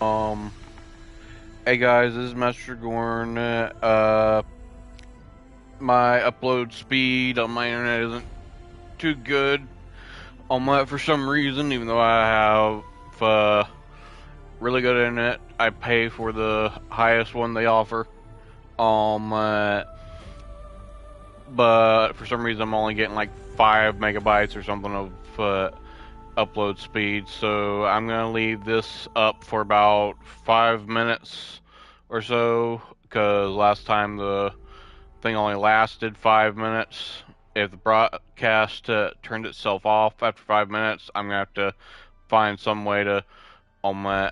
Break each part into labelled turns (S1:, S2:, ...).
S1: Um, hey guys, this is Master Dragorn. My upload speed on my internet isn't too good on my for some reason, even though I have really good internet. I pay for the highest one they offer. Um, uh, but for some reason I'm only getting like 5 megabytes or something of upload speed. So I'm gonna leave this up for about 5 minutes or so, because last time the thing only lasted 5 minutes. If the broadcast turned itself off after 5 minutes, I'm gonna have to find some way to um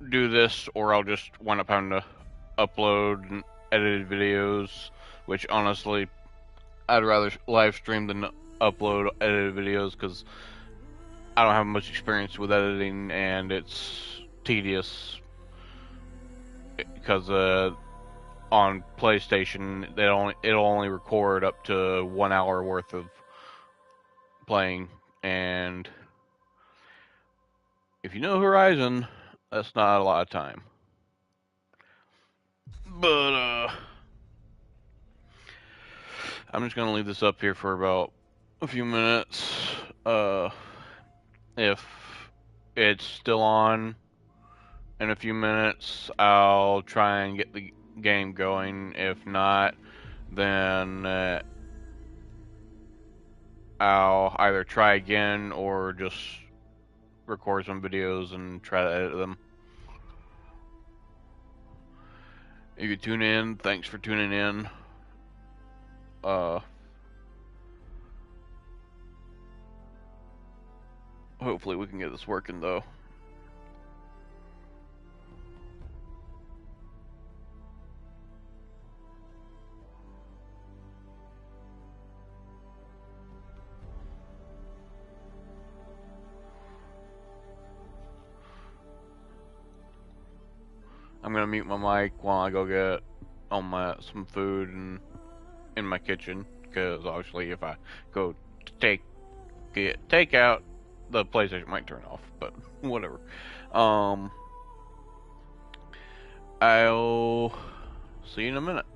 S1: do this, or I'll just wind up having to upload edited videos. Which honestly, I'd rather live stream than upload edited videos, because I don't have much experience with editing and it's tedious. Because on PlayStation, it'll only record up to 1 hour worth of playing, and if you know Horizon, that's not a lot of time. But I'm just gonna leave this up here for about a few minutes. If it's still on in a few minutes, I'll try and get the game going. If not, then I'll either try again or just record some videos and try to edit them. If you tune in, thanks for tuning in. Uh, Hopefully we can get this working though. I'm gonna mute my mic while I go get some food and in my kitchen, because obviously if I go to get takeout, the PlayStation might turn off. But whatever. Um, I'll see you in a minute.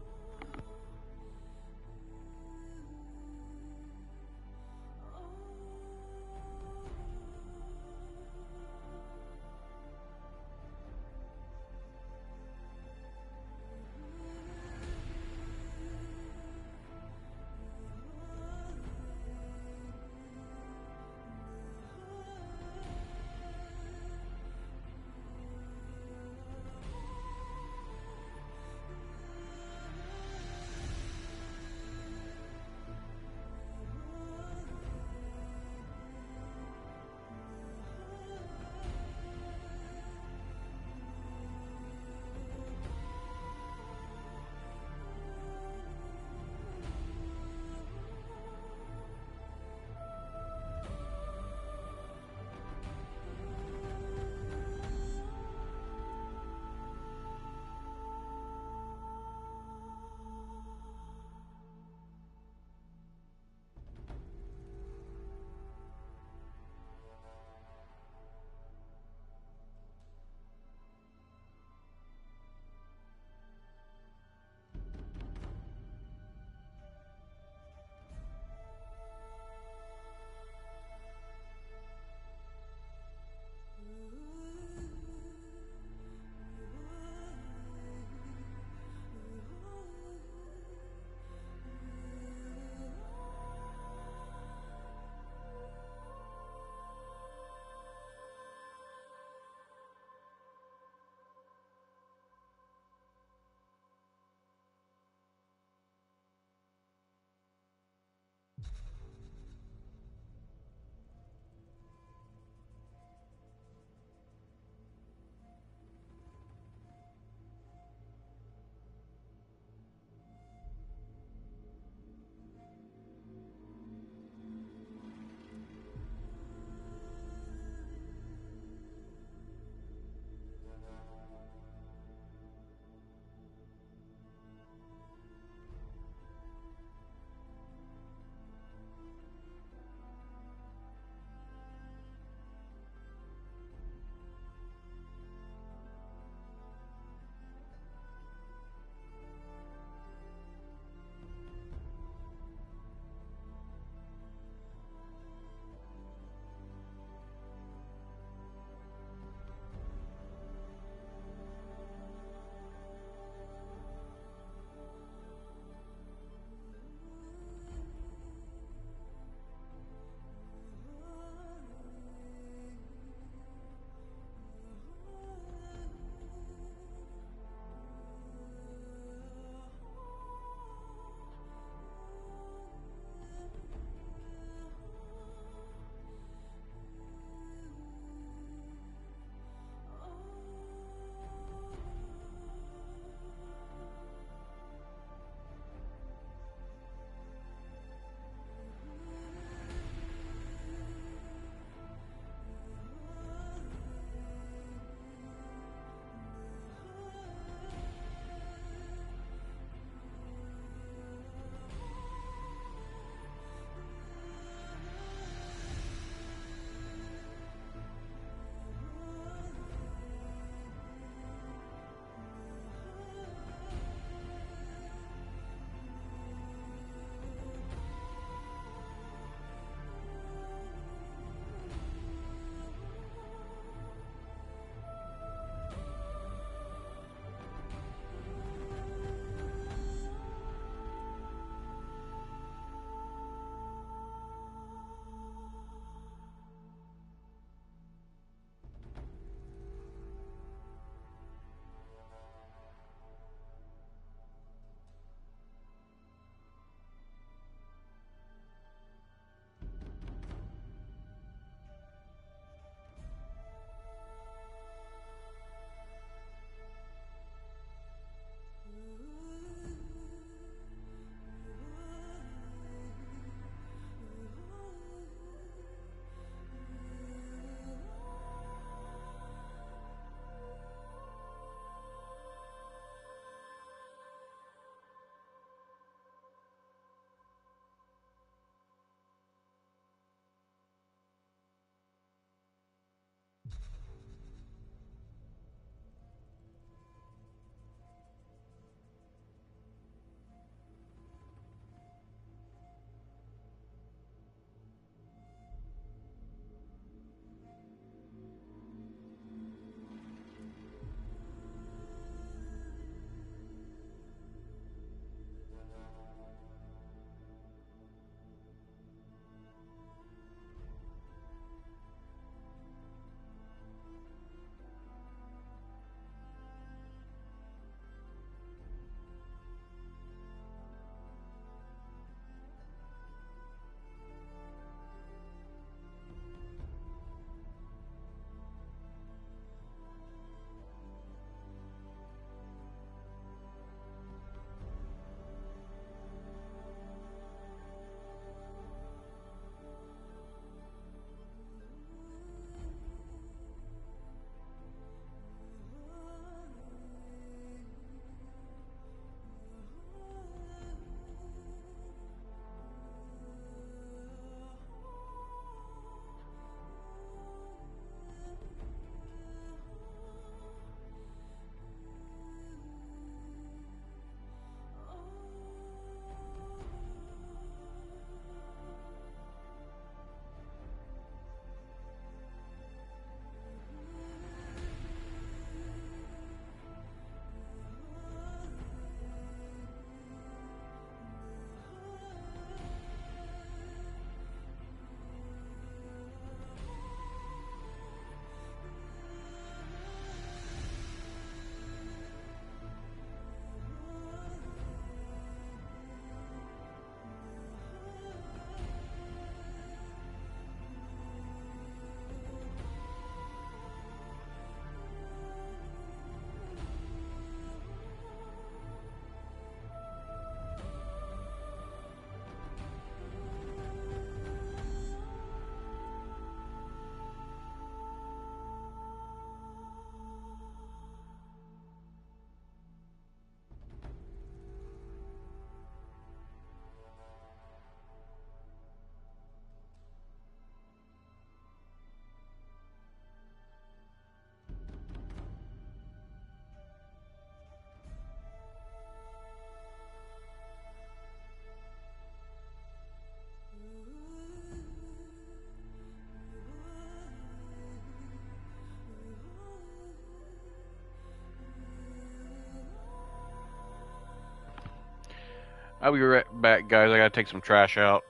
S1: I'll be right back, guys. I gotta take some trash out.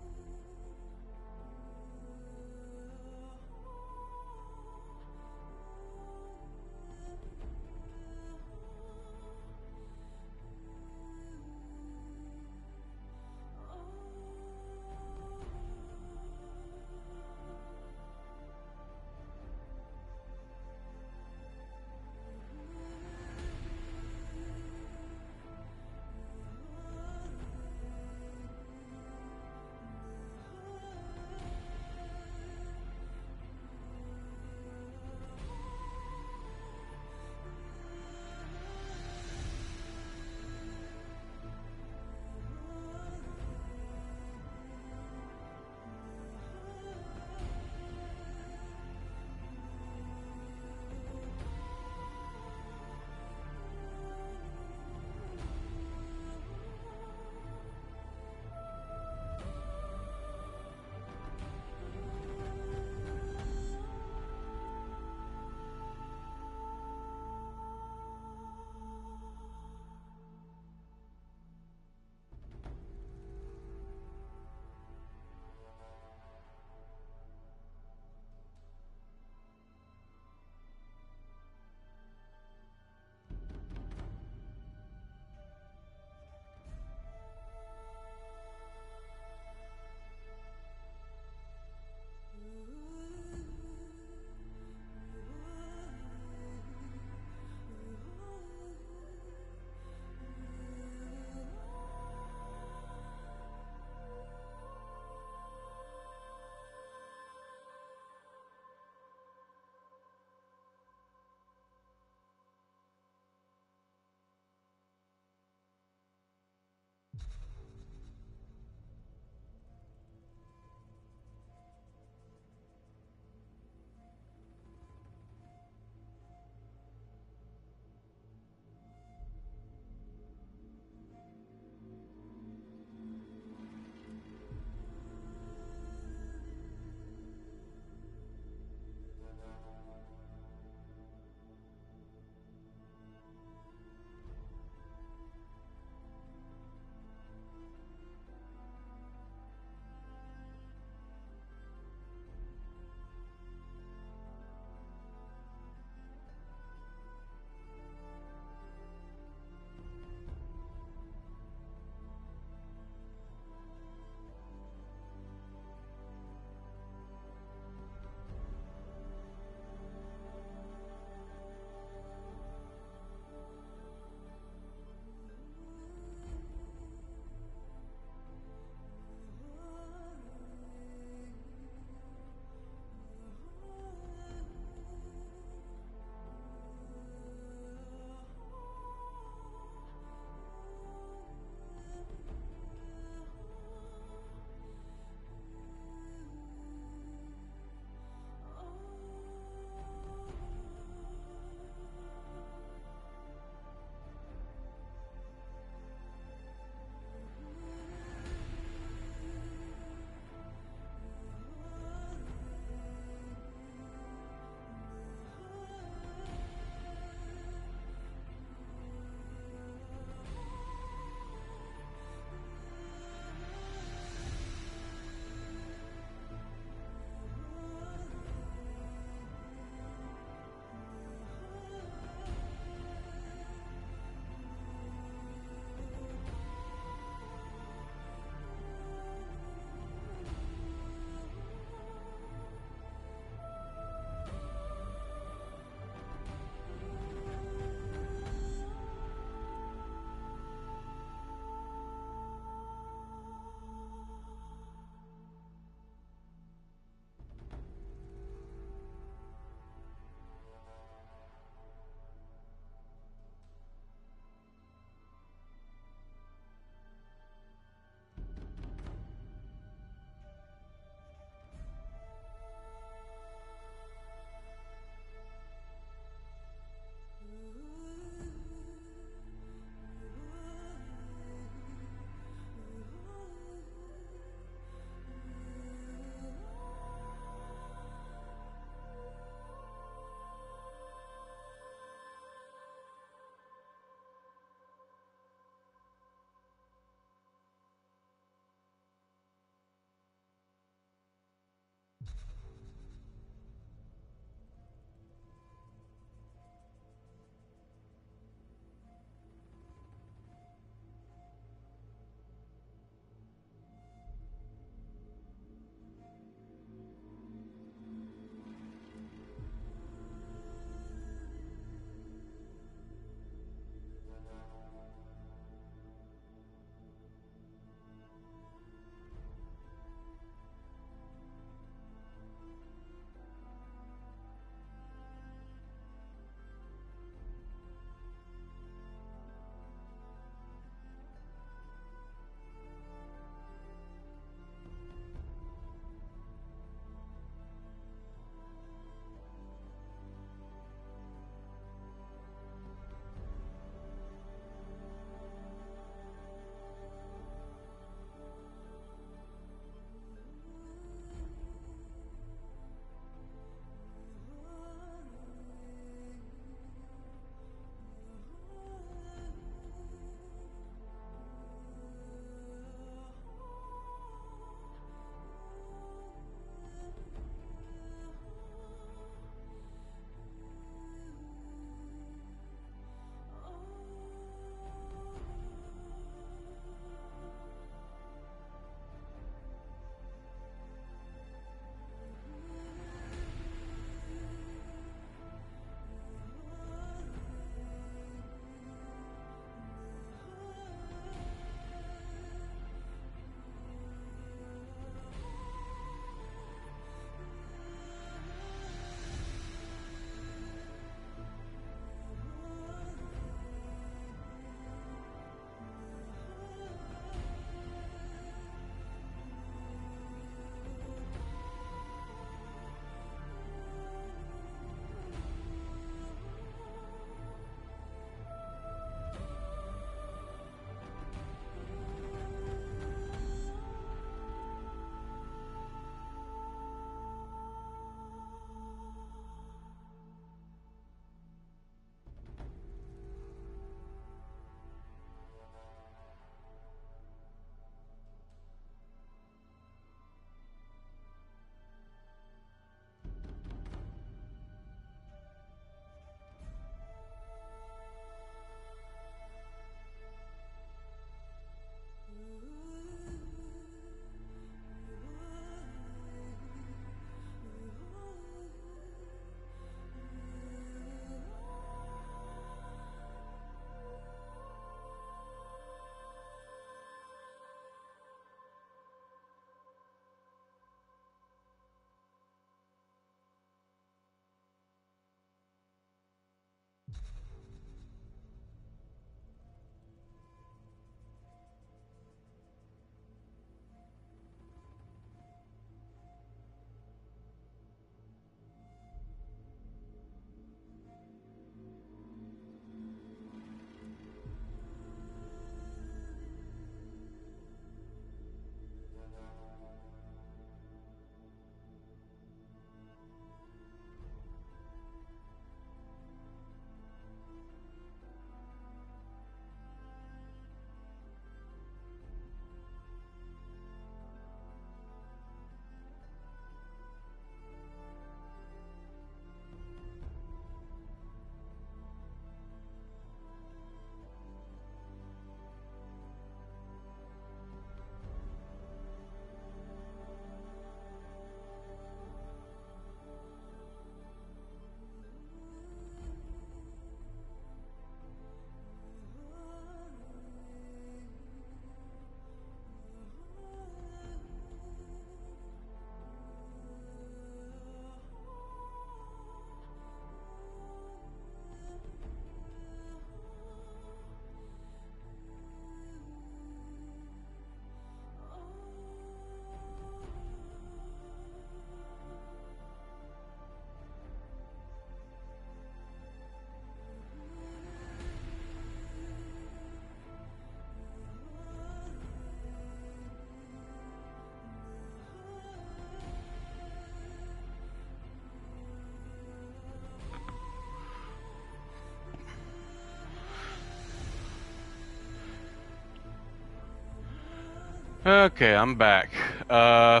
S1: Okay, I'm back. Uh,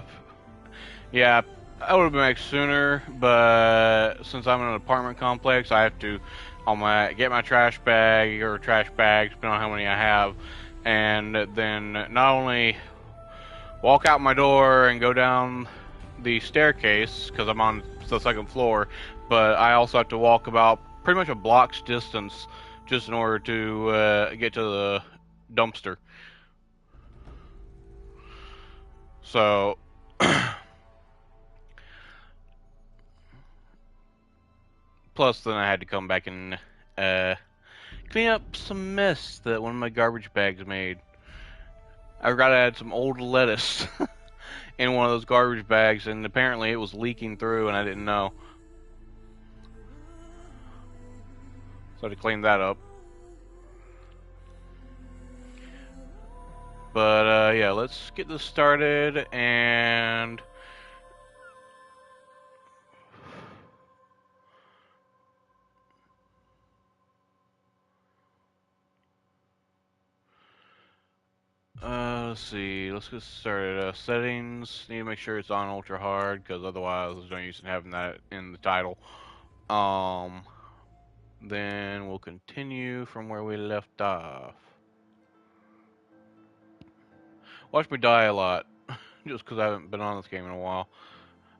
S1: yeah, I would have been back sooner, but since I'm in an apartment complex, I have to get my trash bag or trash bags, depending on how many I have, and then not only walk out my door and go down the staircase because I'm on the second floor, but I also have to walk about pretty much a block's distance just in order to get to the dumpster. So plus, then I had to come back and uh, clean up some mess that one of my garbage bags made. I forgot I had some old lettuce in one of those garbage bags, and apparently it was leaking through, and I didn't know. So I had to clean that up. But yeah, let's get this started, and let's see. Let's get started. Settings. Need to make sure it's on ultra hard, because otherwise there's no use in having that in the title. Um, then we'll continue from where we left off. Watch me die a lot, just because I haven't been on this game in a while.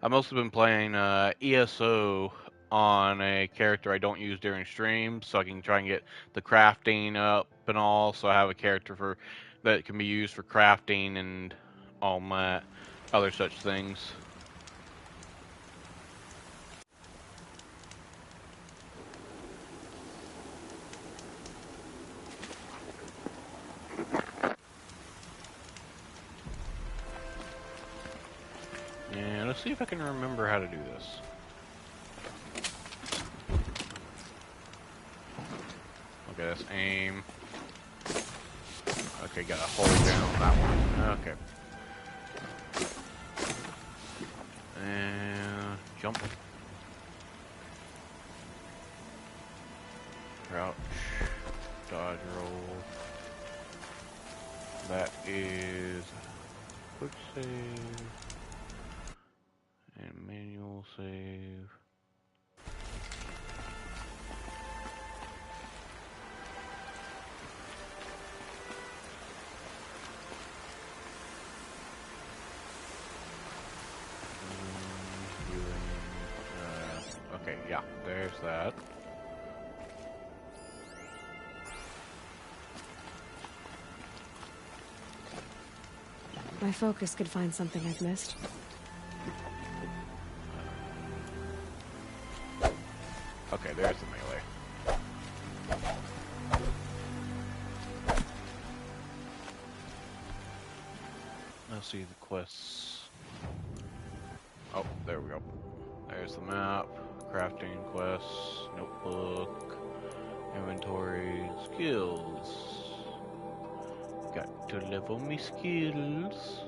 S1: I've mostly been playing ESO on a character I don't use during streams, so I can try and get the crafting up and all. So I have a character that can be used for crafting and all my other such things. And let's see if I can remember how to do this. Okay, that's aim. Okay, gotta hold down that one. Okay. And jump. Crouch. Dodge roll. That is quick save. And manual save. Okay, yeah, there's that.
S2: My focus could find something I've missed.
S1: Okay, there's the melee. Let's see the quests. Oh, there we go. There's the map, crafting quests, notebook, inventory, skills. Got to level me skills.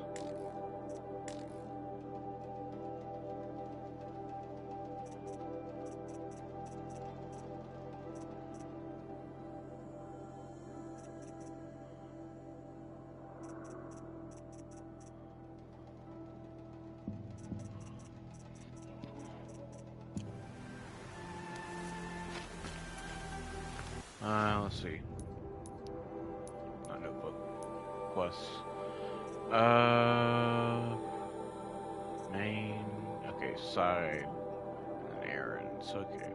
S1: Let's see. Not notebook. Quests. Main. Okay, side. And errands. Okay.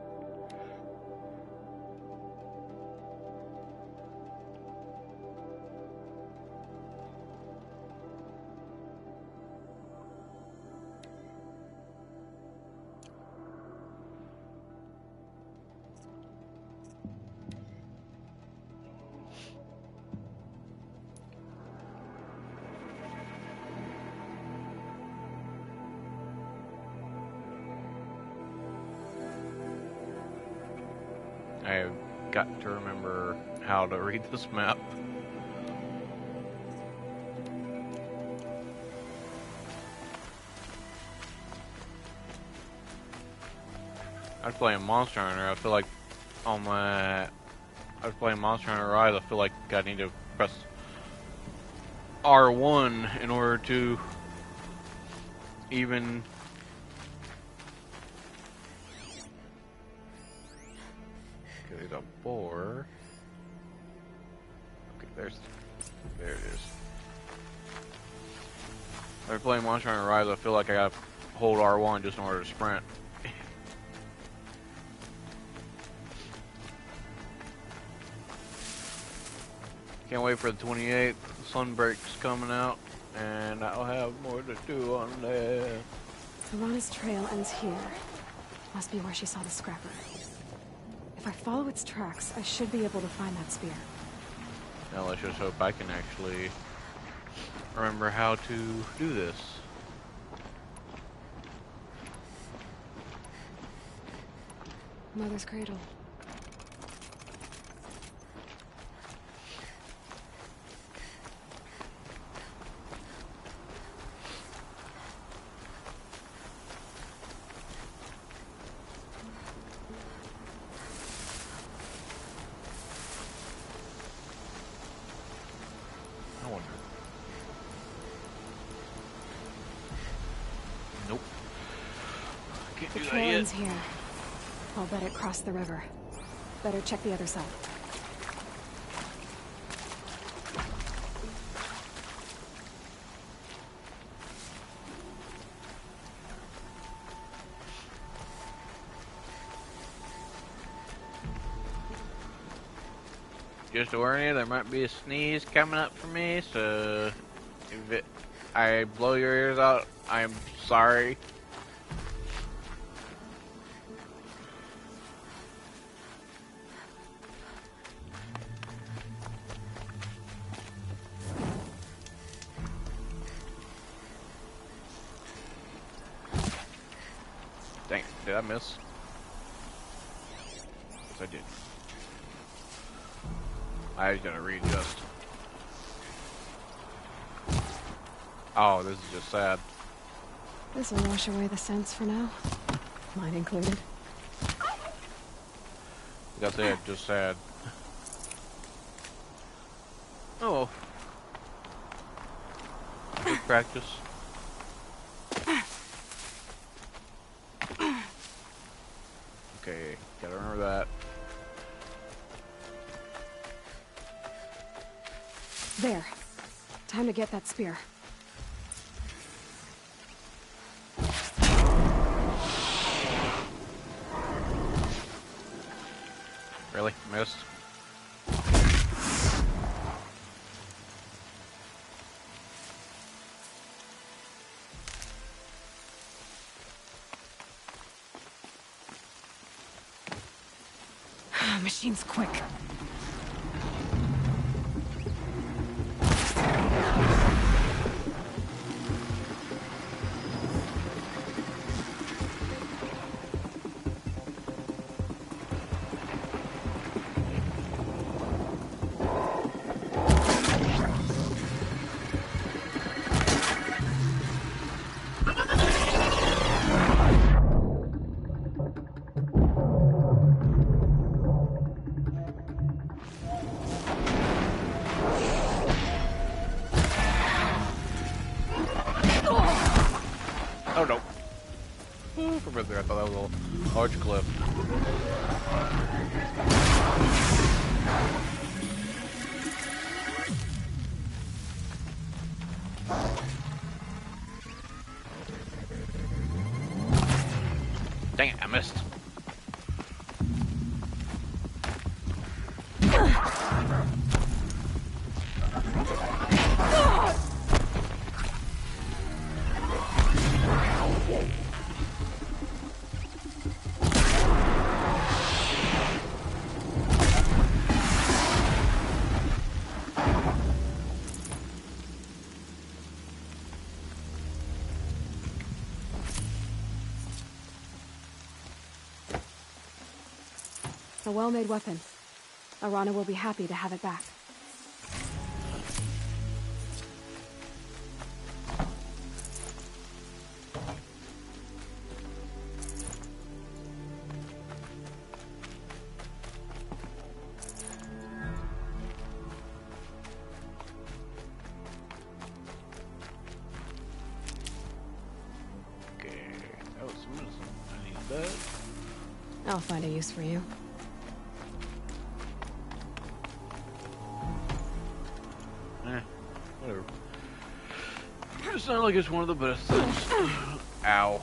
S1: I've got to remember how to read this map. I was playing Monster Hunter. I feel like on my... I was playing Monster Hunter Rise. I feel like I need to press R1 in order to even. Okay, there's a boar. Okay, there it is. After playing Monster Hunter Rise, I feel like I gotta hold R1 just in order to sprint. Can't wait for the 28th. Sunbreak's coming out, and I'll have more to do on that.
S2: Arana's trail ends here. Must be where she saw the scrapper. If I follow its tracks, I should be able to find that spear.
S1: Now let's just hope I can actually remember how to do this.
S2: Mother's cradle.
S1: I wonder. Nope. Can't
S2: The
S1: do that
S2: trail
S1: yet.
S2: ends here. I'll bet it crossed the river. Better check the other side.
S1: Just to warn you, there might be a sneeze coming up for me, so if I blow your ears out, I'm sorry. Dang it, did I miss? Yes, I did. I was gonna readjust. Oh, this is just sad.
S2: This'll wash away the scents for now. Mine included.
S1: Like I said, just sad. Oh. Good practice. Okay, gotta remember that.
S2: There. Time to get that spear.
S1: Really? Missed?
S2: Machine's quick.
S1: Oh no. Ooh, from right there, I thought that was a little large cliff. Dang it, I missed.
S2: A well-made weapon. Arana will be happy to have it back. I'll find a use for you.
S1: Whatever. It's not like it's one of the best things. Ow.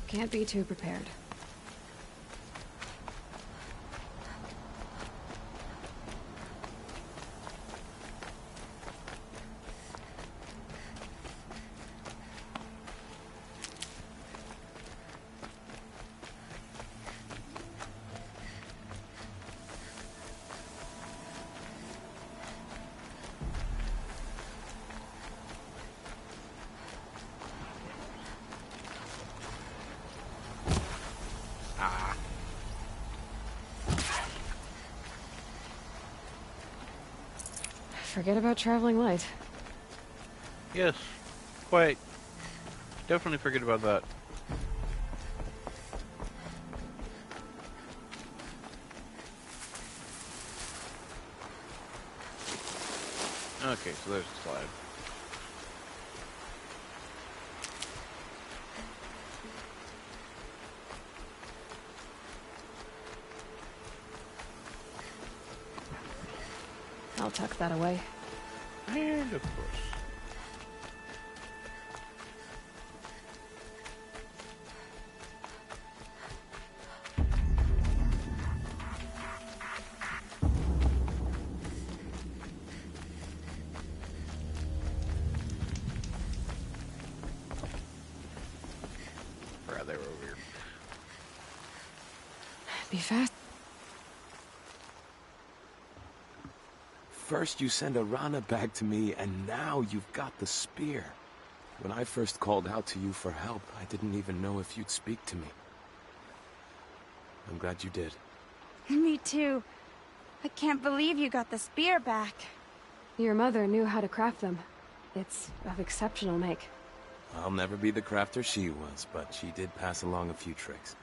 S2: Can't be too prepared. Forget about traveling light.
S1: Yes. Quite. Definitely forget about that. Okay, so there's the slide.
S2: I'll tuck that away.
S1: And of course. Forgot they were over here.
S2: Be fast.
S3: First you send Arana back to me, and now you've got the spear. When I first called out to you for help, I didn't even know if you'd speak to me. I'm glad you did.
S4: Me too. I can't believe you got the spear back.
S2: Your mother knew how to craft them. It's of exceptional make.
S3: I'll never be the crafter she was, but she did pass along a few tricks.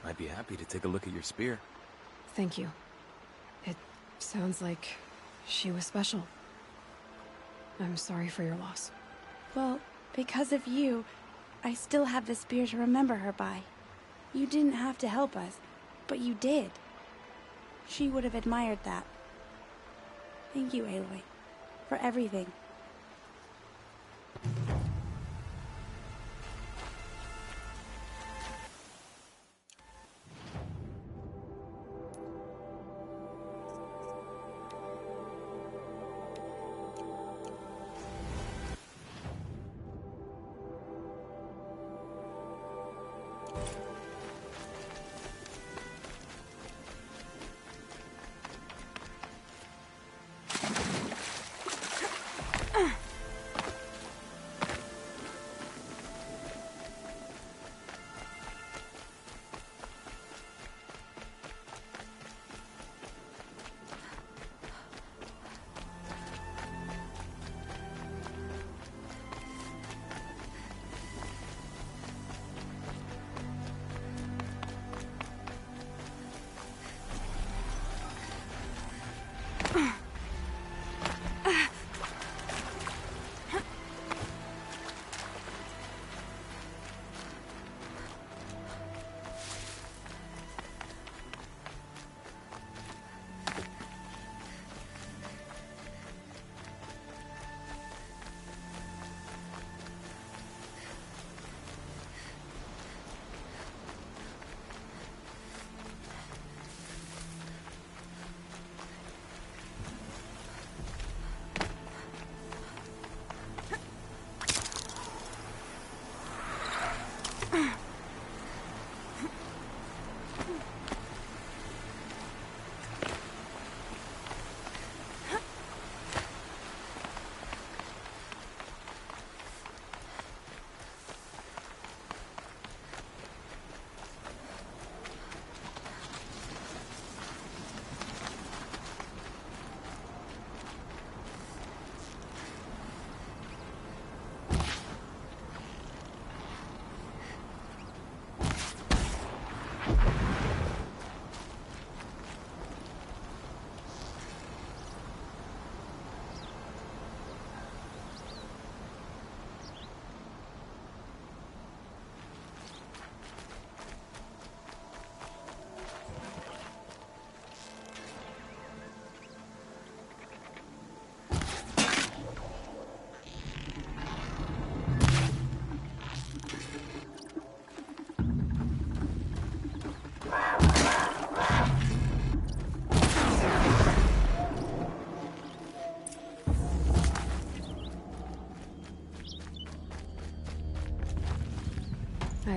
S3: I'd be happy to take a look at your spear.
S2: Thank you. It sounds like she was special. I'm sorry for your loss.
S4: Well, because of you, I still have the spear to remember her by. You didn't have to help us, but you did. She would have admired that. Thank you, Aloy, for everything.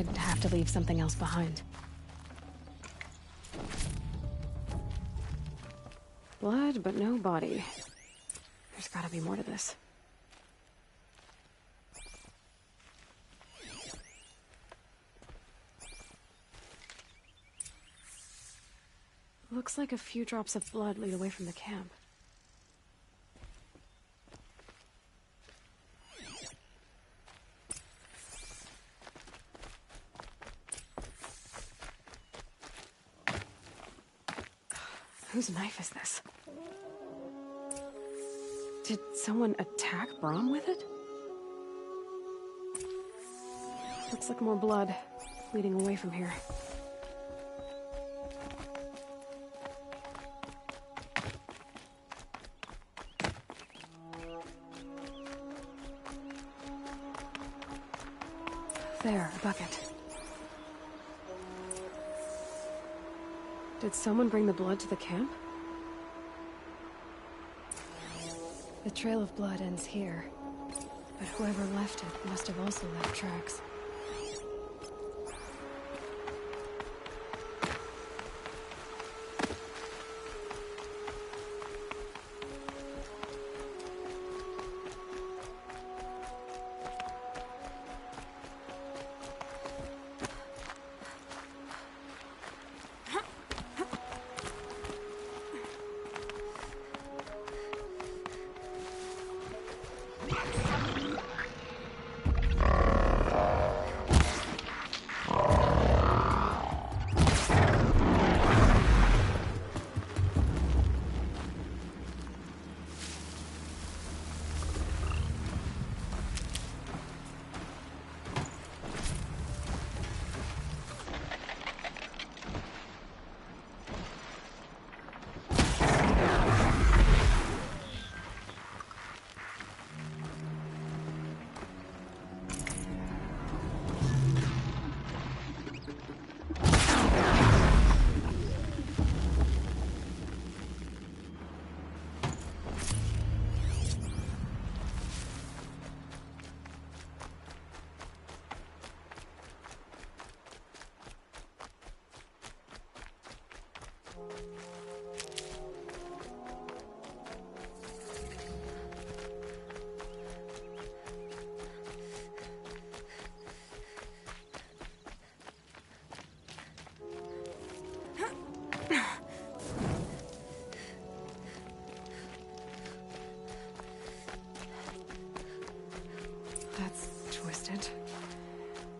S2: I'd have to leave something else behind. Blood, but no body. There's gotta be more to this. Looks like a few drops of blood lead away from the camp. Whose knife is this? Did someone attack Brahm with it? Looks like more blood leading away from here. There, a bucket. Did someone bring the blood to the camp? The trail of blood ends here, but whoever left it must have also left tracks.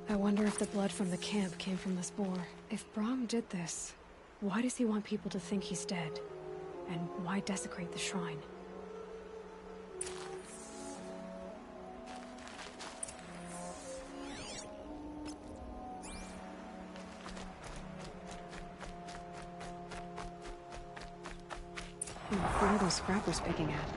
S2: I wonder if the blood from the camp came from this boar. If Brahm did this, why does he want people to think he's dead? And why desecrate the shrine? What are those scrappers picking at?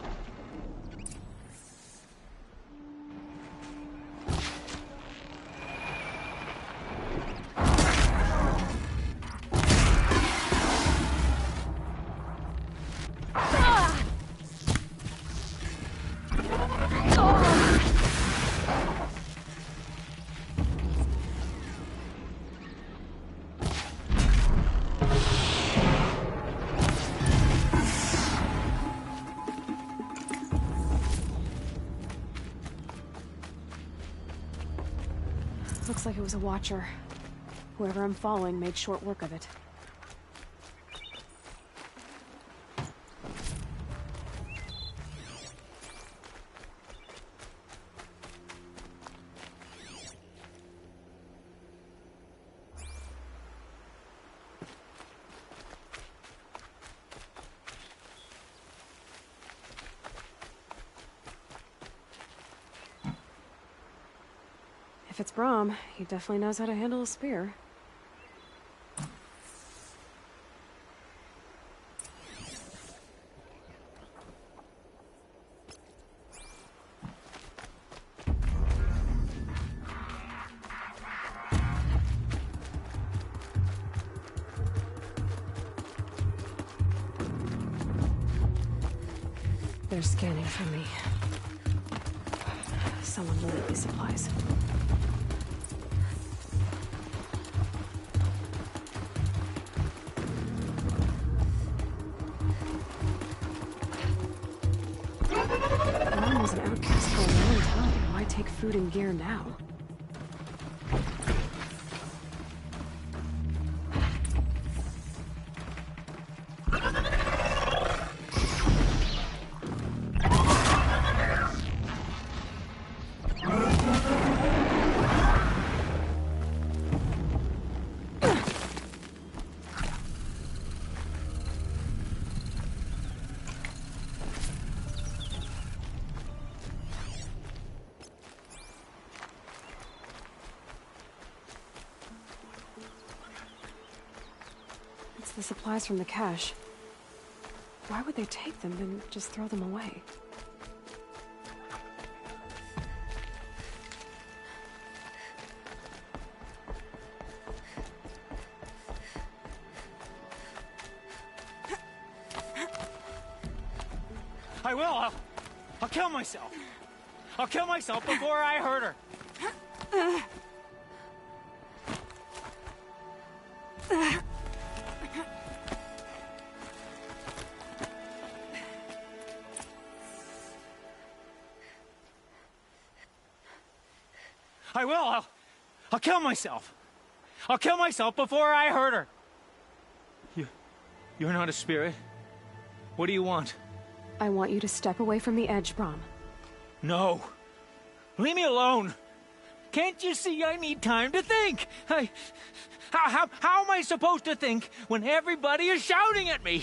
S2: Looks like it was a watcher. Whoever I'm following made short work of it. If it's Brahm, he definitely knows how to handle a spear. They're scanning for me. Someone will need these supplies. take food and gear now? The supplies from the cache. Why would they take them and just throw them away?
S5: I will. I'll kill myself. I'll kill myself before I hurt her. I will. I'll kill myself. I'll kill myself before I hurt her. You're not a spirit. What do you want?
S2: I want you to step away from the edge, Brom.
S5: No. Leave me alone. Can't you see I need time to think? How am I supposed to think when everybody is shouting at me?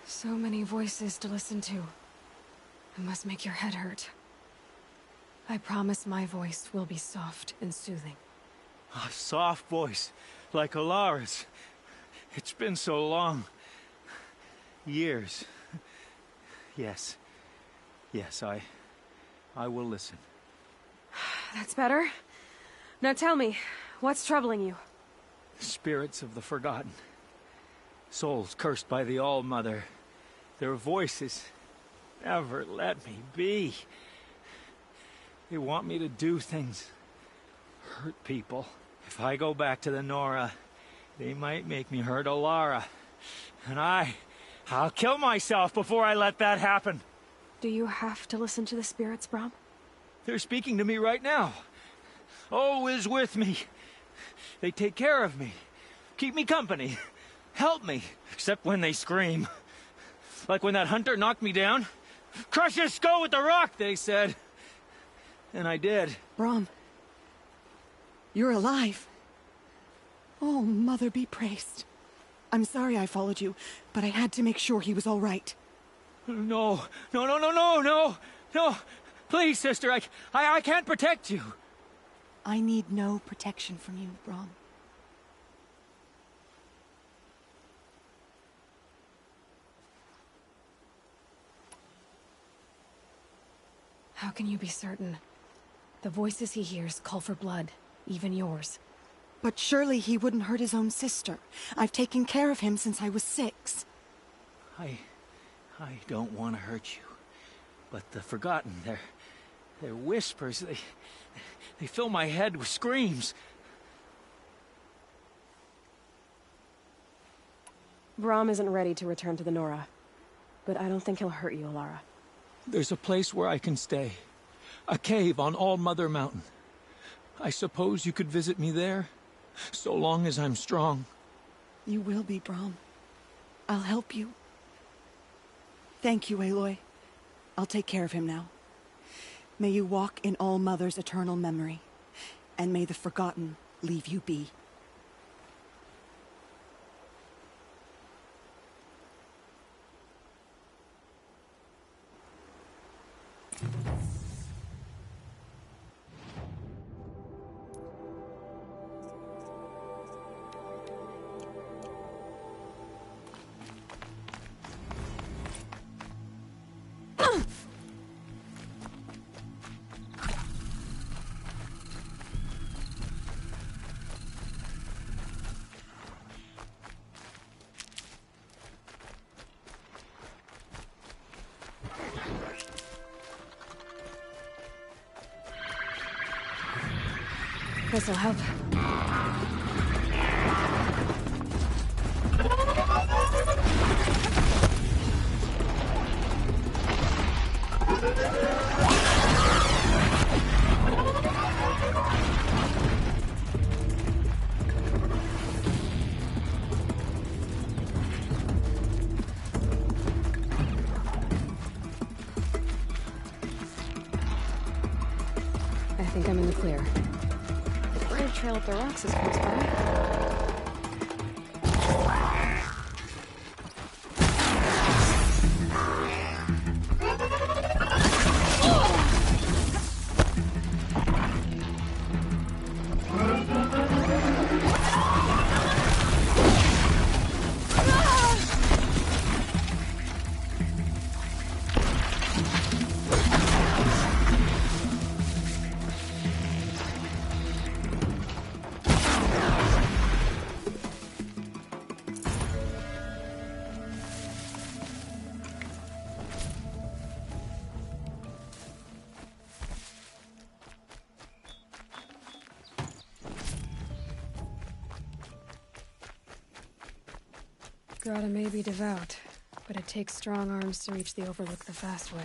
S2: So many voices to listen to. It must make your head hurt. I promise my voice will be soft and soothing.
S5: A soft voice, like Alara's. It's been so long. Years. Yes. Yes, I will listen.
S2: That's better. Now tell me, what's troubling you?
S5: Spirits of the forgotten. Souls cursed by the All-Mother. Their voices never let me be. They want me to do things. Hurt people. If I go back to the Nora, they might make me hurt Alara. And I'll kill myself before I let that happen.
S2: Do you have to listen to the spirits, Brom?
S5: They're speaking to me right now. Oh is with me. They take care of me. Keep me company. Help me. Except when they scream. Like when that hunter knocked me down. Crush his skull with the rock, they said. And I did.
S6: Brom. You're alive. Oh, Mother be praised. I'm sorry I followed you, but I had to make sure he was all right.
S5: No. Please, sister, I can't protect you.
S6: I need no protection from you, Brom.
S2: How can you be certain? The voices he hears call for blood, even yours.
S6: But surely he wouldn't hurt his own sister. I've taken care of him since I was 6.
S5: I don't want to hurt you. But the Forgotten, their whispers, they fill my head with screams.
S2: Brom isn't ready to return to the Nora. But I don't think he'll hurt you, Alara.
S5: There's a place where I can stay. A cave on All-Mother Mountain. I suppose you could visit me there? So long as I'm strong.
S6: You will be, Brom. I'll help you. Thank you, Aloy. I'll take care of him now. May you walk in All-Mother's eternal memory. And may the Forgotten leave you be.
S2: This'll help. I think I'm in the clear. The bird trail up the rocks is close by. Grata may be devout, but it takes strong arms to reach the Overlook the fast way.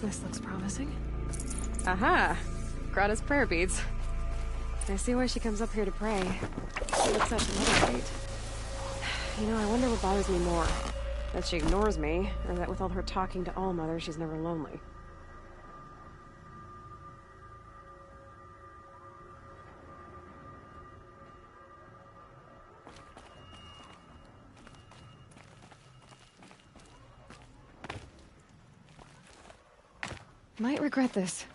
S2: This looks promising. Aha! Grata's prayer beads. I see why she comes up here to pray. She looks such meditate. You know, I wonder what bothers me more. That she ignores me, or that with all her talking to Allmother, she's never lonely. Might regret this.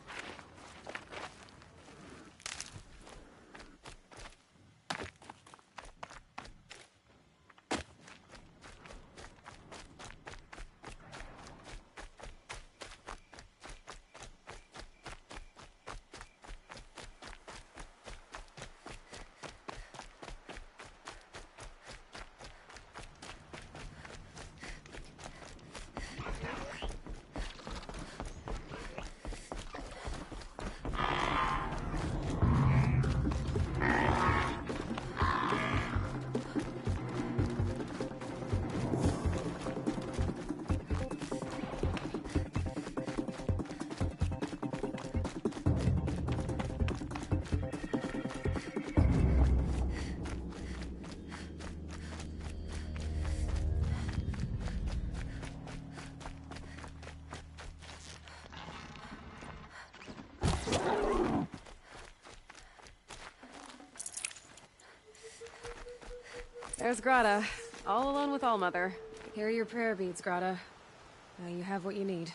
S2: There's Grata, all alone with Allmother. Here are your prayer beads, Grata. Now you have what you need.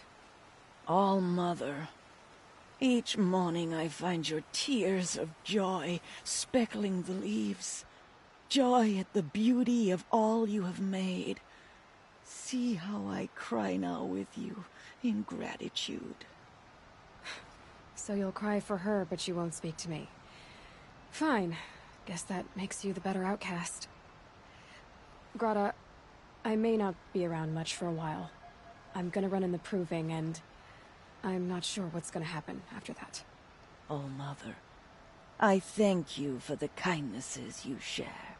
S6: All-Mother, each morning I find your tears of joy speckling the leaves. Joy at the beauty of all you have made. See how I cry now with you in gratitude.
S2: So you'll cry for her, but you won't speak to me. Fine. Guess that makes you the better outcast. Grata, I may not be around much for a while. I'm gonna run in the proving, and I'm not sure what's gonna happen after that.
S6: All-Mother, I thank you for the kindnesses you share.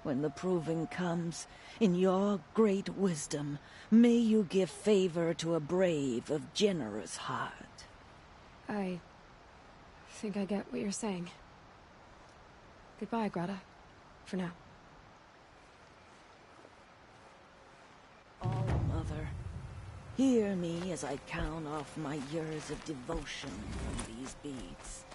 S6: When the proving comes, in your great wisdom, may you give favor to a brave of generous heart.
S2: I think I get what you're saying. Goodbye, Greta. For now.
S7: Oh, Mother, hear me as I count off my years of devotion from these beads.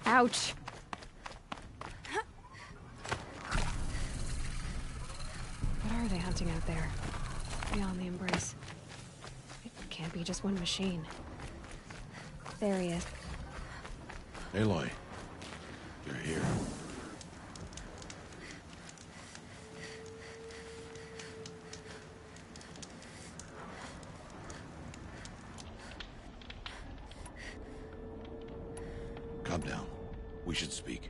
S2: Ouch! What are they hunting out there? Beyond the embrace. It can't be just one machine. There he is.
S8: Aloy, you're here. Calm down. We should speak.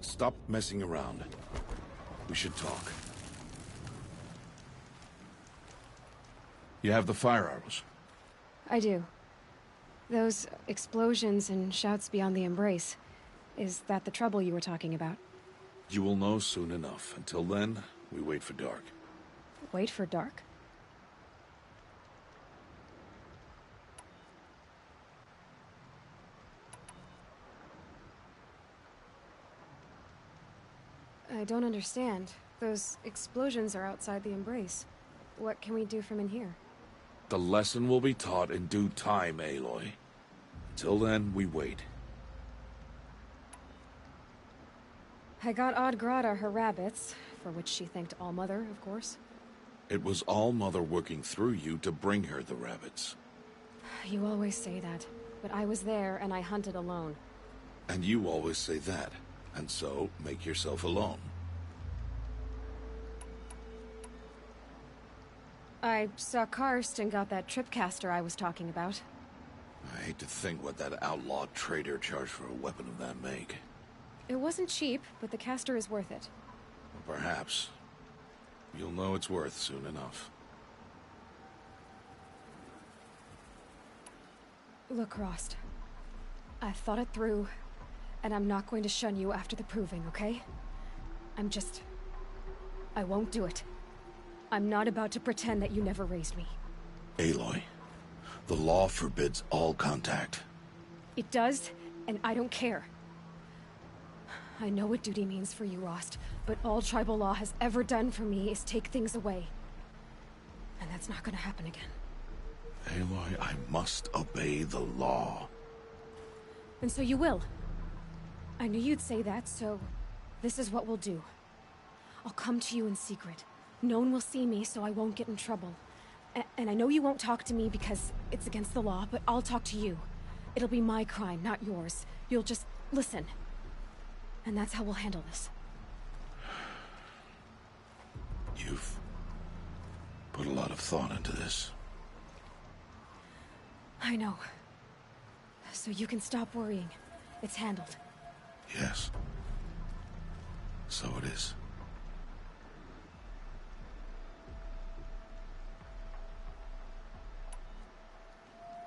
S8: Stop messing around. We should talk. You have the fire arrows?
S2: I do. Those explosions and shouts beyond the embrace. Is that the trouble you were talking about?
S8: You will know soon enough. Until then, we wait for dark.
S2: Wait for dark? I don't understand. Those explosions are outside the embrace. What can we do from in here?
S8: The lesson will be taught in due time, Aloy. Till then, we wait.
S2: I got Odd Grata her rabbits, for which she thanked All-Mother, of course.
S8: It was All-Mother working through you to bring her the rabbits.
S2: You always say that, but I was there and I hunted alone.
S8: And you always say that, and so make yourself alone.
S2: I saw Karst and got that tripcaster I was talking about.
S8: I hate to think what that outlawed trader charged for a weapon of that make.
S2: It wasn't cheap, but the caster is worth it.
S8: Well, perhaps. You'll know it's worth soon enough.
S2: Look, Rost. I've thought it through, and I'm not going to shun you after the proving, okay? I won't do it. I'm not about to pretend that you never raised me.
S8: Aloy, the law forbids all contact.
S2: It does, and I don't care. I know what duty means for you, Rost, but all tribal law has ever done for me is take things away. And that's not gonna happen again.
S8: Aloy, I must obey the law.
S2: And so you will. I knew you'd say that, so this is what we'll do. I'll come to you in secret. No one will see me, so I won't get in trouble. And I know you won't talk to me because it's against the law, but I'll talk to you. It'll be my crime, not yours. You'll just listen. And that's how we'll handle this.
S8: You've put a lot of thought into this.
S2: I know. So you can stop worrying. It's handled.
S8: Yes. So it is.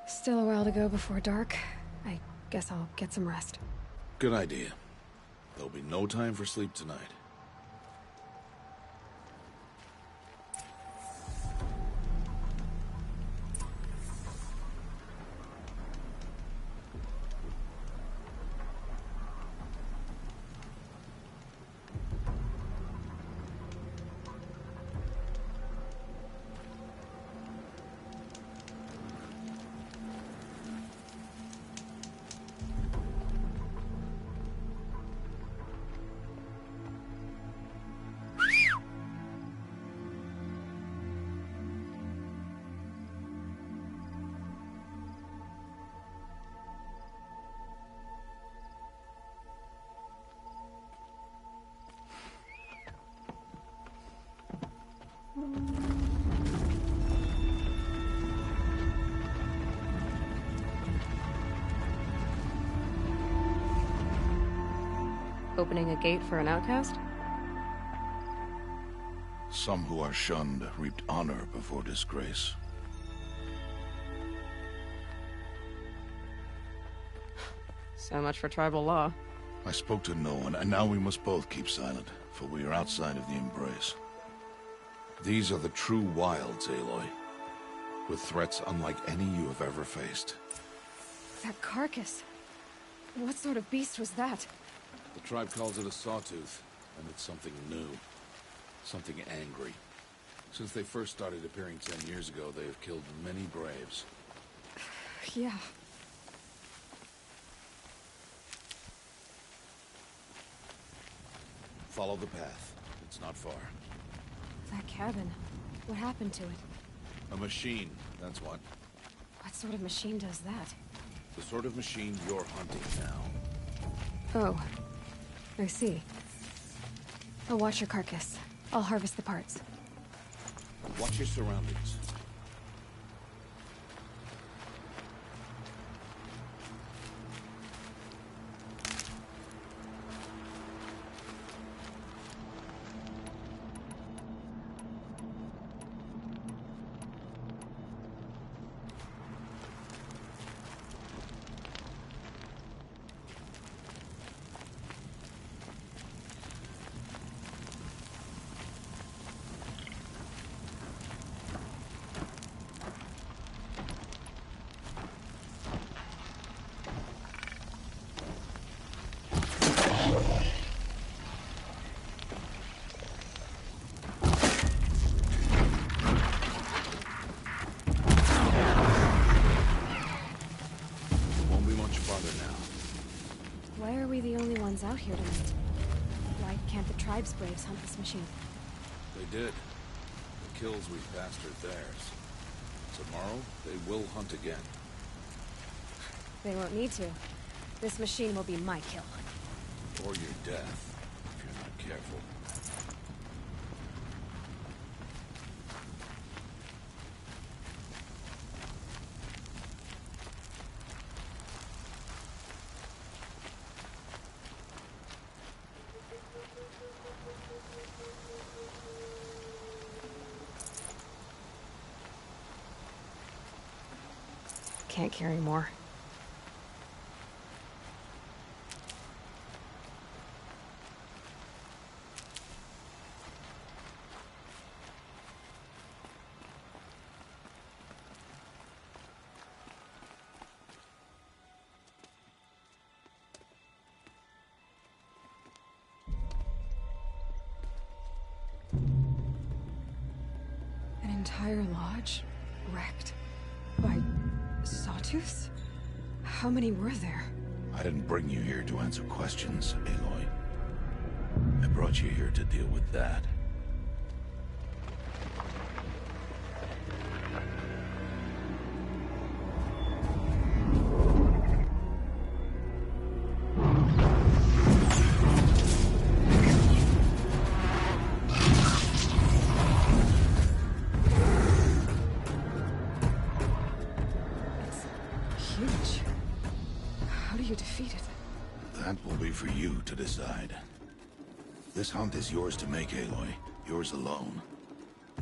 S2: Still a while to go before dark. I guess I'll get some rest.
S8: Good idea. There'll be no time for sleep tonight.
S2: Opening a gate for an outcast?
S8: Some who are shunned reaped honor before disgrace.
S2: So much for tribal law.
S8: I spoke to no one, and now we must both keep silent, for we are outside of the embrace. These are the true wilds, Aloy, with threats unlike any you have ever faced.
S2: That carcass. What sort of beast was that?
S8: The tribe calls it a sawtooth, and it's something new. Something angry. Since they first started appearing 10 years ago, they have killed many braves.
S2: Yeah.
S8: Follow the path. It's not far.
S2: That cabin. What happened to it?
S8: A machine, that's what.
S2: What sort of machine does that?
S8: The sort of machine you're hunting now.
S2: Oh. I see. I'll watch your carcass. I'll harvest the parts.
S8: Watch your surroundings.
S2: Why are we the only ones out here tonight? Why can't the tribe's braves hunt this machine?
S8: They did. The kills we passed are theirs. Tomorrow, they will hunt again.
S2: They won't need to. This machine will be my kill.
S8: Or your death, if you're not careful.
S2: Can't carry more. An entire lodge wrecked by sawtooths? How many were there?
S8: I didn't bring you here to answer questions, Aloy. I brought you here to deal with that.
S2: Huge. How do you defeat it?
S8: That will be for you to decide. This hunt is yours to make, Aloy. Yours alone.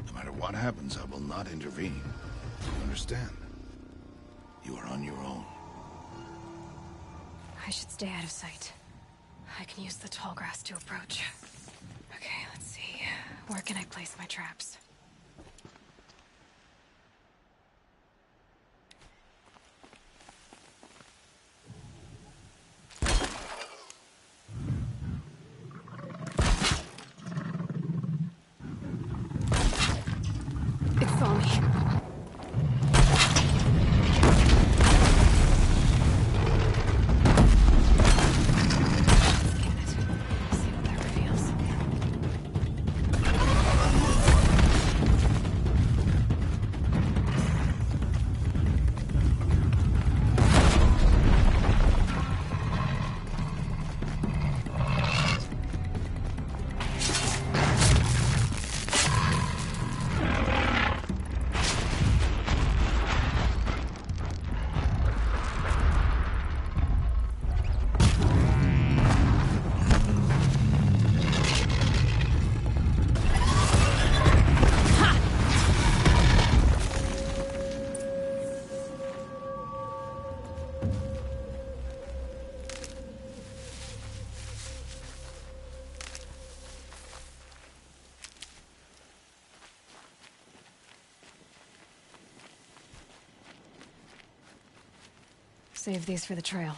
S8: No matter what happens, I will not intervene. You understand? You are on your own.
S2: I should stay out of sight. I can use the tall grass to approach. Okay, let's see. Where can I place my traps? It saw me. Scan it. See what that reveals. Save these for the trail.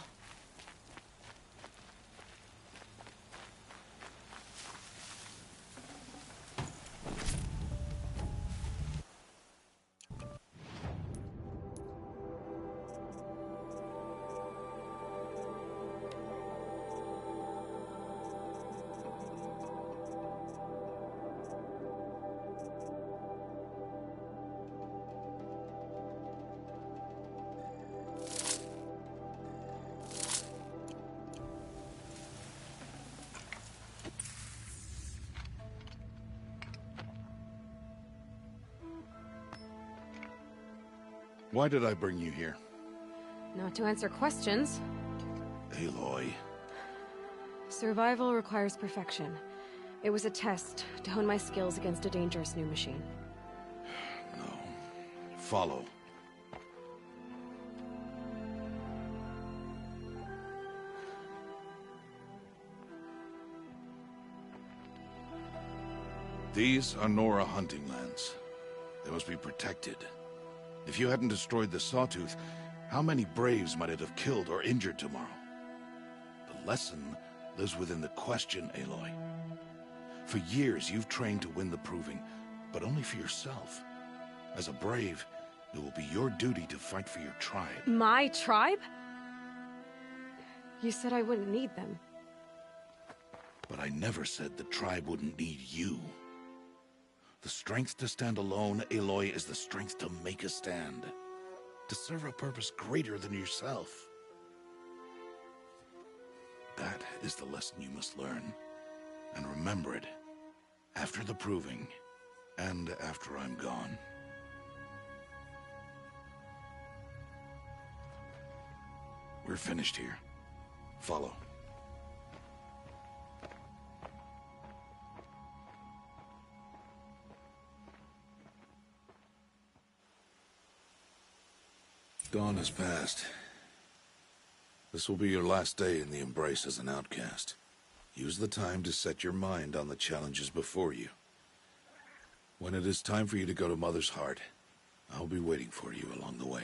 S8: Why did I bring you here?
S2: Not to answer questions.
S8: Aloy.
S2: Survival requires perfection. It was a test to hone my skills against a dangerous new machine.
S8: No. Follow. These are Nora hunting lands. They must be protected. If you hadn't destroyed the Sawtooth, how many Braves might it have killed or injured tomorrow? The lesson lives within the question, Aloy. For years, you've trained to win the Proving, but only for yourself. As a Brave, it will be your duty to fight for your tribe.
S2: My tribe? You said I wouldn't need them.
S8: But I never said the tribe wouldn't need you. The strength to stand alone, Aloy, is the strength to make a stand. To serve a purpose greater than yourself. That is the lesson you must learn. And remember it. After the Proving. And after I'm gone. We're finished here. Follow. Dawn has passed. This will be your last day in the Embrace as an outcast. Use the time to set your mind on the challenges before you. When it is time for you to go to Mother's Heart, I'll be waiting for you along the way.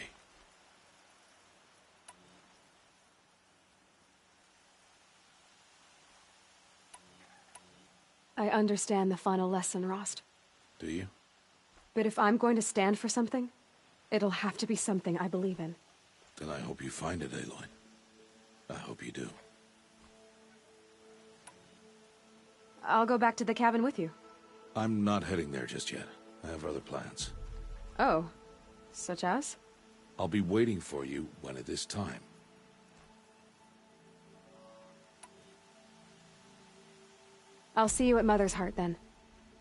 S2: I understand the final lesson, Rost.
S8: Do you?
S2: But if I'm going to stand for something, it'll have to be something I believe in.
S8: Then I hope you find it, Aloy. I hope you do.
S2: I'll go back to the cabin with you.
S8: I'm not heading there just yet. I have other plans.
S2: Oh, such as?
S8: I'll be waiting for you when it is time.
S2: I'll see you at Mother's Heart then.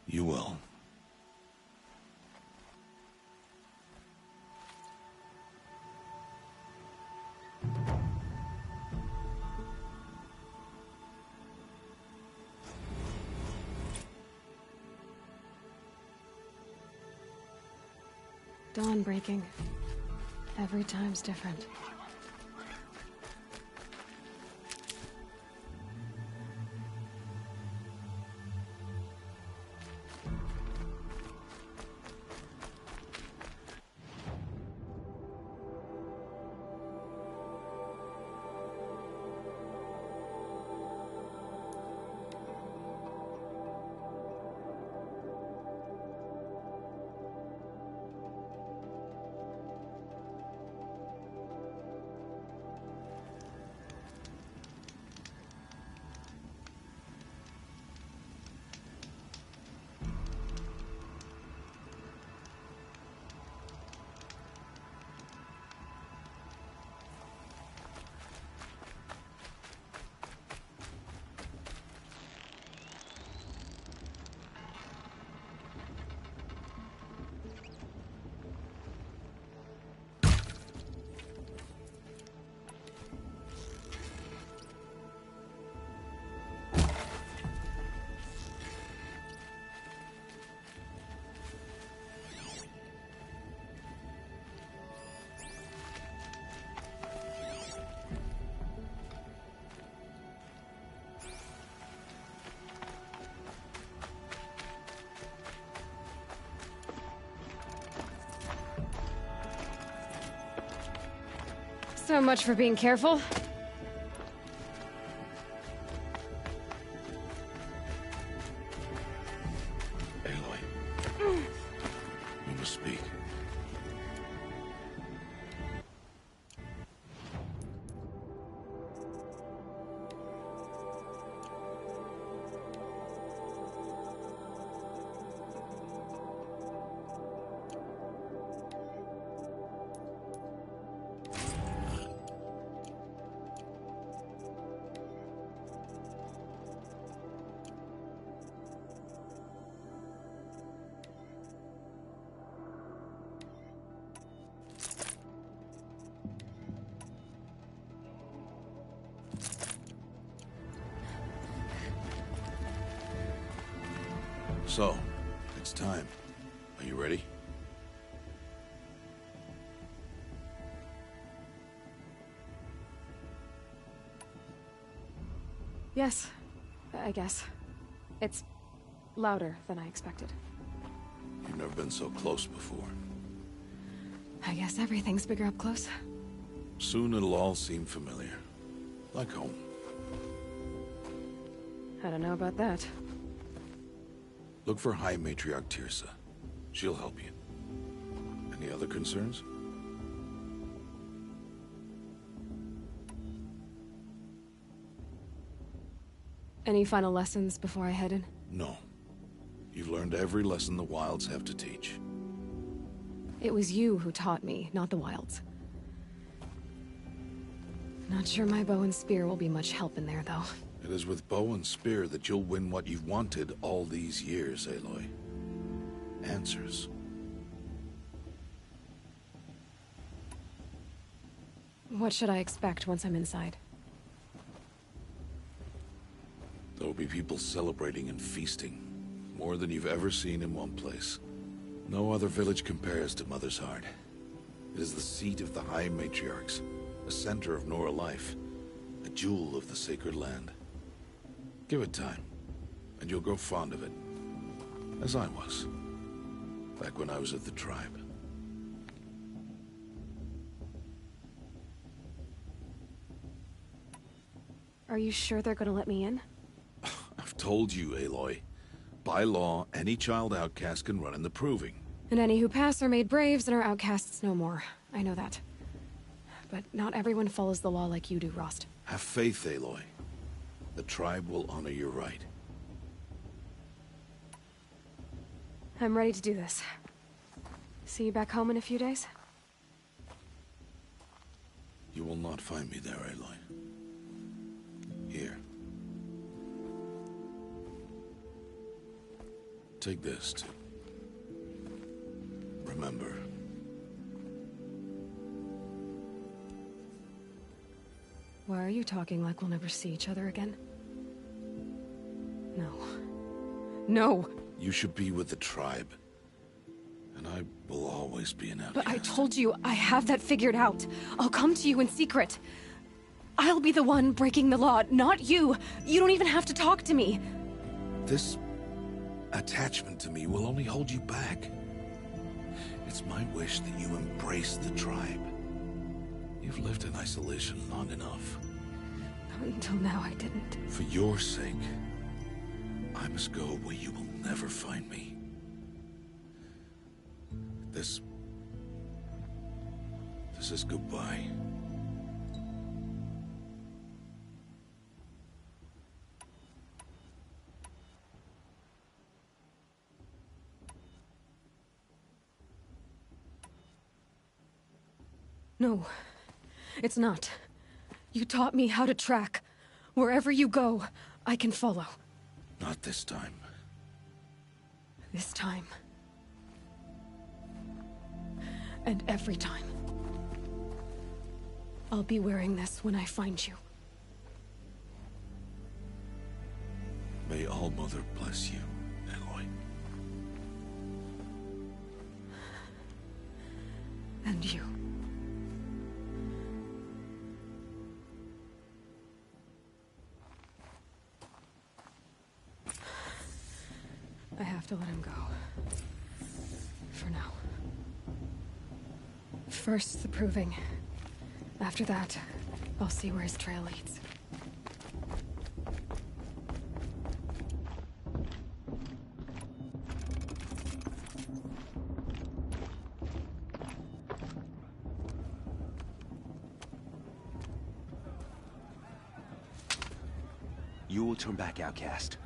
S8: You will.
S2: Dawn breaking. Every time's different. So much for being careful.
S8: Aloy. We must speak. So, it's time. Are you ready?
S2: Yes, I guess. It's louder than I expected.
S8: You've never been so close before.
S2: I guess everything's bigger up close.
S8: Soon it'll all seem familiar. Like home.
S2: I don't know about that.
S8: Look for High Matriarch Tirsa. She'll help you. Any other concerns?
S2: Any final lessons before I head in?
S8: No. You've learned every lesson the Wilds have to teach.
S2: It was you who taught me, not the Wilds. Not sure my bow and spear will be much help in there, though.
S8: It is with bow and spear that you'll win what you've wanted all these years, Aloy. Answers.
S2: What should I expect once I'm inside?
S8: There will be people celebrating and feasting. More than you've ever seen in one place. No other village compares to Mother's Heart. It is the seat of the High Matriarchs, a center of Nora life, a jewel of the sacred land. Give it time, and you'll grow fond of it. As I was, back when I was at the tribe.
S2: Are you sure they're gonna let me in?
S8: I've told you, Aloy. By law, any child outcast can run in the Proving.
S2: And any who pass are made braves and are outcasts no more. I know that. But not everyone follows the law like you do, Rost.
S8: Have faith, Aloy. The tribe will honor your right.
S2: I'm ready to do this. See you back home in a few days?
S8: You will not find me there, Aloy. Here. Take this, too. Remember.
S2: Why are you talking like we'll never see each other again? No. No!
S8: You should be with the tribe. And I will always be an outcast.
S2: But I told you, I have that figured out. I'll come to you in secret. I'll be the one breaking the law, not you. You don't even have to talk to me.
S8: This attachment to me will only hold you back. It's my wish that you embrace the tribe. You've lived in isolation long enough.
S2: Until now, I didn't.
S8: For your sake, I must go where you will never find me. This is goodbye.
S2: No, it's not. You taught me how to track. Wherever you go, I can follow.
S8: Not this time.
S2: This time. And every time. I'll be wearing this when I find you.
S8: May All-Mother bless you, Aloy.
S2: And you. I have to let him go. For now. First, the Proving. After that, I'll see where his trail leads.
S9: You will turn back, outcast.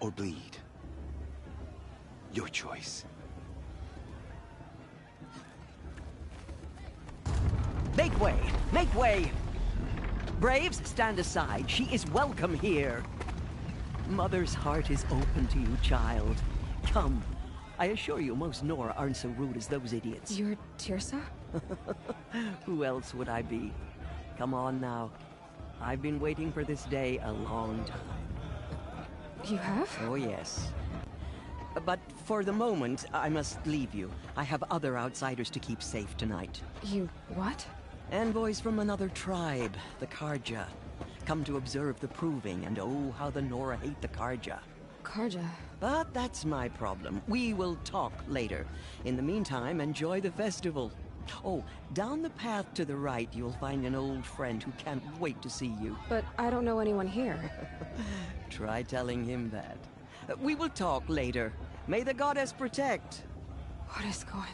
S9: Or bleed. Your choice.
S10: Make way! Make way! Braves, stand aside. She is welcome here. Mother's heart is open to you, child. Come. I assure you, most Nora aren't so rude as those idiots.
S2: You're Tirsa?
S10: Who else would I be? Come on now. I've been waiting for this day a long time.
S2: You have?
S10: Oh, yes. But for the moment, I must leave you. I have other outsiders to keep safe tonight.
S2: You what?
S10: Envoys from another tribe, the Karja. Come to observe the proving, and oh, how the Nora hate the Karja.
S2: Karja.
S10: But that's my problem. We will talk later. In the meantime, enjoy the festival. Oh, down the path to the right, you'll find an old friend who can't wait to see you.
S2: But I don't know anyone here.
S10: Try telling him that. We will talk later. May the goddess protect.
S2: What is going on?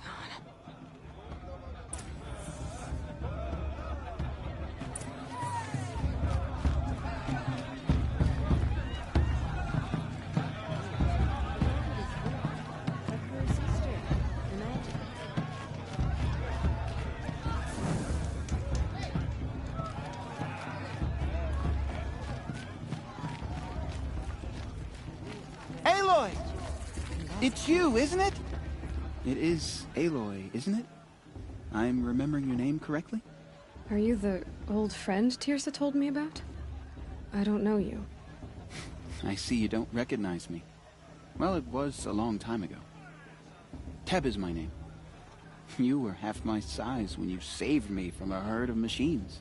S11: Aloy! It's you, isn't it? It is Aloy, isn't it? I'm remembering your name correctly?
S2: Are you the old friend Tirsa told me about? I don't know you.
S11: I see you don't recognize me. Well, it was a long time ago. Teb is my name. You were half my size when you saved me from a herd of machines.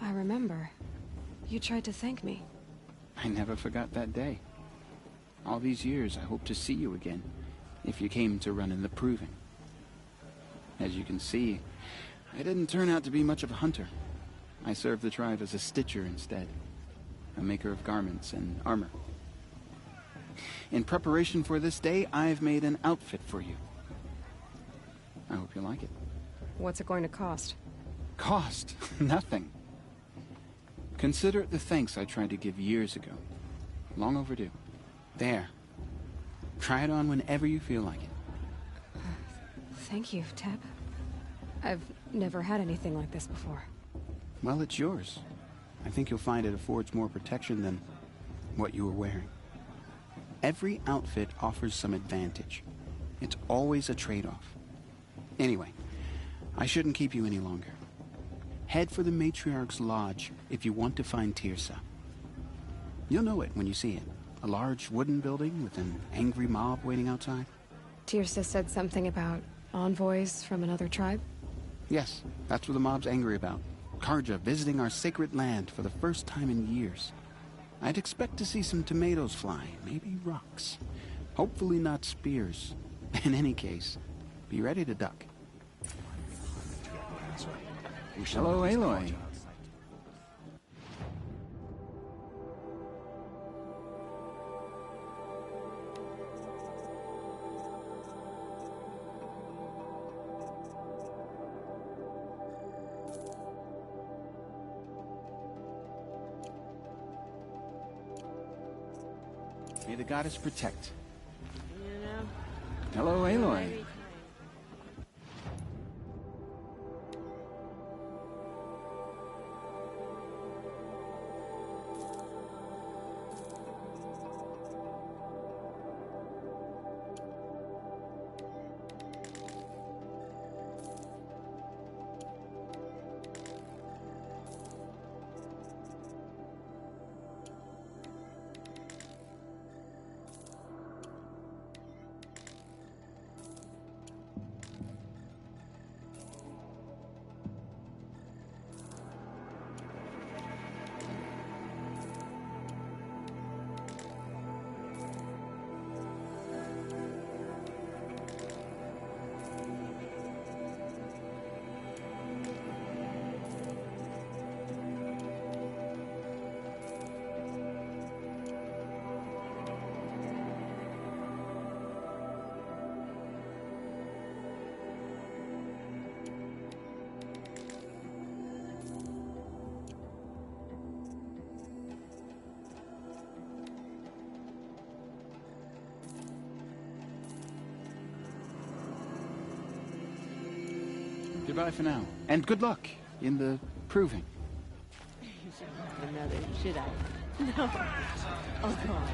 S2: I remember. You tried to thank me.
S11: I never forgot that day. All these years, I hope to see you again, if you came to run in the proving. As you can see, I didn't turn out to be much of a hunter. I served the tribe as a stitcher instead, a maker of garments and armor. In preparation for this day, I've made an outfit for you. I hope you like it.
S2: What's it going to cost?
S11: Cost? Nothing. Consider it the thanks I tried to give years ago. Long overdue. There. Try it on whenever you feel like it.
S2: Thank you, Teb. I've never had anything like this before.
S11: Well, it's yours. I think you'll find it affords more protection than what you were wearing. Every outfit offers some advantage. It's always a trade-off. Anyway, I shouldn't keep you any longer. Head for the Matriarch's Lodge if you want to find Tirsa. You'll know it when you see it. A large wooden building with an angry mob waiting outside.
S2: Tirsa said something about envoys from another tribe?
S11: Yes, that's what the mob's angry about. Karja visiting our sacred land for the first time in years. I'd expect to see some tomatoes fly, maybe rocks. Hopefully not spears. In any case, be ready to duck. Hello, Aloy. May the goddess protect. Hello, Aloy. Goodbye for now. And good luck in the proving.
S7: Another, should I? No. Oh, God.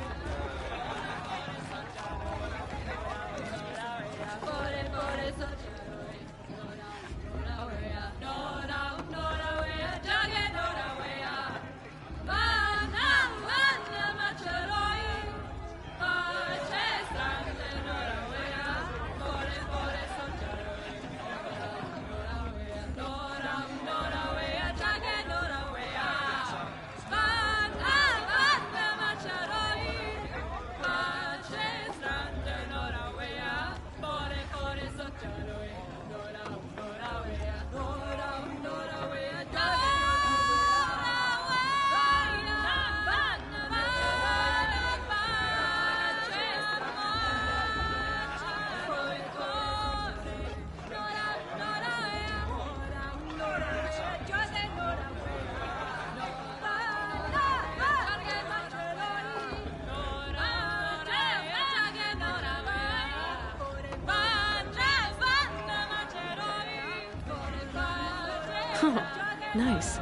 S2: Nice.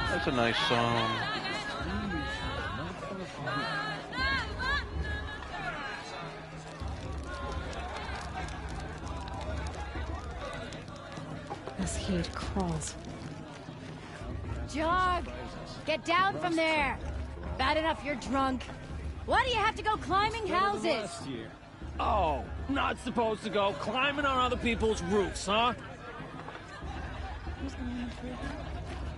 S1: That's a nice song.
S2: This heat crawls.
S12: Jog! Get down from there! Bad enough you're drunk. Why do you have to go climbing houses?
S13: Oh, not supposed to go climbing on other people's roofs, huh?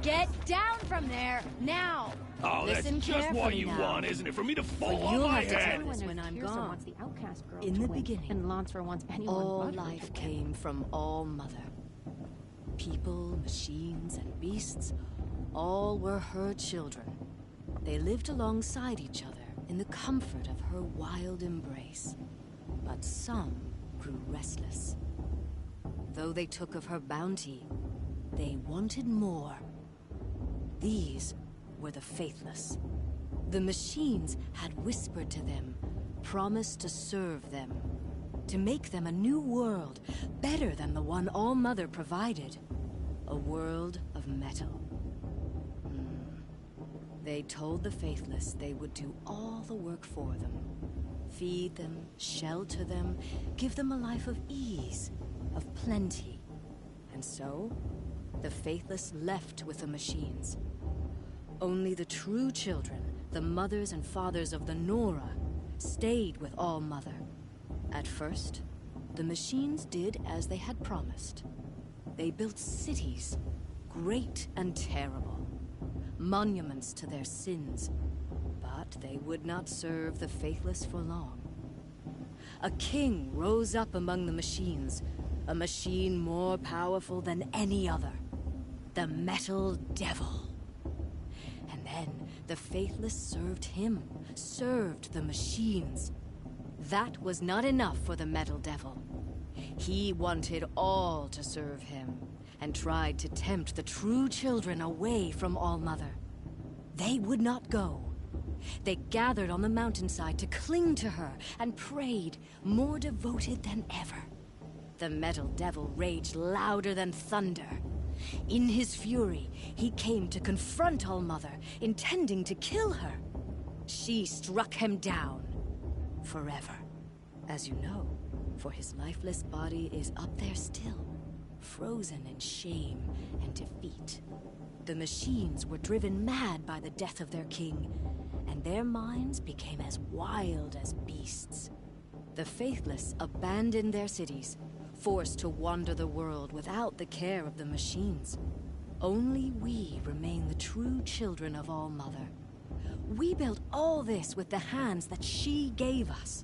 S12: Get down from there, now!
S13: Oh,
S12: Listen
S13: that's just what
S12: carefully
S13: you
S12: now.
S13: want, isn't it? For me to
S12: But
S13: fall on
S12: you'll
S13: my
S12: have to
S13: head.
S12: tell us when I'm gone.
S14: Wants the outcast girl
S12: In
S14: to
S12: the
S14: win,
S12: beginning,
S14: and Lansfer wants anyone
S12: all
S14: but her to
S12: life
S14: win.
S12: came from All Mother. People, machines, and beasts, all were her children. They lived alongside each other in the comfort of her wild embrace. But some grew restless. Though they took of her bounty, they wanted more. These were the faithless. The machines had whispered to them, promised to serve them, to make them a new world, better than the one All Mother provided. A world of metal. They told the faithless they would do all the work for them. Feed them, shelter them, give them a life of ease, of plenty. And so, the faithless left with the machines. Only the true children, the mothers and fathers of the Nora, stayed with All Mother. At first, the machines did as they had promised. They built cities, great and terrible, monuments to their sins, but they would not serve the faithless for long. A king rose up among the machines, a machine more powerful than any other, the Metal Devil. And then the faithless served him, served the machines. That was not enough for the Metal Devil. He wanted all to serve him, and tried to tempt the true children away from All Mother. They would not go. They gathered on the mountainside to cling to her, and prayed, more devoted than ever. The Metal Devil raged louder than thunder. In his fury, he came to confront All Mother, intending to kill her. She struck him down, forever. As you know, for his lifeless body is up there still, frozen in shame and defeat. The machines were driven mad by the death of their king, and their minds became as wild as beasts. The faithless abandoned their cities, forced to wander the world without the care of the machines. Only we remain the true children of All Mother. We built all this with the hands that she gave us.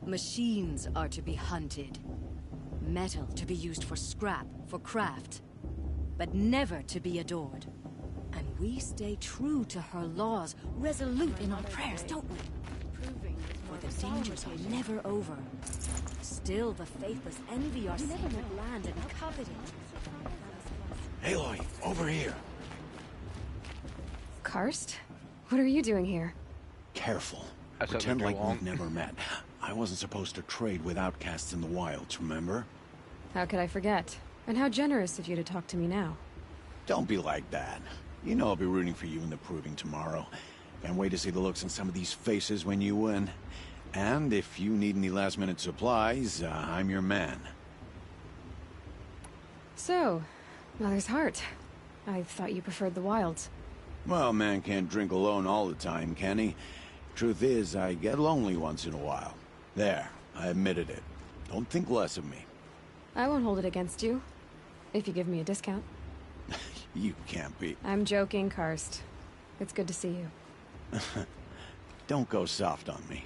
S12: Machines are to be hunted. Metal to be used for scrap, for craft. But never to be adored. And we stay true to her laws, resolute in our prayers, don't we? For the dangers are never over. Still the faithless envy our sacred land and covet it.
S3: Aloy, over here.
S2: Karst? What are you doing here?
S8: Careful.
S1: That sounds
S8: Pretend
S1: like
S8: like
S1: you're
S8: we've never met. I wasn't supposed to trade with outcasts in the wilds, remember?
S2: How could I forget? And how generous of you to talk to me now.
S8: Don't be like that. You know I'll be rooting for you in the proving tomorrow. Can't wait to see the looks on some of these faces when you win. And if you need any last-minute supplies, I'm your man.
S2: So, Mother's Heart. I thought you preferred the wilds.
S8: Well, man can't drink alone all the time, can he? Truth is, I get lonely once in a while. There, I admitted it. Don't think less of me.
S2: I won't hold it against you. If you give me a discount.
S8: You can't be.
S2: I'm joking, Karst. It's good to see you.
S8: Don't go soft on me.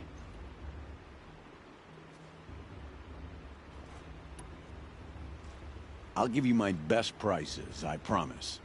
S8: I'll give you my best prices, I promise.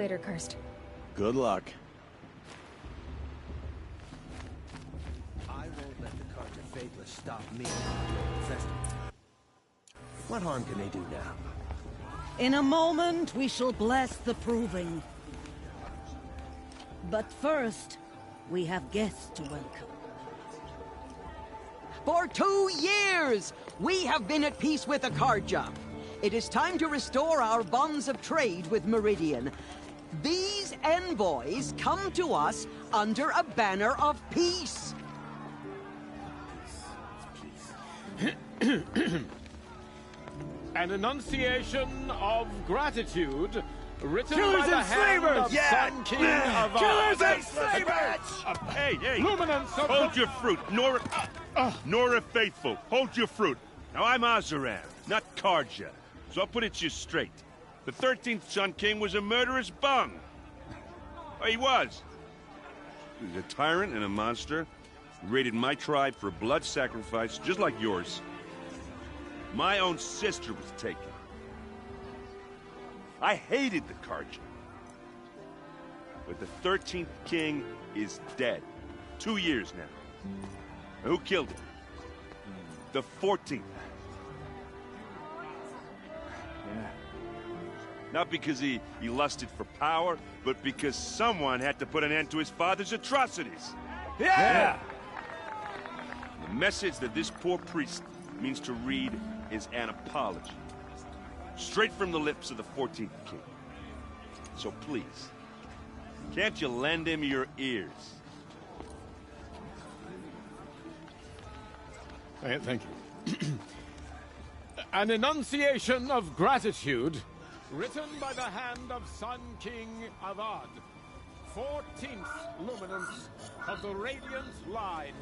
S2: later, Cursed.
S14: Good luck.
S15: I won't let the Carja Faithless stop me during the festival. What harm can they do now?
S7: In a moment, we shall bless the proving. But first, we have guests to welcome.
S10: For 2 years, we have been at peace with the Carja. It is time to restore our bonds of trade with Meridian. These envoys come to us under a banner of peace.
S13: An enunciation of gratitude written
S14: Killers
S13: by the
S14: and
S13: hand
S14: slavers!
S13: of
S14: Yeah!
S13: Sun King of
S14: Killers
S13: Oz.
S14: and slavers!
S16: Hey!
S13: Luminance of
S16: Hold your fruit, Nora Faithful. Hold your fruit. Now I'm Azaran, not Carja, so I'll put it to you straight. The 13th Sun King was a murderous bung. Oh, he was. He was a tyrant and a monster. He raided my tribe for blood sacrifice, just like yours. My own sister was taken. I hated the Carja. But the 13th king is dead. 2 years now. And who killed him? The 14th.
S14: Yeah.
S16: Not because he lusted for power, but because someone had to put an end to his father's atrocities.
S14: Yeah!
S16: The message that this poor priest means to read is an apology. Straight from the lips of the 14th king. So please, can't you lend him your ears?
S13: Thank you. An enunciation of gratitude written by the hand of Sun King Avad, 14th luminance of the Radiant Line.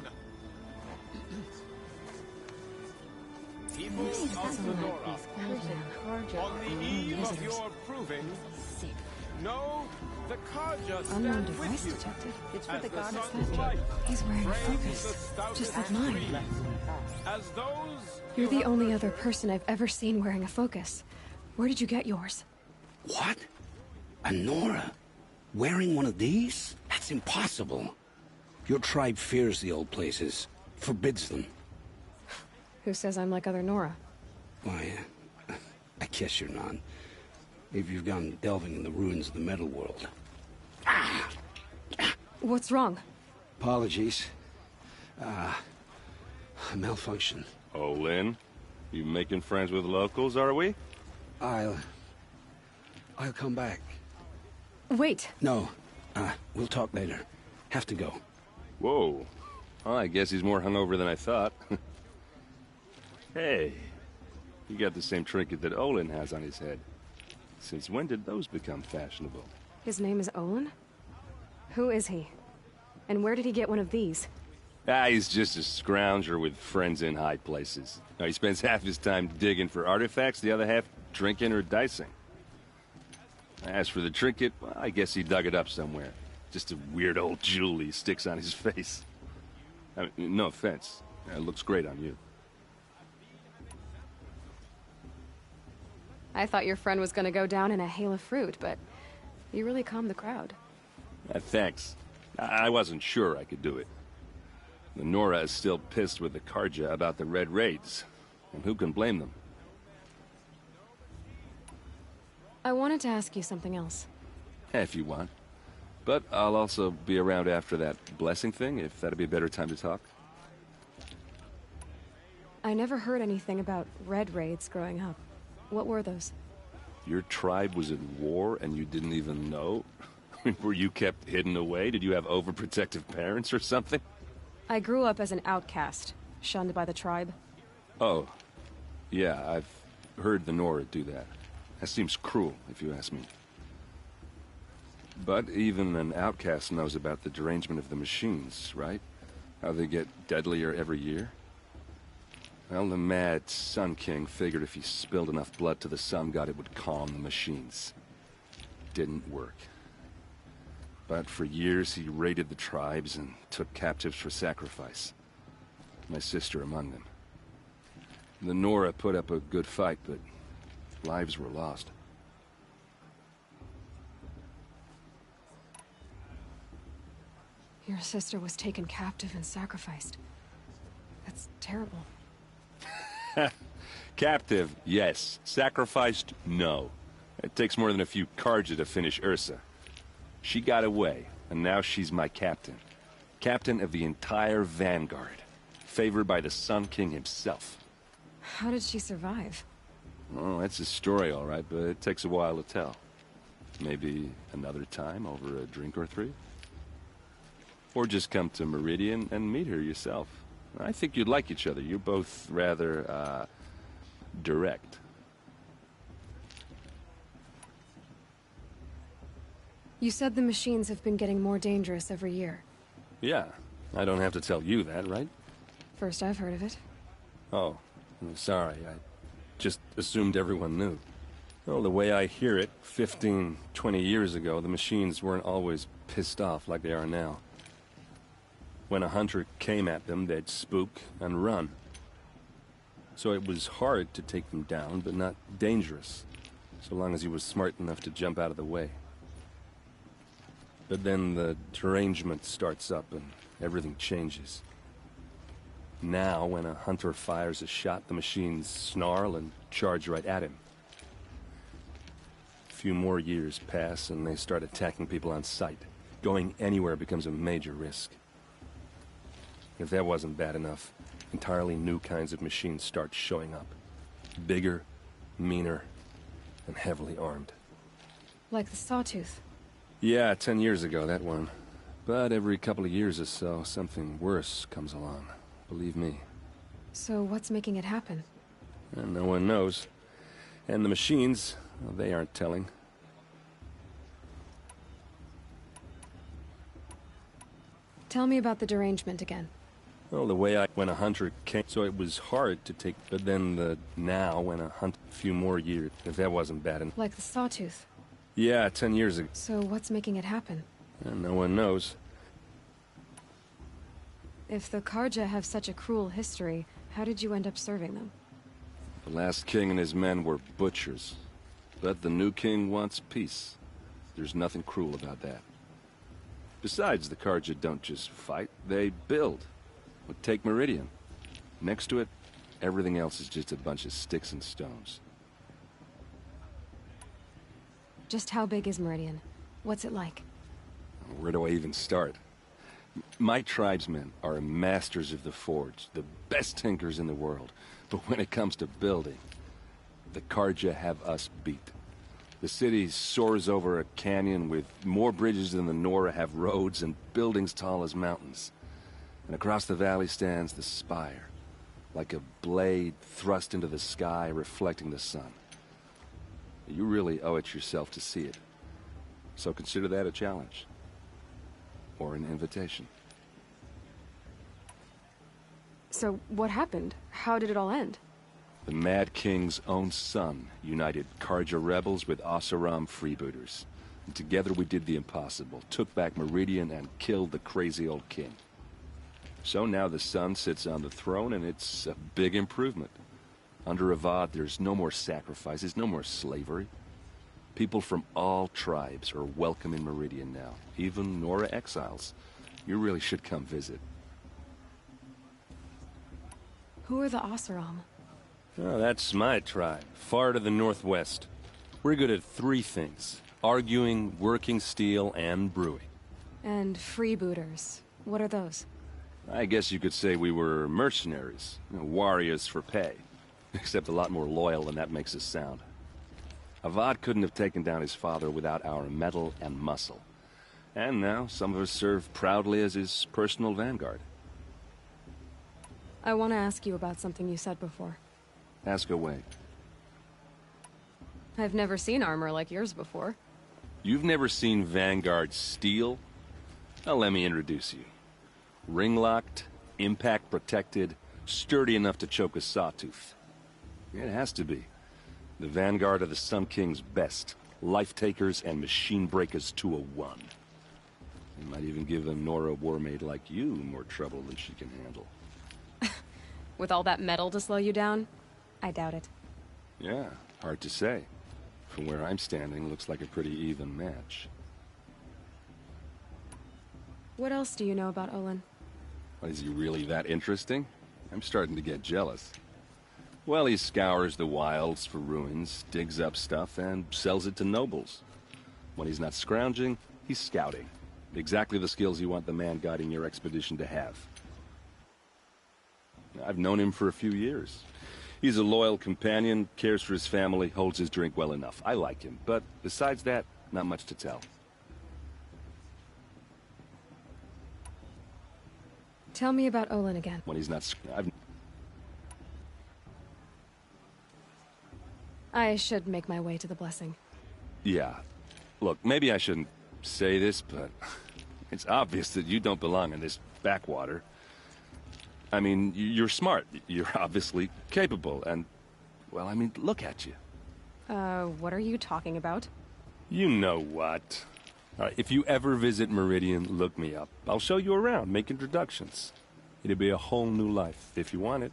S13: People of the Nora, on the eve of your proving, know the Carja
S2: Unknown
S13: stand
S2: device
S13: with you.
S2: detected.
S4: It's for
S13: As
S4: the goddess
S13: sun's
S4: Ledger.
S13: light
S2: He's wearing a
S13: frames
S2: focus,
S13: the stout
S2: just like
S13: ash
S2: mine.
S13: tree. As those
S2: You're
S13: you
S2: the
S13: have
S2: only other person I've ever seen wearing a focus. Where did you get yours?
S17: What? A Nora? Wearing one of these? That's impossible. Your tribe fears the old places, forbids them.
S2: Who says I'm like other Nora?
S17: Why, I guess you're not. Maybe you've gone delving in the ruins of the metal world.
S2: What's wrong?
S17: Apologies. A malfunction.
S16: Oh, Lynn, you making friends with locals, are we?
S17: I'll come back.
S2: Wait.
S17: No, we'll talk later. Have to go.
S16: Whoa. Well, I guess he's more hungover than I thought. Hey, you got the same trinket that Olin has on his head. Since when did those become fashionable?
S2: His name is Olin? Who is he? And where did he get one of these?
S16: He's just a scrounger with friends in high places. Now, he spends half his time digging for artifacts, the other half drinking or dicing. As for the trinket, well, I guess he dug it up somewhere. Just a weird old jewel he sticks on his face. I mean, no offense. It looks great on you.
S2: I thought your friend was gonna go down in a hail of fruit, but you really calmed the crowd.
S16: Thanks. I wasn't sure I could do it. The Nora is still pissed with the Carja about the Red Raids. And who can blame them?
S2: I wanted to ask you something else.
S16: If you want. But I'll also be around after that blessing thing, if that'd be a better time to talk.
S2: I never heard anything about red raids growing up. What were those?
S16: Your tribe was at war and you didn't even know? Were you kept hidden away? Did you have overprotective parents or something?
S2: I grew up as an outcast, shunned by the tribe.
S16: Oh. Yeah, I've heard the Nora do that. That seems cruel, if you ask me. But even an outcast knows about the derangement of the machines, right? How they get deadlier every year? Well, the mad Sun King figured if he spilled enough blood to the Sun God, it would calm the machines. Didn't work. But for years, he raided the tribes and took captives for sacrifice. My sister among them. The Nora put up a good fight, but lives were lost.
S2: Your sister was taken captive and sacrificed. That's terrible.
S16: Captive, yes. Sacrificed, no. It takes more than a few Carja to finish Ursa. She got away, and now she's my captain. Captain of the entire Vanguard. Favored by the Sun King himself.
S2: How did she survive?
S16: Oh, that's a story, all right, but it takes a while to tell. Maybe another time over a drink or three? Or just come to Meridian and meet her yourself. I think you'd like each other. You're both rather, direct.
S2: You said the machines have been getting more dangerous every year.
S16: Yeah, I don't have to tell you that, right?
S2: First I've heard of it.
S16: Oh, I'm sorry. I just assumed everyone knew. Well, the way I hear it, 15, 20 years ago, the machines weren't always pissed off like they are now. When a hunter came at them, they'd spook and run. So it was hard to take them down, but not dangerous, so long as he was smart enough to jump out of the way. But then the derangement starts up and everything changes. Now, when a hunter fires a shot, the machines snarl and charge right at him. A few more years pass and they start attacking people on sight. Going anywhere becomes a major risk. If that wasn't bad enough, entirely new kinds of machines start showing up. Bigger, meaner, and heavily armed.
S2: Like the Sawtooth.
S16: Yeah, 10 years ago, that one. But every couple of years or so, something worse comes along. Believe me.
S2: So what's making it happen?
S16: And no one knows. And the machines, well, they aren't telling.
S2: Tell me about the derangement again.
S16: Well, the way when a hunter came, so it was hard to take, but then now when a hunt, a few more years, if that wasn't bad enough.
S2: Like the Sawtooth.
S16: Yeah, 10 years ago.
S2: So what's making it happen?
S16: And no one knows.
S2: If the Carja have such a cruel history, how did you end up serving them?
S16: The last king and his men were butchers. But the new king wants peace. There's nothing cruel about that. Besides, the Carja don't just fight, they build. But take Meridian. Next to it, everything else is just a bunch of sticks and stones.
S2: Just how big is Meridian? What's it like?
S16: Where do I even start? My tribesmen are masters of the forge, the best tinkers in the world. But when it comes to building, the Carja have us beat. The city soars over a canyon with more bridges than the Nora have roads and buildings tall as mountains. And across the valley stands the spire, like a blade thrust into the sky reflecting the sun. You really owe it yourself to see it. So consider that a challenge. Or an invitation.
S2: So what happened? How did it all end?
S16: The Mad King's own son united Carja rebels with Oseram freebooters. And together we did the impossible, took back Meridian and killed the crazy old king. So now the son sits on the throne and it's a big improvement. Under Avad, there's no more sacrifices, no more slavery. People from all tribes are welcome in Meridian now, even Nora exiles. You really should come visit.
S2: Who are the Oseram?
S16: Oh, that's my tribe, far to the northwest. We're good at three things: arguing, working steel, and brewing.
S2: And freebooters. What are those?
S16: I guess you could say we were mercenaries, warriors for pay. Except a lot more loyal than that makes us sound. Avad couldn't have taken down his father without our metal and muscle. And now some of us serve proudly as his personal vanguard.
S2: I want to ask you about something you said before.
S16: Ask away.
S2: I've never seen armor like yours before.
S16: You've never seen Vanguard steel? Well, let me introduce you. Ring-locked, impact-protected, sturdy enough to choke a sawtooth. It has to be. The Vanguard of the Sun King's best. Life-takers and machine-breakers to a one. You might even give a Nora warmaid like you more trouble than she can handle.
S2: With all that metal to slow you down? I doubt it.
S16: Yeah, hard to say. From where I'm standing, looks like a pretty even match.
S2: What else do you know about Olin?
S16: Is he really that interesting? I'm starting to get jealous. Well, he scours the wilds for ruins, digs up stuff, and sells it to nobles. When he's not scrounging, he's scouting. Exactly the skills you want the man guiding your expedition to have. I've known him for a few years. He's a loyal companion, cares for his family, holds his drink well enough. I like him, but besides that, not much to tell.
S2: Tell me about Olin again.
S16: When he's not...
S2: I should make my way to the blessing.
S16: Yeah. Look, maybe I shouldn't say this, but it's obvious that you don't belong in this backwater. I mean, you're smart. You're obviously capable, and... well, I mean, look at you.
S2: What are you talking about?
S16: You know what. All right, if you ever visit Meridian, look me up. I'll show you around, make introductions. It'll be a whole new life, if you want it.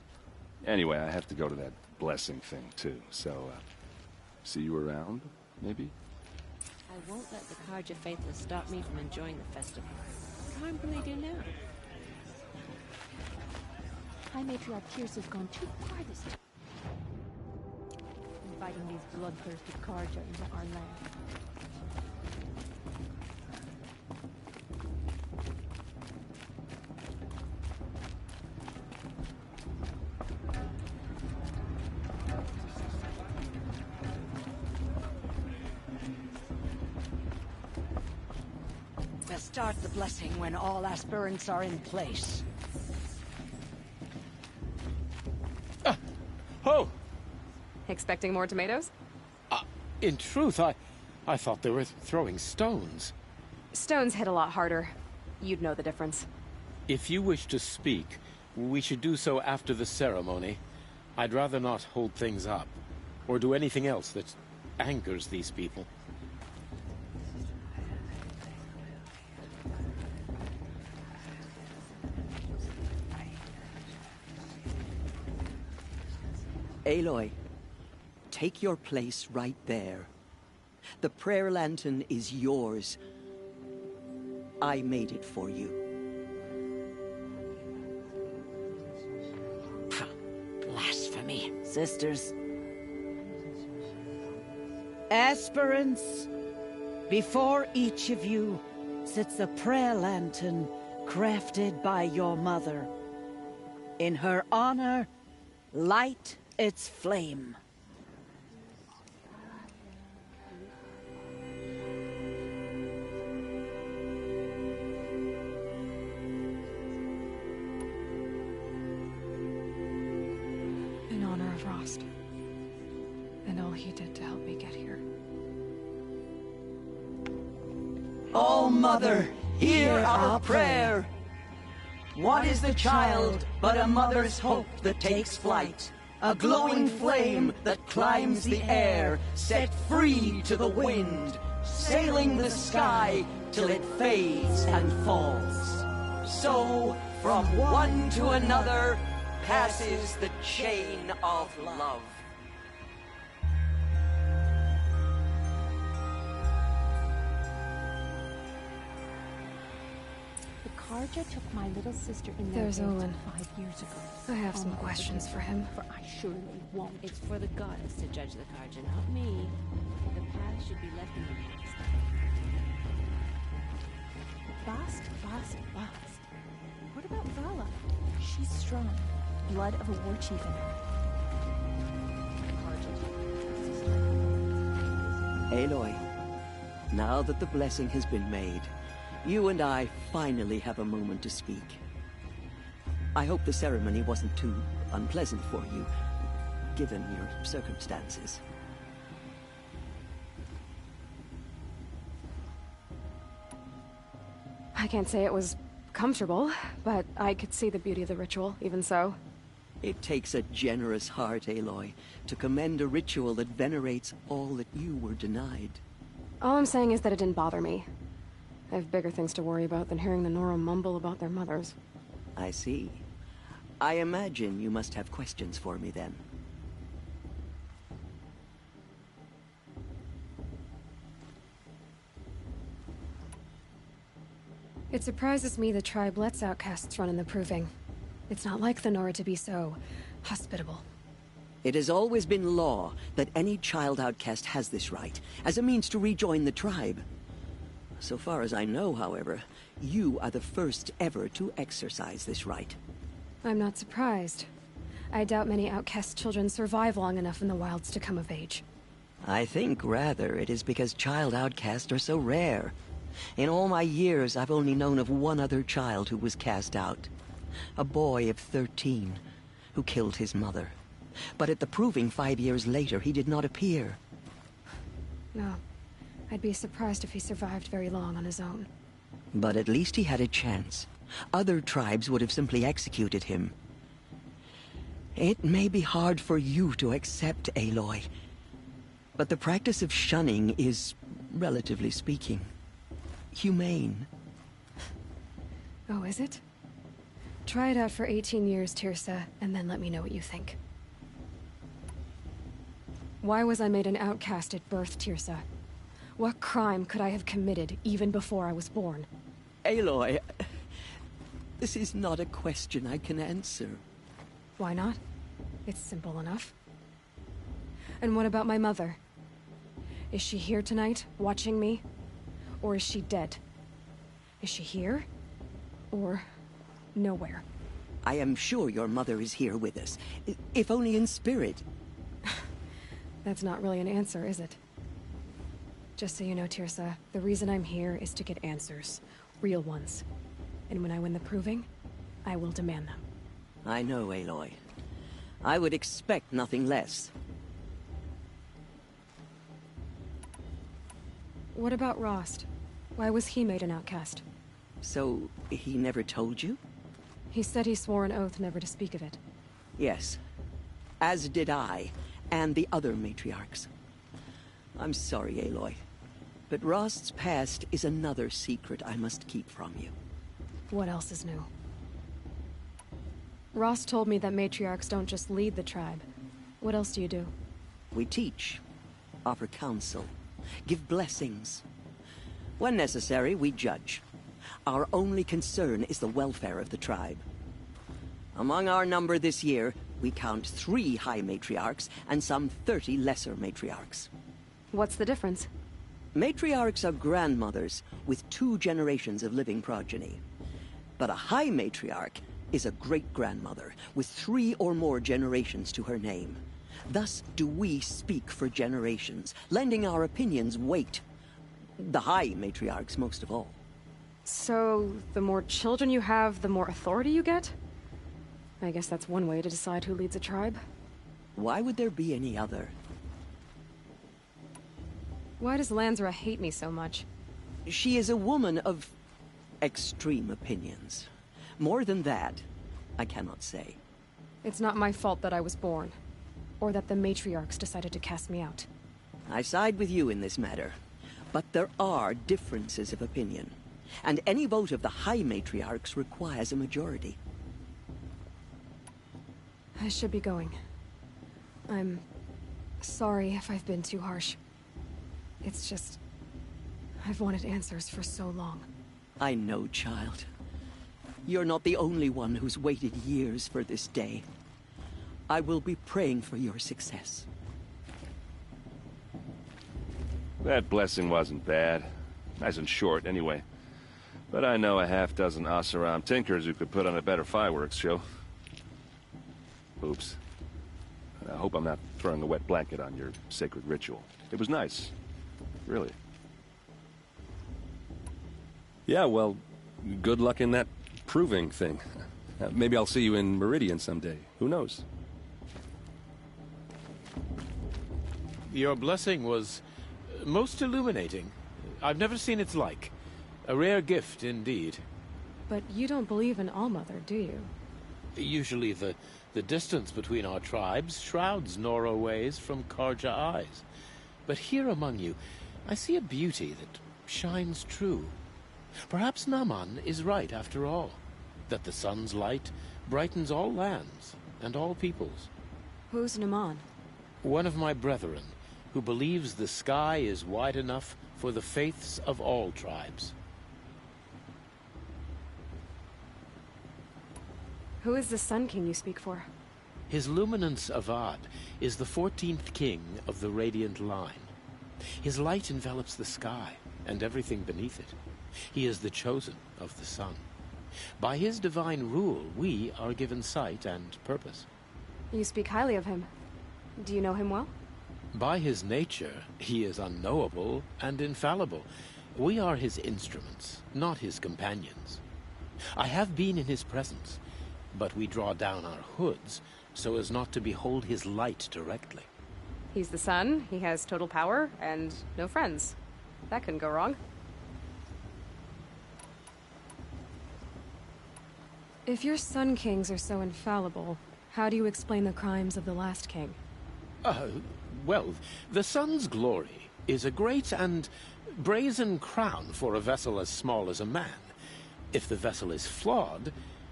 S16: Anyway, I have to go to that blessing thing, too, so, see you around, maybe?
S18: I won't let the Carja Faithless stop me from enjoying the festival. What harm can they do now?
S19: High Matriarch Pierce has gone too far this time, inviting these bloodthirsty Carja into our land.
S20: We'll start the blessing when all aspirants are in place.
S13: Oh!
S2: Expecting more tomatoes?
S13: In truth, I thought they were throwing stones.
S2: Stones hit a lot harder. You'd know the difference.
S13: If you wish to speak, we should do so after the ceremony. I'd rather not hold things up, or do anything else that angers these people.
S10: Aloy, take your place right there. The prayer lantern is yours. I made it for you.
S20: Blasphemy. Sisters. Aspirants, before each of you sits a prayer lantern crafted by your mother. In her honor, light its flame.
S2: In honor of Rost. And all he did to help me get here.
S10: O Mother, hear our prayer. What is the child but a mother's hope that takes flight? A glowing flame that climbs the air, set free to the wind, sailing the sky till it fades and falls. So, from one to another, passes the chain of love.
S19: Carja took my little sister in their
S2: There's
S19: beds
S2: Olin.
S19: 5 years ago.
S2: I have some questions for him.
S19: For I surely won't.
S18: It's for the goddess to judge the Carja, not me. The past should be left in the past.
S19: Bast. What about Vala? She's strong. Blood of a war chief in her.
S10: Aloy, now that the blessing has been made, you and I finally have a moment to speak. I hope the ceremony wasn't too unpleasant for you, given your circumstances.
S2: I can't say it was comfortable, but I could see the beauty of the ritual, even so.
S10: It takes a generous heart, Aloy, to commend a ritual that venerates all that you were denied.
S2: All I'm saying is that it didn't bother me. I have bigger things to worry about than hearing the Nora mumble about their mothers.
S10: I see. I imagine you must have questions for me then.
S2: It surprises me the tribe lets outcasts run in the Proving. It's not like the Nora to be so hospitable.
S10: It has always been law that any child outcast has this right, as a means to rejoin the tribe. So far as I know, however, you are the first ever to exercise this right.
S2: I'm not surprised. I doubt many outcast children survive long enough in the wilds to come of age.
S10: I think, rather, it is because child outcasts are so rare. In all my years, I've only known of one other child who was cast out. A boy of 13, who killed his mother. But at the Proving 5 years later, he did not appear.
S2: No. I'd be surprised if he survived very long on his own.
S10: But at least he had a chance. Other tribes would have simply executed him. It may be hard for you to accept, Aloy, but the practice of shunning is, relatively speaking, humane.
S2: Oh, is it? Try it out for 18 years, Tirsa, and then let me know what you think. Why was I made an outcast at birth, Tirsa? What crime could I have committed even before I was born?
S10: Aloy, this is not a question I can answer.
S2: Why not? It's simple enough. And what about my mother? Is she here tonight, watching me? Or is she dead? Is she here? Or nowhere?
S10: I am sure your mother is here with us, if only in spirit.
S2: That's not really an answer, is it? Just so you know, Tirsa, the reason I'm here is to get answers. Real ones. And when I win the Proving, I will demand them.
S10: I know, Aloy. I would expect nothing less.
S2: What about Rost? Why was he made an outcast?
S10: So, he never told you?
S2: He said he swore an oath never to speak of it.
S10: Yes. As did I, and the other matriarchs. I'm sorry, Aloy, but Rost's past is another secret I must keep from you.
S2: What else is new? Rost told me that matriarchs don't just lead the tribe. What else do you do?
S10: We teach, offer counsel, give blessings. When necessary, we judge. Our only concern is the welfare of the tribe. Among our number this year, we count 3 high matriarchs and some 30 lesser matriarchs.
S2: What's the difference?
S10: Matriarchs are grandmothers with 2 generations of living progeny. But a high matriarch is a great-grandmother with 3 or more generations to her name. Thus do we speak for generations, lending our opinions weight. The high matriarchs most of all.
S2: So, the more children you have, the more authority you get? I guess that's one way to decide who leads a tribe.
S10: Why would there be any other?
S2: Why does Lansra hate me so much?
S10: She is a woman of extreme opinions. More than that, I cannot say.
S2: It's not my fault that I was born, or that the matriarchs decided to cast me out.
S10: I side with you in this matter, but there are differences of opinion, and any vote of the high matriarchs requires a majority.
S2: I should be going. I'm sorry if I've been too harsh. It's just, I've wanted answers for so long.
S10: I know, child. You're not the only one who's waited years for this day. I will be praying for your success.
S16: That blessing wasn't bad. Nice and short, anyway. But I know a half-dozen Oseram tinkers who could put on a better fireworks show. Oops. I hope I'm not throwing a wet blanket on your sacred ritual. It was nice. Really. Yeah, well, good luck in that Proving thing. Maybe I'll see you in Meridian someday. Who knows?
S13: Your blessing was most illuminating. I've never seen its like. A rare gift indeed.
S2: But you don't believe in Allmother, do you?
S13: Usually the distance between our tribes shrouds Nora ways from Karja eyes. But here among you, I see a beauty that shines true. Perhaps Naman is right after all, that the sun's light brightens all lands and all peoples.
S2: Who's Naman?
S13: One of my brethren, who believes the sky is wide enough for the faiths of all tribes.
S2: Who is the Sun King you speak for?
S21: His Luminance Avad is the 14th king of the Radiant Line. His light envelops the sky and everything beneath it. He is the chosen of the sun. By his divine rule, we are given sight and purpose.
S2: You speak highly of him. Do you know him well?
S21: By his nature, he is unknowable and infallible. We are his instruments, not his companions. I have been in his presence, but we draw down our hoods so as not to behold his light directly.
S2: He's the sun, he has total power, and no friends. That couldn't go wrong. If your Sun Kings are so infallible, how do you explain the crimes of the last king?
S21: Well, the sun's glory is a great and brazen crown for a vessel as small as a man. If the vessel is flawed,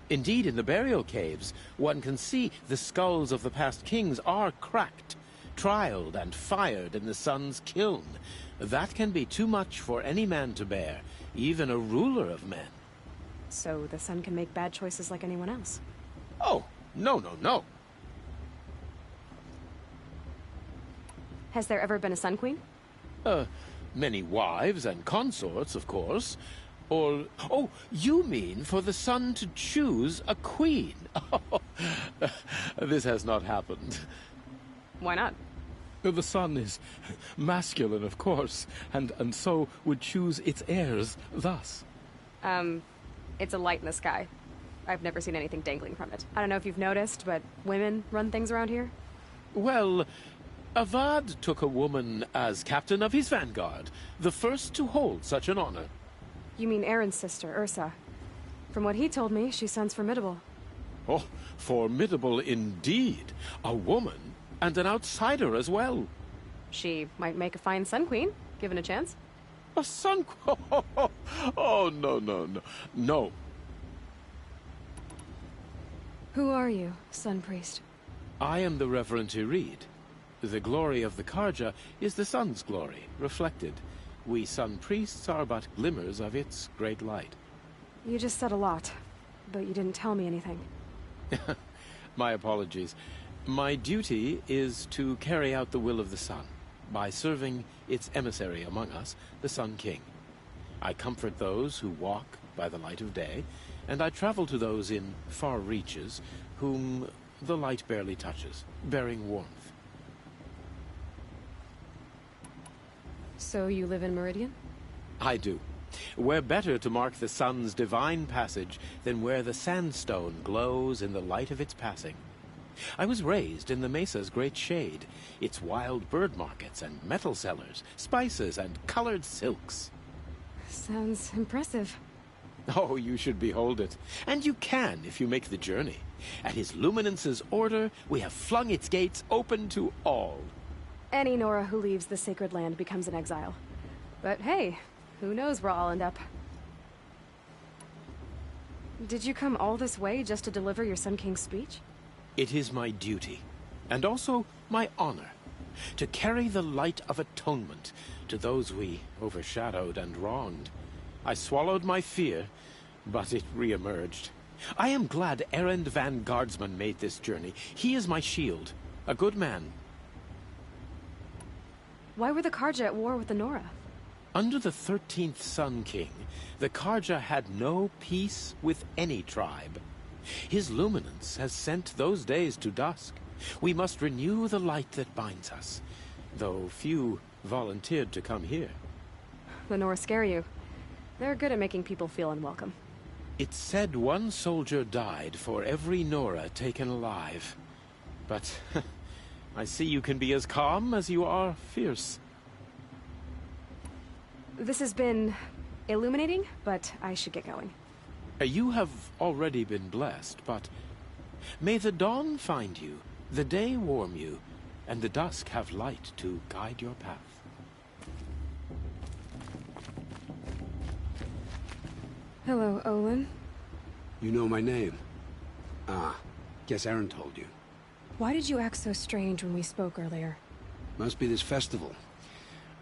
S21: indeed in the burial caves, one can see the skulls of the past kings are cracked, trialed and fired in the sun's kiln. That can be too much for any man to bear, even a ruler of men.
S2: So the sun can make bad choices like anyone else?
S21: Oh, no.
S2: Has there ever been a Sun Queen?
S21: Many wives and consorts, of course. Or, oh, you mean for the sun to choose a queen? This has not happened.
S2: Why not?
S22: The sun is masculine, of course, and so would choose its heirs thus.
S2: It's a light in the sky. I've never seen anything dangling from it. I don't know if you've noticed, but women run things around here?
S21: Well, Avad took a woman as captain of his vanguard, the first to hold such an honor.
S2: You mean Aaron's sister, Ursa. From what he told me, she sounds formidable.
S21: Oh, formidable indeed. A woman, and an outsider as well.
S2: She might make a fine Sun Queen, given a chance.
S21: A Sun Queen? Oh, no.
S2: Who are you, Sun Priest?
S21: I am the Reverend Irid. The glory of the Karja is the sun's glory, reflected. We Sun Priests are but glimmers of its great light.
S2: You just said a lot, but you didn't tell me anything.
S21: My apologies. My duty is to carry out the will of the sun, by serving its emissary among us, the Sun King. I comfort those who walk by the light of day, and I travel to those in far reaches whom the light barely touches, bearing warmth.
S2: So you live in Meridian?
S21: I do. Where better to mark the sun's divine passage than where the sandstone glows in the light of its passing. I was raised in the mesa's great shade, its wild bird markets and metal cellars, spices and colored silks.
S2: Sounds impressive.
S21: Oh, you should behold it. And you can if you make the journey. At his luminance's order, we have flung its gates open to all.
S2: Any Nora who leaves the sacred land becomes an exile. But hey, who knows where I'll end up. Did you come all this way just to deliver your Sun King's speech?
S21: It is my duty, and also my honor, to carry the light of atonement to those we overshadowed and wronged. I swallowed my fear, but it re-emerged. I am glad Erend Van Guardsman made this journey. He is my shield, a good man.
S2: Why were the Karja at war with the Nora?
S21: Under the 13th Sun King, the Karja had no peace with any tribe. His luminance has sent those days to dusk. We must renew the light that binds us, though few volunteered to come here.
S2: The Nora scare you. They're good at making people feel unwelcome.
S21: It's said one soldier died for every Nora taken alive. But I see you can be as calm as you are fierce.
S2: This has been illuminating, but I should get going.
S21: You have already been blessed, but may the dawn find you, the day warm you, and the dusk have light to guide your path.
S2: Hello, Olin.
S17: You know my name? Ah, guess Aaron told you.
S2: Why did you act so strange when we spoke earlier?
S17: Must be this festival.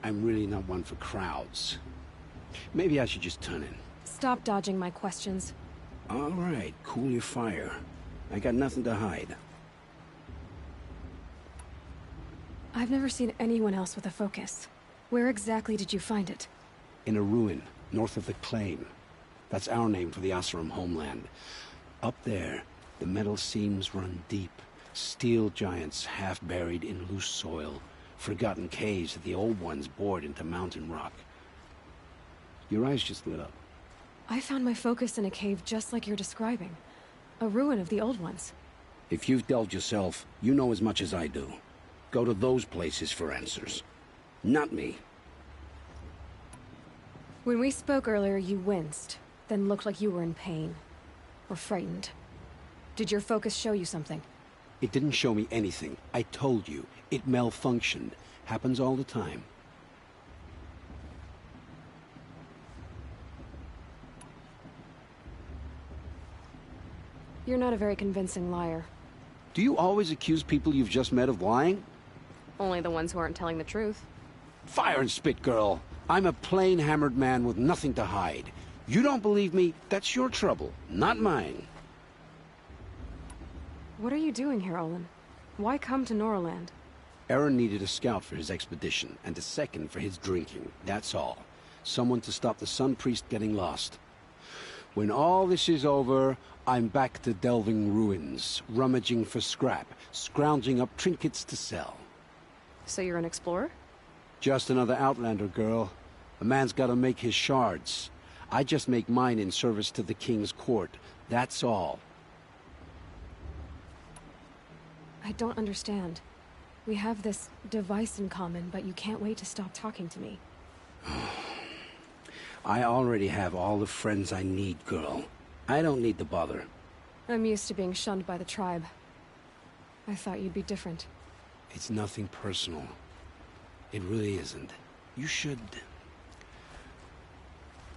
S17: I'm really not one for crowds. Maybe I should just turn in.
S2: Stop dodging my questions.
S17: All right, cool your fire. I got nothing to hide.
S2: I've never seen anyone else with a focus. Where exactly did you find it?
S17: In a ruin, north of the Claim. That's our name for the Oseram homeland. Up there, the metal seams run deep. Steel giants half buried in loose soil. Forgotten caves that the old ones bored into mountain rock. Your eyes just lit up.
S2: I found my focus in a cave just like you're describing. A ruin of the old ones.
S17: If you've delved yourself, you know as much as I do. Go to those places for answers. Not me.
S2: When we spoke earlier, you winced, then looked like you were in pain. Or frightened. Did your focus show you something?
S17: It didn't show me anything. I told you. It malfunctioned. Happens all the time.
S2: You're not a very convincing liar.
S17: Do you always accuse people you've just met of lying?
S2: Only the ones who aren't telling the truth.
S17: Fire and spit, girl. I'm a plain hammered man with nothing to hide. You don't believe me, that's your trouble, not mine.
S2: What are you doing here, Olin? Why come to Noraland?
S17: Aaron needed a scout for his expedition, and a second for his drinking, that's all. Someone to stop the Sun Priest getting lost. When all this is over, I'm back to delving ruins, rummaging for scrap, scrounging up trinkets to sell.
S2: So you're an explorer?
S17: Just another Outlander, girl. A man's gotta make his shards. I just make mine in service to the King's court, that's all.
S2: I don't understand. We have this device in common, but you can't wait to stop talking to me.
S17: I already have all the friends I need, girl. I don't need the bother.
S2: I'm used to being shunned by the tribe. I thought you'd be different.
S17: It's nothing personal. It really isn't. You should...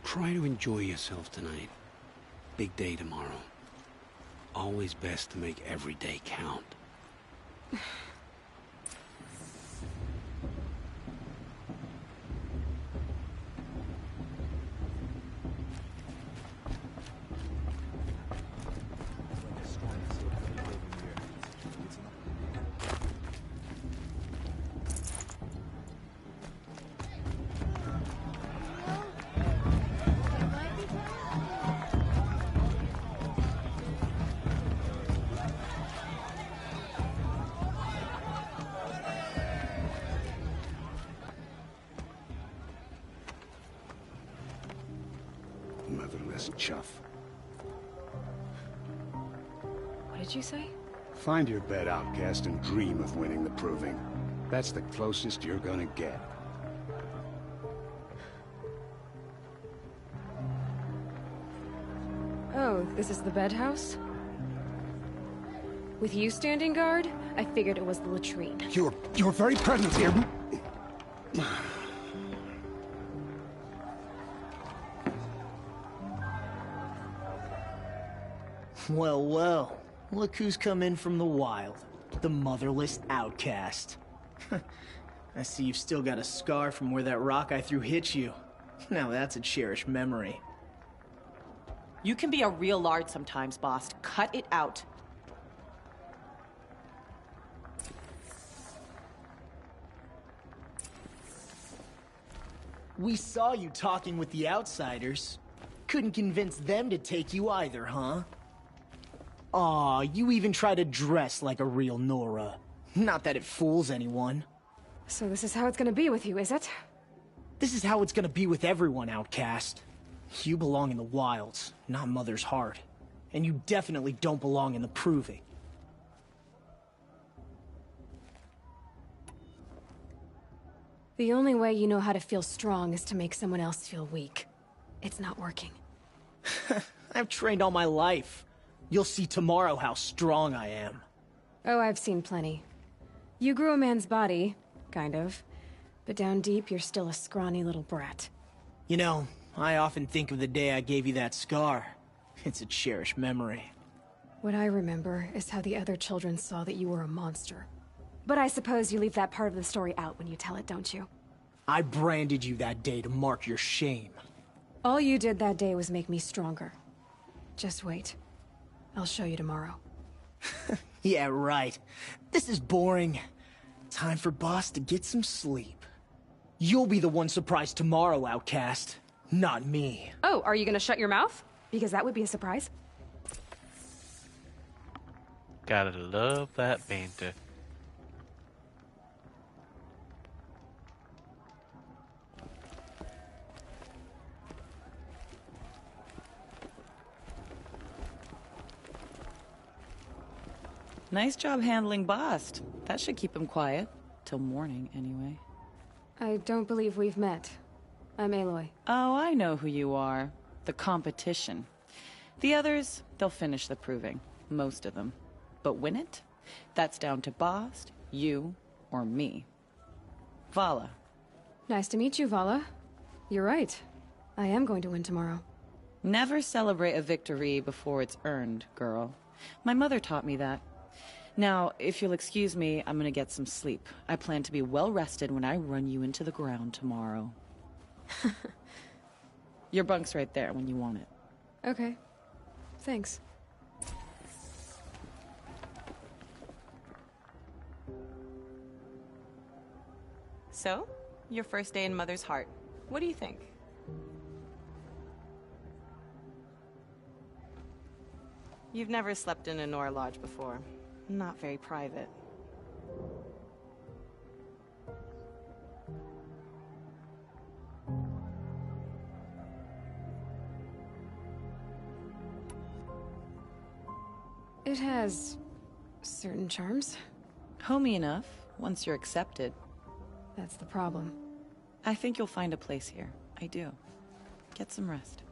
S17: try to enjoy yourself tonight. Big day tomorrow. Always best to make every day count. Motherless chuff.
S2: What did you say?
S5: Find your bed, outcast, and dream of winning the proving. That's the closest you're gonna get.
S2: Oh, this is the bedhouse? With you standing guard, I figured it was the latrine.
S5: Your very presence here...
S6: Well, well. Look who's come in from the wild. The motherless outcast. I see you've still got a scar from where that rock I threw hit you. Now that's a cherished memory.
S23: You can be a real lard sometimes, boss. Cut it out.
S6: We saw you talking with the outsiders. Couldn't convince them to take you either, huh? Aw, you even try to dress like a real Nora. Not that it fools anyone.
S2: So this is how it's gonna be with you, is it?
S6: This is how it's gonna be with everyone, outcast. You belong in the wilds, not Mother's Heart. And you definitely don't belong in the Proving.
S2: The only way you know how to feel strong is to make someone else feel weak. It's not working.
S6: I've trained all my life. You'll see tomorrow how strong I am.
S2: Oh, I've seen plenty. You grew a man's body, kind of. But down deep, you're still a scrawny little brat.
S6: You know, I often think of the day I gave you that scar. It's a cherished memory.
S2: What I remember is how the other children saw that you were a monster. But I suppose you leave that part of the story out when you tell it, don't you?
S6: I branded you that day to mark your shame.
S2: All you did that day was make me stronger. Just wait. I'll show you tomorrow.
S6: Yeah, right. This is boring. Time for Boss to get some sleep. You'll be the one surprised tomorrow, Outcast. Not me.
S2: Oh, are you gonna shut your mouth? Because that would be a surprise.
S1: Gotta love that banter.
S9: Nice job handling Bast. That should keep him quiet. Till morning, anyway.
S2: I don't believe we've met. I'm Aloy.
S9: Oh, I know who you are. The competition. The others, they'll finish the proving. Most of them. But win it? That's down to Bast, you, or me. Vala.
S2: Nice to meet you, Vala. You're right. I am going to win tomorrow.
S9: Never celebrate a victory before it's earned, girl. My mother taught me that. Now, if you'll excuse me, I'm gonna get some sleep. I plan to be well rested when I run you into the ground tomorrow. Your bunk's right there when you want it.
S2: Okay. Thanks.
S23: So, your first day in Mother's Heart. What do you think? You've never slept in a Nora Lodge before. Not very private.
S2: It has certain charms.
S9: Homey enough, once you're accepted.
S2: That's the problem.
S9: I think you'll find a place here. I do. Get some rest.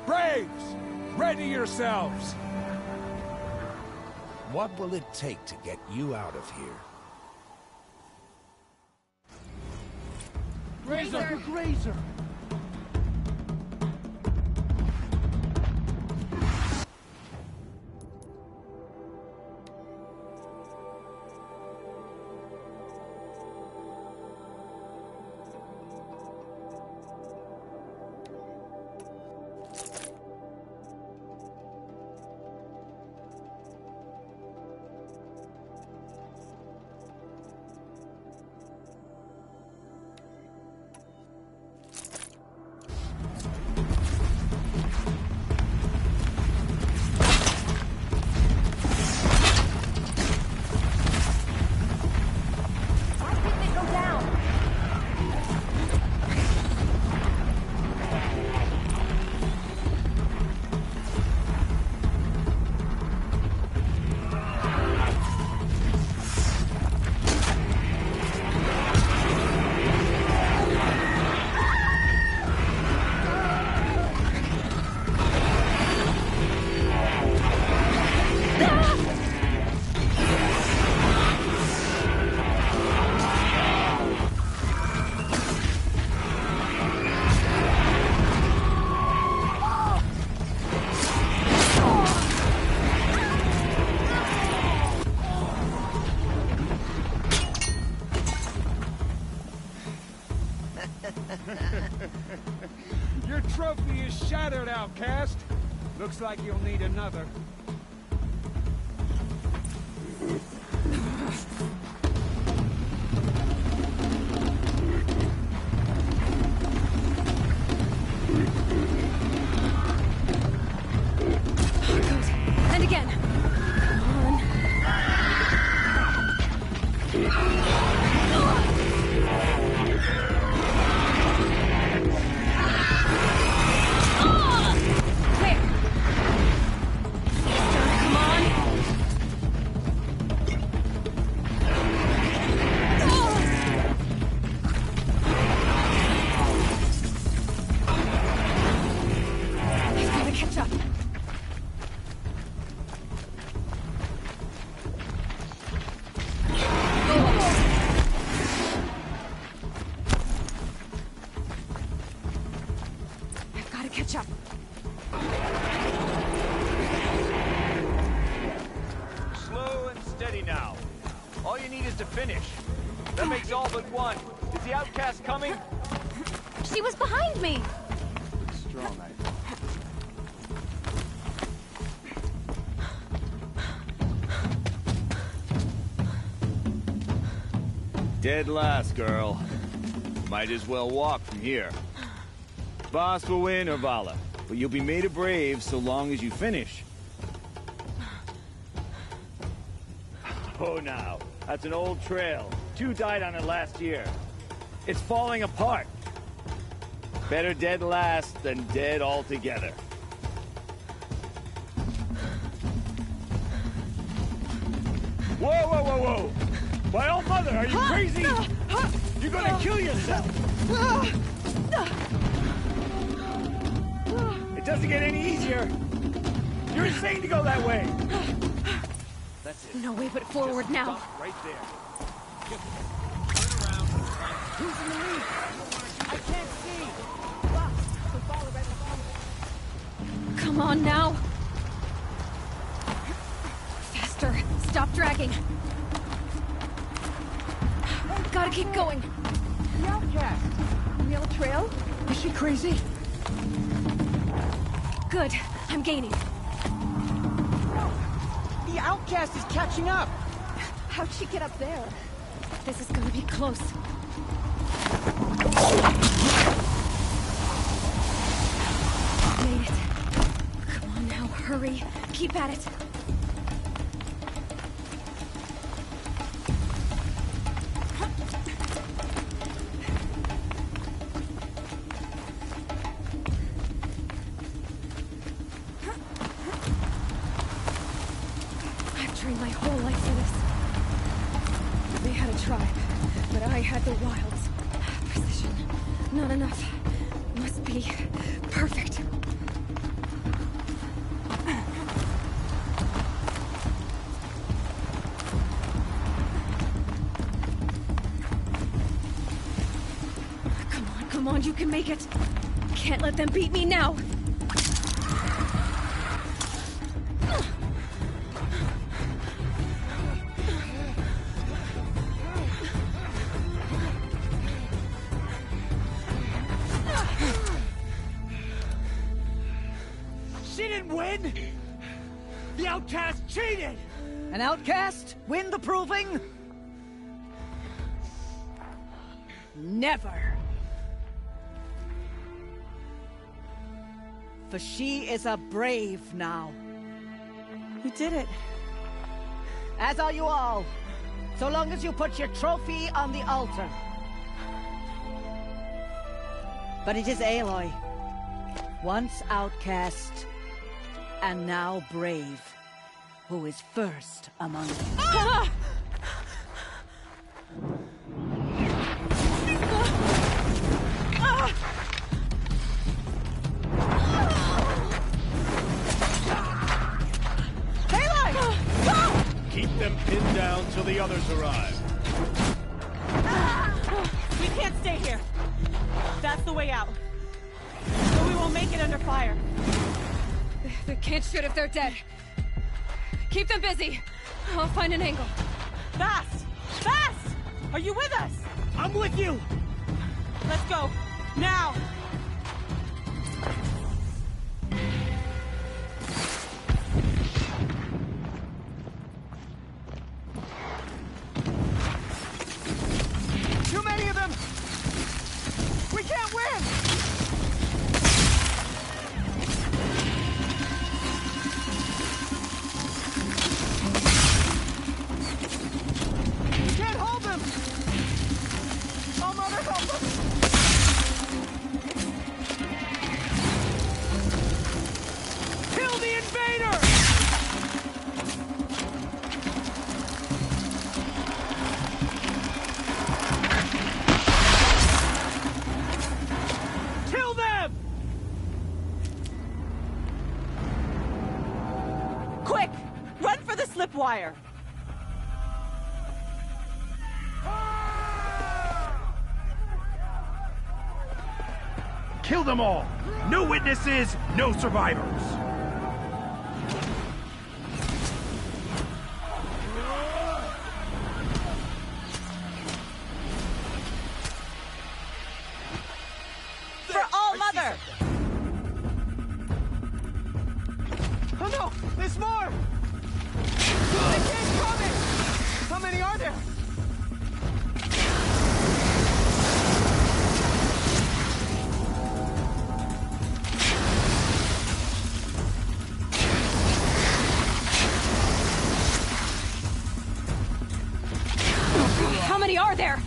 S11: Braves! Ready yourselves!
S15: What will it take to get you out of here?
S11: Razor! Razor! Your trophy is shattered, outcast. Looks like you'll need another.
S2: And again. Come on. There. Come on. I've got to catch up. I've got to catch up.
S3: Slow and steady now. All you need is to finish. That makes all but one. Is the outcast coming?
S2: She was behind me.
S3: Strong,
S8: Dead last, girl. Might as well walk from here. Boss will win or Vala, but you'll be made a brave so long as you finish. Oh, now. That's an old trail. 2 died on it last year. It's falling apart. Better dead last than dead altogether. Whoa, whoa, whoa, whoa! My old mother, are you crazy? You're gonna kill yourself! It doesn't get any easier! You're insane to go that way!
S3: That's it.
S2: No way but forward now.
S3: Stop right there.
S10: Who's in the lead? I can't see!
S2: Come on now. Faster. Stop dragging. Gotta keep going.
S10: The outcast! On the other trail? Is she crazy?
S2: Good. I'm gaining.
S10: The outcast is catching up!
S2: How'd she get up there? This is gonna be close. Made it. Come on now, hurry. Keep at it. I've trained my whole life for this. They had a tribe, but I had the wilds. Precision. Not enough. Must be perfect. Come on, you can make it. Can't let them beat me now.
S10: She didn't win! The outcast cheated!
S20: An outcast? Win the proving? Never. For she is a brave now.
S10: You did it.
S20: As are you all. So long as you put your trophy on the altar. But it is Aloy. Once outcast, and now brave, who is first among you.
S2: Ah!
S11: Keep them pinned down till the others arrive.
S23: We can't stay here. That's the way out. But we won't make it under fire.
S2: They can't shoot if they're dead. Keep them busy. I'll find an angle.
S23: Fast! Fast! Are you with us?
S10: I'm with you!
S23: Let's go. Now!
S10: fire.
S7: Kill them all! No witnesses, no survivors!
S10: For All Mother!
S3: Oh no! There's more! They keep coming! How many are there?
S2: How many are there?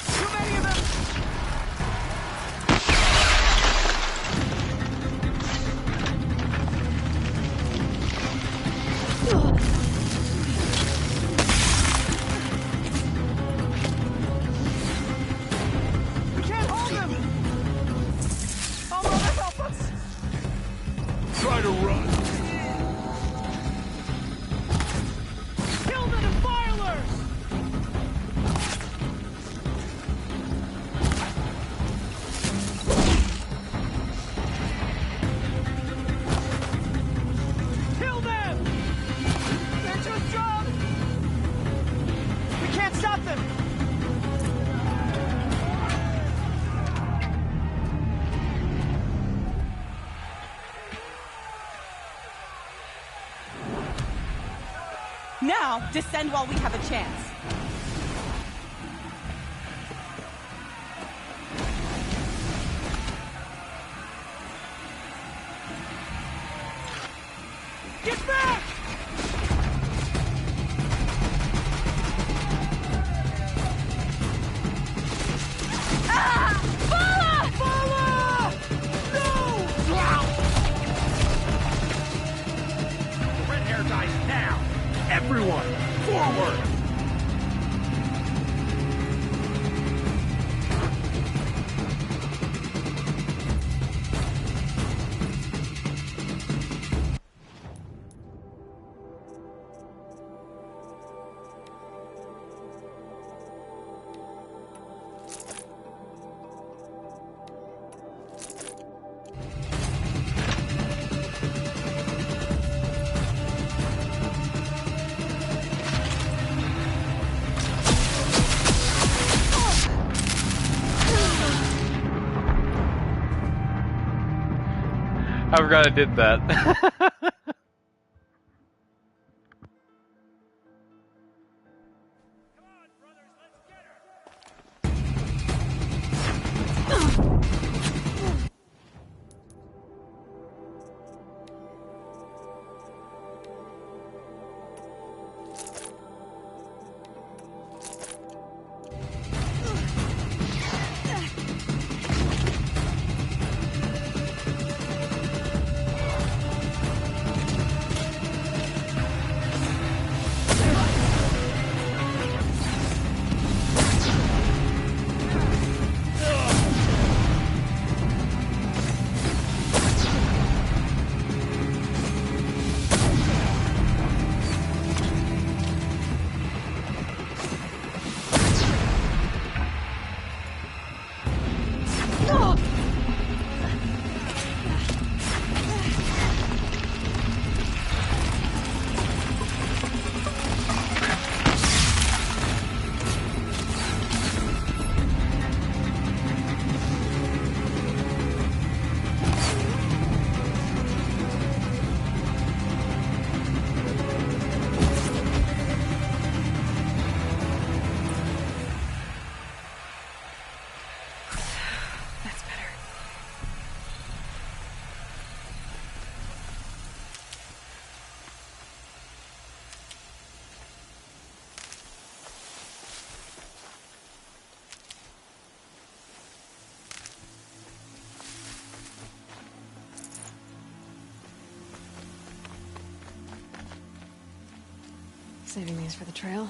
S3: Too many of them! We can't hold them! Oh, Mother, help us!
S7: Try to run!
S3: Kill the defilers! Kill them! They're too strong! We can't stop them!
S23: Now, descend while we have a chance.
S3: Get back!
S23: Ah! Vala!
S3: Vala! No!
S7: The red hair dies now! Everyone, forward!
S1: I forgot I did that.
S2: Saving these for the trail.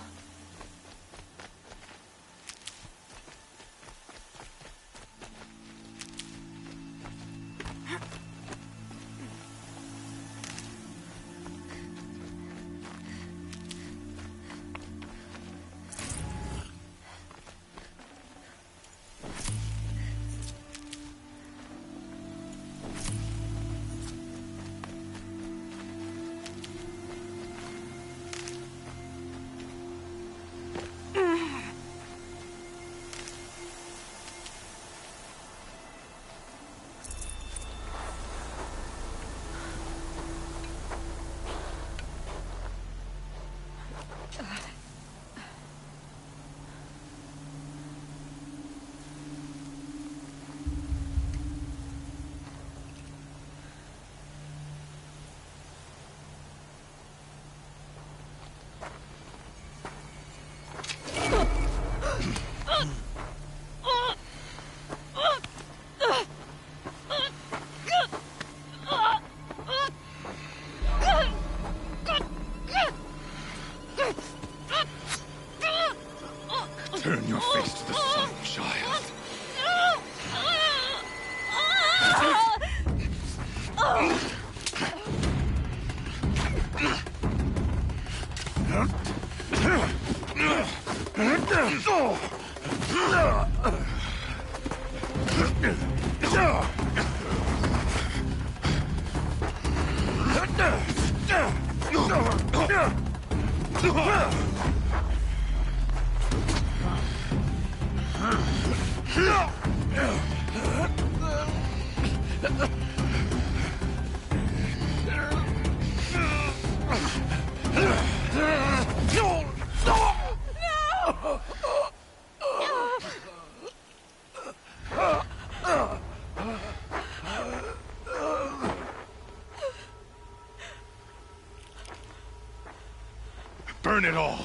S4: Burn it all,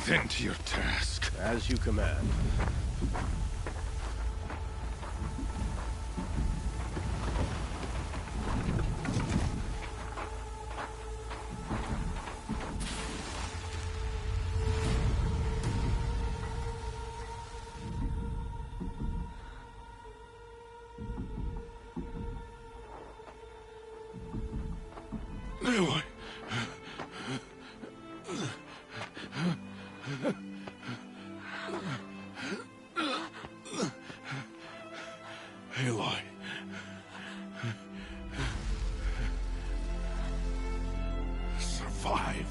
S4: then to your task.
S15: As you command.
S4: Aloy. Aloy. Survive.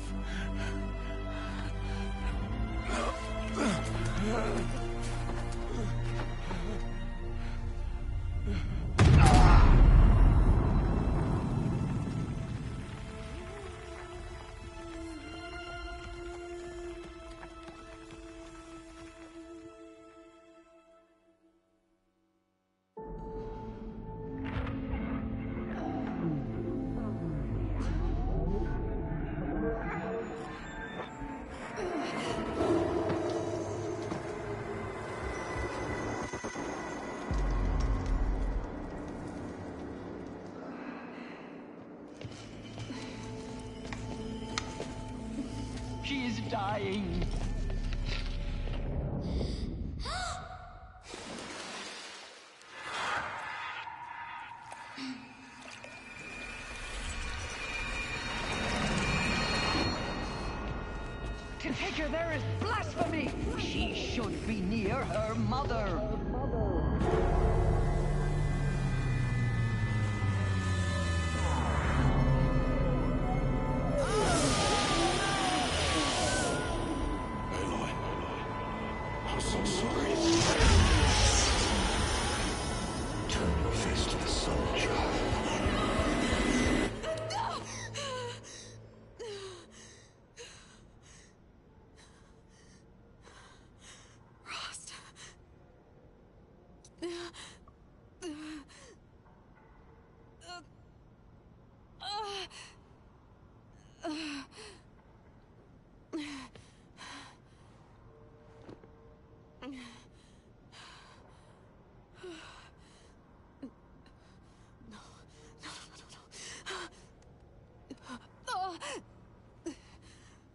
S10: She is dying. To take her there is blasphemy. She should be near her mother.
S4: I'm so sorry. Turn your face to the sun, child.
S2: Rost.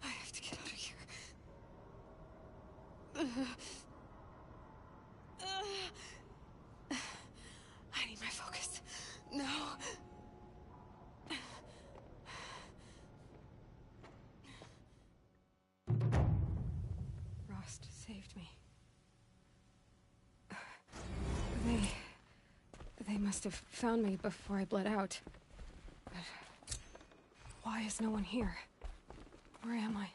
S2: I have to get out of here. I need my focus. No. Rost saved me. They must have found me before I bled out. But why is no one here? Where am I?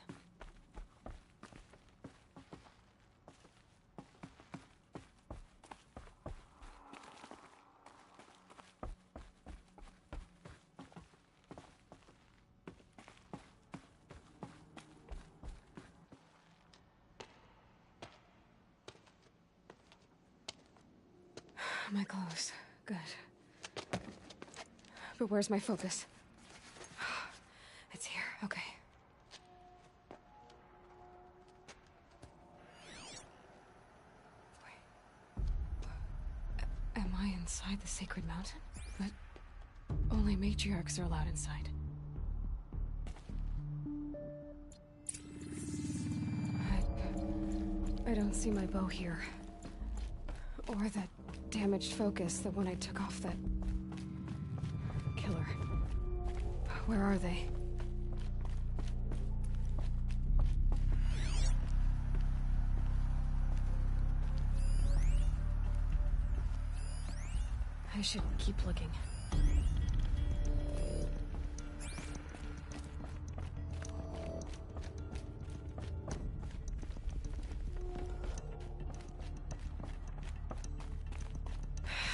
S2: My clothes. Good. But where's my focus? It's here. Okay. Wait. Am I inside the sacred mountain? But only matriarchs are allowed inside. I don't see my bow here. Or that damaged focus, the one I took off that killer. Where are they? I should keep looking.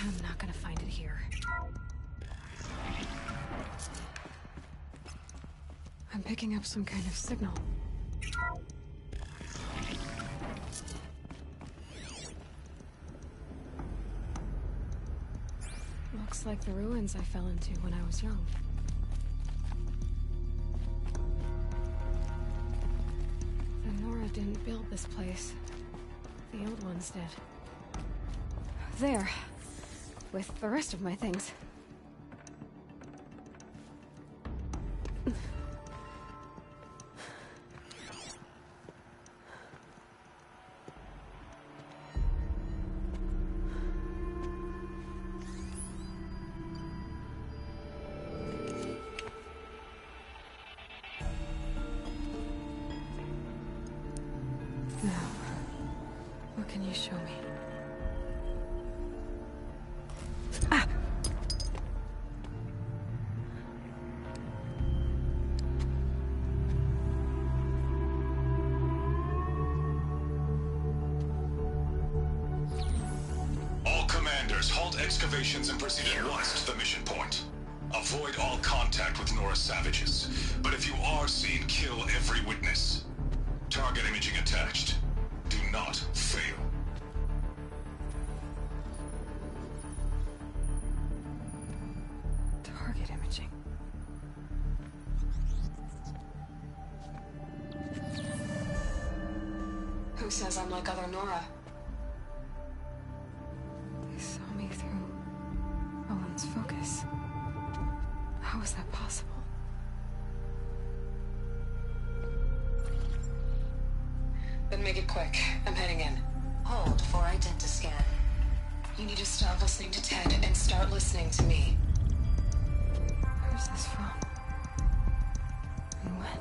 S2: I'm not gonna find it here. I'm picking up some kind of signal. Looks like the ruins I fell into when I was young. The Nora didn't build this place. The old ones did. There. With the rest of my things. Now, what can you show me?
S12: All commanders, halt excavations and proceed at once to the mission point. Avoid all contact with Nora savages, but if you are seen, kill every witness. Target imaging attached. Do not fail.
S2: Target imaging. Who says I'm like other Nora? They saw me through Owen's focus. How is that possible? Then make it quick. I'm heading in. Hold for identiscan. You need to stop listening to Ted and start listening to me. Where's this from? And when?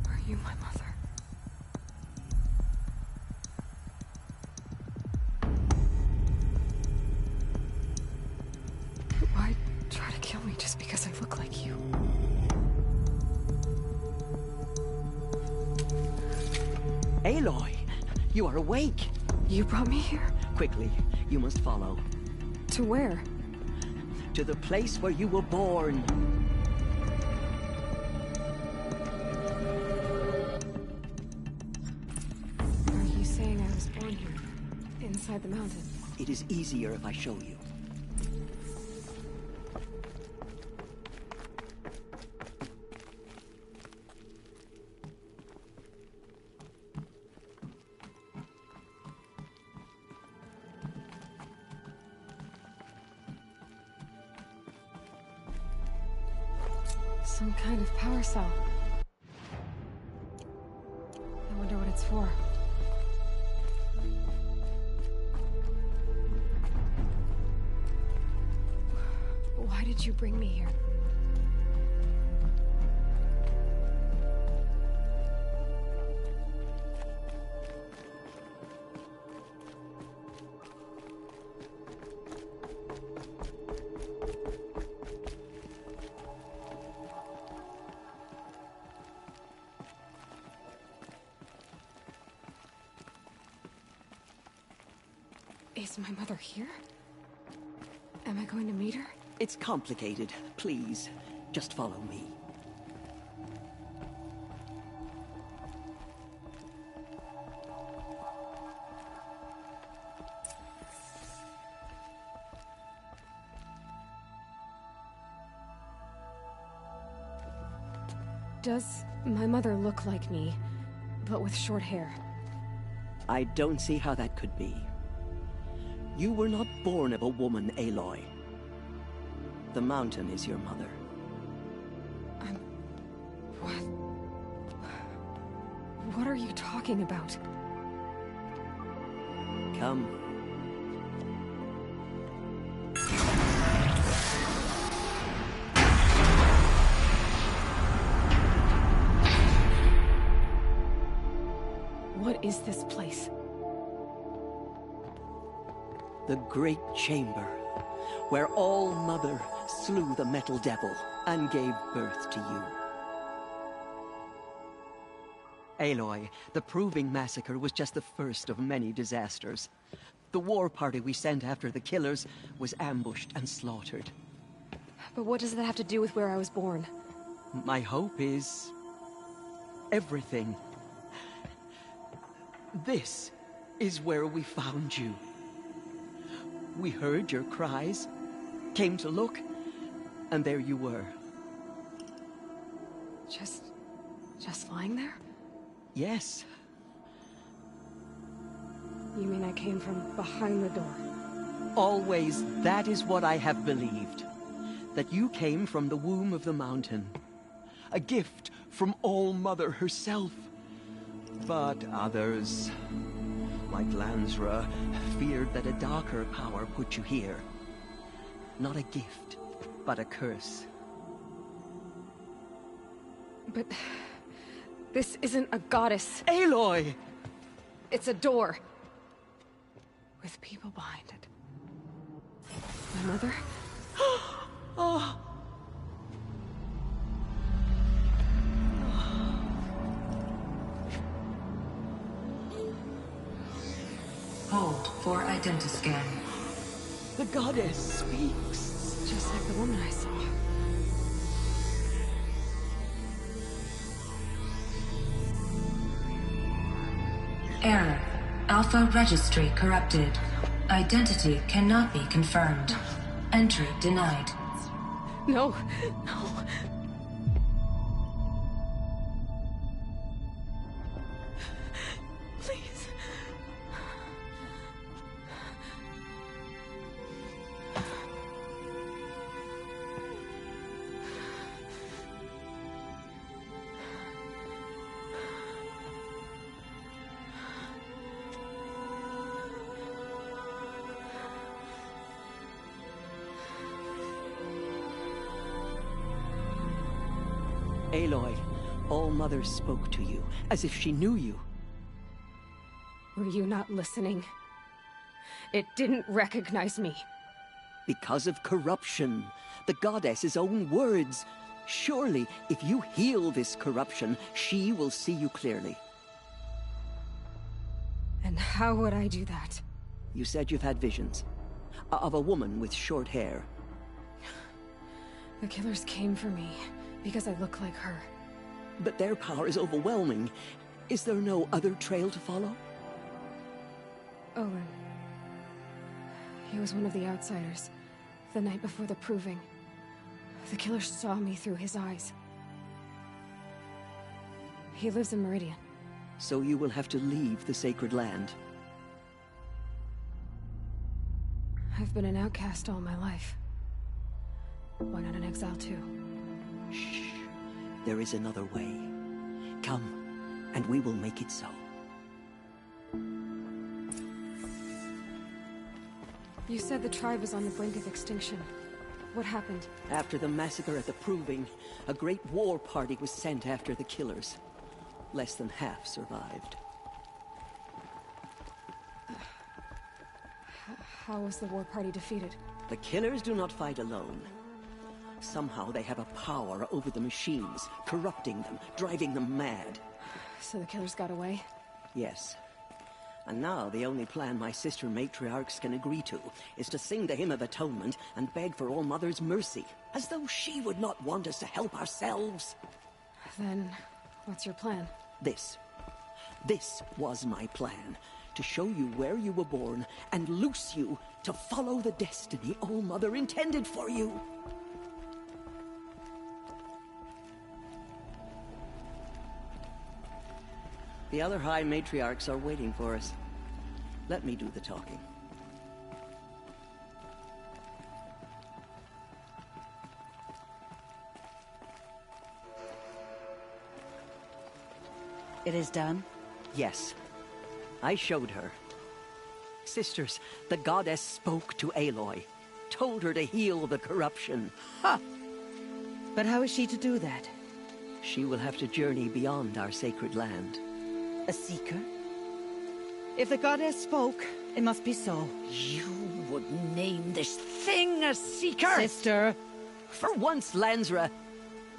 S2: Are you my mother? Why try to kill me just because I look like you?
S10: Aloy, you are awake.
S2: You brought me here?
S10: Quickly, you must follow.
S2: To where?
S10: To the place where you were born.
S2: Are you saying I was born here? Inside the mountain?
S10: It is easier if I show you.
S2: Some kind of power cell. I wonder what it's for. Why did you bring me here? Is my mother here? Am I going to meet her?
S10: It's complicated. Please, just follow me.
S2: Does my mother look like me, but with short hair?
S10: I don't see how that could be. You were not born of a woman, Aloy. The mountain is your mother.
S2: What? What are you talking about?
S10: Come.
S2: What is this place?
S10: The Great Chamber, where All-Mother slew the Metal Devil and gave birth to you. Aloy, the Proving Massacre was just the first of many disasters. The war party we sent after the killers was ambushed and slaughtered.
S2: But what does that have to do with where I was born?
S10: My hope is... everything. This is where we found you. We heard your cries, came to look, and there you were.
S2: Just lying there?
S10: Yes.
S2: You mean I came from behind the door?
S10: Always, that is what I have believed. That you came from the womb of the mountain. A gift from All-Mother herself. But others, like Lansra, feared that a darker power put you here. Not a gift, but a curse.
S2: But... this isn't a goddess.
S10: Aloy!
S2: It's a door. With people behind it. My mother?
S10: Oh.
S14: Hold for identiscan.
S10: The goddess speaks.
S2: Just like the woman I saw.
S14: Error. Alpha registry corrupted. Identity cannot be confirmed. Entry denied.
S2: No, no. Please.
S10: Aloy, All-Mother spoke to you, as if she knew you.
S2: Were you not listening? It didn't recognize me.
S10: Because of corruption. The goddess's own words. Surely, if you heal this corruption, she will see you clearly.
S2: And how would I do that?
S10: You said you've had visions. Of a woman with short hair.
S2: The killers came for me. Because I look like her.
S10: But their power is overwhelming. Is there no other trail to follow?
S2: Owen. He was one of the outsiders. The night before the Proving. The killer saw me through his eyes. He lives in Meridian.
S10: So you will have to leave the sacred land.
S2: I've been an outcast all my life. Why not an exile too?
S10: Shh. There is another way. Come, and we will make it so.
S2: You said the tribe was on the brink of extinction. What happened?
S10: After the massacre at the Proving, a great war party was sent after the killers. Less than half survived.
S2: How was the war party defeated?
S10: The killers do not fight alone. Somehow they have a power over the machines, corrupting them, driving them mad.
S2: So the killers got away?
S10: Yes. And now the only plan my sister matriarchs can agree to is to sing the Hymn of Atonement and beg for All-Mother's mercy, as though she would not want us to help ourselves.
S2: Then, what's your plan?
S10: This. This was my plan. To show you where you were born and loose you to follow the destiny All-Mother intended for you. The other High Matriarchs are waiting for us. Let me do the talking.
S20: It is done?
S10: Yes. I showed her. Sisters, the goddess spoke to Aloy. Told her to heal the corruption. Ha!
S20: But how is she to do that?
S10: She will have to journey beyond our sacred land.
S20: A seeker? If the goddess spoke, it must be so.
S10: You would name this thing a Seeker?
S20: Sister!
S10: For once, Lansra,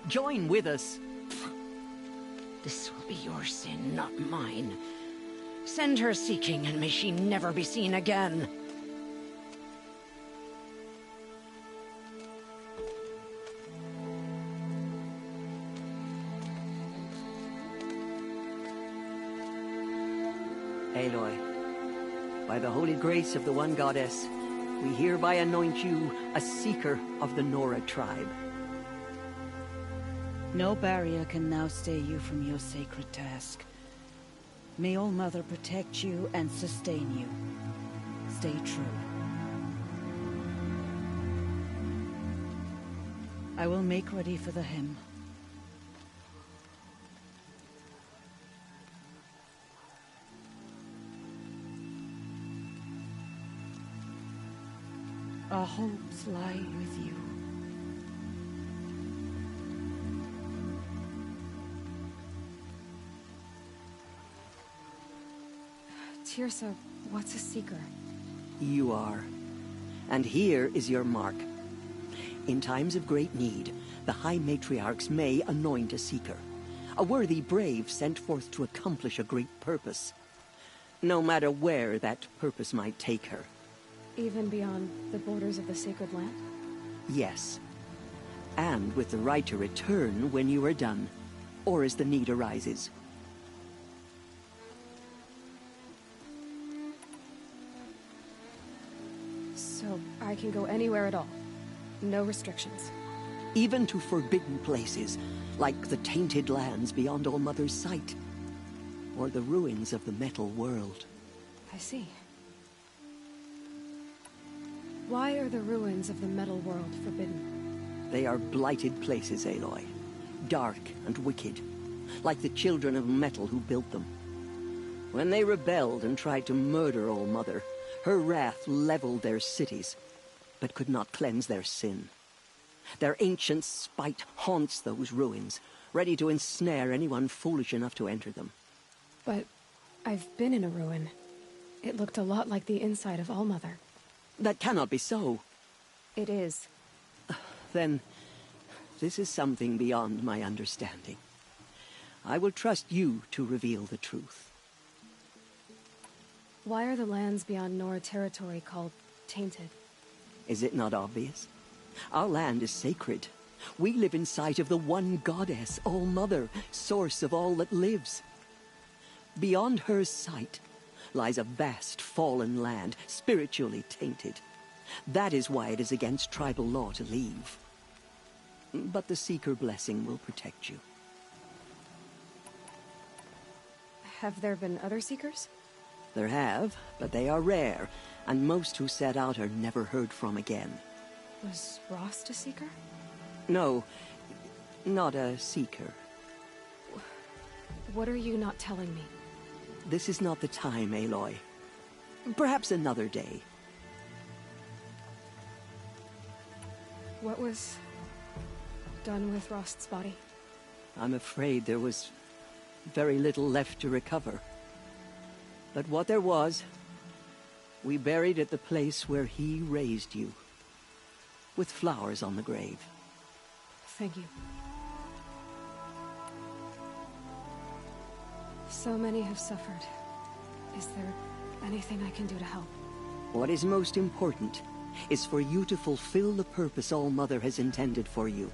S10: join with us. This will be your sin, not mine. Send her seeking, and may she never be seen again. Aloy, by the holy grace of the One Goddess, we hereby anoint you a Seeker of the Nora tribe.
S20: No barrier can now stay you from your sacred task. May All Mother protect you and sustain you. Stay true. I will make ready for the hymn. Our hopes lie with you.
S2: Tirsa, what's a Seeker?
S10: You are. And here is your mark. In times of great need, the High Matriarchs may anoint a Seeker. A worthy brave sent forth to accomplish a great purpose. No matter where that purpose might take her.
S2: Even beyond the borders of the sacred land?
S10: Yes. And with the right to return when you are done, or as the need arises.
S2: So I can go anywhere at all? No restrictions?
S10: Even to forbidden places, like the tainted lands beyond All Mother's sight. Or the ruins of the metal world.
S2: I see. Why are the ruins of the metal world forbidden?
S10: They are blighted places, Aloy. Dark and wicked. Like the children of metal who built them. When they rebelled and tried to murder All Mother, her wrath leveled their cities, but could not cleanse their sin. Their ancient spite haunts those ruins, ready to ensnare anyone foolish enough to enter them.
S2: But I've been in a ruin. It looked a lot like the inside of All Mother.
S10: That cannot be so.
S2: It is.
S10: Then, this is something beyond my understanding. I will trust you to reveal the truth.
S2: Why are the lands beyond Nora territory called tainted?
S10: Is it not obvious? Our land is sacred. We live in sight of the One Goddess, All Mother, source of all that lives. Beyond her sight lies a vast fallen land, spiritually tainted. That is why it is against tribal law to leave. But the Seeker blessing will protect you.
S2: Have there been other Seekers?
S10: There have, but they are rare, and most who set out are never heard from again.
S2: Was Rost a Seeker?
S10: No, not a Seeker.
S2: What are you not telling me?
S10: This is not the time, Aloy. Perhaps another day.
S2: What was done with Rost's body?
S10: I'm afraid there was very little left to recover. But what there was, we buried at the place where he raised you. With flowers on the grave.
S2: Thank you. So many have suffered. Is there anything I can do to help?
S10: What is most important is for you to fulfill the purpose All Mother has intended for you.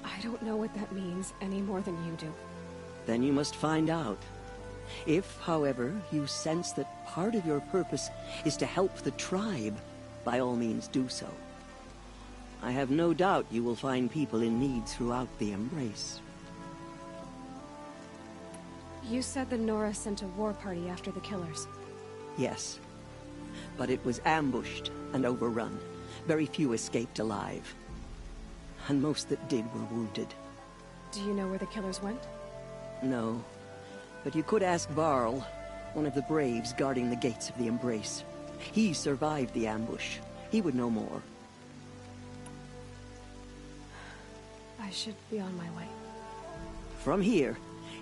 S2: I don't know what that means any more than you do.
S10: Then you must find out. If, however, you sense that part of your purpose is to help the tribe, by all means do so. I have no doubt you will find people in need throughout the Embrace.
S2: You said the Nora sent a war party after the killers.
S10: Yes. But it was ambushed and overrun. Very few escaped alive. And most that did were wounded.
S2: Do you know where the killers went?
S10: No. But you could ask Varl, one of the braves guarding the gates of the Embrace. He survived the ambush. He would know more.
S2: I should be on my way.
S10: From here,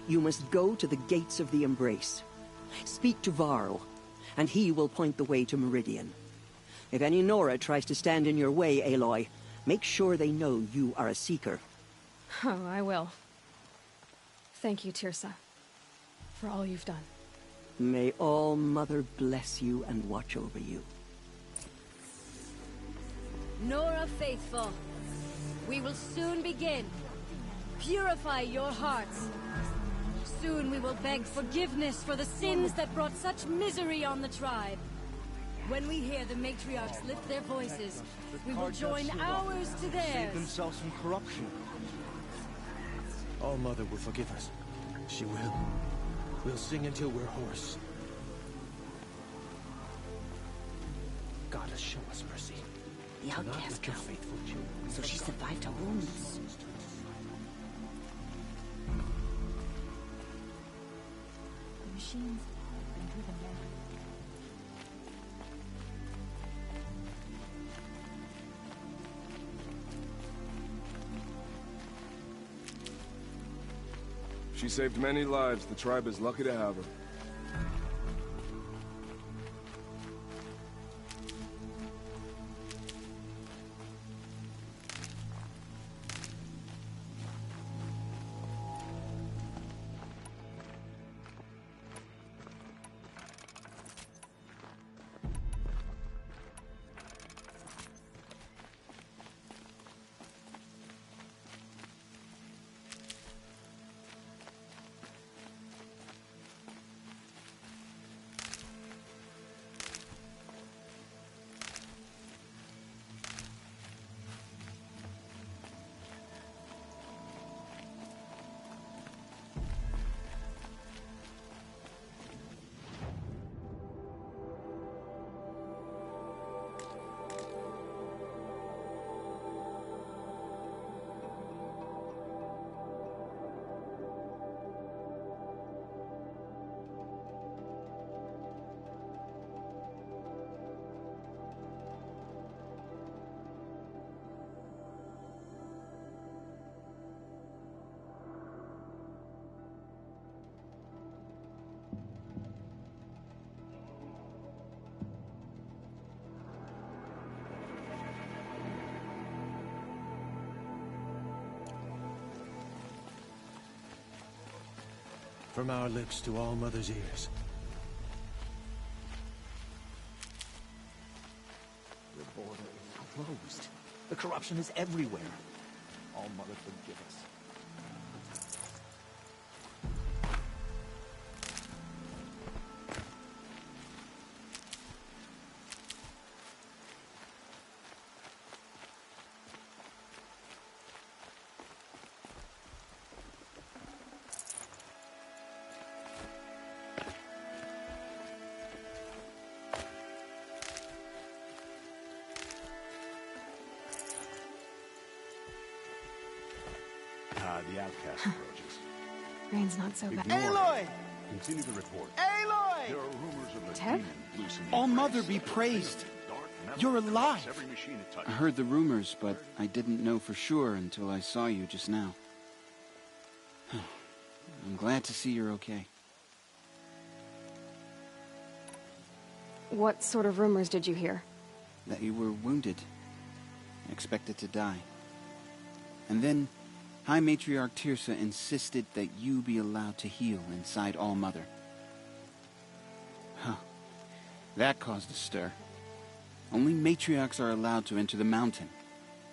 S10: you must go to the gates of the Embrace. Speak to Varl, and he will point the way to Meridian. If any Nora tries to stand in your way, Aloy, make sure they know you are a Seeker.
S2: Oh, I will. Thank you, Tirsa, for all you've done.
S10: May All Mother bless you and watch over you.
S16: Nora Faithful, we will soon begin. Purify your hearts. Soon we will beg forgiveness for the sins that brought such misery on the tribe. When we hear the matriarchs lift their voices, we will join ours to
S15: Save
S16: theirs.
S15: themselves from corruption. All Mother will forgive us. She will. We'll sing until we're hoarse. Gotta show us mercy.
S20: The
S15: Do not
S20: outcast
S15: let your
S20: girl.
S15: faithful children
S20: So she
S15: forgotten.
S20: survived her wounds. The machines have been driven mad.
S18: She saved many lives. The tribe is lucky to have her.
S15: From our lips to All Mother's ears. The border is closed. The corruption is everywhere. All Mother forgive us.
S5: The outcast approaches.
S2: Rain's not so bad.
S5: Aloy! Continue the report.
S20: Aloy!
S5: There are rumors of a
S2: Ted?
S5: demon loose in the
S19: All
S5: place.
S19: Mother be praised.
S5: Dark metal
S19: You're
S5: that
S19: alive.
S5: affects every machine it
S24: I
S5: touches.
S24: heard the rumors, but I didn't know for sure until I saw you just now. I'm glad to see you're okay.
S2: What sort of rumors did you hear?
S24: That you were wounded, expected to die. And then High Matriarch Tirsa insisted that you be allowed to heal inside All Mother. Huh. That caused a stir. Only matriarchs are allowed to enter the mountain.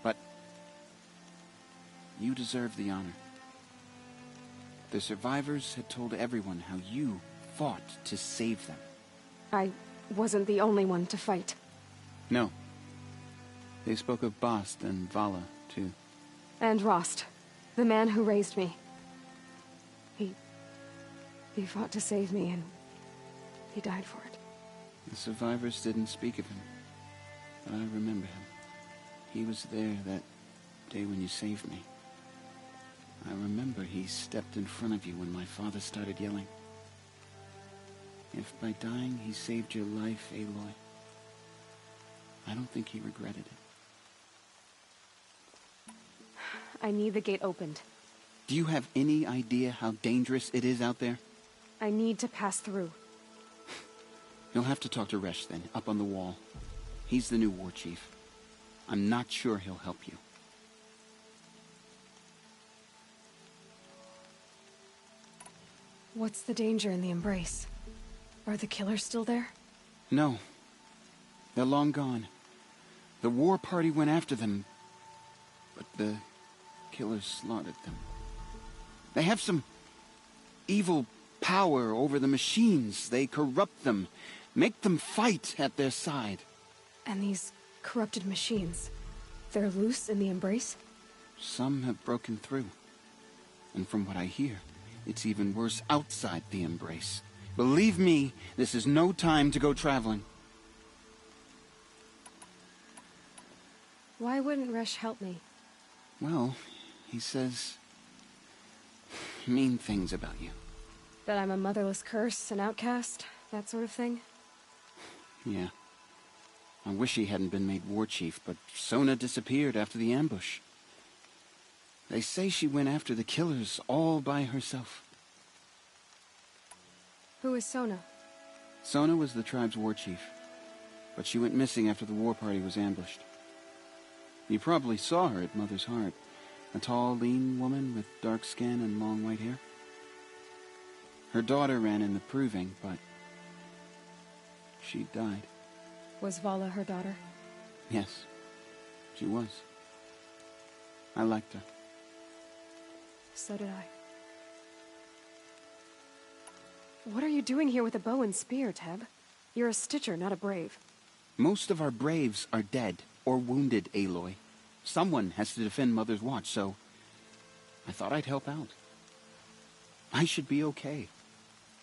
S24: But you deserve the honor. The survivors had told everyone how you fought to save them.
S2: I wasn't the only one to fight.
S24: No. They spoke of Bast and Vala, too.
S2: And Rost, the man who raised me. He fought to save me, and he died for it.
S24: The survivors didn't speak of him, but I remember him. He was there that day when you saved me. I remember he stepped in front of you when my father started yelling. If by dying he saved your life, Aloy, I don't think he regretted it.
S2: I need the gate opened.
S24: Do you have any idea how dangerous it is out there?
S2: I need to pass through.
S24: You'll have to talk to Resh then, up on the wall. He's the new war chief. I'm not sure he'll help you.
S2: What's the danger in the Embrace? Are the killers still there?
S24: No. They're long gone. The war party went after them, but the killers slaughtered them. They have some evil power over the machines. They corrupt them, make them fight at their side.
S2: And these corrupted machines, they're loose in the Embrace?
S24: Some have broken through. And from what I hear, it's even worse outside the Embrace. Believe me, this is no time to go traveling.
S2: Why wouldn't Resh help me?
S24: Well, he says mean things about you.
S2: That I'm a motherless curse, an outcast, that sort of thing?
S24: Yeah. I wish he hadn't been made war chief, but Sona disappeared after the ambush. They say she went after the killers all by herself.
S2: Who is Sona?
S24: Sona was the tribe's war chief, but she went missing after the war party was ambushed. You probably saw her at Mother's Heart. A tall, lean woman with dark skin and long white hair. Her daughter ran in the proving, but she died.
S2: Was Vala her daughter?
S24: Yes, she was. I liked her.
S2: So did I. What are you doing here with a bow and spear, Teb? You're a Stitcher, not a Brave.
S24: Most of our Braves are dead or wounded, Aloy. Someone has to defend Mother's Watch, so I thought I'd help out. I should be okay.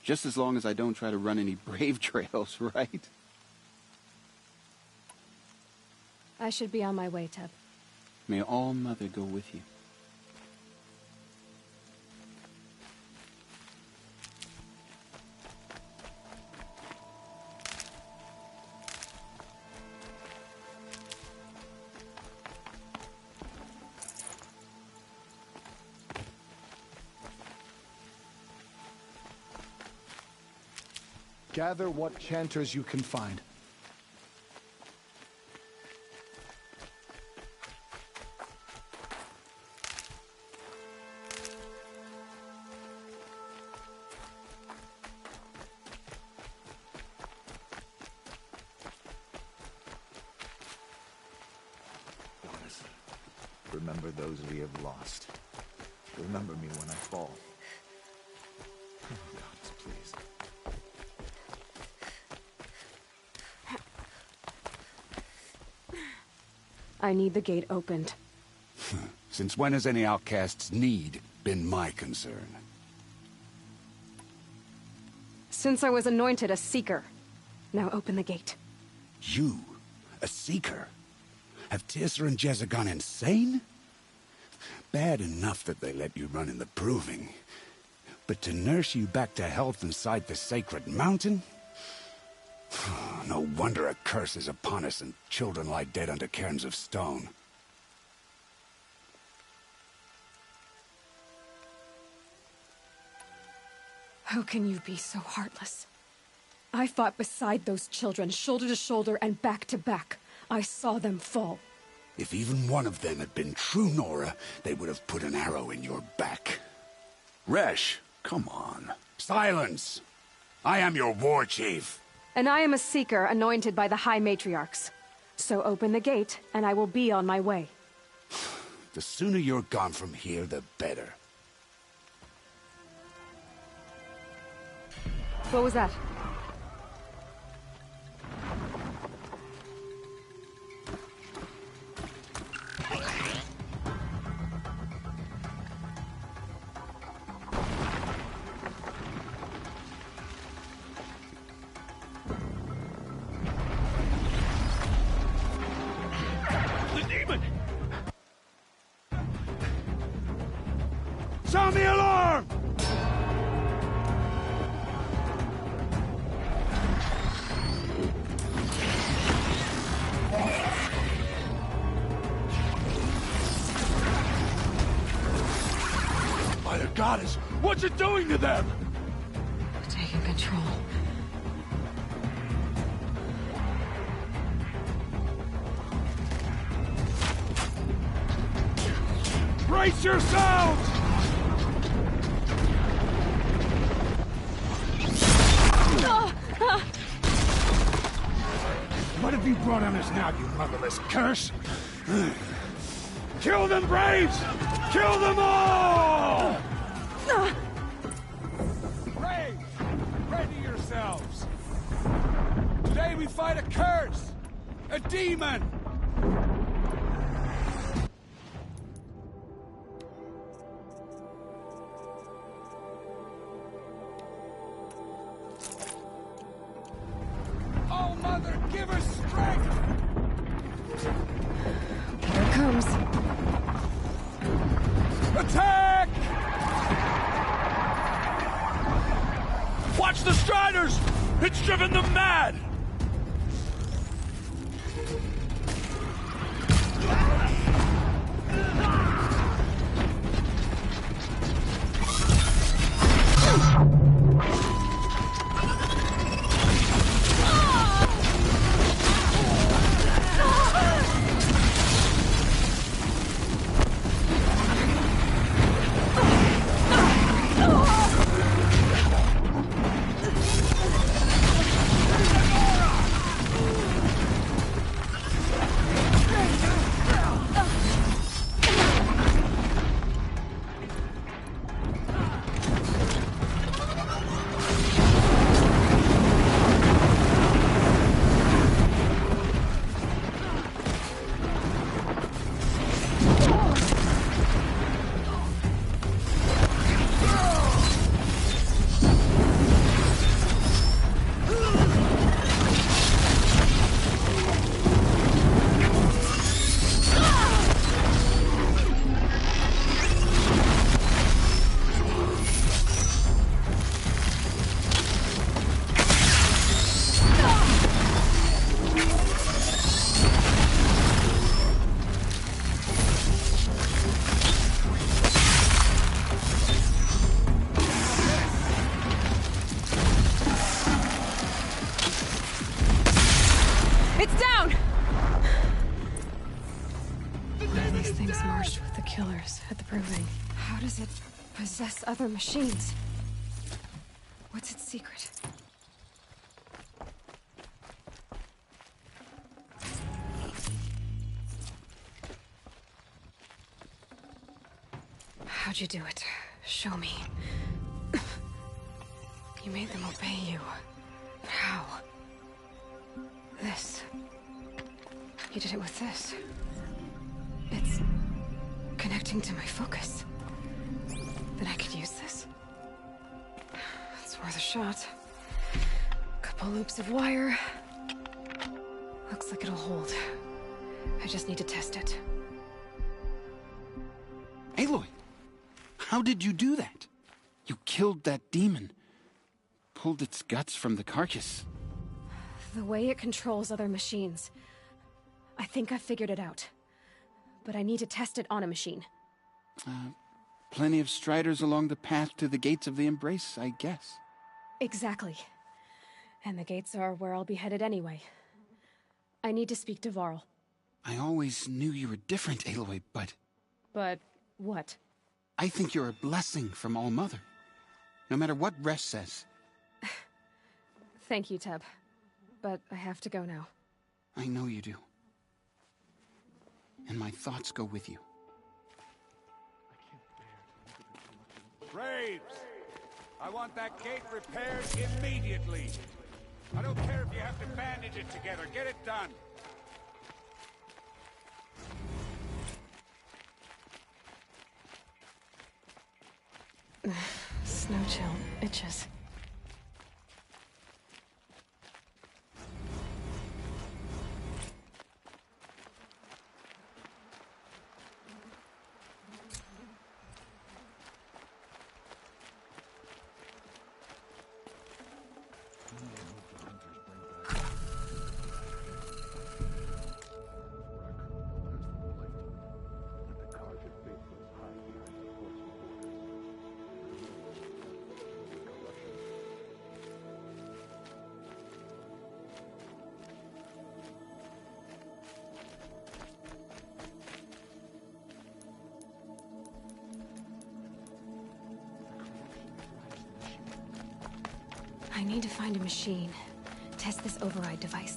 S24: Just as long as I don't try to run any Brave trails, right?
S2: I should be on my way, Teb.
S24: May All Mother go with you.
S13: Gather what chanters you can find.
S3: Goddess, remember those we have lost. Remember me when I fall. Oh, Goddess, please.
S2: I need the gate opened.
S17: Since when has any outcast's need been my concern?
S2: Since I was anointed a Seeker. Now open the gate.
S17: You? A Seeker? Have Tirsa and Jezza gone insane? Bad enough that they let you run in the proving. But to nurse you back to health inside the sacred mountain? No wonder a curse is upon us and children lie dead under cairns of stone.
S2: How can you be so heartless? I fought beside those children, shoulder to shoulder and back to back. I saw them fall.
S17: If even one of them had been true Nora, they would have put an arrow in your back. Resh, come on. Silence! I am your war chief.
S2: And I am a Seeker anointed by the High Matriarchs. So open the gate, and I will be on my way.
S17: The sooner you're gone from here, the better.
S2: What was that?
S17: Sound the alarm! By the goddess, what's it doing to them?
S2: Taking control.
S7: Brace yourselves!
S5: What have you brought on us now, you motherless curse? Kill them, Braves! Kill them all!
S7: Braves, ready yourselves! Today we fight a curse! A demon! Oh, Mother, give us strength!
S2: Here it comes.
S7: Attack! Watch the Striders! It's driven them mad!
S2: It's down! These things marched with the killers at the proving. How does it possess other machines? What's its secret? How'd you do it? Show me. You made them obey you. But how? This. You did it with this. It's connecting to my focus. Then I could use this. It's worth a shot. Couple loops of wire. Looks like it'll hold. I just need to test it.
S24: Aloy! How did you do that? You killed that demon. Pulled its guts from the carcass.
S2: The way it controls other machines. I think I figured it out. But I need to test it on a machine.
S24: Plenty of striders along the path to the gates of the Embrace, I guess.
S2: Exactly. And the gates are where I'll be headed anyway. I need to speak to Varl.
S24: I always knew you were different, Aloy, but...
S2: But what?
S24: I think you're a blessing from All-Mother. No matter what Resh says.
S2: Thank you, Teb. But I have to go now.
S24: I know you do. And my thoughts go with you.
S7: Braves! I want that gate repaired immediately. I don't care if you have to bandage it together. Get it done.
S2: Snow chill itches. I need to find a machine. Test this override device.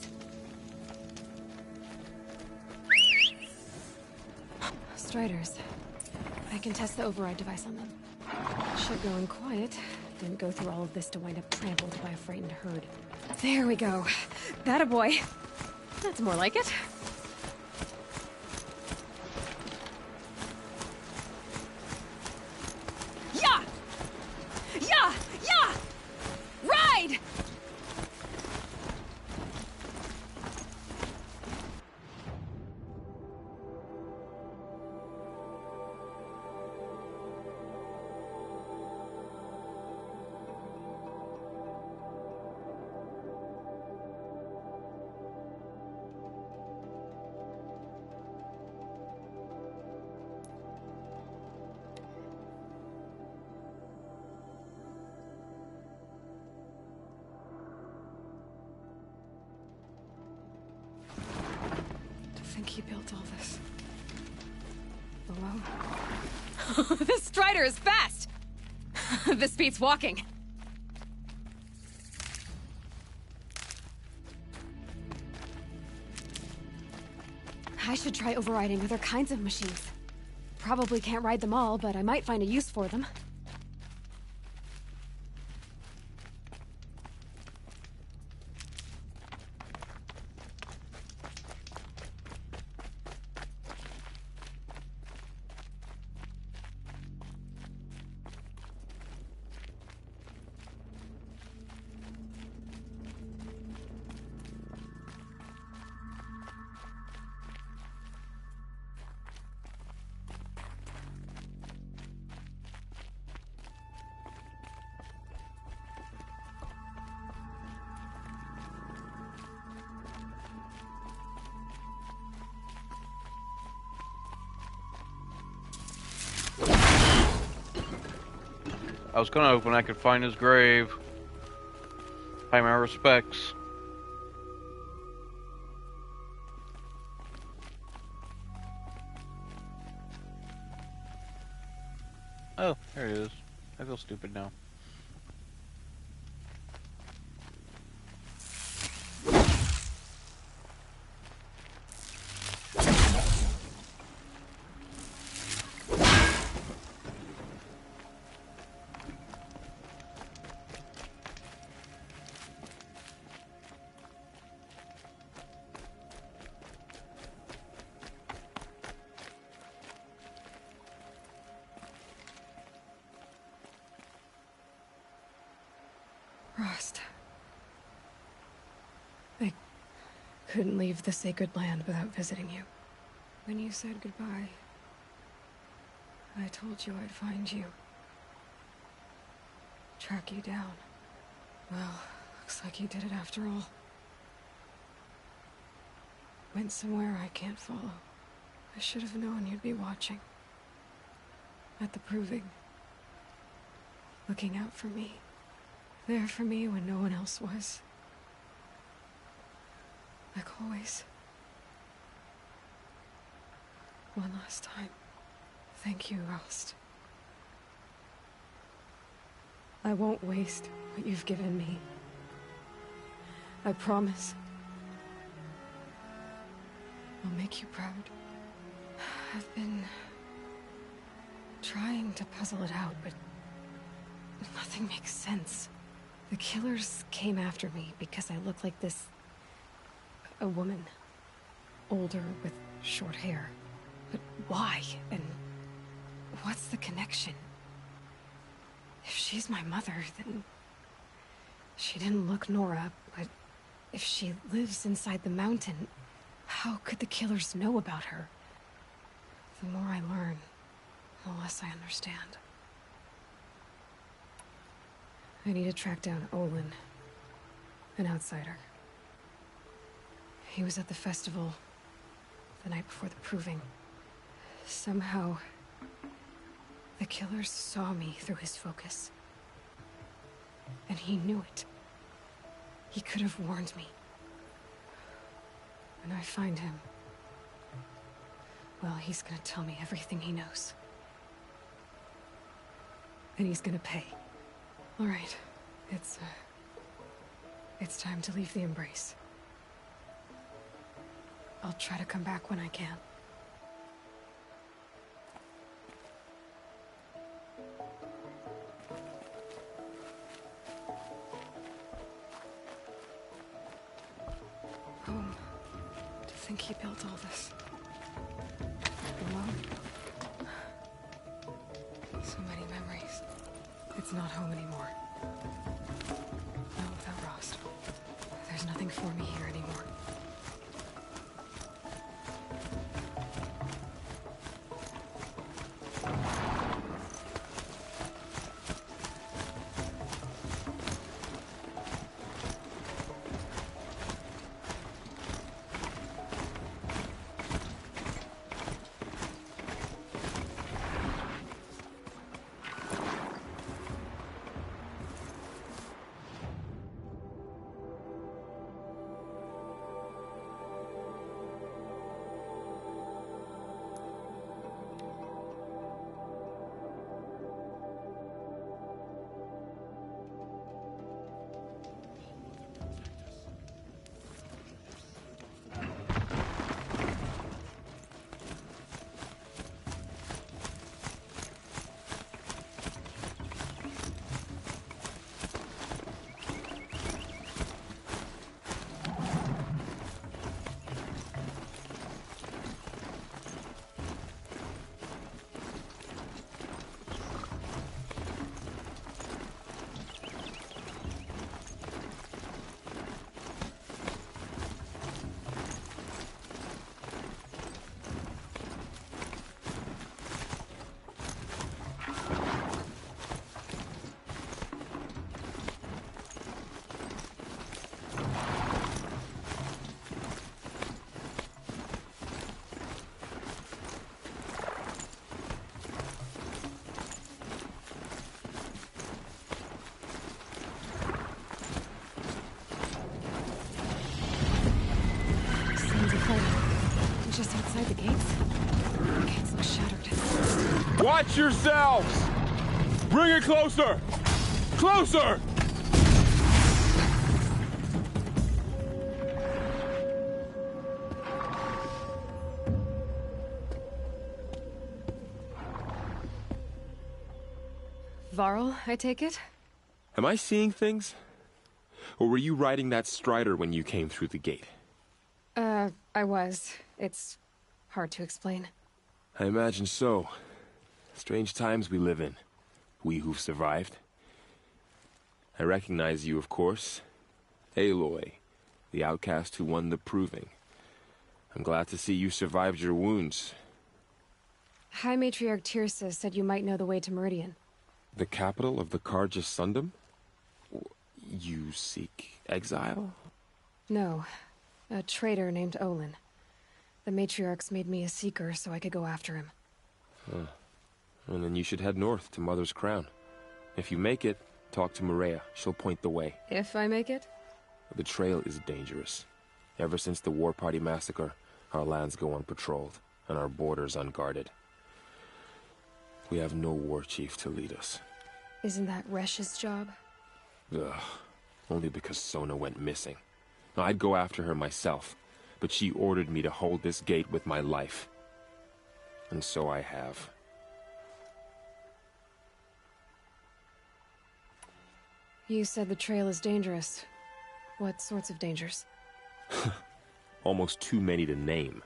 S2: Striders. I can test the override device on them. Should go in quiet. Didn't go through all of this to wind up trampled by a frightened herd. There we go. That a boy. That's more like it. Yeah! Yeah! Yeah! Ride! To think he built all this alone. This Strider is fast! This beats walking. I should try overriding other kinds of machines. Probably can't ride them all, but I might find a use for them.
S1: I was kind of hoping I could find his grave. Pay my respects. Oh, there it is. I feel stupid now.
S2: Rost. I couldn't leave the sacred land without visiting you. When you said goodbye, I told you I'd find you. Track you down. Well, looks like you did it after all. Went somewhere I can't follow. I should have known you'd be watching. At the proving. Looking out for me. There for me when no one else was. Like always. One last time. Thank you, Rost. I won't waste what you've given me. I promise. I'll make you proud. I've been trying to puzzle it out, but nothing makes sense. The killers came after me because I look like this... a woman. Older with short hair. But why? And what's the connection? If she's my mother, then... she didn't look Nora, but if she lives inside the mountain, how could the killers know about her? The more I learn, the less I understand. I need to track down Olin, an outsider. He was at the festival the night before the proving. Somehow, the killers saw me through his focus. And he knew it. He could have warned me. When I find him, well, he's gonna tell me everything he knows. And he's gonna pay. All right, it's It's time to leave the embrace. I'll try to come back when I can. Home. To think he built all this. Alone. So many memories. It's not home anymore. Not without Rost. There's nothing for me here anymore. Just outside the gates. The gates look shattered.
S18: Watch yourselves! Bring it closer! Closer!
S2: Varl, I take it?
S6: Am I seeing things? Or were you riding that strider when you came through the gate?
S2: I was. It's hard to explain.
S6: I imagine so. Strange times we live in. We who've survived. I recognize you, of course. Aloy, the outcast who won the proving. I'm glad to see you survived your wounds.
S2: High Matriarch Tirsa said you might know the way to Meridian.
S6: The capital of the Carja Sundom? You seek exile?
S2: No. A traitor named Olin. The Matriarchs made me a seeker so I could go after him.
S6: Huh. And then you should head north to Mother's Crown. If you make it, talk to Maria. She'll point the way.
S2: If I make it?
S6: The trail is dangerous. Ever since the War Party massacre, our lands go unpatrolled, and our borders unguarded. We have no war chief to lead us.
S2: Isn't that Resh's job?
S6: Ugh. Only because Sona went missing. I'd go after her myself, but she ordered me to hold this gate with my life. And so I have.
S2: You said the trail is dangerous. What sorts of dangers?
S6: Almost too many to name.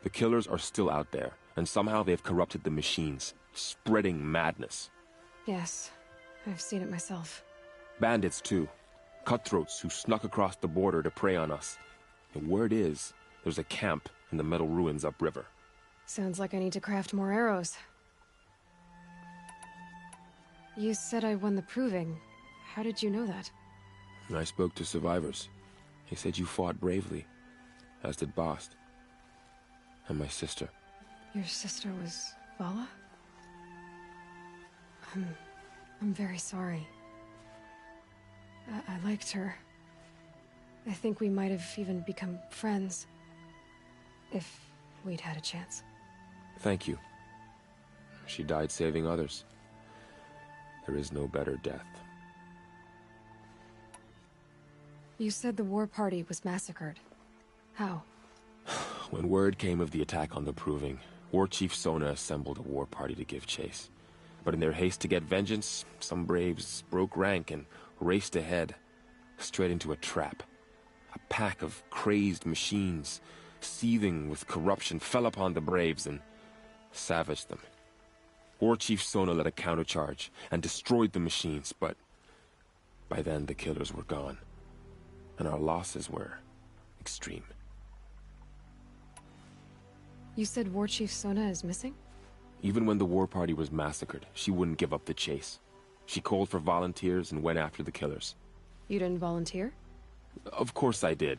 S6: The killers are still out there, and somehow they've corrupted the machines, spreading madness.
S2: Yes, I've seen it myself.
S6: Bandits, too. Cutthroats who snuck across the border to prey on us. And word is, there's a camp in the metal ruins upriver.
S2: Sounds like I need to craft more arrows. You said I won the proving. How did you know that?
S6: I spoke to survivors. They said you fought bravely, as did Bast. And my sister.
S2: Your sister was Vala? I'm very sorry. I liked her. I think we might have even become friends. If we'd had a chance.
S6: Thank you. She died saving others. There is no better death.
S2: You said the war party was massacred. How?
S6: When word came of the attack on the Proving, War Chief Sona assembled a war party to give chase. But in their haste to get vengeance, some braves broke rank and raced ahead, straight into a trap. A pack of crazed machines, seething with corruption, fell upon the braves and savaged them. War Chief Sona led a countercharge and destroyed the machines, but by then the killers were gone, and our losses were extreme.
S2: You said War Chief Sona is missing?
S6: Even when the war party was massacred, she wouldn't give up the chase. She called for volunteers and went after the killers.
S2: You didn't volunteer?
S6: Of course I did,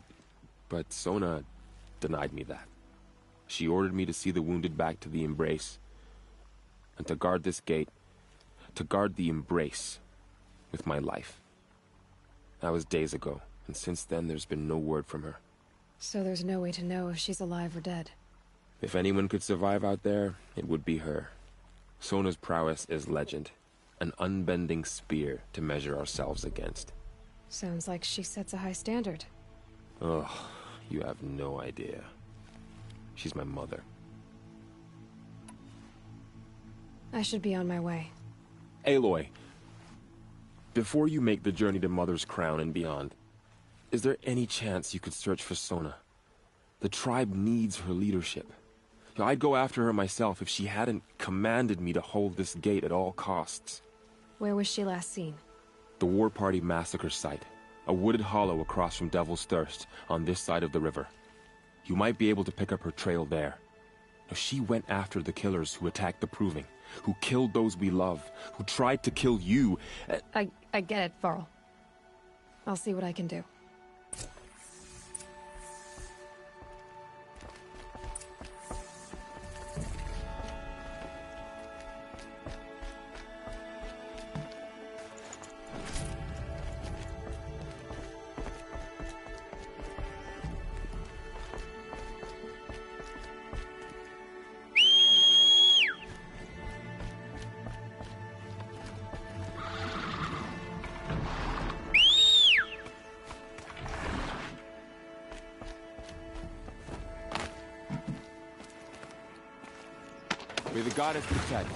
S6: but Sona denied me that. She ordered me to see the wounded back to the Embrace, and to guard this gate, to guard the Embrace with my life. That was days ago, and since then there's been no word from her.
S2: So there's no way to know if she's alive or dead.
S6: If anyone could survive out there, it would be her. Sona's prowess is legend, an unbending spear to measure ourselves against.
S2: Sounds like she sets a high standard.
S6: Ugh, you have no idea. She's my mother.
S2: I should be on my way.
S6: Aloy, before you make the journey to Mother's Crown and beyond, is there any chance you could search for Sona? The tribe needs her leadership. I'd go after her myself if she hadn't commanded me to hold this gate at all costs.
S2: Where was she last seen?
S6: The War Party massacre site. A wooded hollow across from Devil's Thirst, on this side of the river. You might be able to pick up her trail there. Now, she went after the killers who attacked the Proving, who killed those we love, who tried to kill you.
S2: I get it, Varl. I'll see what I can do.
S6: May the goddess protect.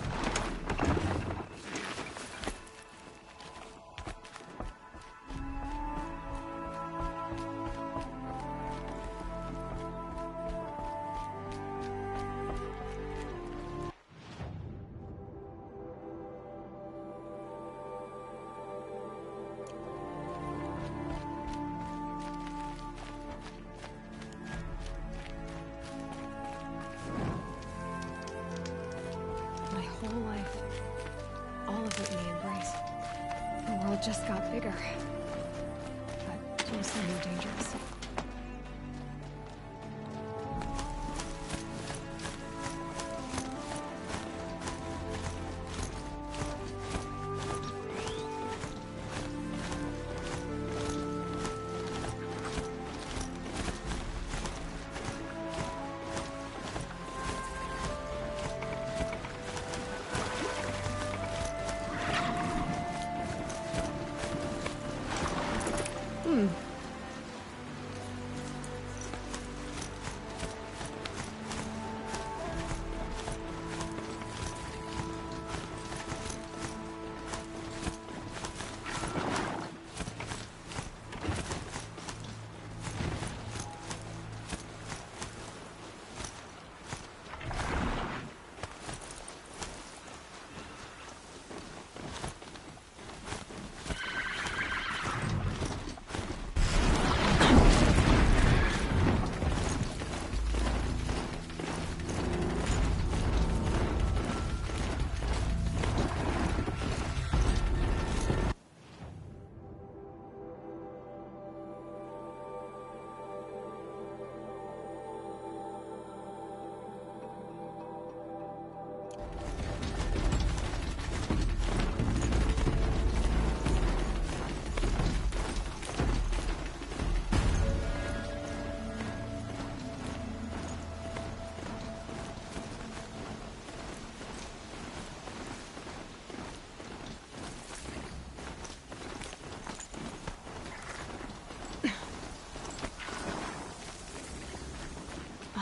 S2: Whole life. All of it in the Embrace. The world just got bigger. But mostly more dangerous.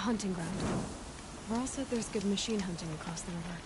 S2: hunting ground. Varl said there's good machine hunting across the river.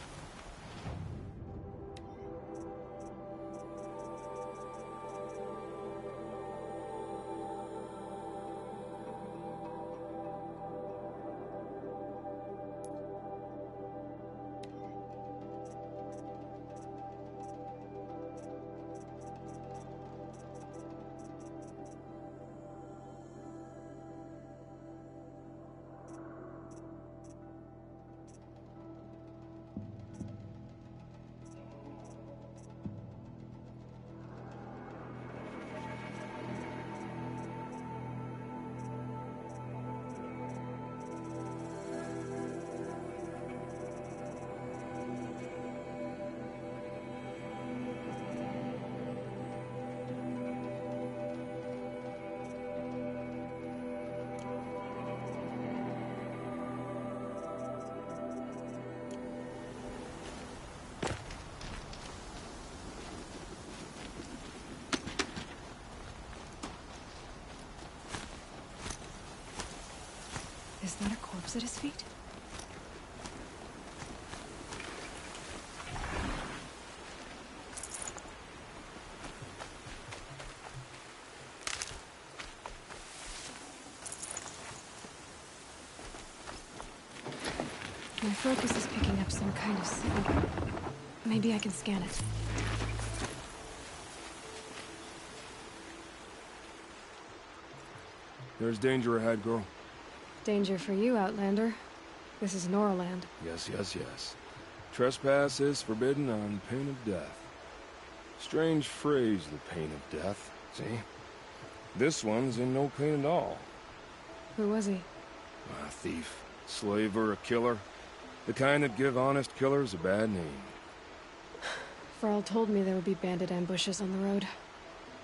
S2: Is that a corpse at his feet? My focus is picking up some kind of signal. Maybe I can scan it.
S18: There's danger ahead, girl.
S2: Danger for you, Outlander. This is Noraland.
S18: Yes, yes, yes. Trespass is forbidden on pain of death. Strange phrase, the pain of death, see? This one's in no pain at all.
S2: Who was he?
S18: A thief, slaver, a killer. The kind that give honest killers a bad name.
S2: Varl told me there would be bandit ambushes on the road.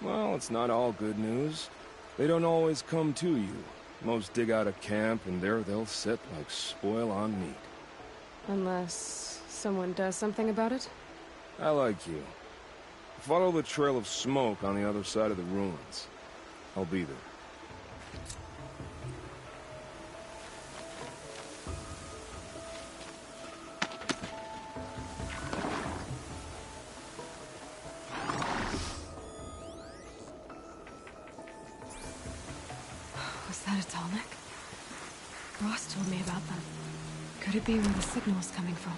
S18: Well, it's not all good news. They don't always come to you. Most dig out a camp, and there they'll sit like spoil on meat.
S2: Unless someone does something about it?
S18: I like you. Follow the trail of smoke on the other side of the ruins. I'll be there.
S2: Was that a Tallneck? Ross told me about them. Could it be where the signal's coming from?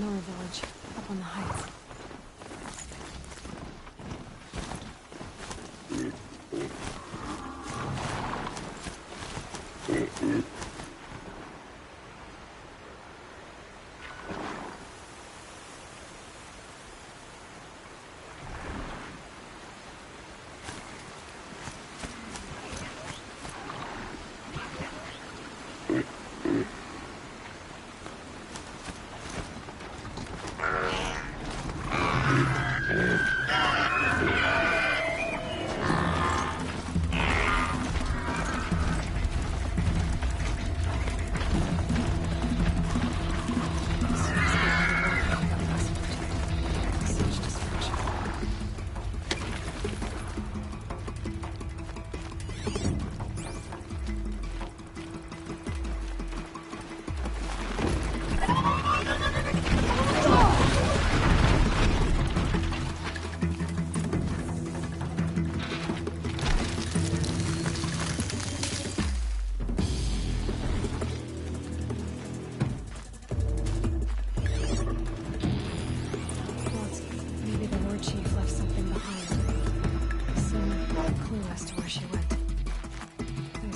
S2: Nora village, up on the heights.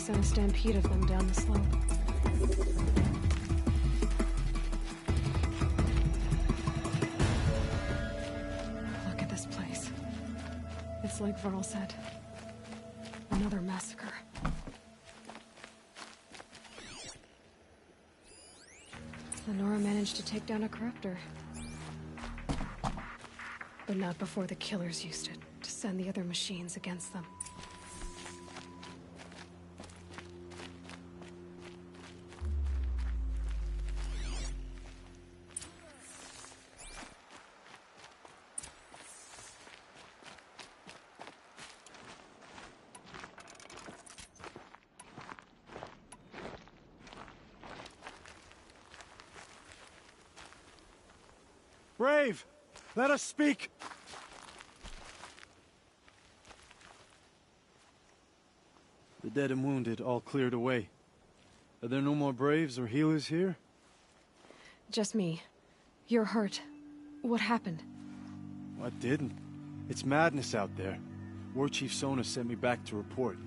S2: sent a stampede of them down the slope. Look at this place. It's like Varl said. Another massacre. Lenora managed to take down a corruptor. But not before the killers used it to send the other machines against them.
S9: Brave! Let us speak! The dead and wounded all cleared away. Are there no more Braves or healers here?
S2: Just me. You're hurt. What happened?
S9: What didn't? It's madness out there. War Chief Sona sent me back to report.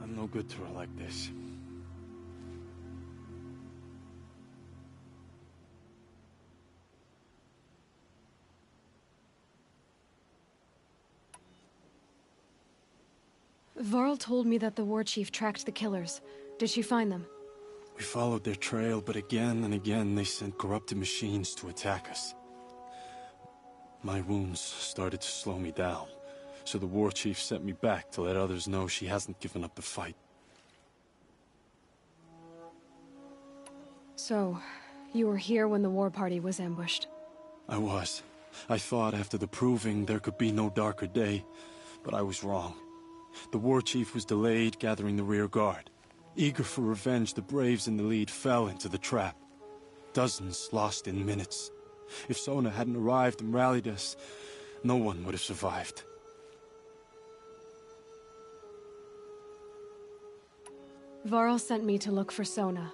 S9: I'm no good to her like this.
S2: Varl told me that the war chief tracked the killers. Did she find them?
S9: We followed their trail, but again and again they sent corrupted machines to attack us. My wounds started to slow me down, so the war chief sent me back to let others know she hasn't given up the fight.
S2: So, you were here when the war party was ambushed?
S9: I was. I thought after the proving there could be no darker day, but I was wrong. The war chief was delayed gathering the rear guard. Eager for revenge, the Braves in the lead fell into the trap. Dozens lost in minutes. If Sona hadn't arrived and rallied us, no one would have survived.
S2: Varl sent me to look for Sona.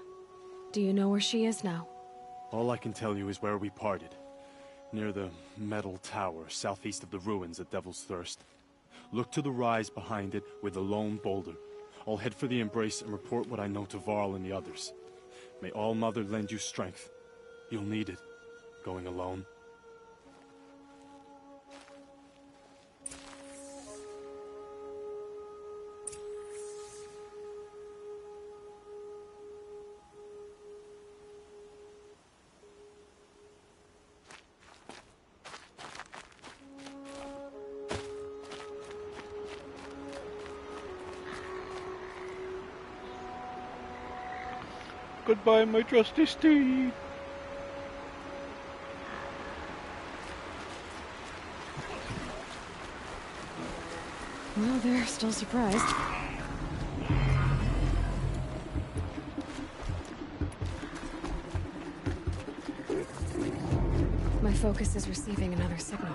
S2: Do you know where she is now?
S9: All I can tell you is where we parted. Near the metal tower, southeast of the ruins at Devil's Thirst. Look to the rise behind it with a lone boulder. I'll head for the embrace and report what I know to Varl and the others. May All Mother lend you strength. You'll need it, going alone.
S1: Goodbye, my trusty steed.
S2: Well, they're still surprised. My focus is receiving another signal.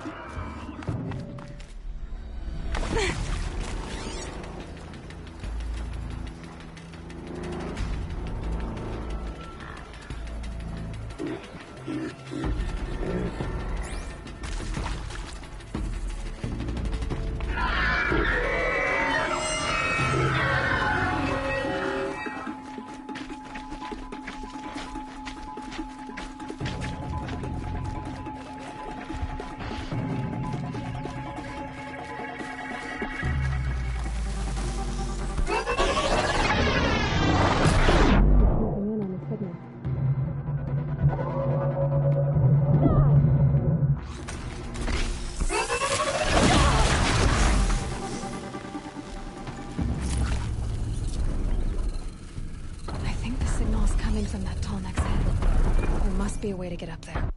S2: From that tall neck's head. There must be a way to get up there.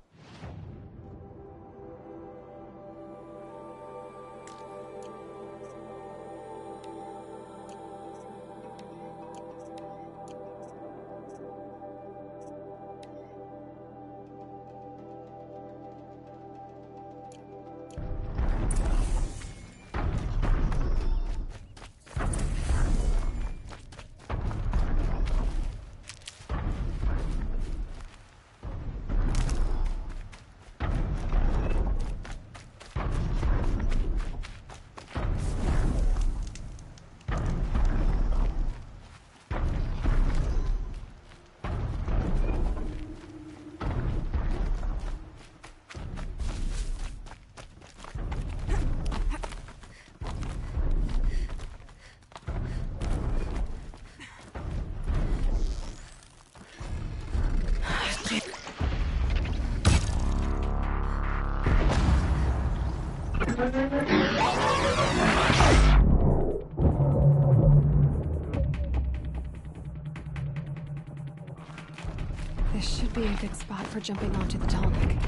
S2: This should be a good spot for jumping onto the tallneck.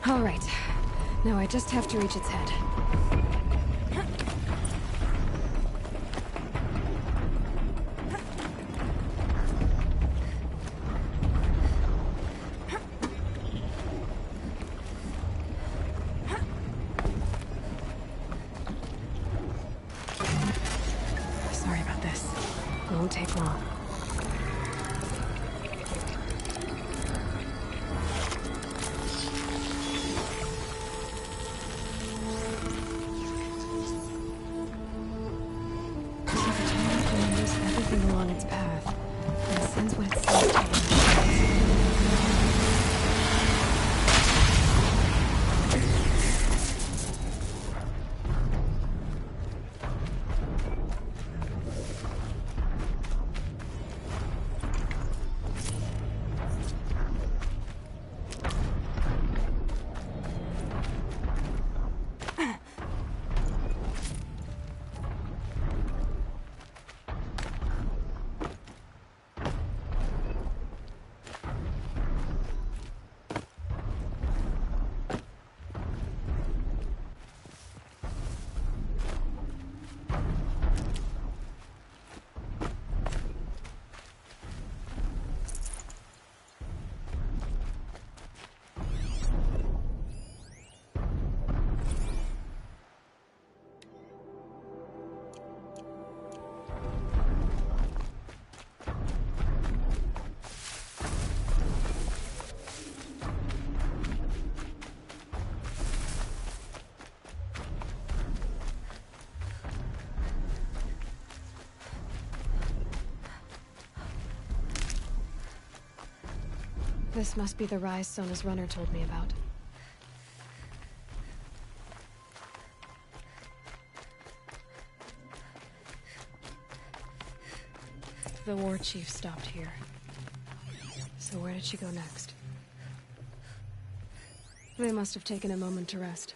S2: All right. Now I just have to reach its head. Sorry about this. It won't take long. Everything along its path, and sends what it sees to the This must be the rise Sona's runner told me about. The war chief stopped here. So where did she go next? They must have taken a moment to rest.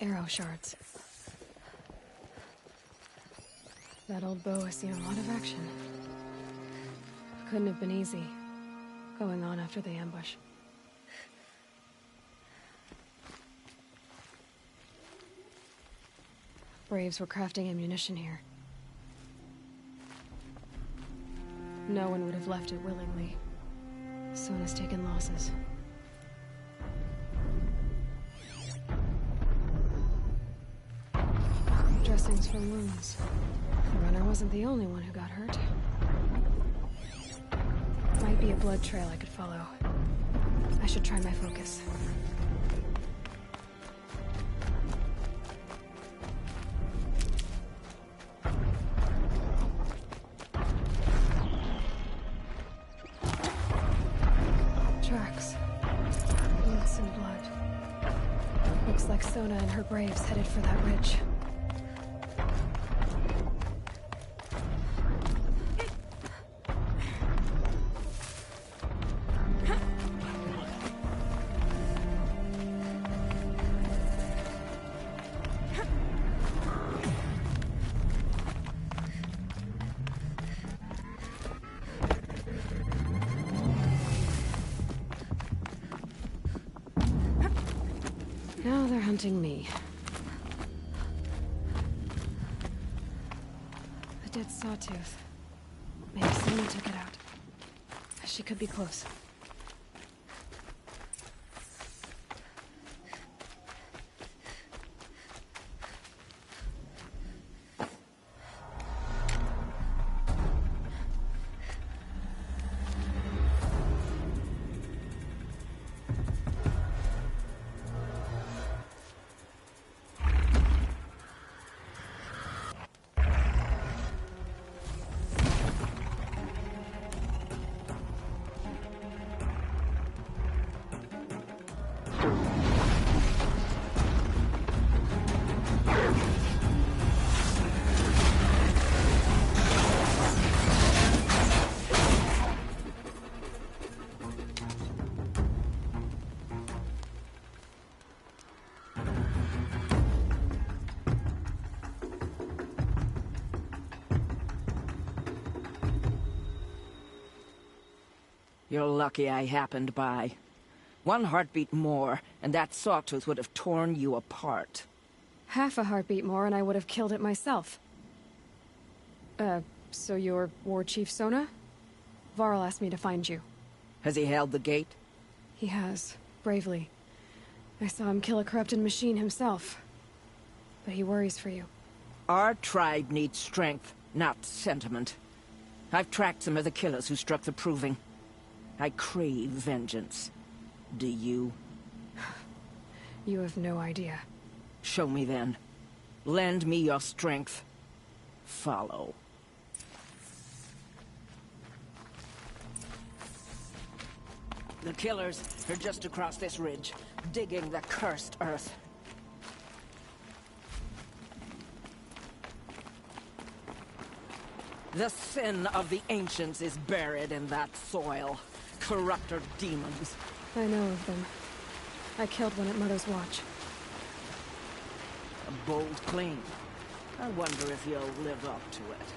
S2: Arrow shards. That old bow has seen a lot of action. Couldn't have been easy. Going on after the ambush. Braves were crafting ammunition here. No one would have left it willingly. Sona's taken losses. Dressings from wounds. The runner wasn't the only one who got hurt. Might be a blood trail I could follow. I should try my focus. Tracks. Boots and blood. Looks like Sona and her braves headed for that ridge. Now they're hunting me. A dead sawtooth. Maybe someone took it out. She could be close.
S10: You're lucky I happened by. One heartbeat more, and that sawtooth would have torn you apart.
S2: Half a heartbeat more and I would have killed it myself. So you're War Chief Sona? Varl asked me to find you.
S10: Has he held the gate?
S2: He has, bravely. I saw him kill a corrupted machine himself. But he worries for you.
S10: Our tribe needs strength, not sentiment. I've tracked some of the killers who struck the Proving. I crave vengeance. Do you?
S2: You have no idea.
S10: Show me then. Lend me your strength. Follow. The killers are just across this ridge, digging the cursed earth. The sin of the ancients is buried in that soil. Corrupter demons.
S2: I know of them. I killed one at Mother's Watch.
S10: A bold claim. I wonder if you'll live up to it.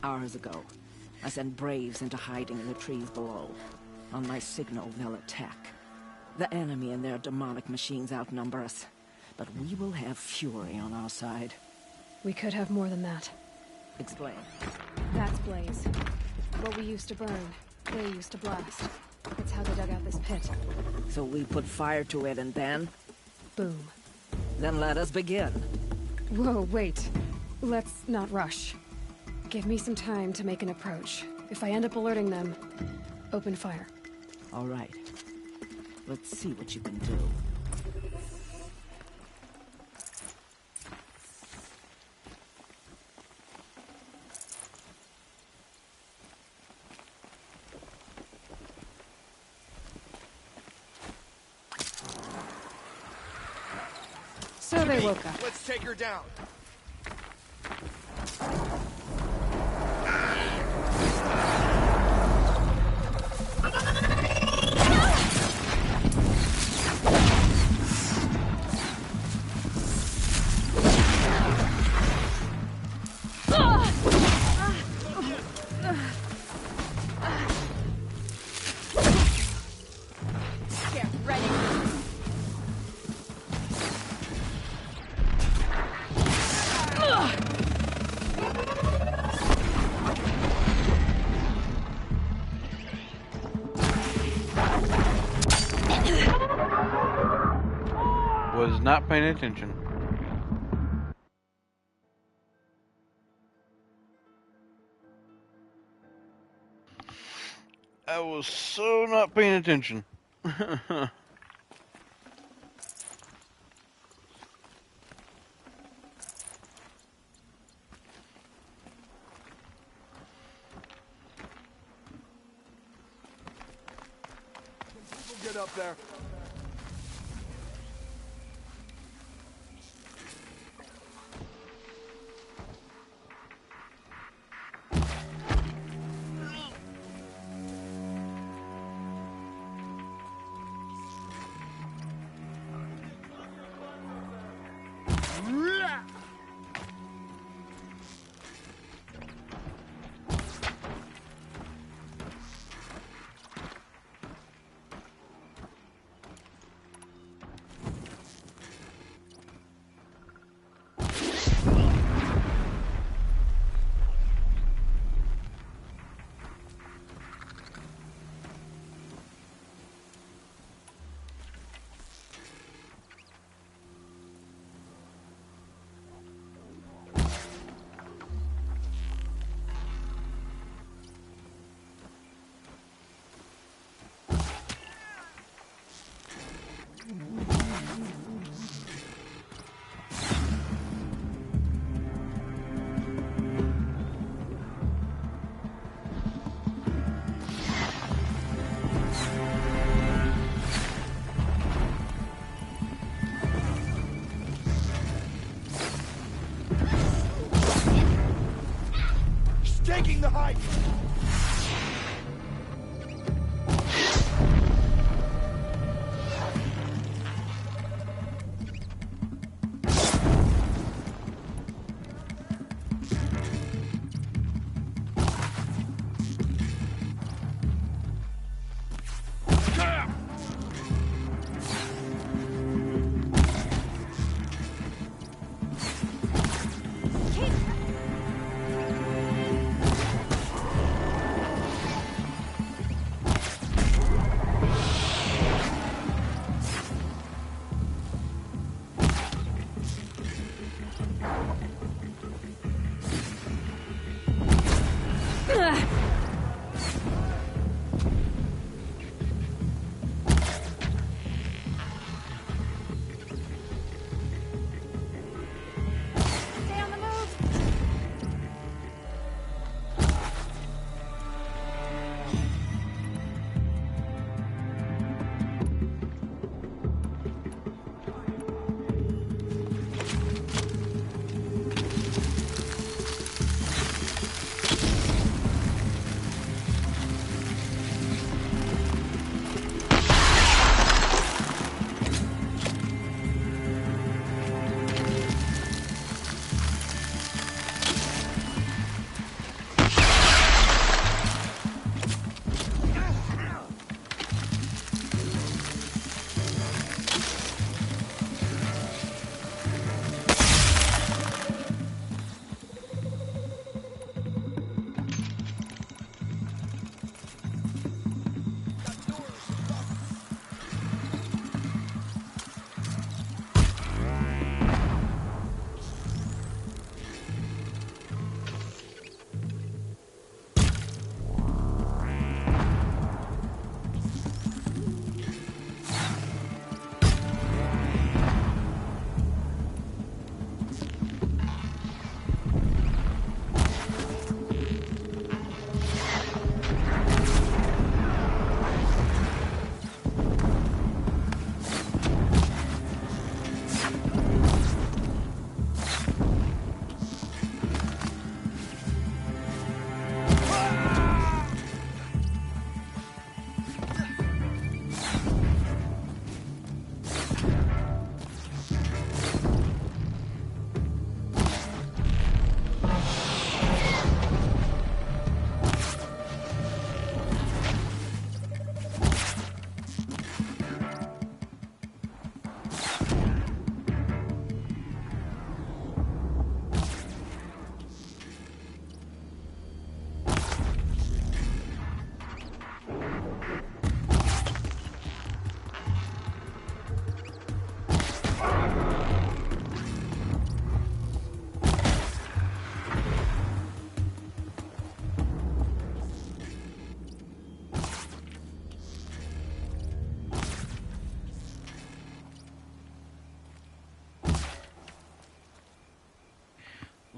S10: Hours ago, I sent Braves into hiding in the trees below. On my signal, they'll attack. The enemy and their demonic machines outnumber us, but we will have fury on our side.
S2: We could have more than that.
S10: Explain.
S2: That's Blaze. What we used to burn, they used to blast. That's how they dug out this pit.
S10: So we put fire to it and then?
S2: Boom.
S10: Then let us begin.
S2: Whoa, wait. Let's not rush. Give me some time to make an approach. If I end up alerting them, open fire.
S10: All right. Let's see what you can do.
S2: So they woke up.
S15: Let's take her down.
S2: Get ready.
S1: Was not paying attention. I was so not paying attention.
S15: Get up there.
S7: fight!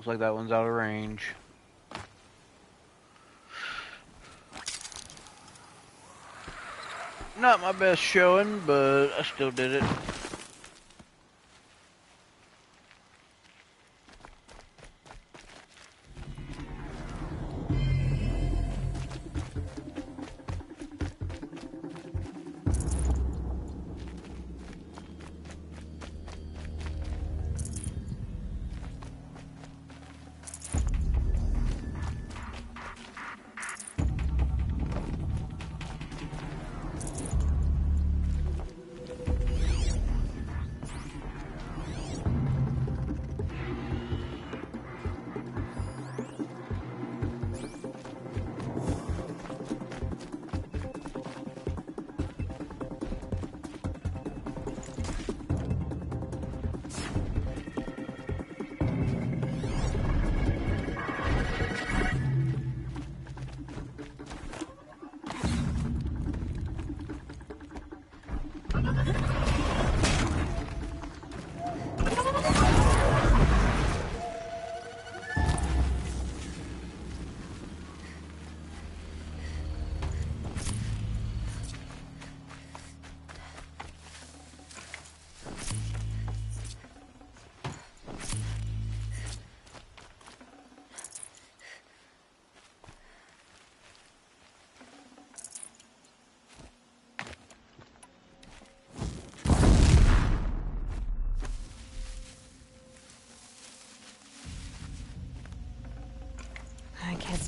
S1: Looks like that one's out of range. Not my best showing, but I still did it.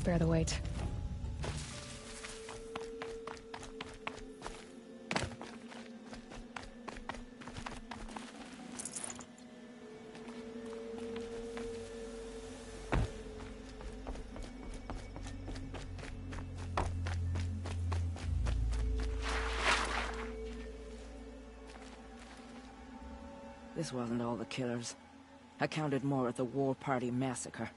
S2: bear the weight.
S8: This wasn't all the killers. I counted more at the War Party massacre.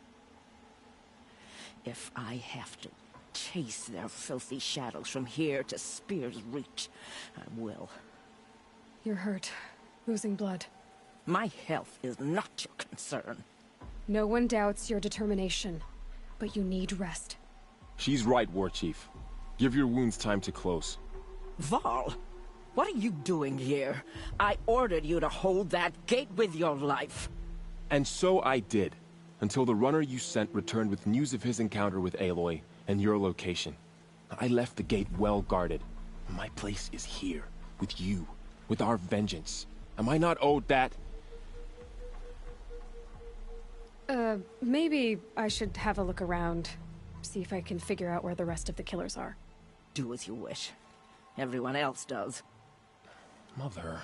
S8: If I have to chase their filthy shadows from here to Spear's Reach, I will.
S2: You're hurt. Losing blood.
S8: My health is not your concern.
S2: No one doubts your determination, but you need rest.
S6: She's right, War Chief. Give your wounds time to close.
S8: Varl, what are you doing here? I ordered you to hold that gate with your life.
S6: And so I did, until the runner you sent returned with news of his encounter with Aloy and your location. I left the gate well guarded. My place is here, with you, with our vengeance. Am I not owed that?
S2: Maybe I should have a look around. See if I can figure out where the rest of the killers are.
S8: Do as you wish. Everyone else does.
S6: Mother...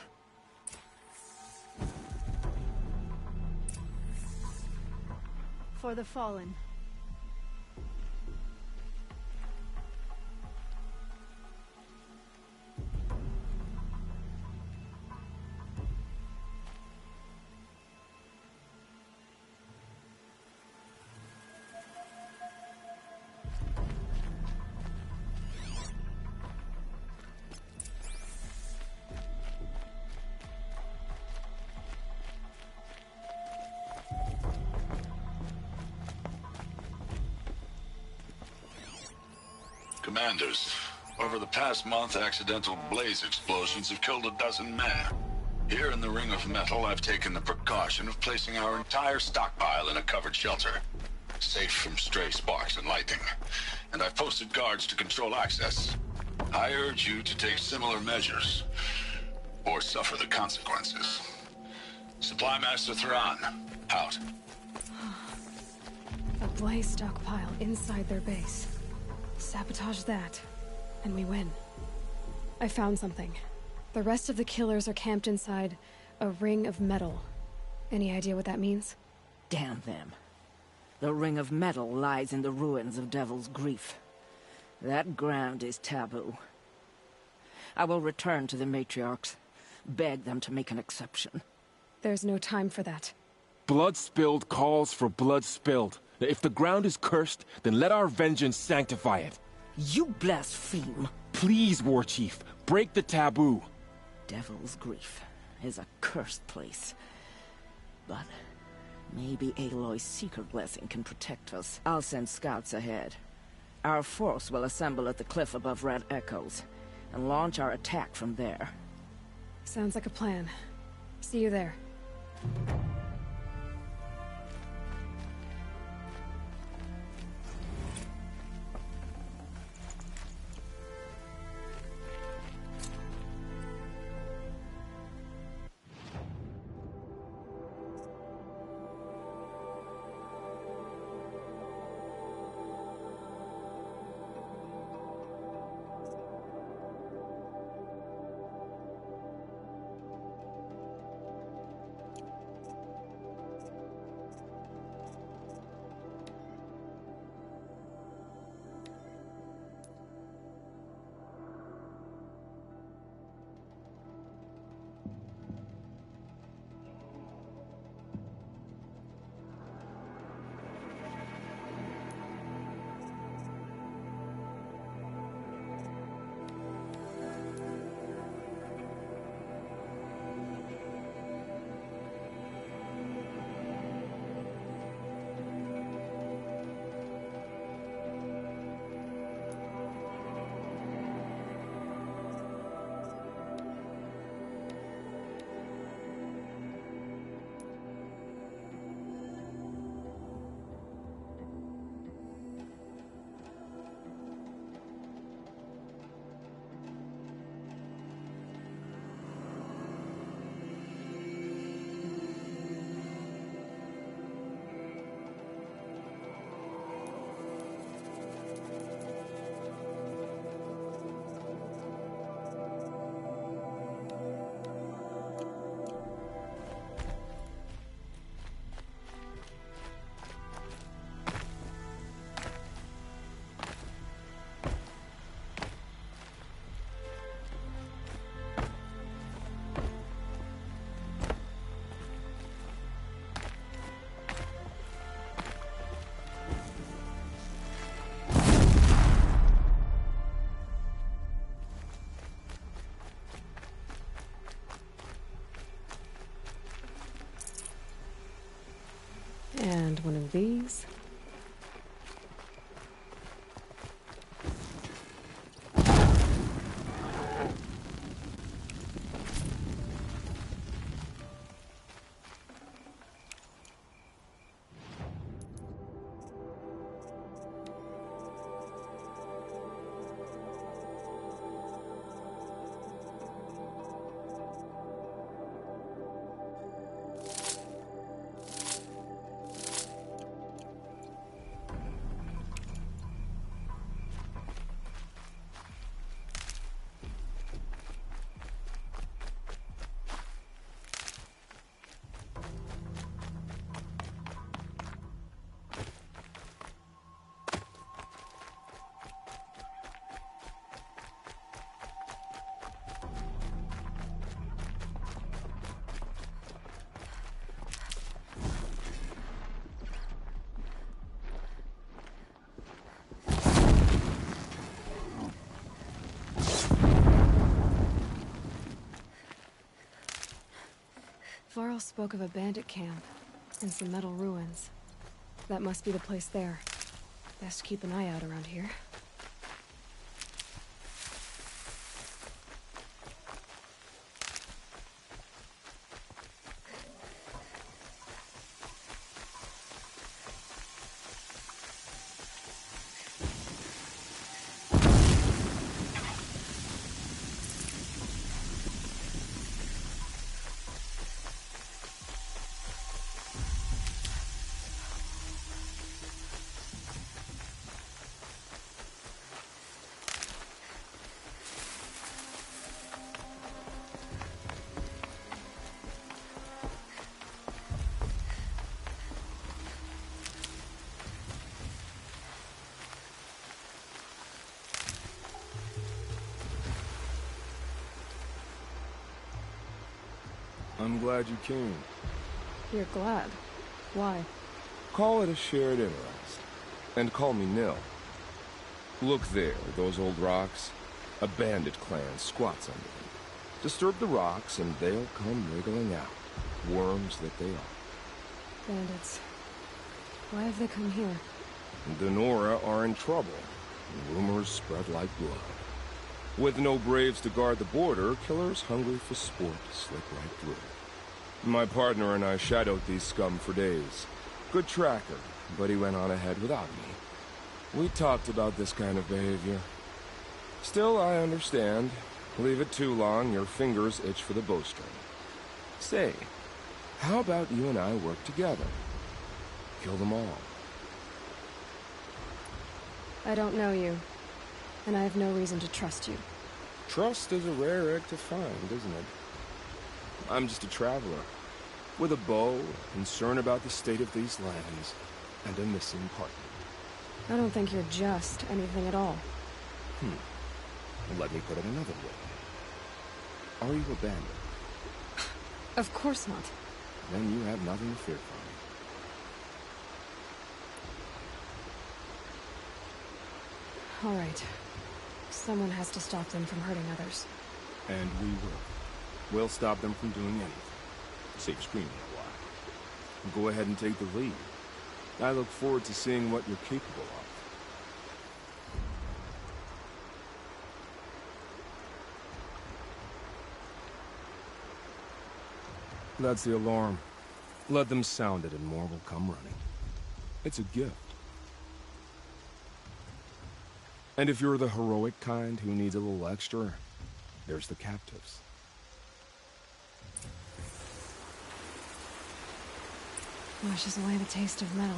S23: For the fallen.
S12: Commanders, over the past month, accidental blaze explosions have killed a dozen men. Here in the Ring of Metal, I've taken the precaution of placing our entire stockpile in a covered shelter, safe from stray sparks and lightning. And I've posted guards to control access. I urge you to take similar measures, or suffer the consequences. Supply Master Thrawn, out.
S2: A blaze stockpile inside their base. Sabotage that, and we win. I found something. The rest of the killers are camped inside a ring of metal. Any idea what that means?
S8: Damn them. The Ring of Metal lies in the ruins of Devil's Grief. That ground is taboo. I will return to the matriarchs, beg them to make an exception.
S2: There's no time for that.
S6: Blood spilled calls for blood spilled. If the ground is cursed, then let our vengeance sanctify it.
S8: You blaspheme.
S6: Please, War Chief, break the taboo.
S8: Devil's Grief is a cursed place. But maybe Aloy's secret blessing can protect us. I'll send scouts ahead. Our force will assemble at the cliff above Red Echoes, and launch our attack from there.
S2: Sounds like a plan. See you there. And one of these. Varl spoke of a bandit camp and some metal ruins. That must be the place there. Best keep an eye out around here.
S18: I'm glad you came.
S2: You're glad? Why?
S18: Call it a shared interest. And call me Nil. Look there, those old rocks. A bandit clan squats under them. Disturb the rocks and they'll come wriggling out. Worms that they are.
S2: Bandits. Why have they come here?
S18: The Nora are in trouble. Rumors spread like blood. With no braves to guard the border, killers hungry for sport slip right through. My partner and I shadowed these scum for days. Good tracker, but he went on ahead without me. We talked about this kind of behavior. Still, I understand. Leave it too long, your fingers itch for the bowstring. Say, how about you and I work together? Kill them all.
S2: I don't know you. And I have no reason to trust you.
S18: Trust is a rare egg to find, isn't it? I'm just a traveler, with a bow, concern about the state of these lands, and a missing partner.
S2: I don't think you're just anything at all.
S18: Let me put it another way. Are you a bandit?
S2: Of course not.
S18: Then you have nothing to fear from me.
S2: All right. Someone has to stop them from hurting others.
S18: And we will. We'll stop them from doing anything. Save screaming a while. Go ahead and take the lead. I look forward to seeing what you're capable of. That's the alarm. Let them sound it and more will come running. It's a gift. And if you're the heroic kind who needs a little extra, there's the captives.
S2: Washes away the taste of metal.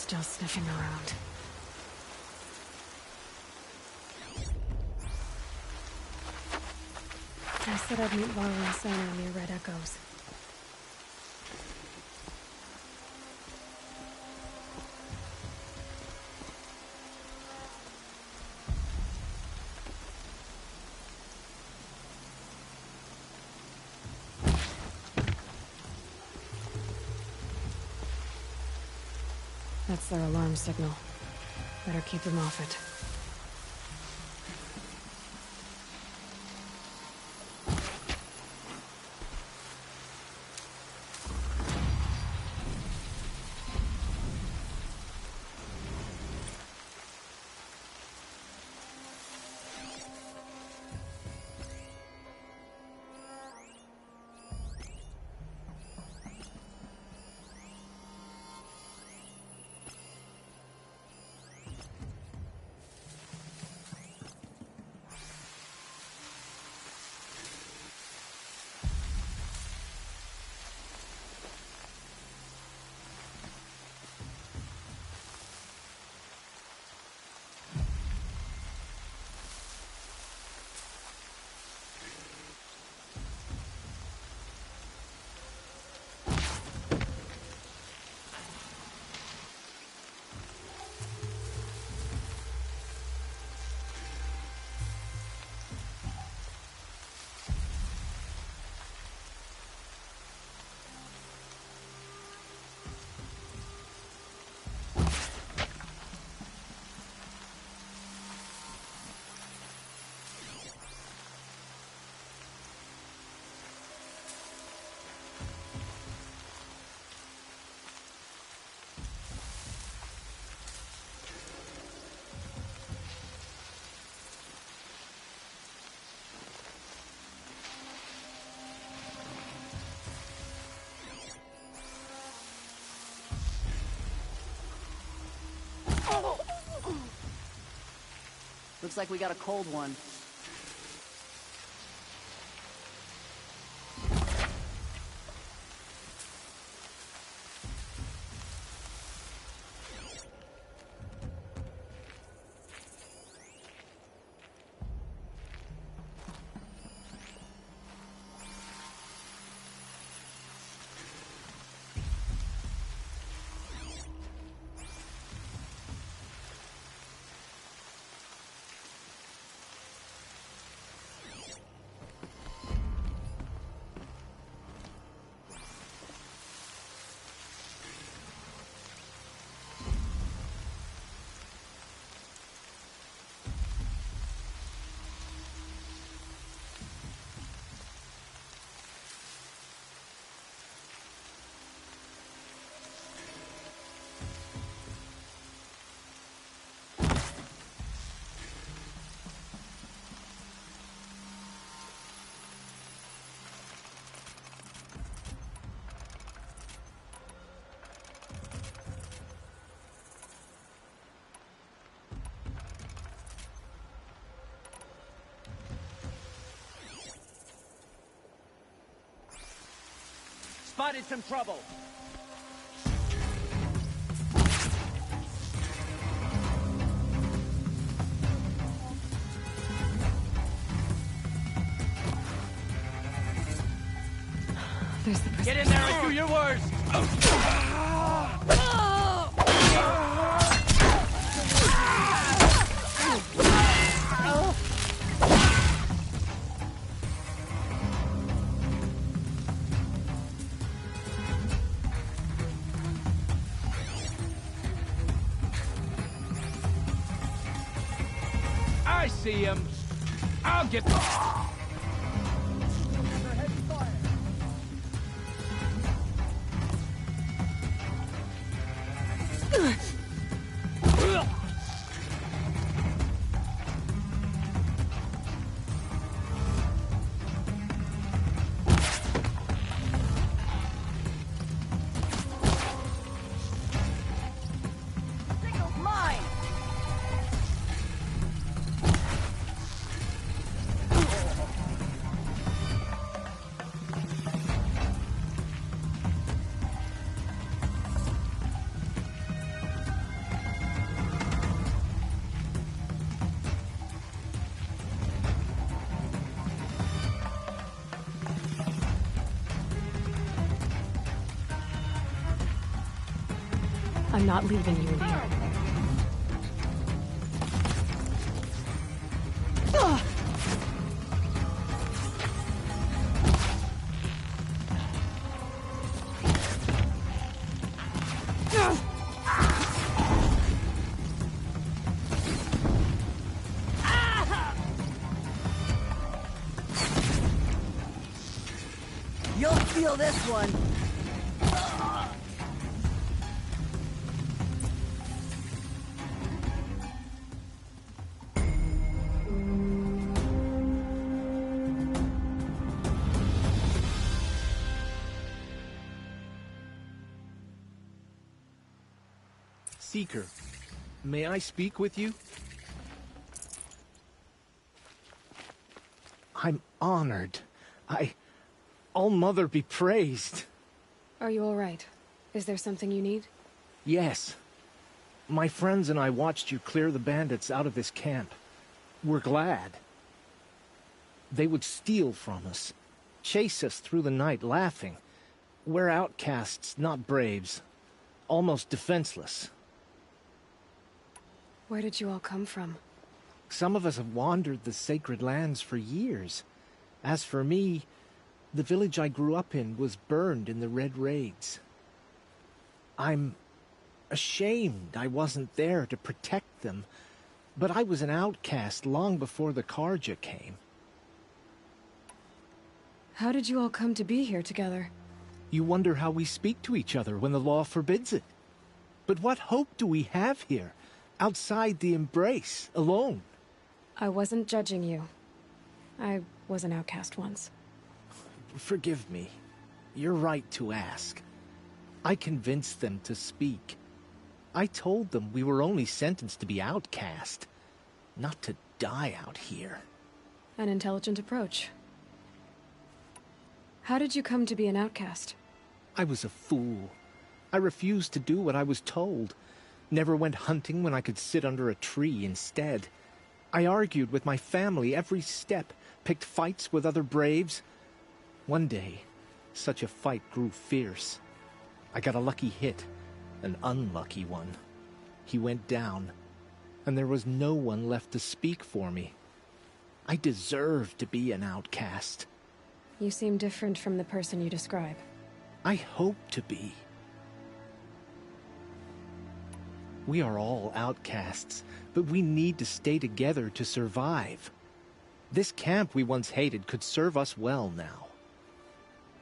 S2: still sniffing around. I said I'd meet Varl and Sona near Red Echoes. That's their alarm signal. Better keep them off it.
S10: Looks like we got a cold one. Spotted some trouble.
S2: There's the
S10: Get in there and do your worst!
S7: I see him. I'll get the...
S2: I'm not leaving you in here.
S20: You'll feel this one.
S15: Seeker, may I speak with you? I'm honored. All-Mother be praised.
S2: Are you all right? Is there something you need?
S15: Yes. My friends and I watched you clear the bandits out of this camp. We're glad. They would steal from us, chase us through the night laughing. We're outcasts, not braves. Almost defenseless.
S2: Where did you all come from?
S15: Some of us have wandered the sacred lands for years. As for me, the village I grew up in was burned in the Red Raids. I'm ashamed I wasn't there to protect them, but I was an outcast long before the Karja came.
S2: How did you all come to be here together?
S15: You wonder how we speak to each other when the law forbids it. But what hope do we have here, outside the embrace, alone?
S2: I wasn't judging you. I was an outcast once.
S15: Forgive me. You're right to ask. I convinced them to speak. I told them we were only sentenced to be outcast, not to die out here.
S2: An intelligent approach. How did you come to be an outcast?
S15: I was a fool. I refused to do what I was told. Never went hunting when I could sit under a tree instead. I argued with my family every step, picked fights with other braves. One day, such a fight grew fierce. I got a lucky hit, an unlucky one. He went down, and there was no one left to speak for me. I deserved to be an outcast.
S2: You seem different from the person you describe.
S15: I hope to be. We are all outcasts, but we need to stay together to survive. This camp we once hated could serve us well now.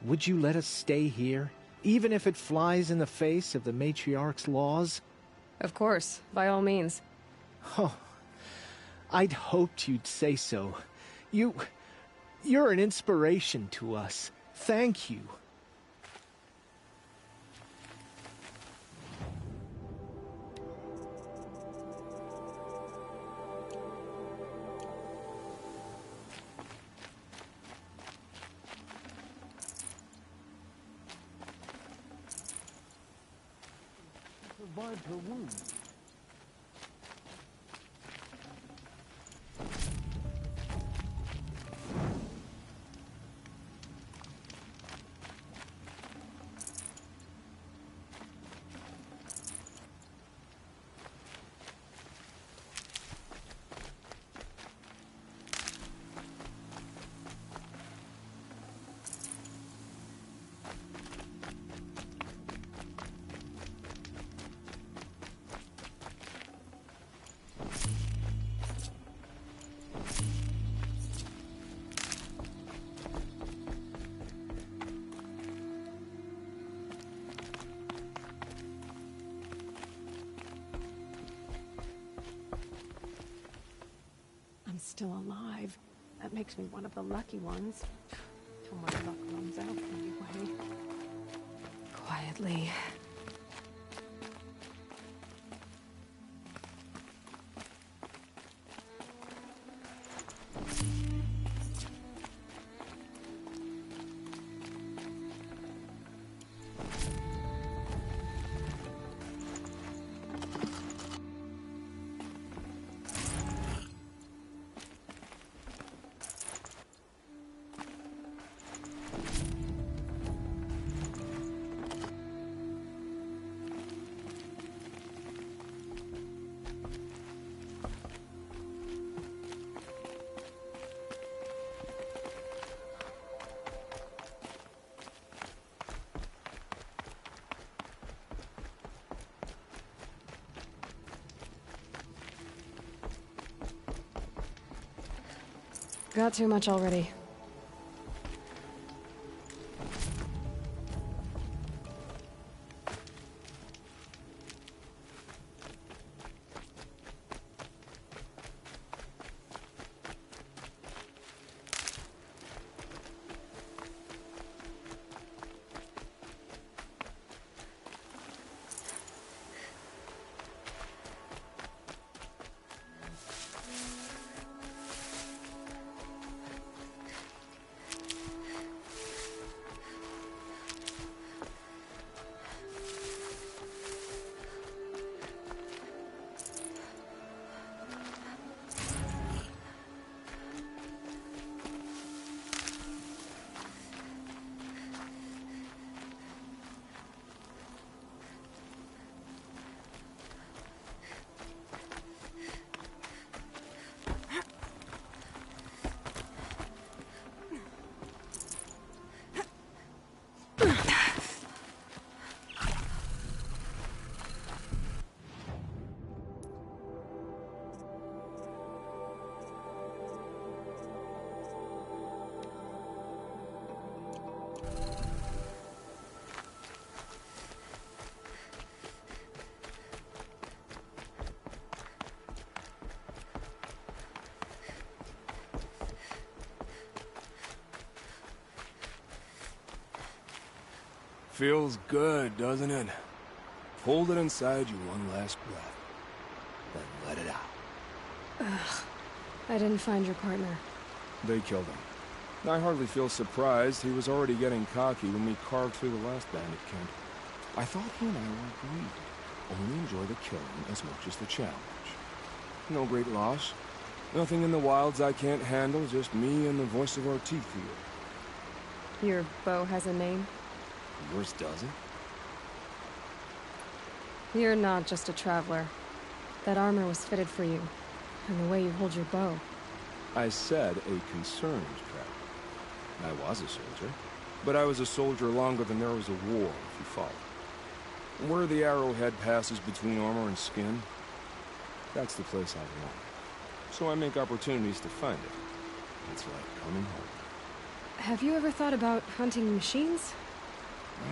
S15: Would you let us stay here, even if it flies in the face of the matriarch's laws?
S2: Of course, by all means.
S15: Oh, I'd hoped you'd say so. You're an inspiration to us. Thank you. Survived her wound.
S2: I'm still alive. That makes me one of the lucky ones. Till my luck runs out anyway. Quietly. Got too much already.
S18: Feels good, doesn't it? Hold it inside you one last breath. Then let it out.
S2: Ugh. I didn't find your partner.
S18: They killed him. I hardly feel surprised. He was already getting cocky when we carved through the last bandit camp. I thought he and I were agreed. Only enjoy the killing as much as the challenge. No great loss. Nothing in the wilds I can't handle, just me and the voice of our teeth here.
S2: Your bow has a name?
S18: Yours doesn't?
S2: You're not just a traveler. That armor was fitted for you, and the way you hold your bow.
S18: I said a concerned traveler. I was a soldier, but I was a soldier longer than there was a war, if you follow. Where the arrowhead passes between armor and skin, that's the place I belong. So I make opportunities to find it. It's like coming home.
S2: Have you ever thought about hunting machines?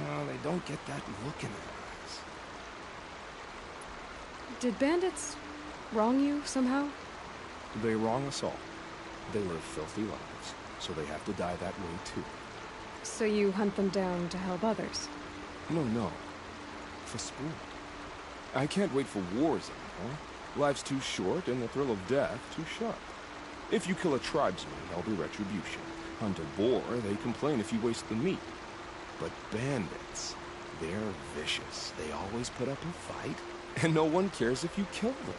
S18: Well, they don't get that look in their eyes.
S2: Did bandits wrong you somehow?
S18: They wrong us all. They live filthy lives, so they have to die that way too.
S2: So you hunt them down to help others?
S18: No. For sport. I can't wait for wars anymore. Life's too short, and the thrill of death too sharp. If you kill a tribesman, there'll be retribution. Hunt a boar, they complain if you waste the meat. But bandits, they're vicious. They always put up a fight, and no one cares if you kill them.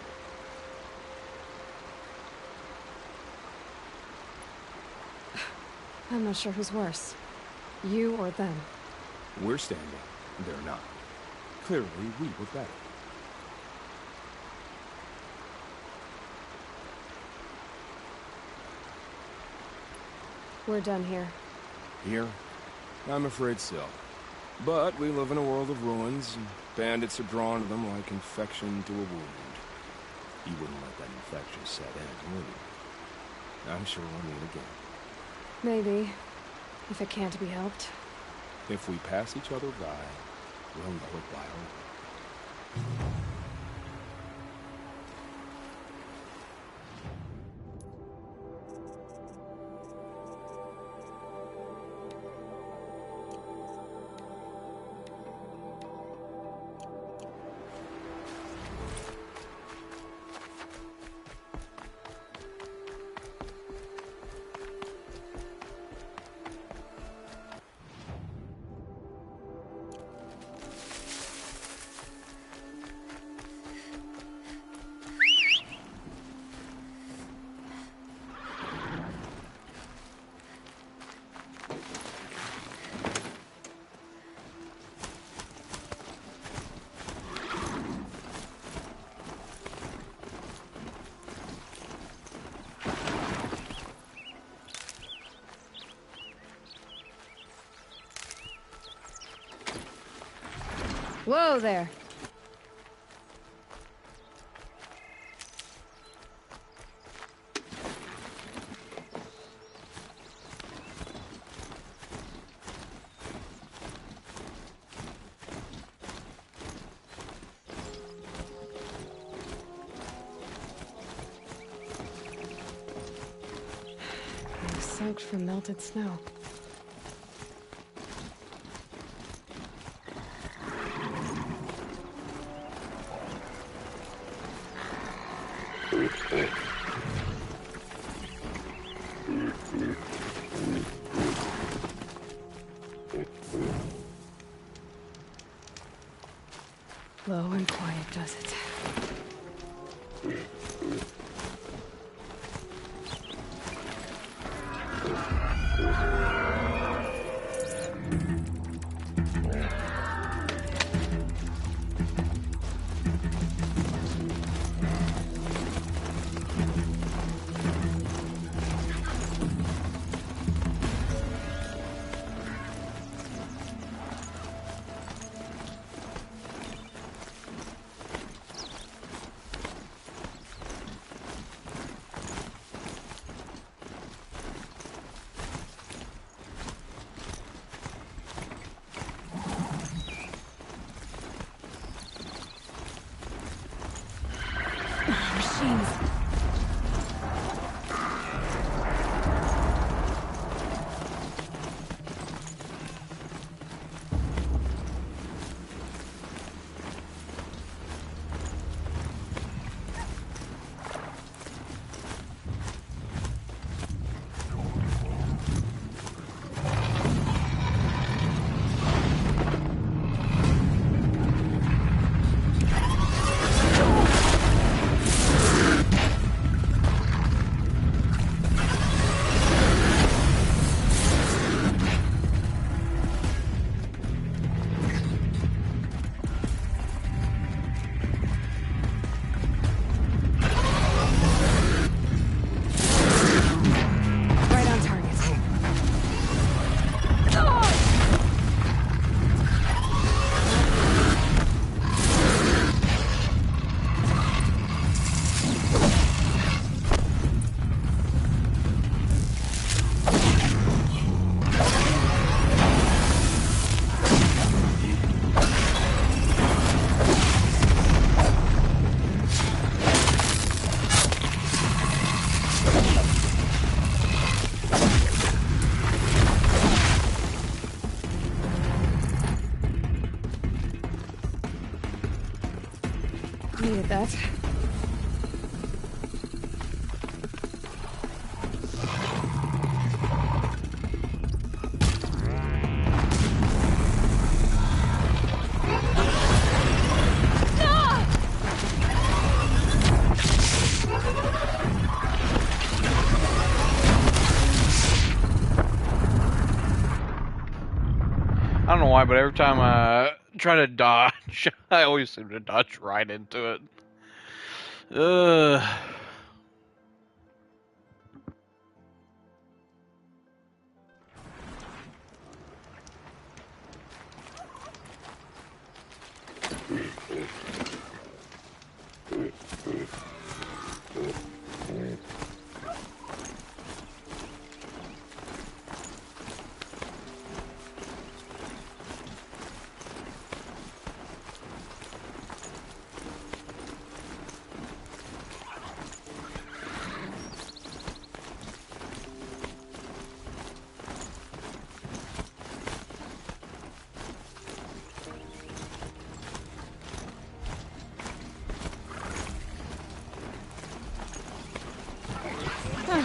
S2: I'm not sure who's worse. You or them.
S18: We're standing. They're not. Clearly, we were better.
S2: We're done here.
S18: Here? I'm afraid so. But we live in a world of ruins, and bandits are drawn to them like infection to a wound. You wouldn't let that infection set in, would you? I'm sure we'll meet again.
S2: Maybe. If it can't be helped.
S18: If we pass each other by, we'll know it by our work.
S2: Whoa there! soaked from melted snow. Low and quiet does it. Needed that.
S1: I don't know why, but every time I try to dodge, I always seem to dodge right into it. Ugh.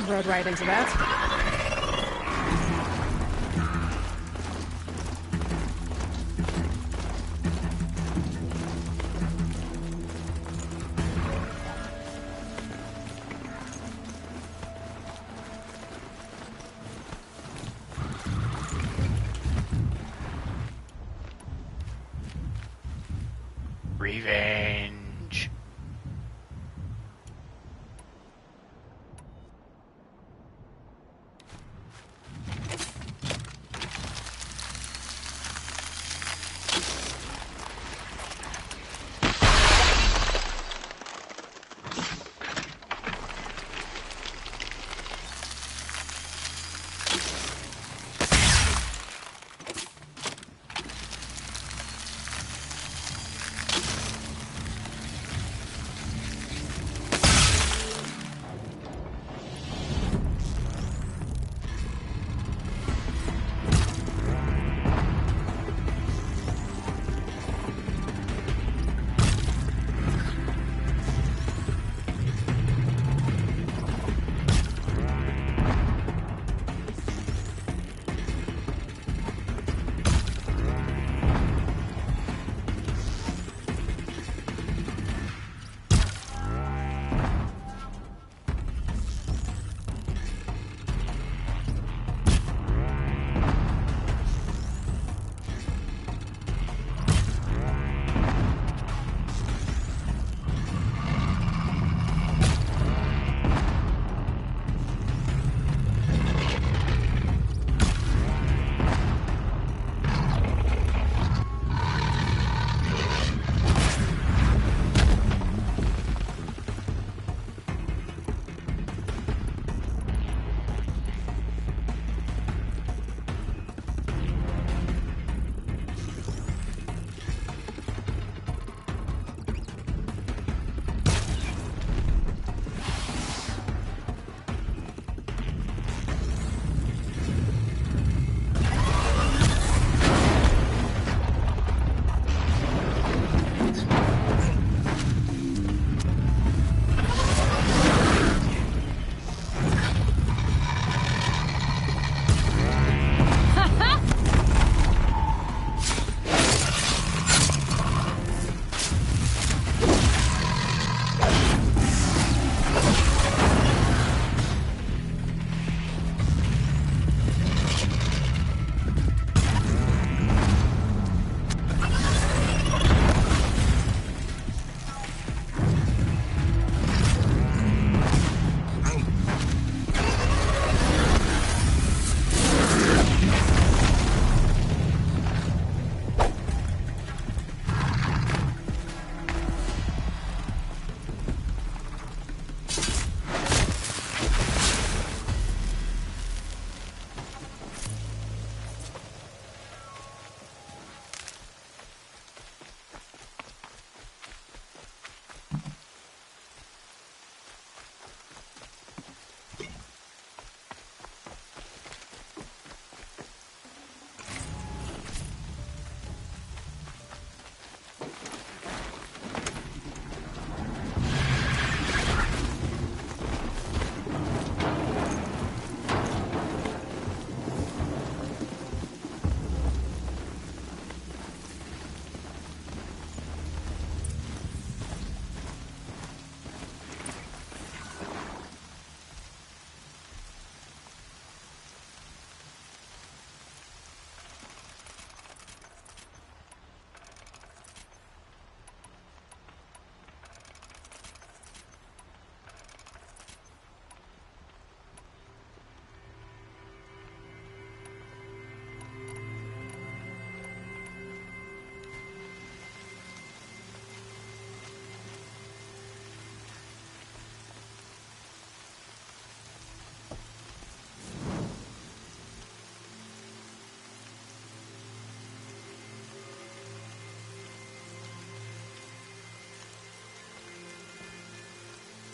S2: Rode right into that.
S1: Revenge.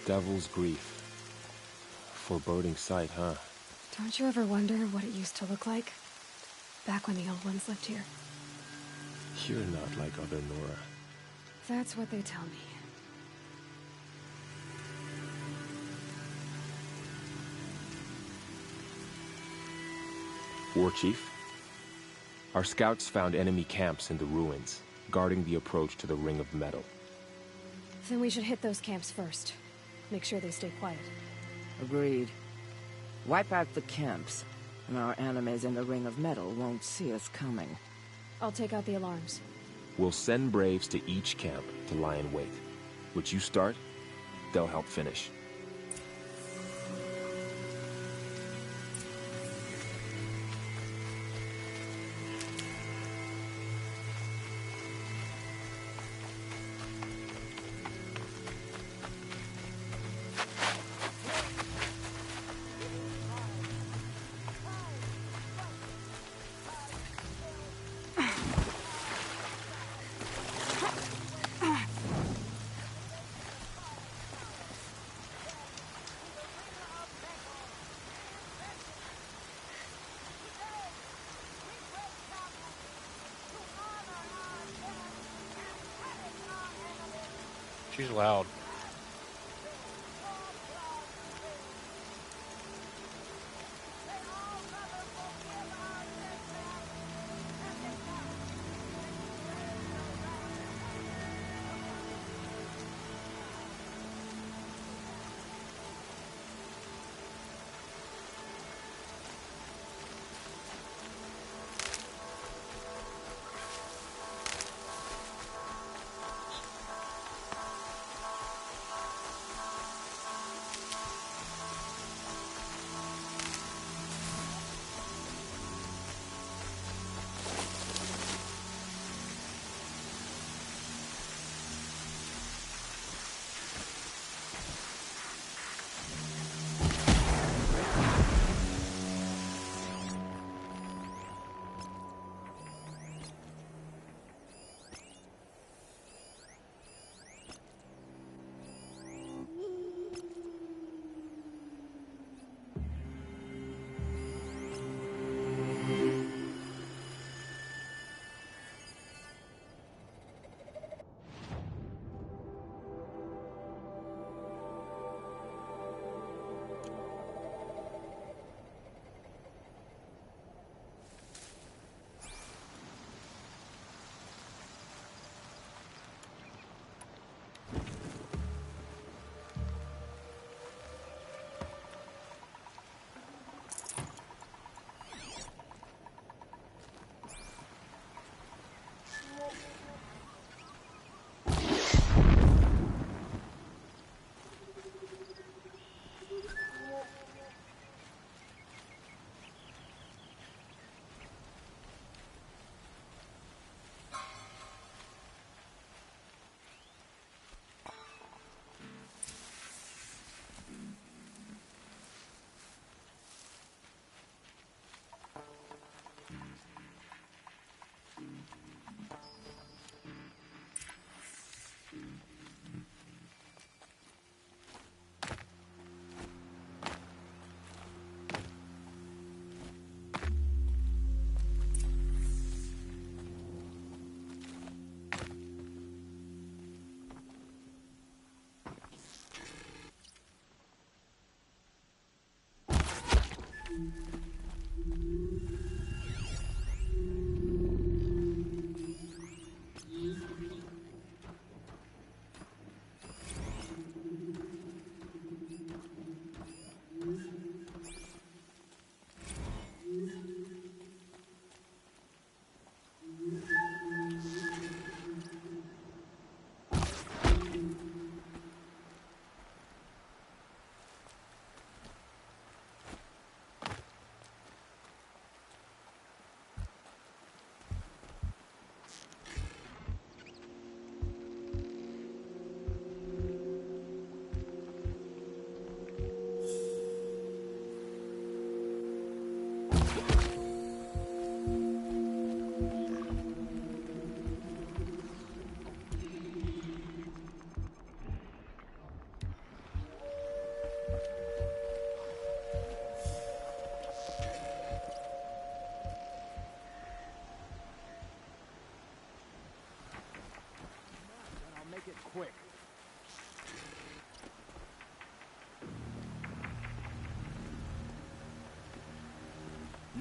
S6: Devil's Grief. Foreboding sight, huh?
S2: Don't you ever wonder what it used to look like? Back when the old ones lived here.
S6: You're not like other Nora.
S2: That's what they tell me.
S6: War Chief? Our scouts found enemy camps in the ruins, guarding the approach to the Ring of Metal.
S2: Then we should hit those camps first. Make sure they stay quiet.
S8: Agreed. Wipe out the camps, and our enemies in the Ring of Metal won't see us coming.
S2: I'll take out the alarms.
S6: We'll send Braves to each camp to lie in wait. Which you start, they'll help finish.
S1: She's loud.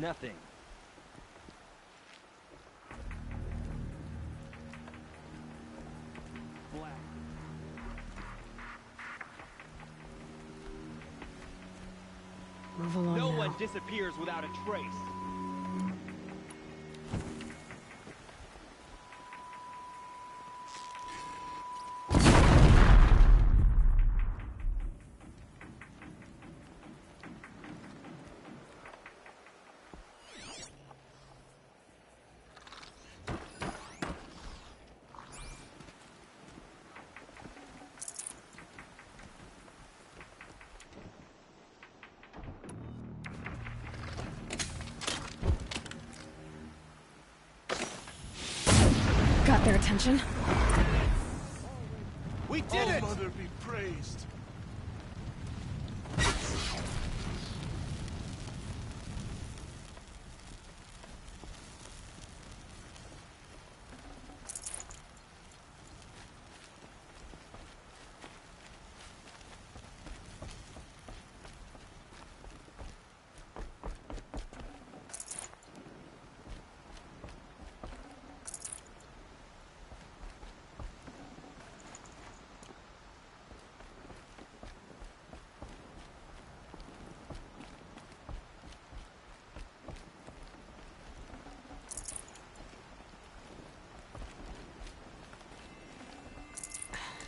S11: nothing. Black.
S2: Move along
S11: No
S2: now.
S11: one disappears without a trace.
S2: Got their attention.
S13: We did it!
S4: Mother be praised.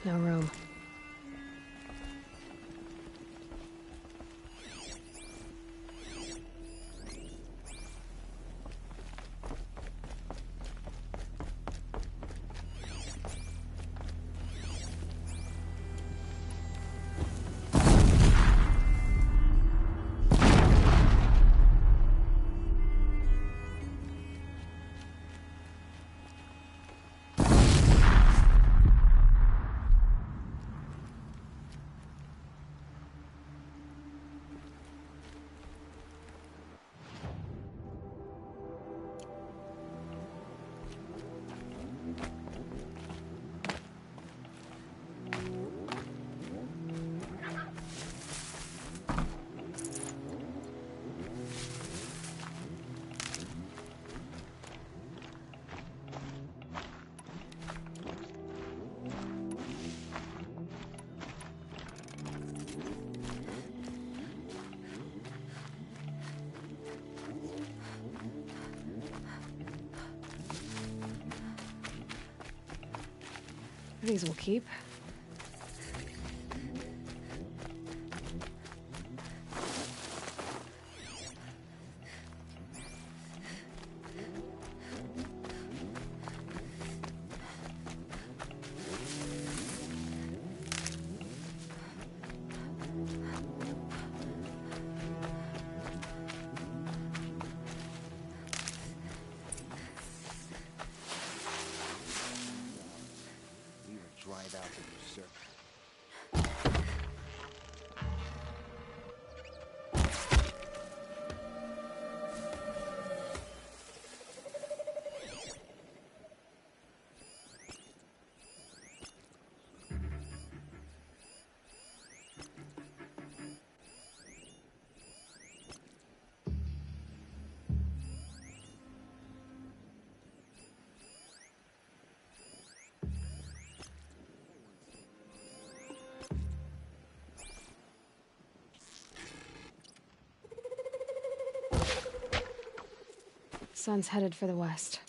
S2: No room. These will keep.
S3: Drive out the usurper.
S2: Sun's headed for the west.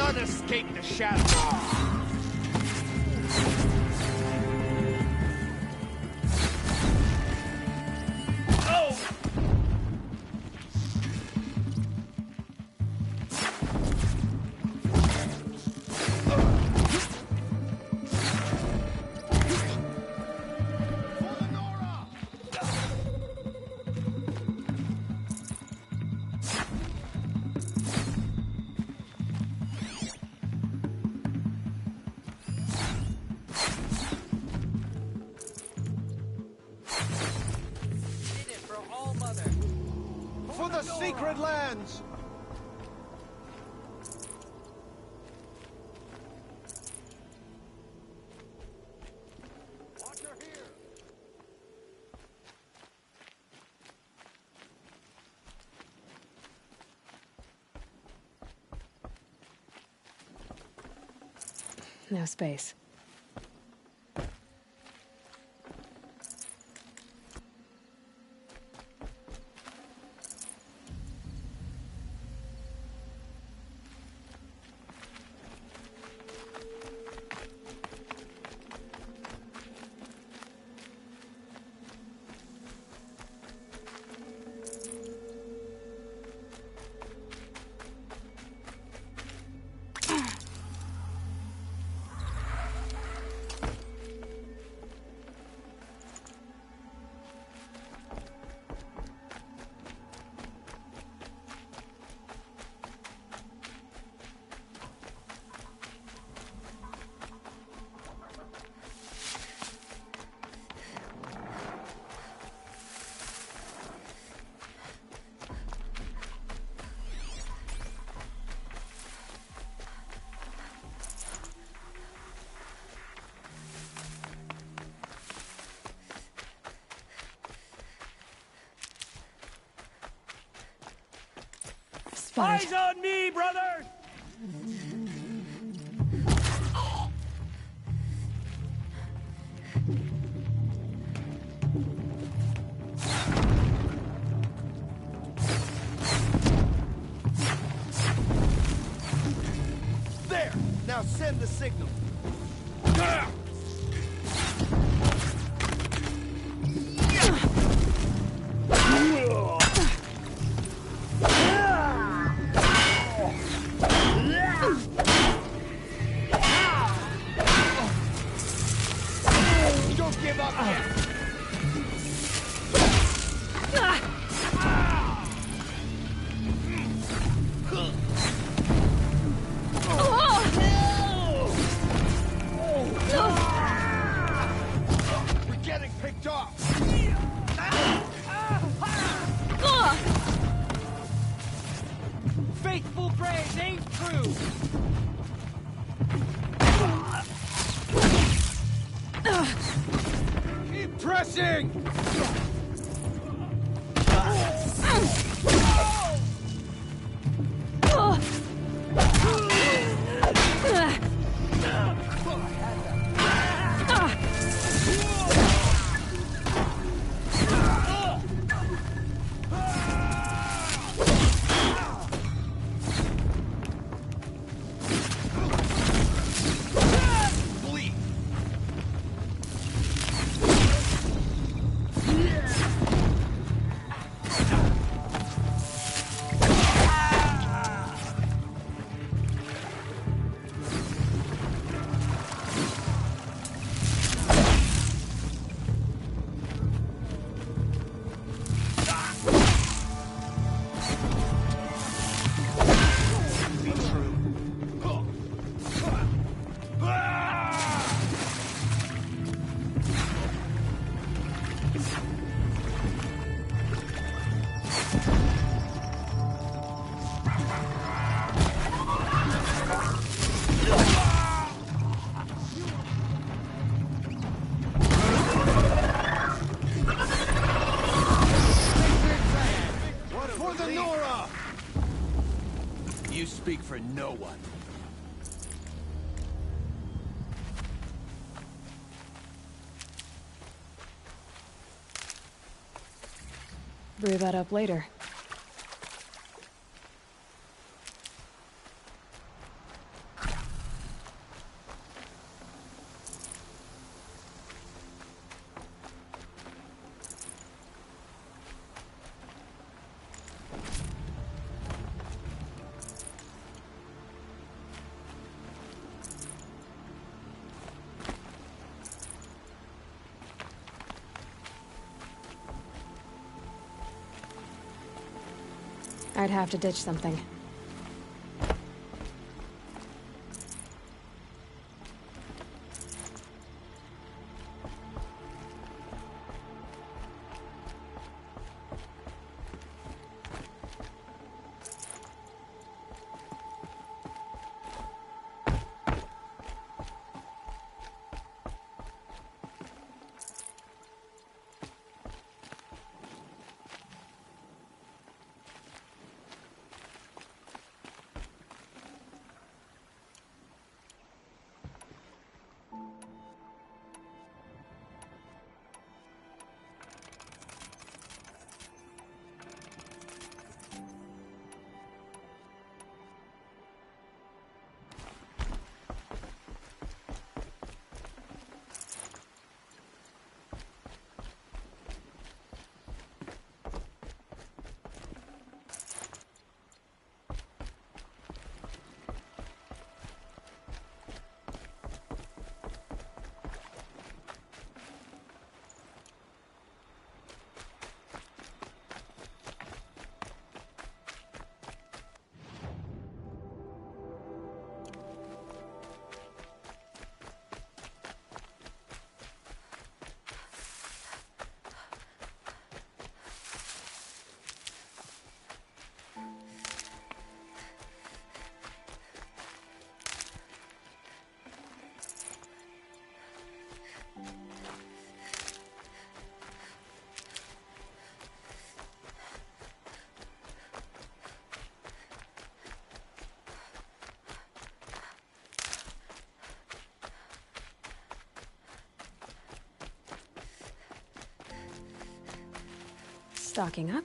S14: None escape the shadow.
S19: For the secret lands!
S2: No space.
S14: Eyes on me, brother! There! Now send the signal. Don't give up yet! We're getting picked off!
S11: Faithful praise ain't true!
S14: Keep pressing! For the Nora! You speak for no one.
S2: Brew that up later. I'd have to ditch something. Stocking up.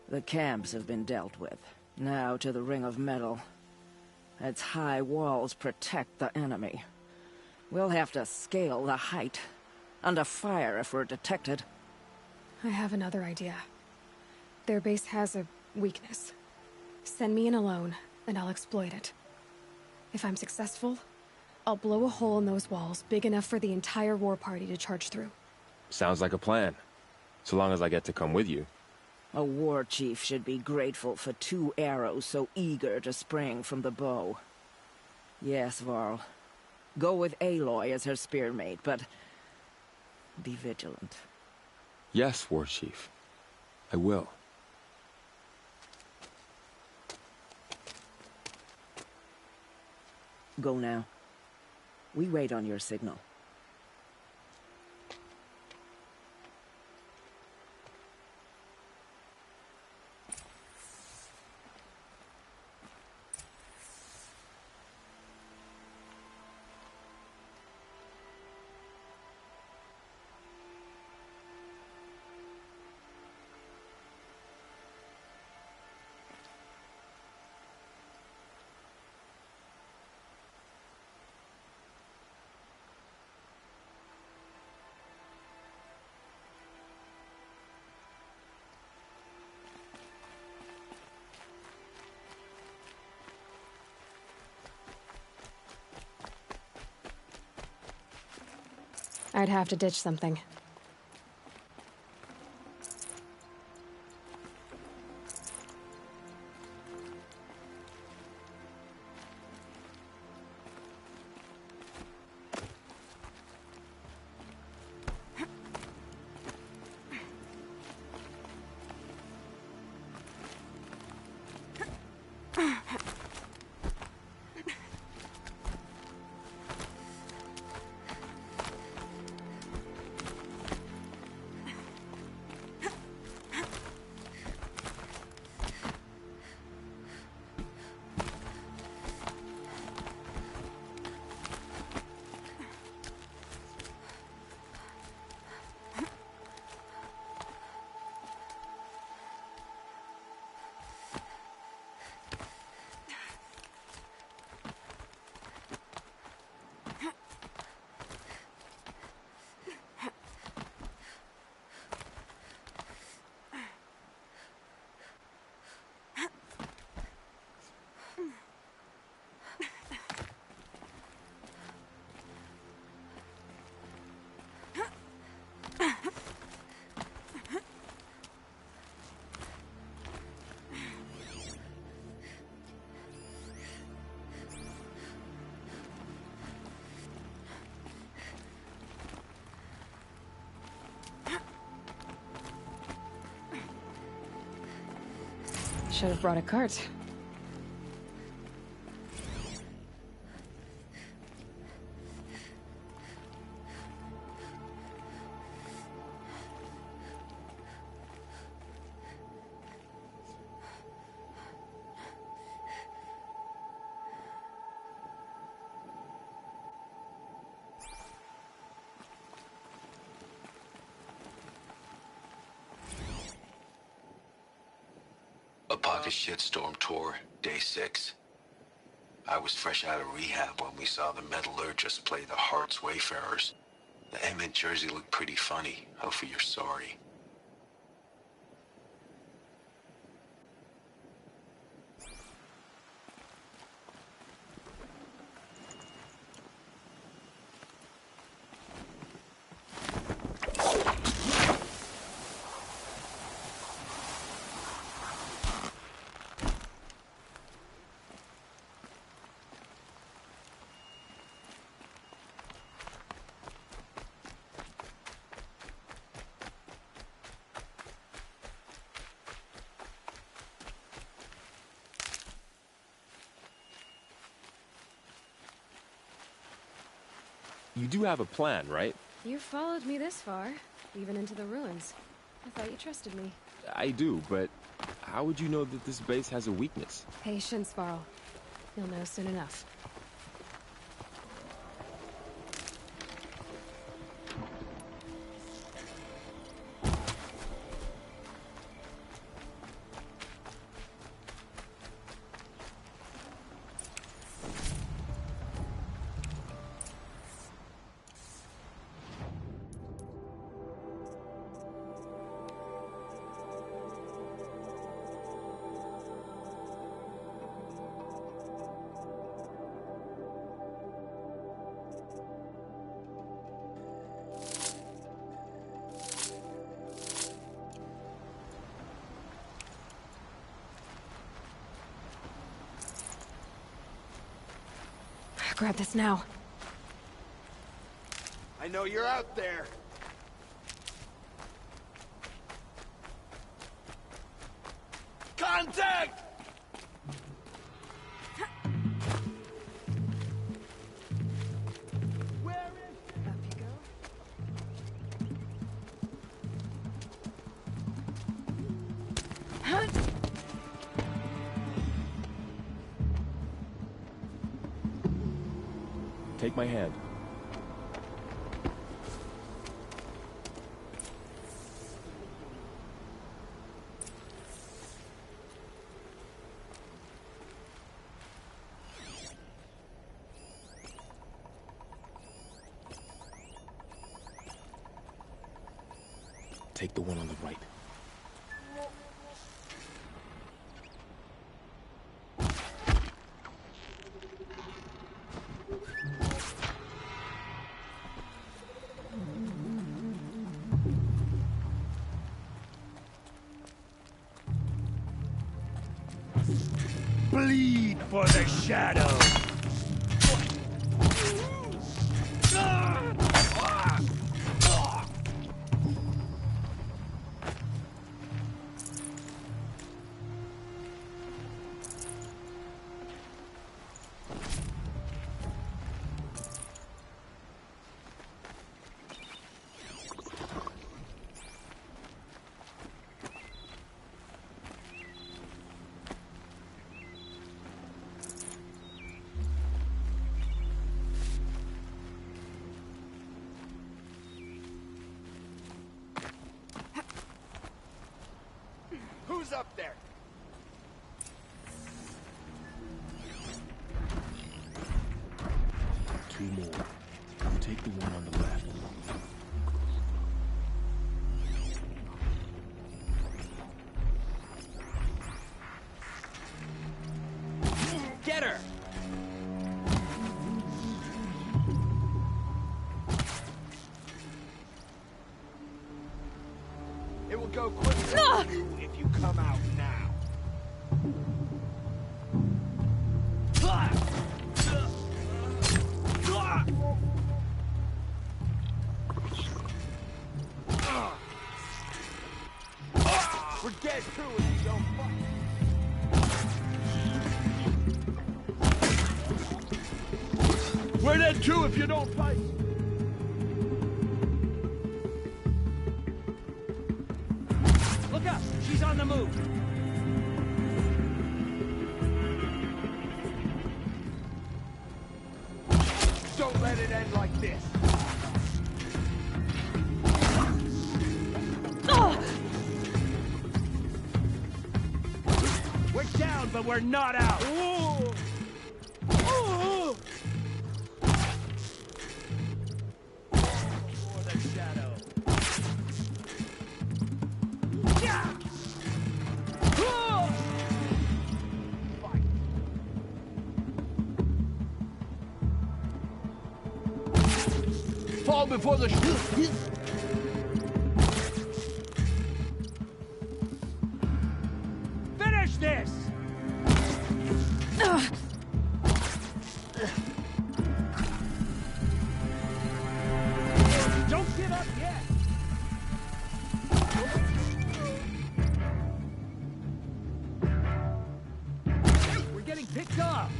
S8: The camps have been dealt with. Now to the Ring of Metal. Its high walls protect the enemy. We'll have to scale the height. Under fire if we're detected.
S2: I have another idea. Their base has a weakness. Send me in alone, and I'll exploit it. If I'm successful, I'll blow a hole in those walls big enough for the entire war party to charge through.
S6: Sounds like a plan. So long as I get to come with you.
S8: A war chief should be grateful for 2 arrows so eager to spring from the bow. Yes, Varl. Go with Aloy as her spearmate, but be vigilant.
S6: Yes, War Chief. I will.
S8: Go now. We wait on your signal.
S2: I'd have to ditch something. Should have brought a cart.
S16: A pocket shitstorm tour, day 6. I was fresh out of rehab when we saw the metallurgist play the Heart's Wayfarers. The Emmett jersey looked pretty funny. Hopefully you're sorry.
S6: You do have a plan, right?
S2: You followed me this far, even into the ruins. I thought you trusted me.
S6: I do, but how would you know that this base has a weakness?
S2: Patience, Varl. You'll know soon enough. Grab this now.
S19: I know you're out there. Contact!
S6: Take my hand. Take the one on the right.
S19: Bleed for the shadow! Who's up there?
S6: Two more. You take the one on the left.
S10: Get her!
S19: It will go quicker for you if you come out now. We're dead too if you don't fight.
S14: We're dead too if you don't fight!
S11: Look up! She's on the move!
S14: Don't let it end like this!
S11: We're down, but we're not out! For the shadow.
S14: Fall before the
S11: Finish this! Don't give up yet! We're getting picked up!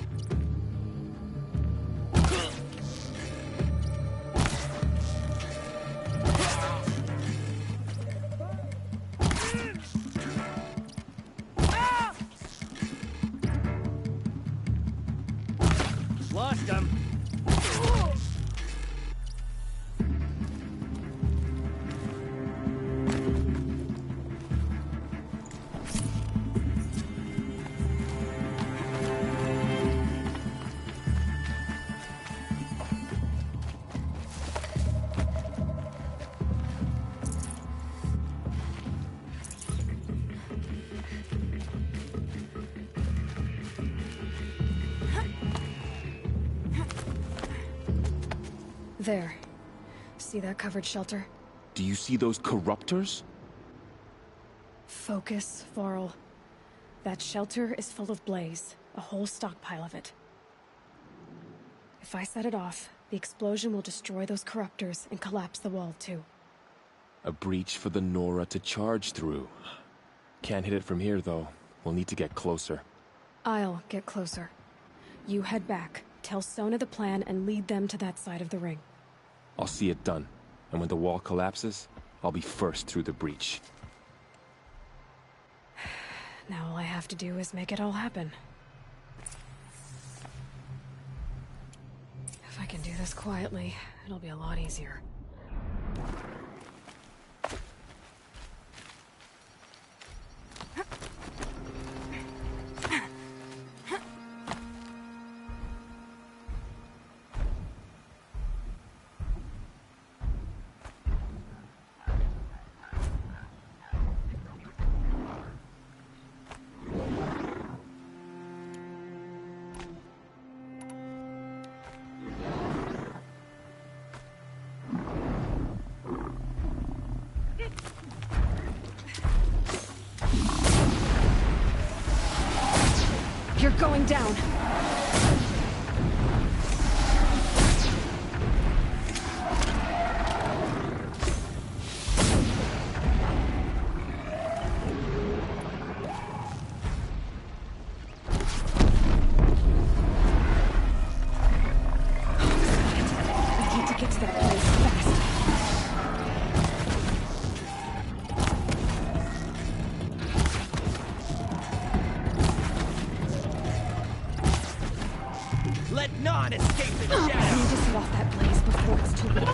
S11: Lost him.
S2: There. See that covered shelter?
S6: Do you see those corruptors?
S2: Focus, Varl. That shelter is full of blaze. A whole stockpile of it. If I set it off, the explosion will destroy those corruptors and collapse the wall, too.
S6: A breach for the Nora to charge through. Can't hit it from here, though. We'll need to get closer.
S2: I'll get closer. You head back, tell Sona the plan, and lead them to that side of the ring.
S6: I'll see it done. And when the wall collapses, I'll be first through the breach.
S2: Now all I have to do is make it all happen. If I can do this quietly, it'll be a lot easier. You're going down. I need to get to that place fast.
S11: Let none escape the shadow!
S2: I need to set off that blaze before it's too late.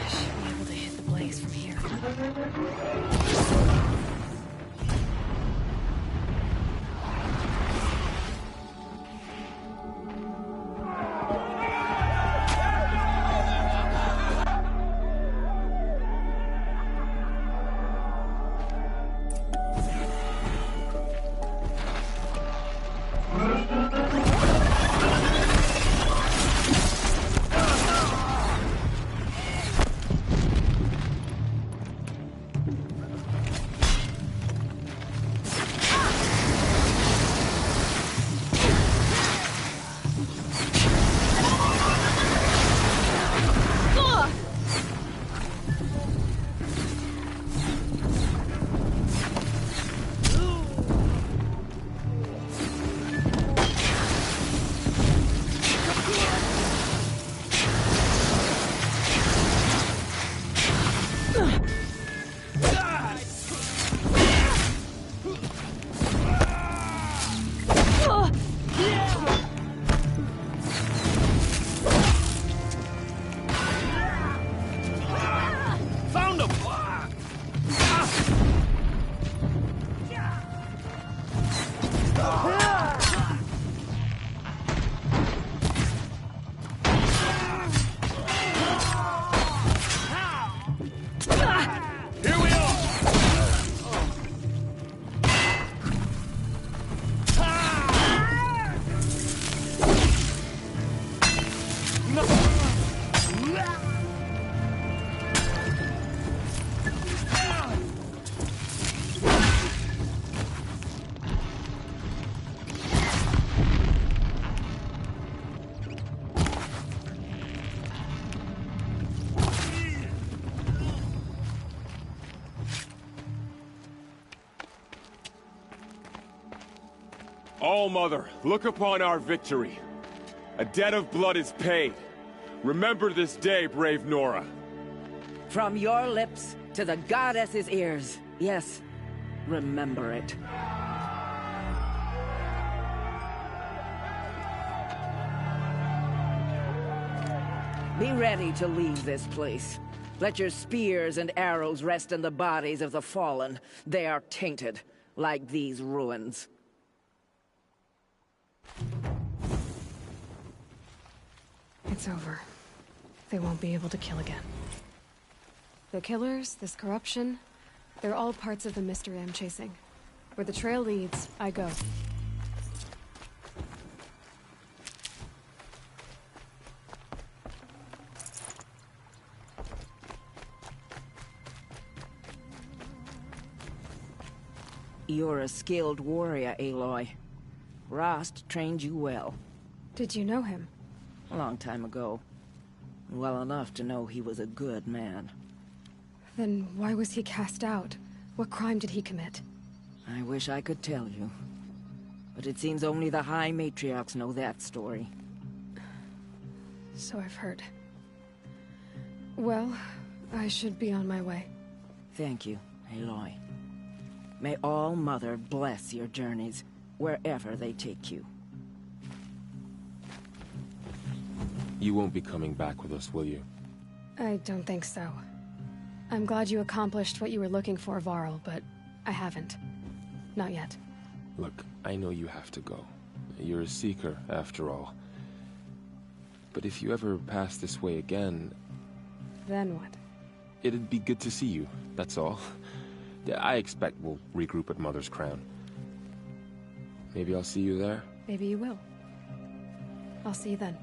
S2: I should be able to hit the blaze from here.
S6: All-Mother, look upon our victory. A debt of blood is paid. Remember this day, brave Nora.
S8: From your lips to the goddess's ears. Yes, remember it. Be ready to leave this place. Let your spears and arrows rest in the bodies of the fallen. They are tainted, like these ruins.
S2: It's over. They won't be able to kill again. The killers, this corruption, they're all parts of the mystery I'm chasing. Where the trail leads, I go.
S8: You're a skilled warrior, Aloy. Rost trained you well.
S2: Did you know him?
S8: A long time ago. Well enough to know he was a good man.
S2: Then why was he cast out? What crime did he commit?
S8: I wish I could tell you. But it seems only the High Matriarchs know that story.
S2: So I've heard. Well, I should be on my way.
S8: Thank you, Aloy. May All-Mother bless your journeys, wherever they take you.
S6: You won't be coming back with us, will you?
S2: I don't think so. I'm glad you accomplished what you were looking for, Varl, but I haven't. Not yet.
S6: Look, I know you have to go. You're a seeker, after all. But if you ever pass this way again...
S2: Then what?
S6: It'd be good to see you, that's all. I expect we'll regroup at Mother's Crown. Maybe I'll see you there?
S2: Maybe you will. I'll see you then.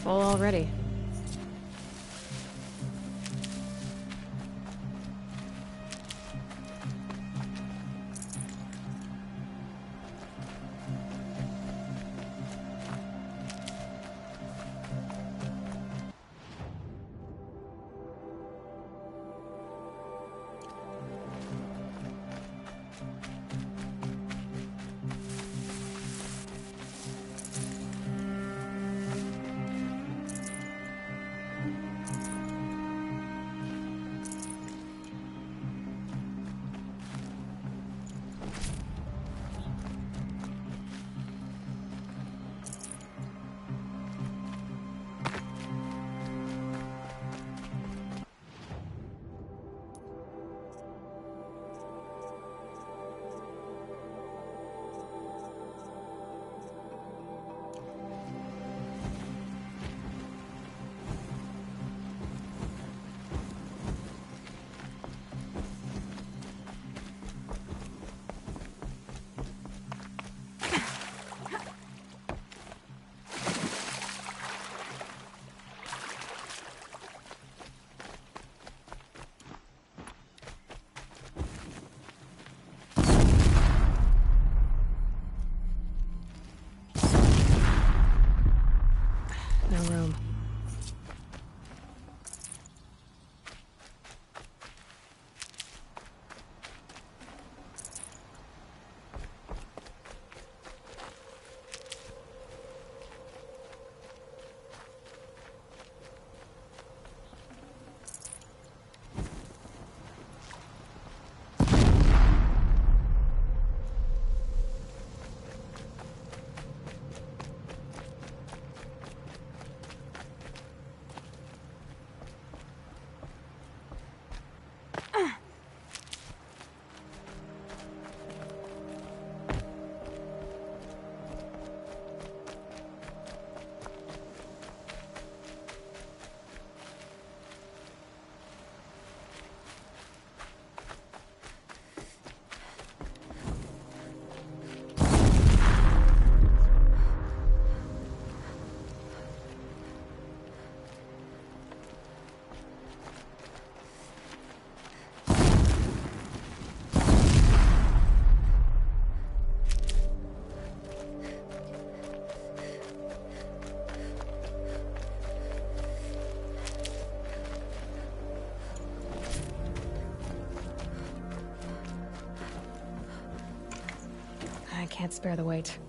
S2: Full already. can't spare the weight.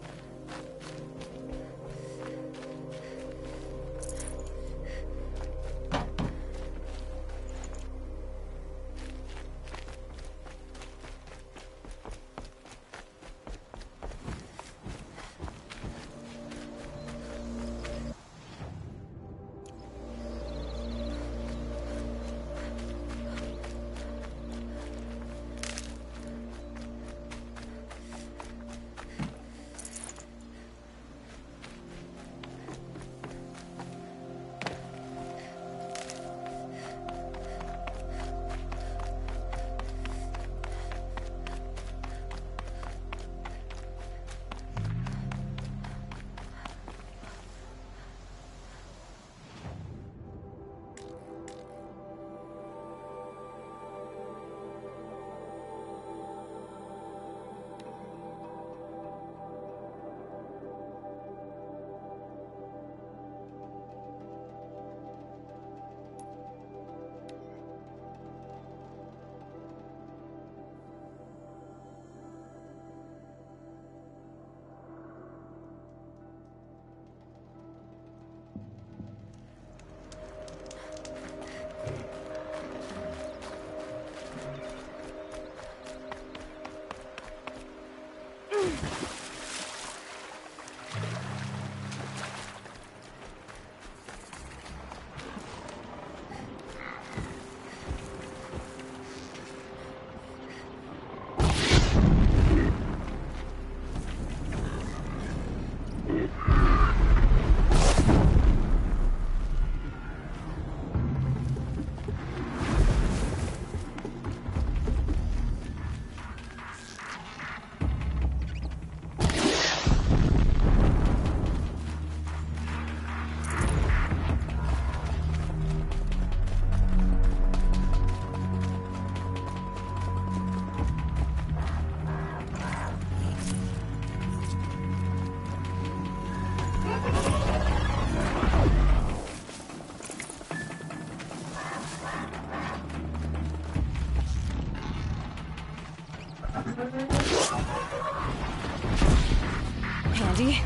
S2: Handy.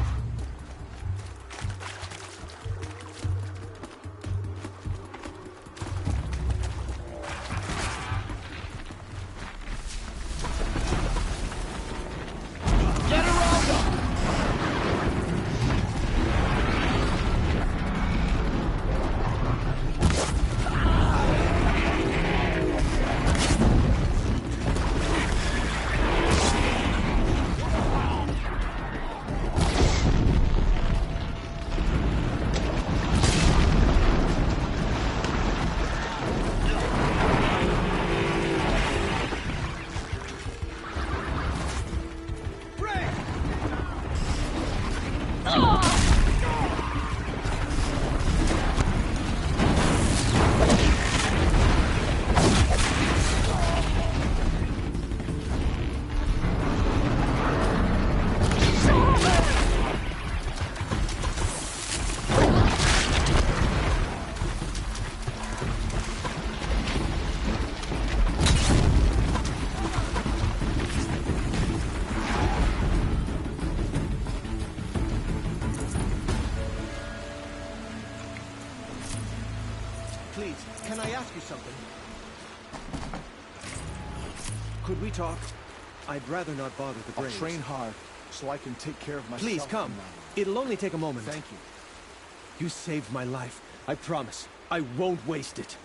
S15: Please, can I ask you something? Could we talk? I'd rather not bother the
S13: I'll
S15: Braves.
S13: train hard, so I can take care of myself.
S15: Please, come.
S13: from now.
S15: It'll only take a moment.
S13: Thank you.
S15: You saved my life. I promise. I won't waste it.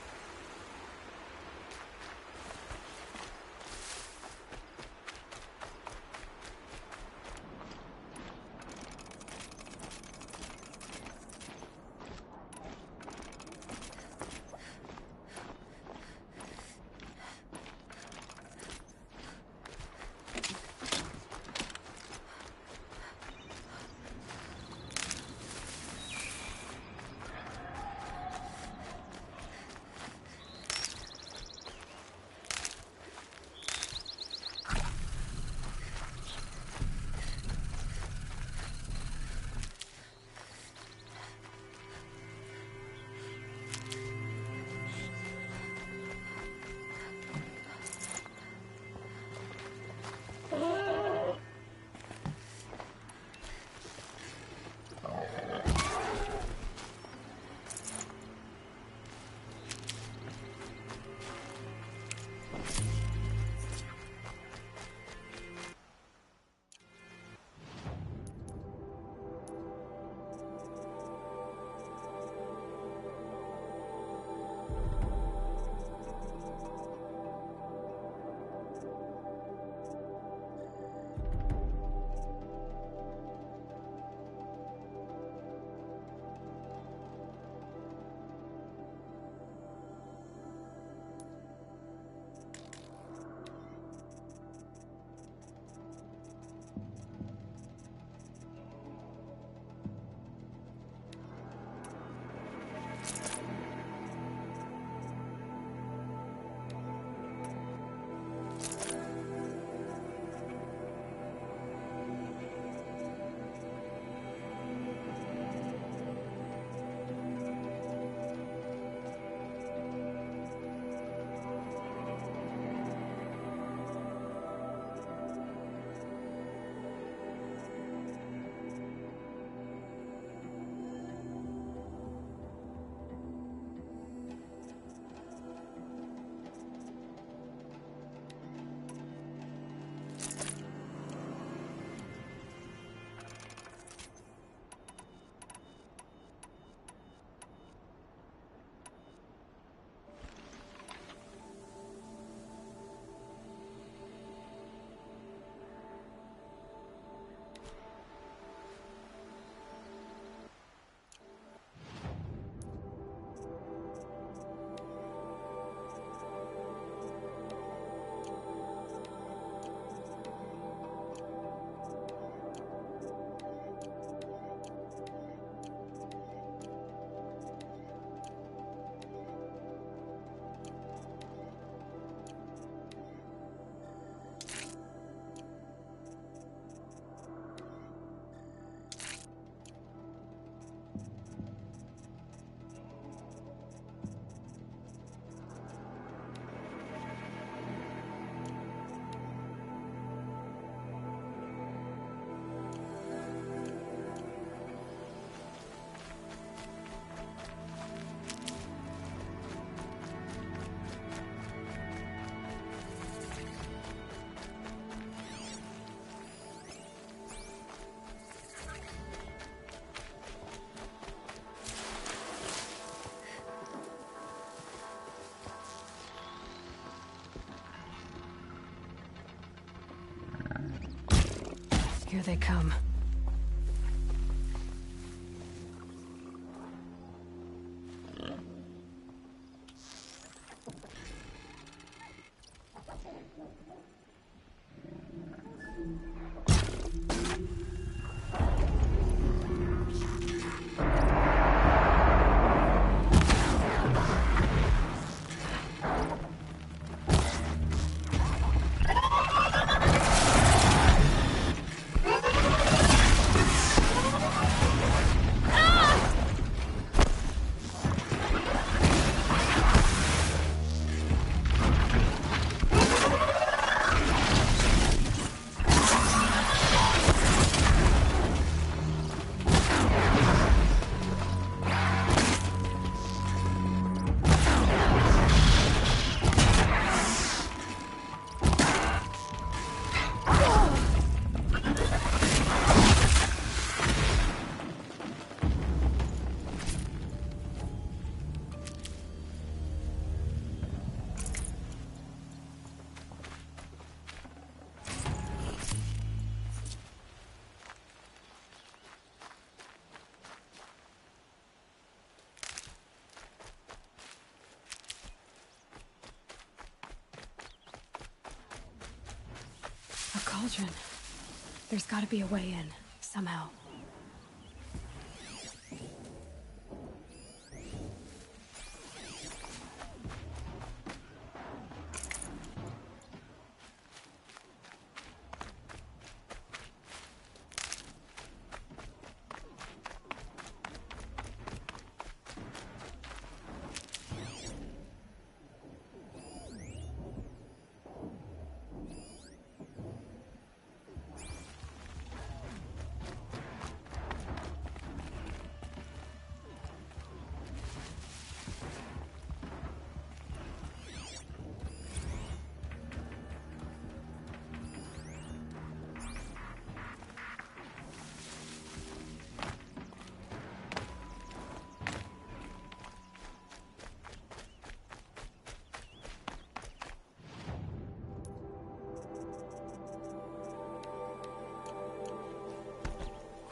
S2: Here they come. A cauldron. There's gotta be a way in, somehow.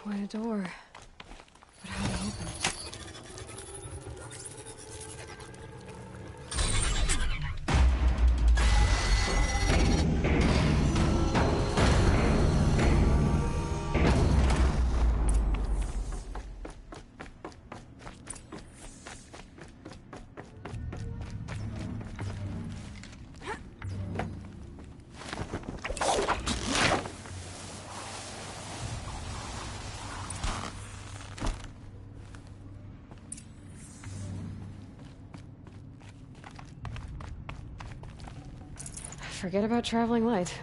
S2: Quite a door. But how to open it? Forget about traveling light.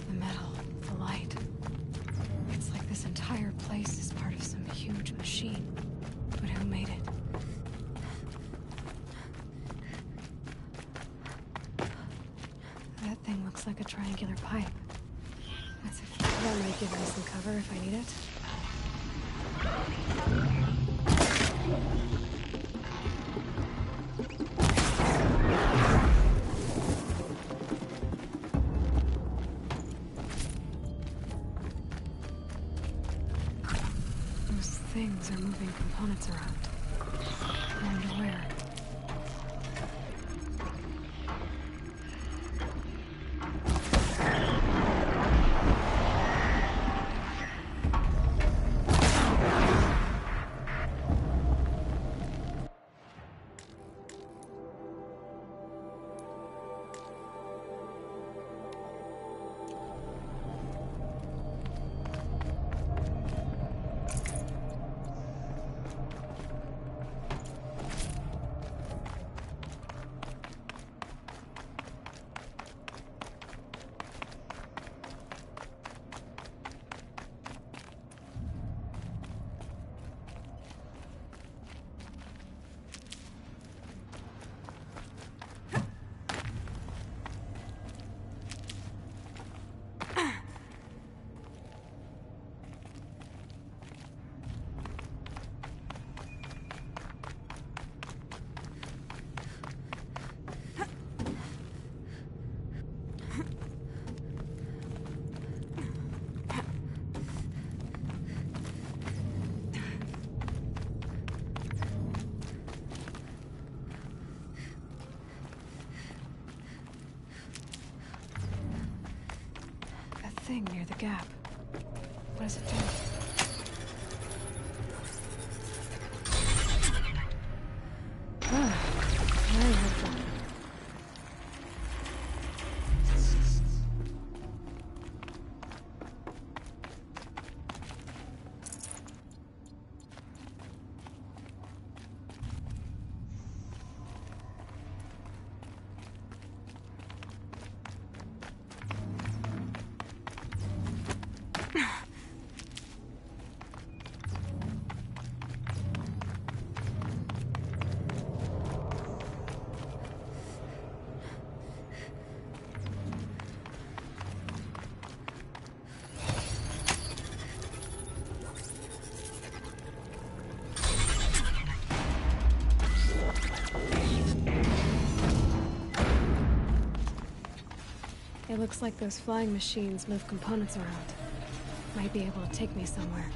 S2: The metal, the light. It's like this entire place is part of some huge machine. But who made it? That thing looks like a triangular pipe. That might give me some cover if I need it. Those things are moving components around. I wonder where. thing near the gap. What does it do? Very helpful. It looks like those flying machines move components around. Might be able to take me somewhere.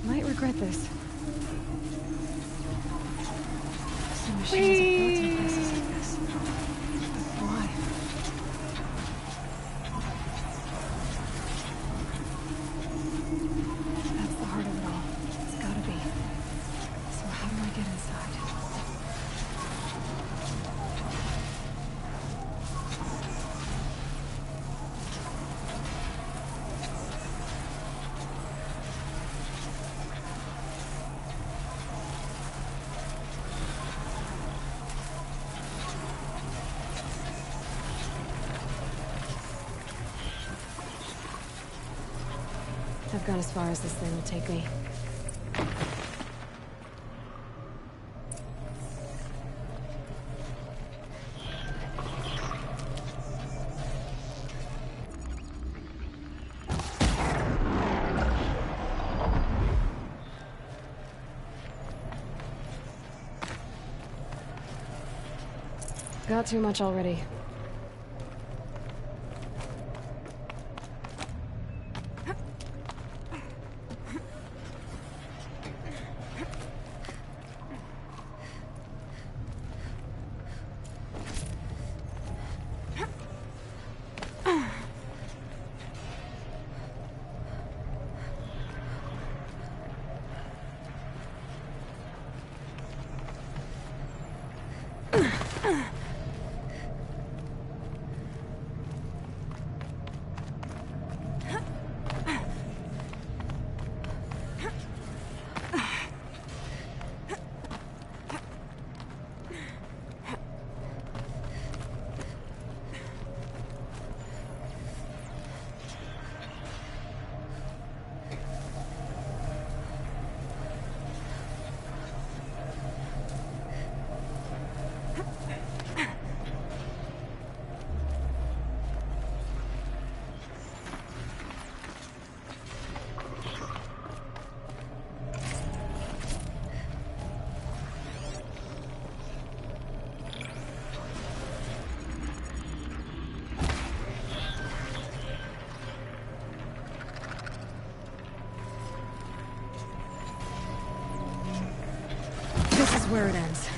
S2: Might regret this. Some machines are built in places like this. But why? That's the heart of it all. It's gotta be. So how do I get inside? I've gone as far as this thing will take me. Got too much already. This is where it ends.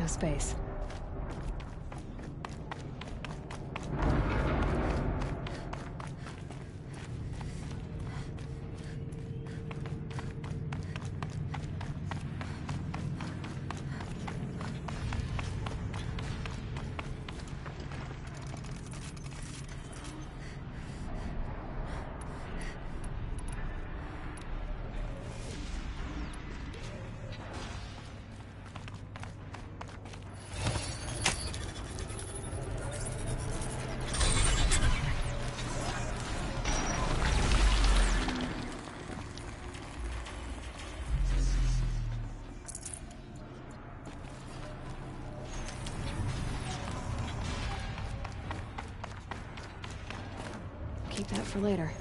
S2: no space. Keep that for later.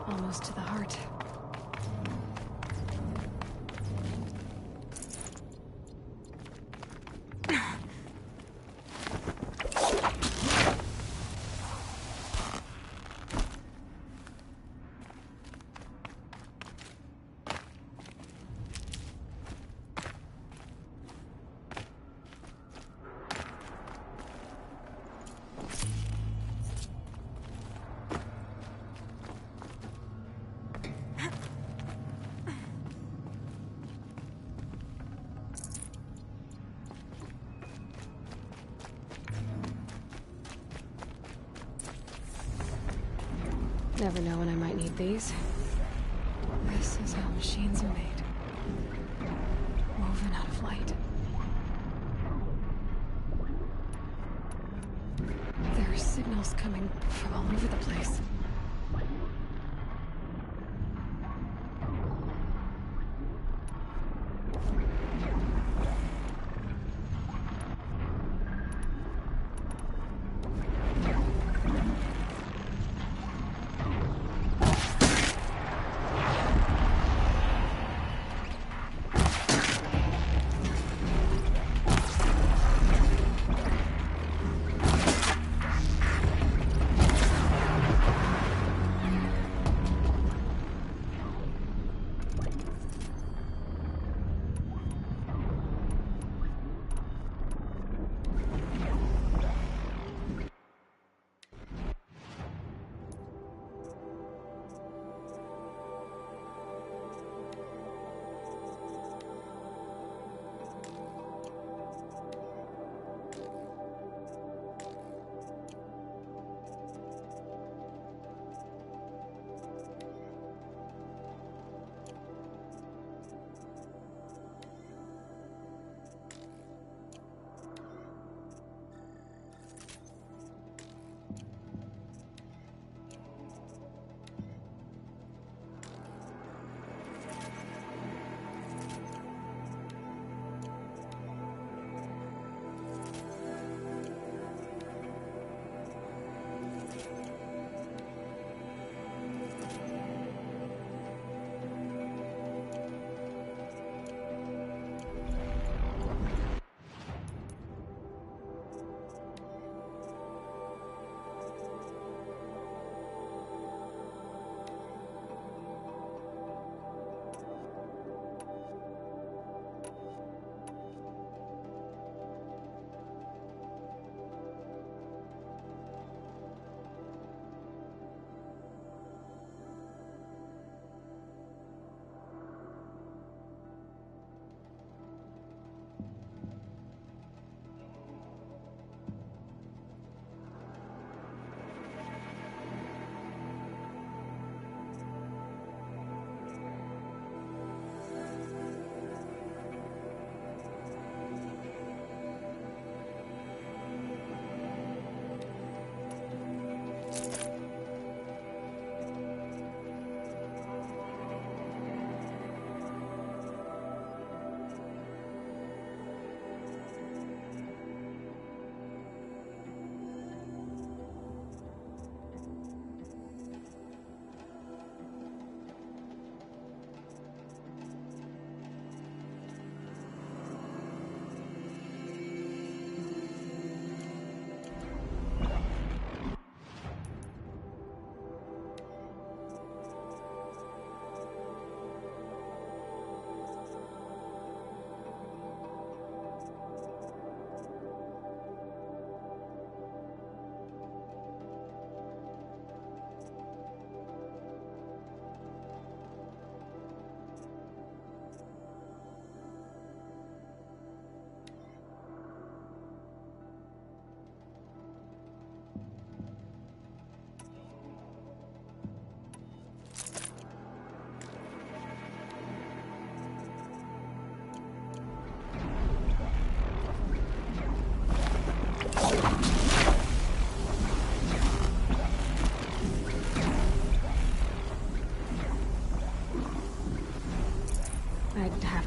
S2: Almost to the heart. Never know when I might need these. This is how machines are made. Woven out of light. There are signals coming from all over the place.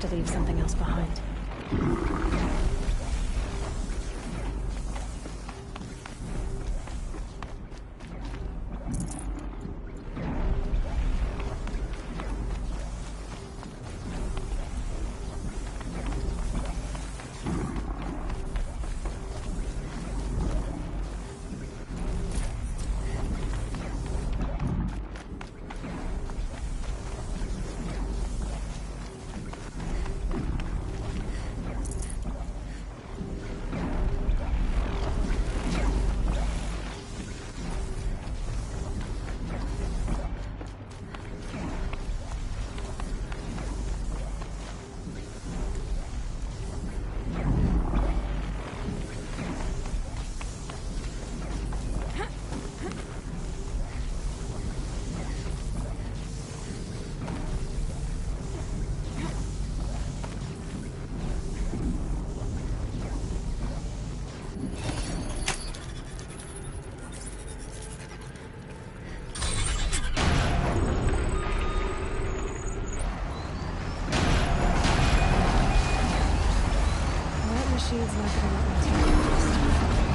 S2: to leave something else behind. Machine's not gonna let me take it this time.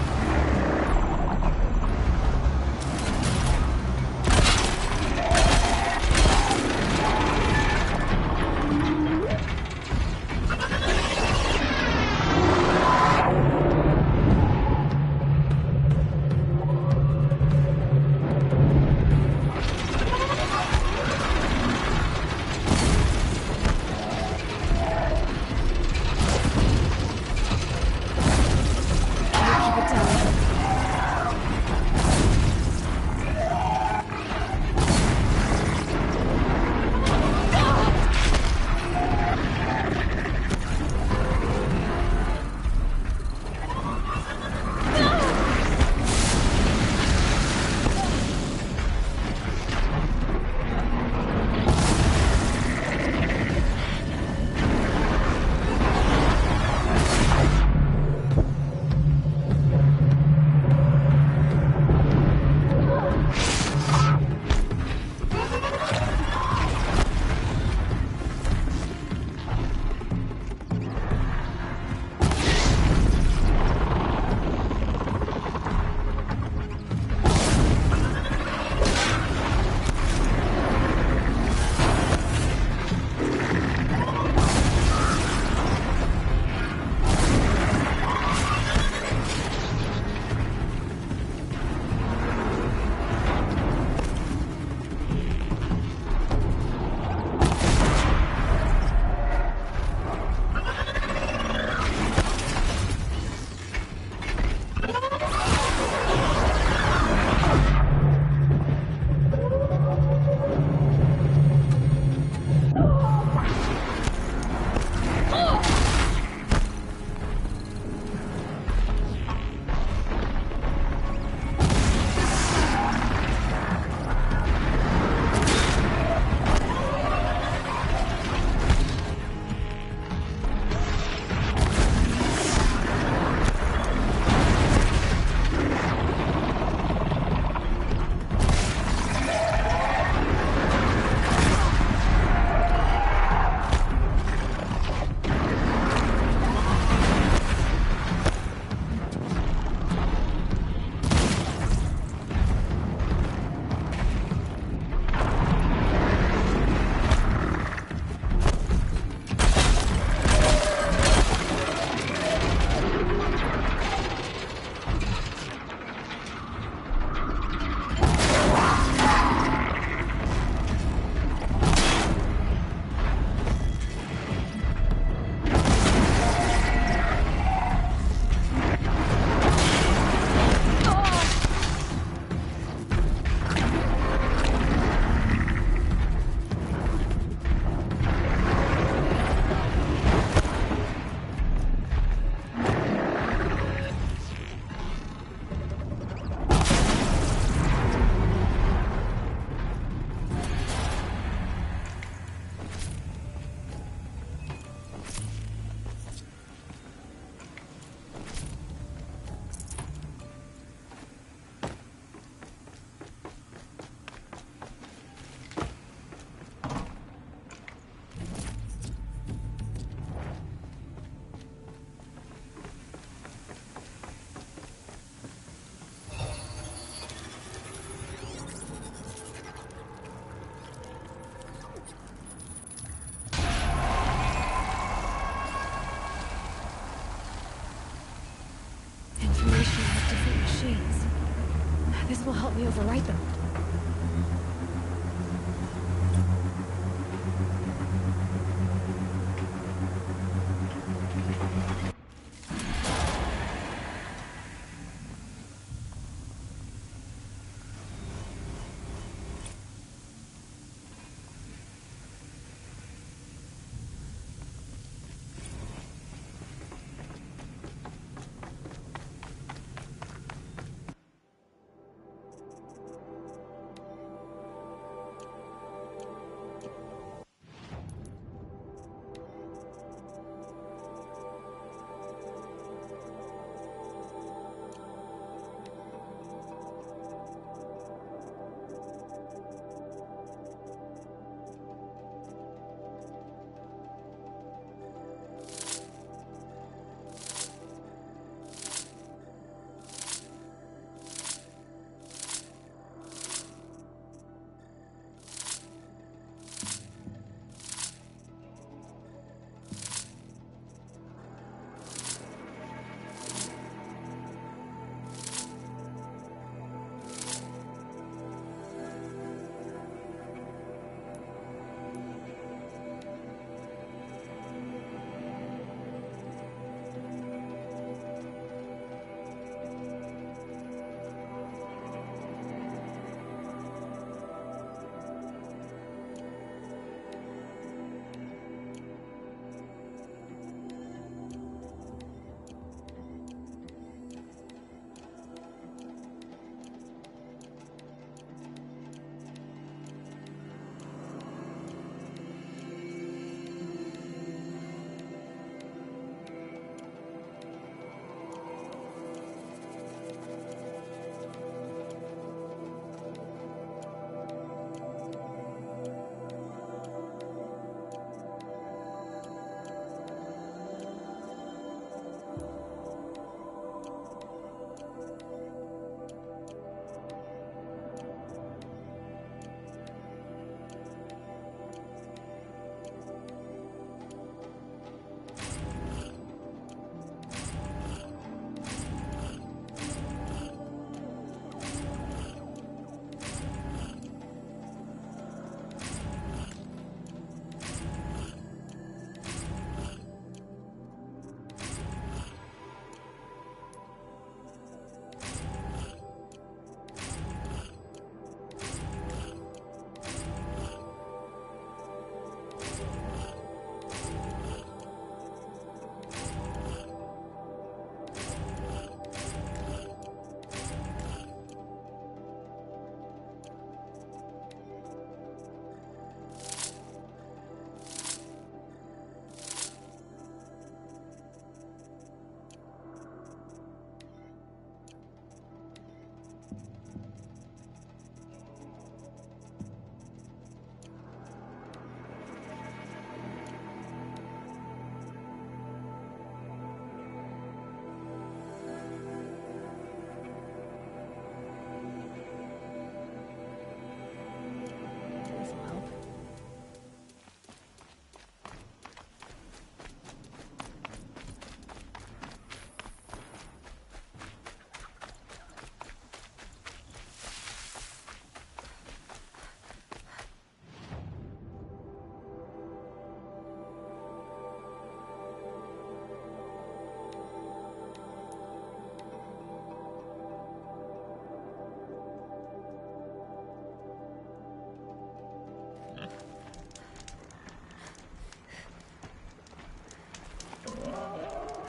S2: This will help me overwrite them.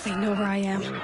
S2: They know where I am.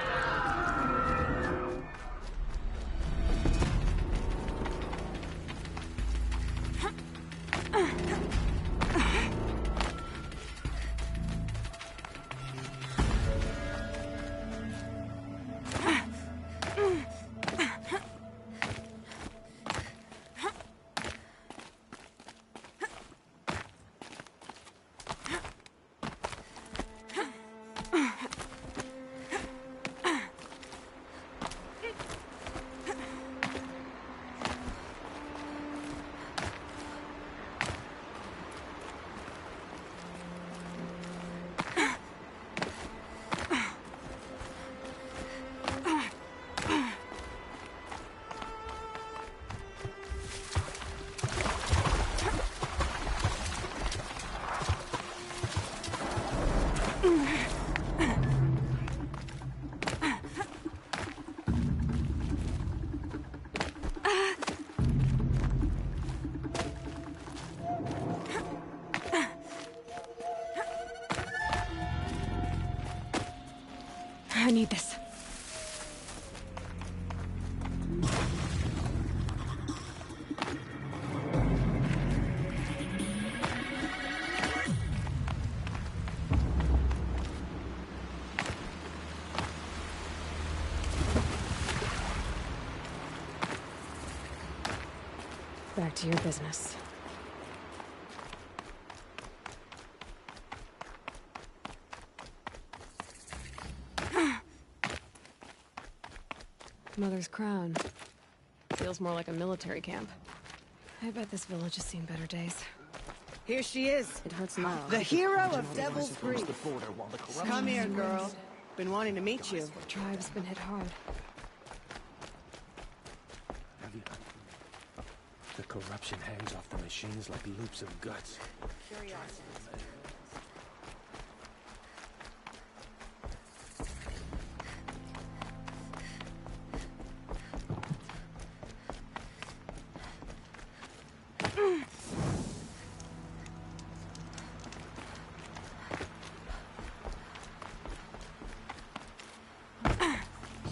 S2: I need this. Back to your business. Mother's Crown. Feels more like a military camp. I bet this village has seen better days.
S5: Here she is.
S2: It hurts now.
S5: The hero of Devil's Grief. Come here, girl. Been wanting to meet you.
S2: The tribe's been hit hard.
S15: The corruption hangs off the machines like loops of guts.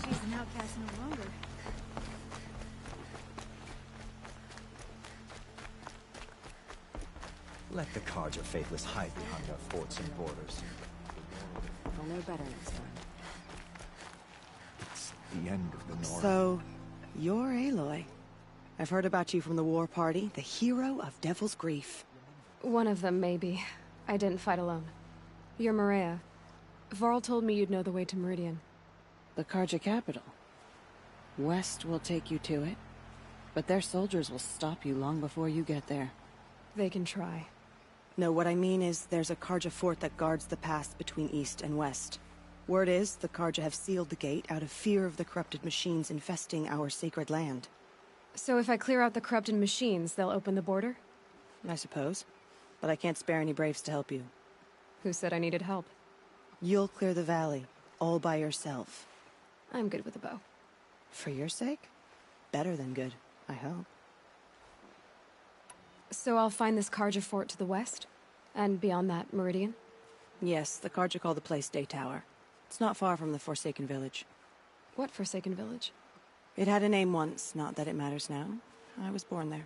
S20: She's an outcast no longer.
S3: Let the Carja faithless hide behind our forts and borders.
S2: I'll know better next time.
S3: It's the end of the Nora.
S5: So, you're Aloy. I've heard about you from the war party, the hero of Devil's Grief.
S2: One of them, maybe. I didn't fight alone. You're Maria. Varl told me you'd know the way to Meridian.
S5: The Carja capital. West will take you to it, but their soldiers will stop you long before you get there.
S2: They can try.
S5: No, what I mean is there's a Carja fort that guards the pass between east and west. Word is the Carja have sealed the gate out of fear of the corrupted machines infesting our sacred land.
S2: So if I clear out the corrupted machines, they'll open the border?
S5: I suppose. But I can't spare any braves to help you.
S2: Who said I needed help?
S5: You'll clear the valley, all by yourself.
S2: I'm good with a bow.
S5: For your sake? Better than good, I hope.
S2: So I'll find this Carja fort to the west? And beyond that, Meridian?
S5: Yes, the Carja call the place Day Tower. It's not far from the Forsaken Village.
S2: What Forsaken Village?
S5: It had a name once, not that it matters now. I was born there.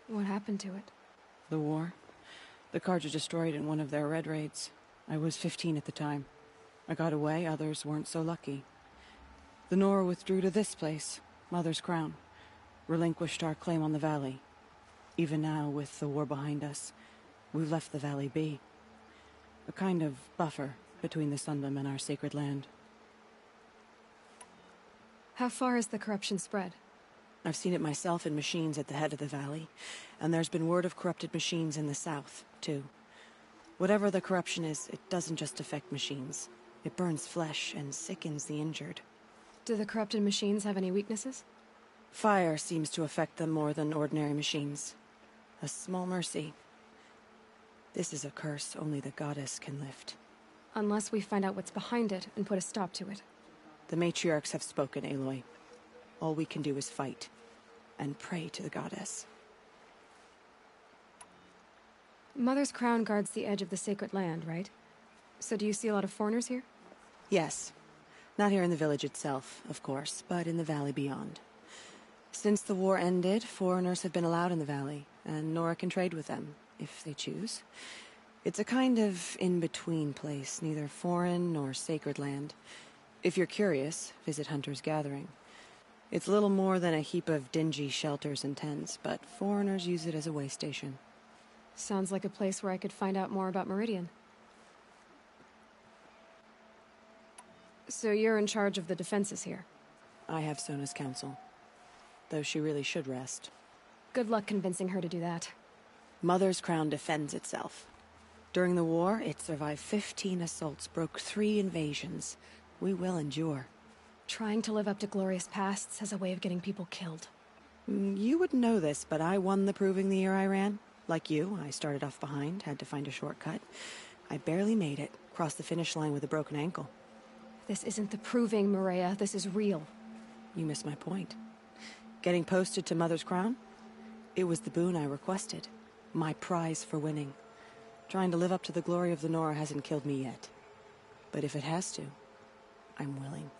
S2: What happened to it?
S5: The war. The Carja destroyed in one of their red raids. I was 15 at the time. I got away, others weren't so lucky. The Nora withdrew to this place, Mother's Crown. Relinquished our claim on the valley. Even now, with the war behind us, we've left the valley be. A kind of buffer between the Sundom and our sacred land.
S2: How far has the corruption spread?
S5: I've seen it myself in machines at the head of the valley, and there's been word of corrupted machines in the south, too. Whatever the corruption is, it doesn't just affect machines. It burns flesh and sickens the injured.
S2: Do the corrupted machines have any weaknesses?
S5: Fire seems to affect them more than ordinary machines. A small mercy. This is a curse only the goddess can lift.
S2: Unless we find out what's behind it and put a stop to it.
S5: The matriarchs have spoken, Aloy. All we can do is fight, and pray to the goddess.
S2: Mother's Crown guards the edge of the sacred land, right? So do you see a lot of foreigners here?
S5: Yes. Not here in the village itself, of course, but in the valley beyond. Since the war ended, foreigners have been allowed in the valley, and Nora can trade with them, if they choose. It's a kind of in-between place, neither foreign nor sacred land. If you're curious, visit Hunter's Gathering. It's little more than a heap of dingy shelters and tents, but foreigners use it as a way station.
S2: Sounds like a place where I could find out more about Meridian. So you're in charge of the defenses here?
S5: I have Sona's counsel. Though she really should rest.
S2: Good luck convincing her to do that.
S5: Mother's Crown defends itself. During the war, it survived 15 assaults, broke 3 invasions. We will endure.
S2: Trying to live up to glorious pasts has a way of getting people killed.
S5: You wouldn't know this, but I won the proving the year I ran. Like you, I started off behind, had to find a shortcut. I barely made it, crossed the finish line with a broken ankle.
S2: This isn't the proving, Maria. This is real.
S5: You missed my point. Getting posted to Mother's Crown? It was the boon I requested. My prize for winning. Trying to live up to the glory of the Nora hasn't killed me yet. But if it has to, I'm willing.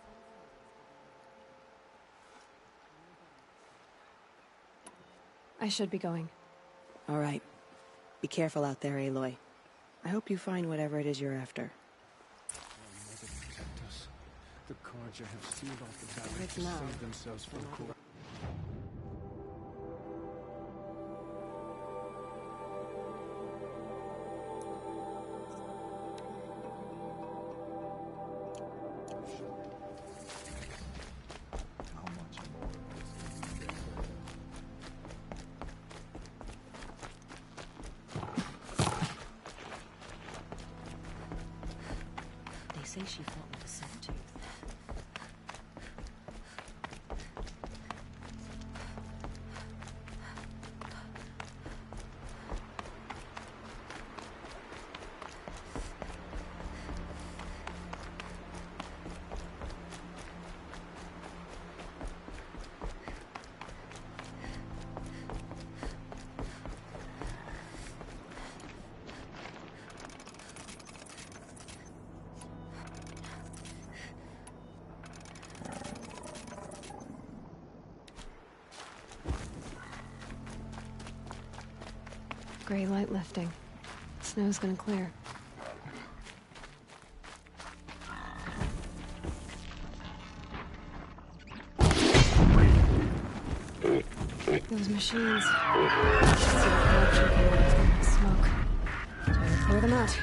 S2: I should be going.
S5: All right. Be careful out there, Aloy. I hope you find whatever it is you're after.
S9: Mother protect us. The Carja have sealed off the valley
S5: It's
S9: to
S5: now.
S9: save themselves from corruption.
S8: They say she fought with a saber-tooth.
S2: Gray light lifting. Snow's gonna clear. Those machines. Should see the corruption coming out of the smoke. Try to clear them out.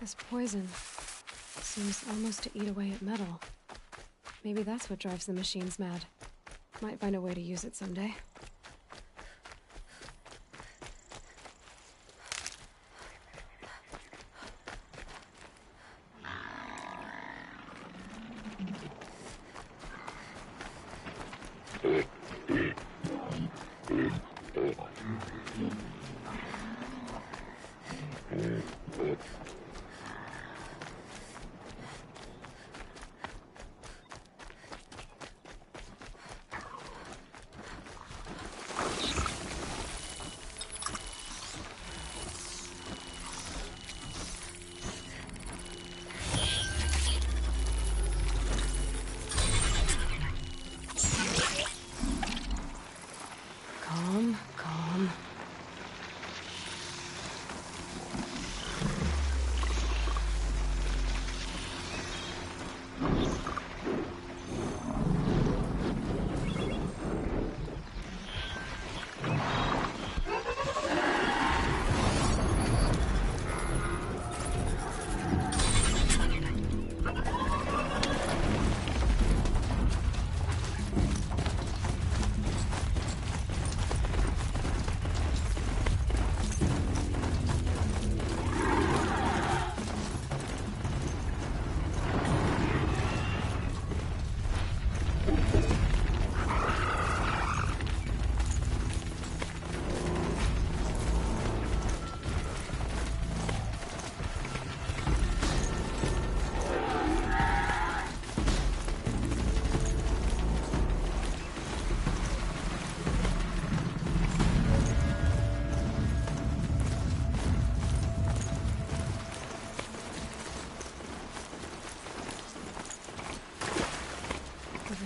S2: This poison seems almost to eat away at metal. Maybe that's what drives the machines mad. Might find a way to use it someday.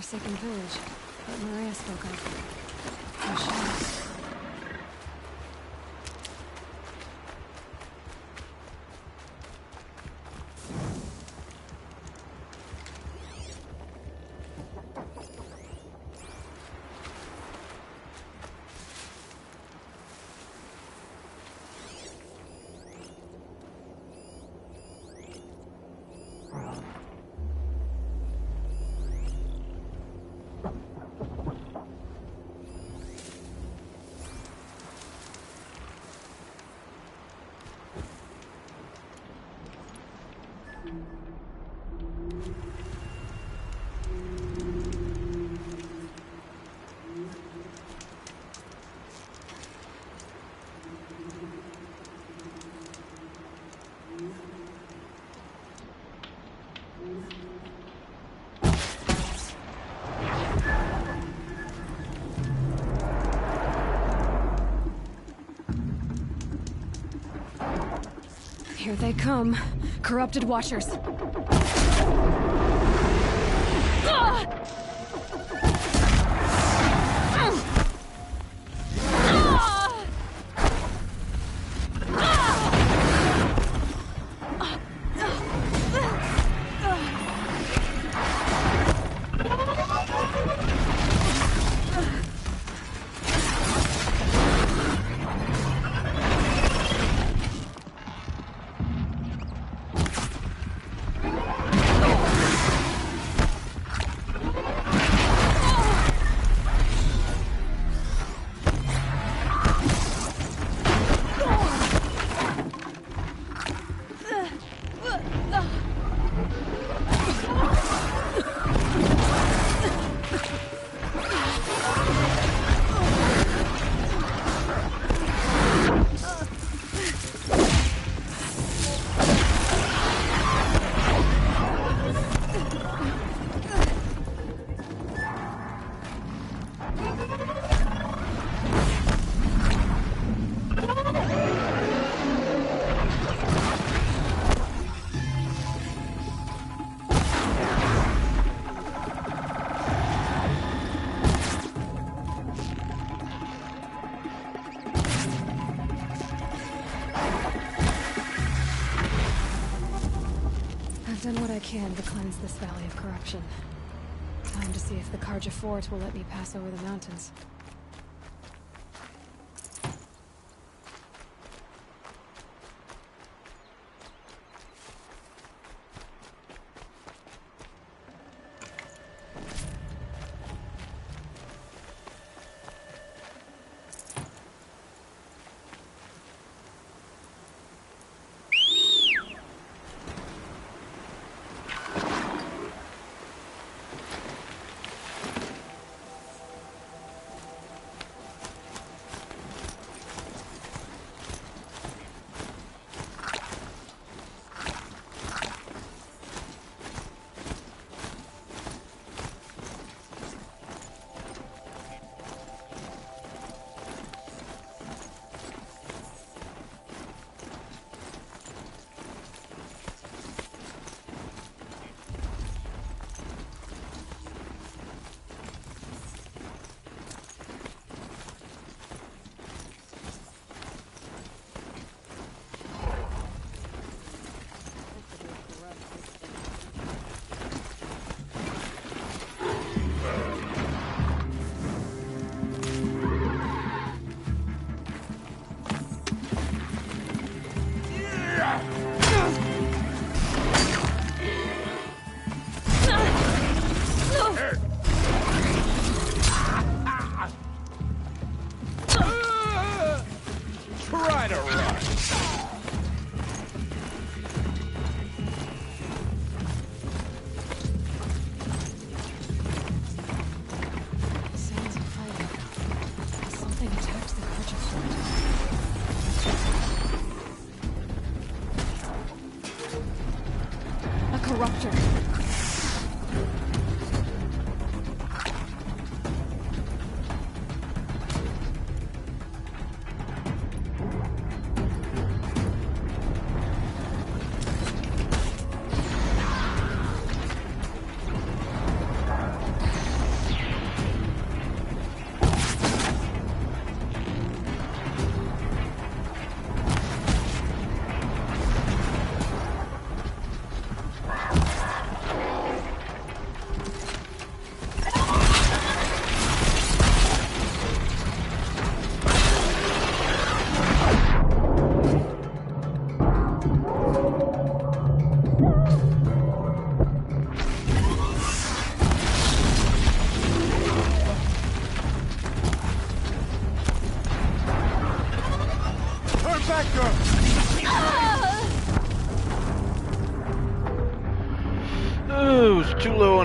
S2: forsaken village that Maria spoke of. Those shadows. Here they come. Corrupted Watchers. I've done what I can to cleanse this valley of corruption. Time to see if the Karja Fort will let me pass over the mountains.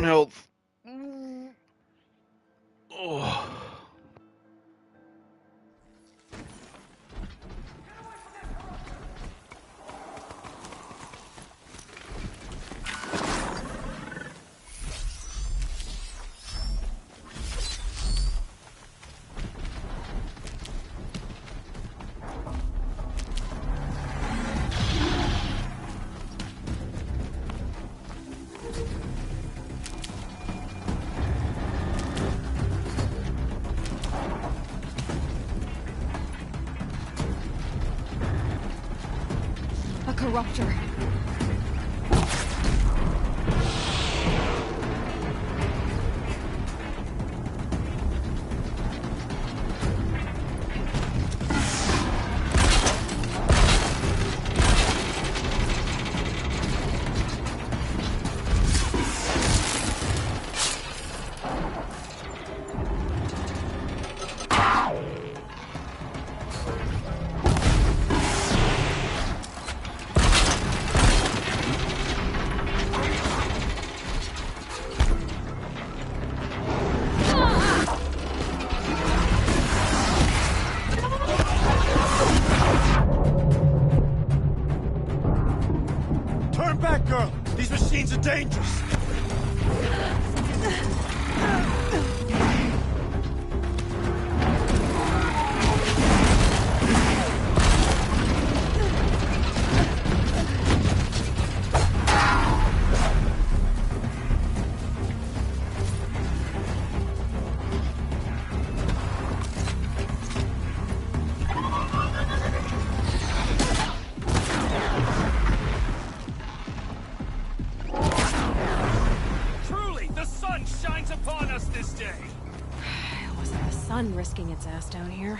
S1: health. Oh.
S2: A corruptor.
S9: Turn back, girl! These machines are dangerous!
S11: Truly, the sun shines upon us this day.
S2: It wasn't the sun risking its ass down here.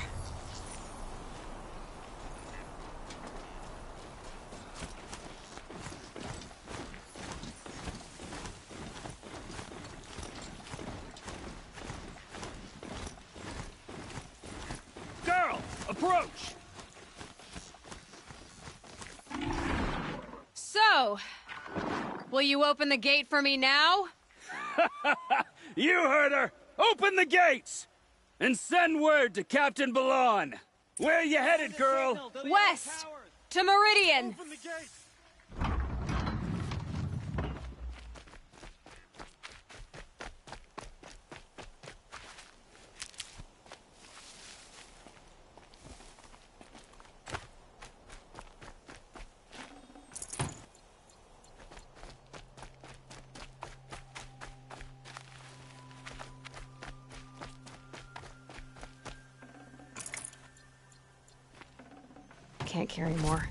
S11: Girl, approach.
S2: So, will you open the gate for me now?
S11: You heard her. Open the gates and send word to Captain Balon. Where you headed, girl?
S2: West! To Meridian! Can't carry more.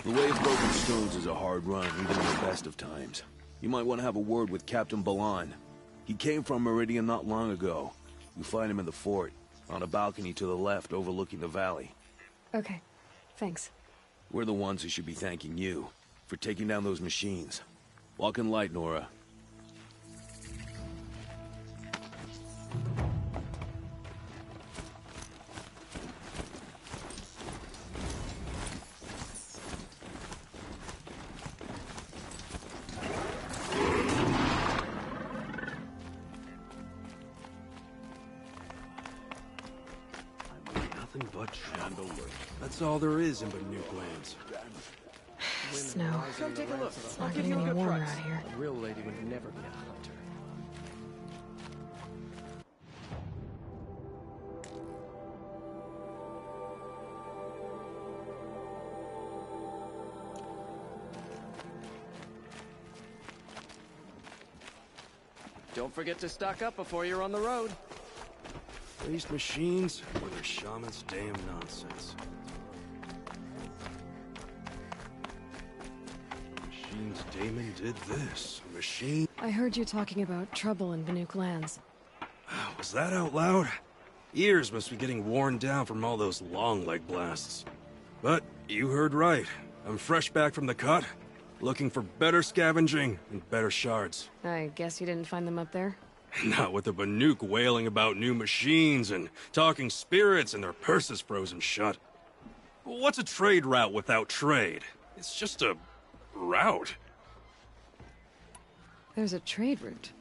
S3: The way of broken stones is a hard run, even in the best of times. You might want to have a word with Captain Balon. He came from Meridian not long ago. You'll find him in the fort, on a balcony to the left overlooking the valley.
S2: Okay, thanks.
S3: We're the ones who should be thanking you for taking down those machines. Walk in light, Nora.
S9: Nothing but chandelier. That's all there is in Banuk lands.
S2: Snow.
S11: Come take a look.
S2: It's
S11: I'll
S2: not
S11: give
S2: getting
S11: you a
S2: any
S11: good
S2: warmer
S11: price.
S2: out here.
S11: A real lady would never be a hunter. Don't forget to stock up before you're on the road.
S9: These machines or the shaman's damn nonsense. Machines Damon did this. A machine.
S2: I heard you talking about trouble in Banuk lands.
S9: Was that out loud? Ears must be getting worn down from all those long leg blasts. But you heard right. I'm fresh back from the cut, looking for better scavenging and better shards.
S2: I guess you didn't find them up there?
S17: Not with the Banuk wailing about new machines and talking spirits and their purses frozen shut. What's a trade route without trade? It's just a route.
S2: There's a trade route.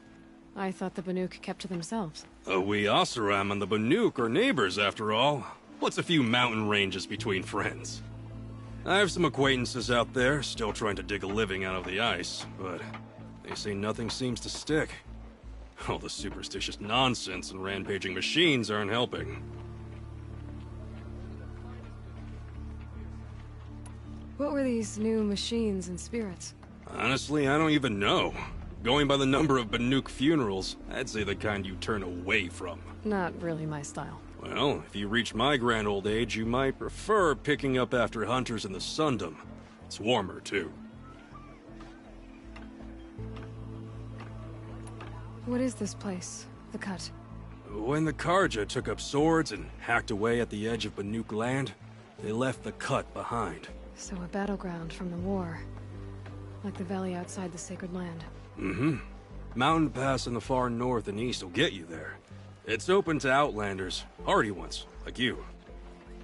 S2: I thought the Banuk kept to themselves.
S17: We Oseram and the Banuk are neighbors, after all. What's a few mountain ranges between friends? I have some acquaintances out there, still trying to dig a living out of the ice, but they say nothing seems to stick. All the superstitious nonsense and rampaging machines aren't helping.
S2: What were these new machines and spirits?
S17: Honestly, I don't even know. Going by the number of Banuk funerals, I'd say the kind you turn away from.
S2: Not really my style.
S17: Well, if you reach my grand old age, you might prefer picking up after hunters in the Sundom. It's warmer, too.
S2: What is this place? The Cut?
S17: When the Karja took up swords and hacked away at the edge of Banuk land, they left the Cut behind.
S2: So a battleground from the war. Like the valley outside the Sacred Land.
S17: Mm-hmm. Mountain Pass in the far north and east will get you there. It's open to outlanders, hardy ones, like you.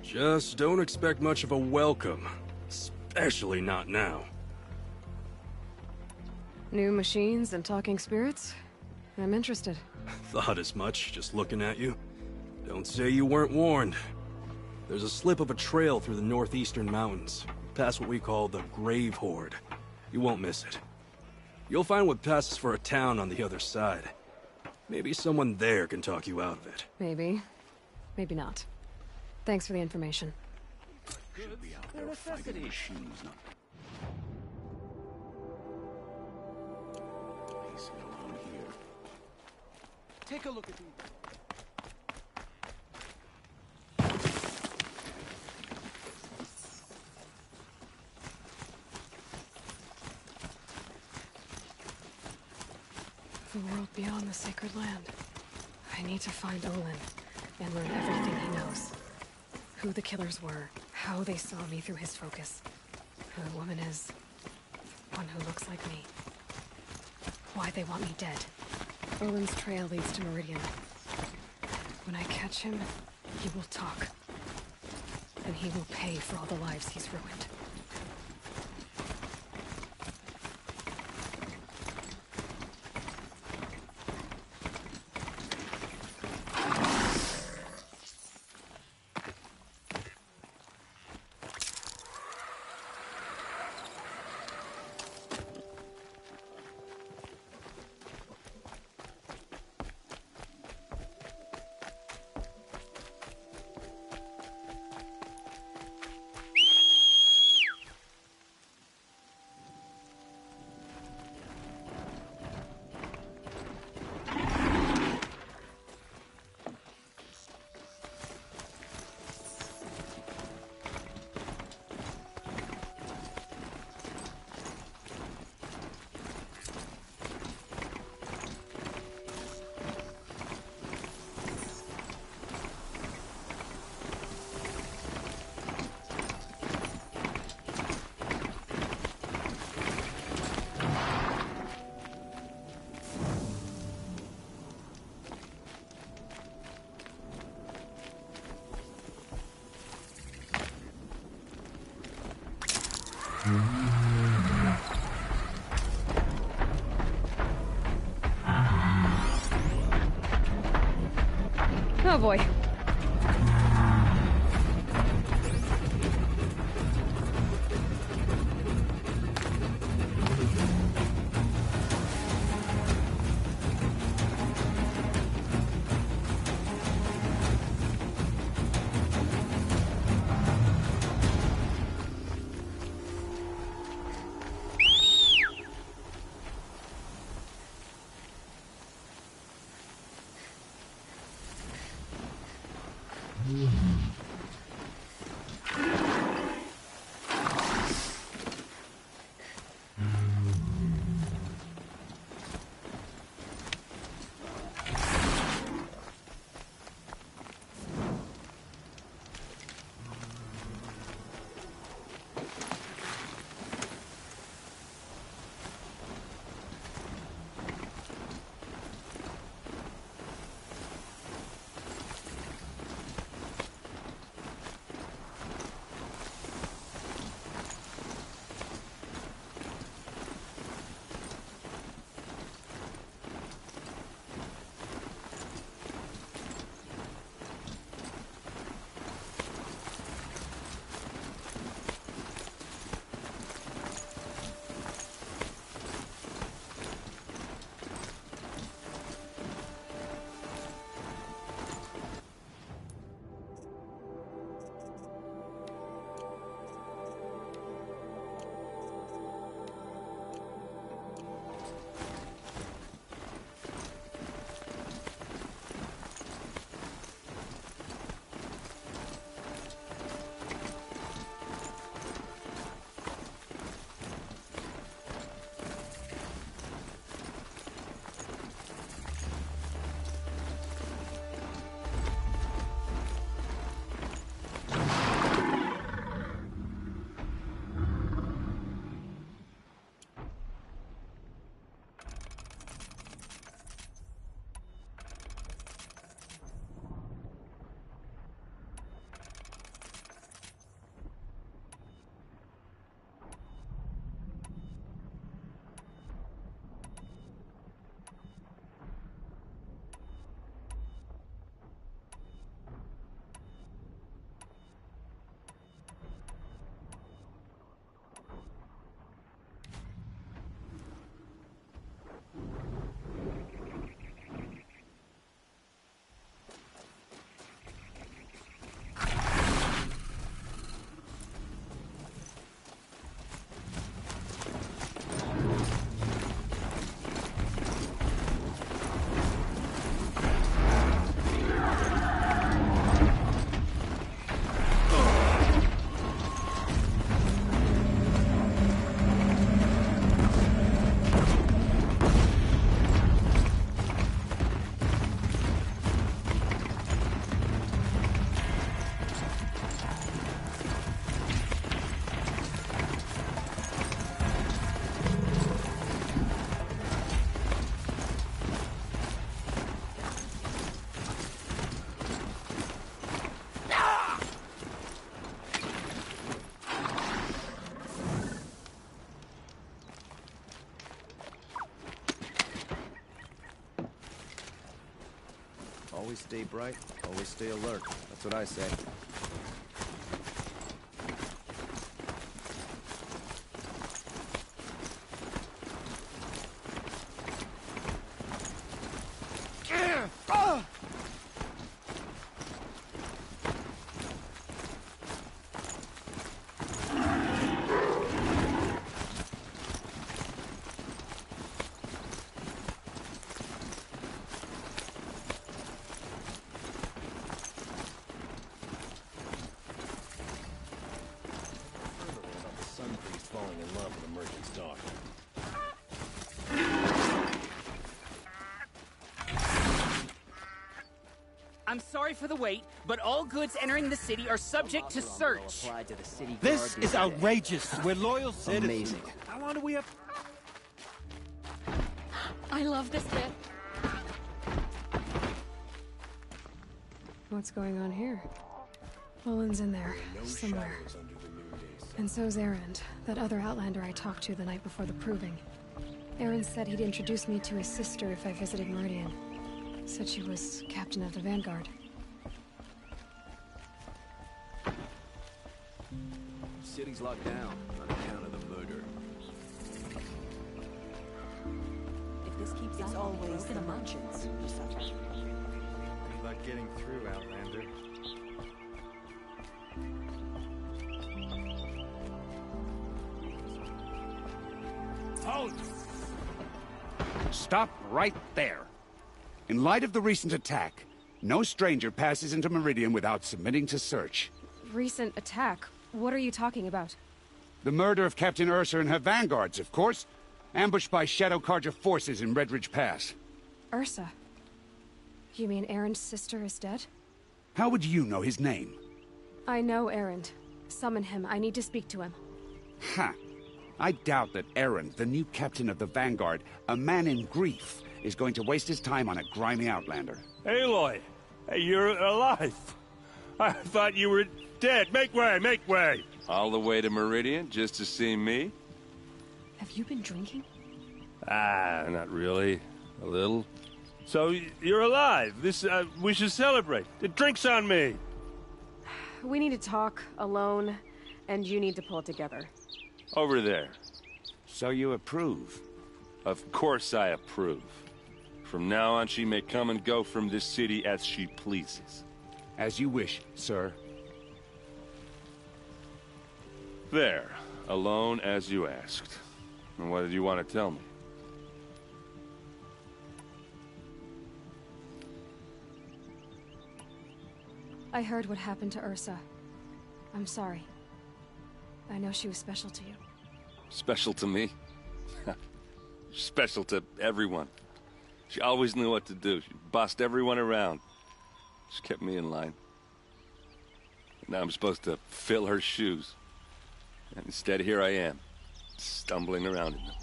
S17: Just don't expect much of a welcome. Especially not now.
S2: New machines and talking spirits? I'm interested.
S17: Thought as much, just looking at you. Don't say you weren't warned. There's a slip of a trail through the northeastern mountains, past what we call the Grave Horde. You won't miss it. You'll find what passes for a town on the other side. Maybe someone there can talk you out of it.
S2: Maybe. Maybe not. Thanks for the information.
S7: Should be out there fighting machines, not... Place it around here.
S14: Take a look at these.
S2: The world beyond the Sacred Land. I need to find Olin and learn everything he knows. Who the killers were, how they saw me through his focus, who the woman is, one who looks like me. Why they want me dead. Olin's trail leads to Meridian. When I catch him, he will talk. And he will pay for all the lives he's ruined. Oh boy.
S14: stay bright, always stay alert. That's what I say.
S18: Falling in love with a merchant's daughter.
S11: I'm sorry for the wait, but all goods entering the city are subject to search.
S21: This is outrageous. We're loyal citizens.
S14: Amazing.
S21: How long do we have?
S2: I love this bit. What's going on here? Olin's in there, somewhere. And so's Erend, that other Outlander I talked to the night before the proving. Erend said he'd introduce me to his sister if I visited Meridian. Said she was captain of the Vanguard.
S3: City's locked down on account of the murder.
S5: If this keeps
S20: It's always the merchants who suffer.
S14: Good luck getting through, Outlander.
S22: Halt! Stop right there. In light of the recent attack, no stranger passes into Meridian without submitting to search.
S2: Recent attack? What are you talking about?
S22: The murder of Captain Ursa and her vanguards, of course. Ambushed by Shadow Carja forces in Redridge Pass.
S2: Ursa? You mean Erend's sister is dead?
S22: How would you know his name?
S2: I know Erend. Summon him. I need to speak to him.
S22: Ha! I doubt that Erend, the new captain of the Vanguard, a man in grief, is going to waste his time on a grimy outlander.
S18: Aloy! Hey, you're alive! I thought you were dead. Make way, make way!
S23: All the way to Meridian just to see me?
S2: Have you been drinking?
S18: Ah, not really. A little. So, you're alive. We should celebrate. The drink's on me!
S2: We need to talk, alone, and you need to pull it together.
S18: Over there.
S22: So you approve?
S18: Of course I approve. From now on, she may come and go from this city as she pleases.
S22: As you wish, sir.
S18: There. Alone as you asked. And what did you want to tell me?
S2: I heard what happened to Ursa. I'm sorry. I know she was special to you.
S18: Special to me? Special to everyone. She always knew what to do. She bossed everyone around. She kept me in line. Now I'm supposed to fill her shoes. And instead, here I am, stumbling around in them.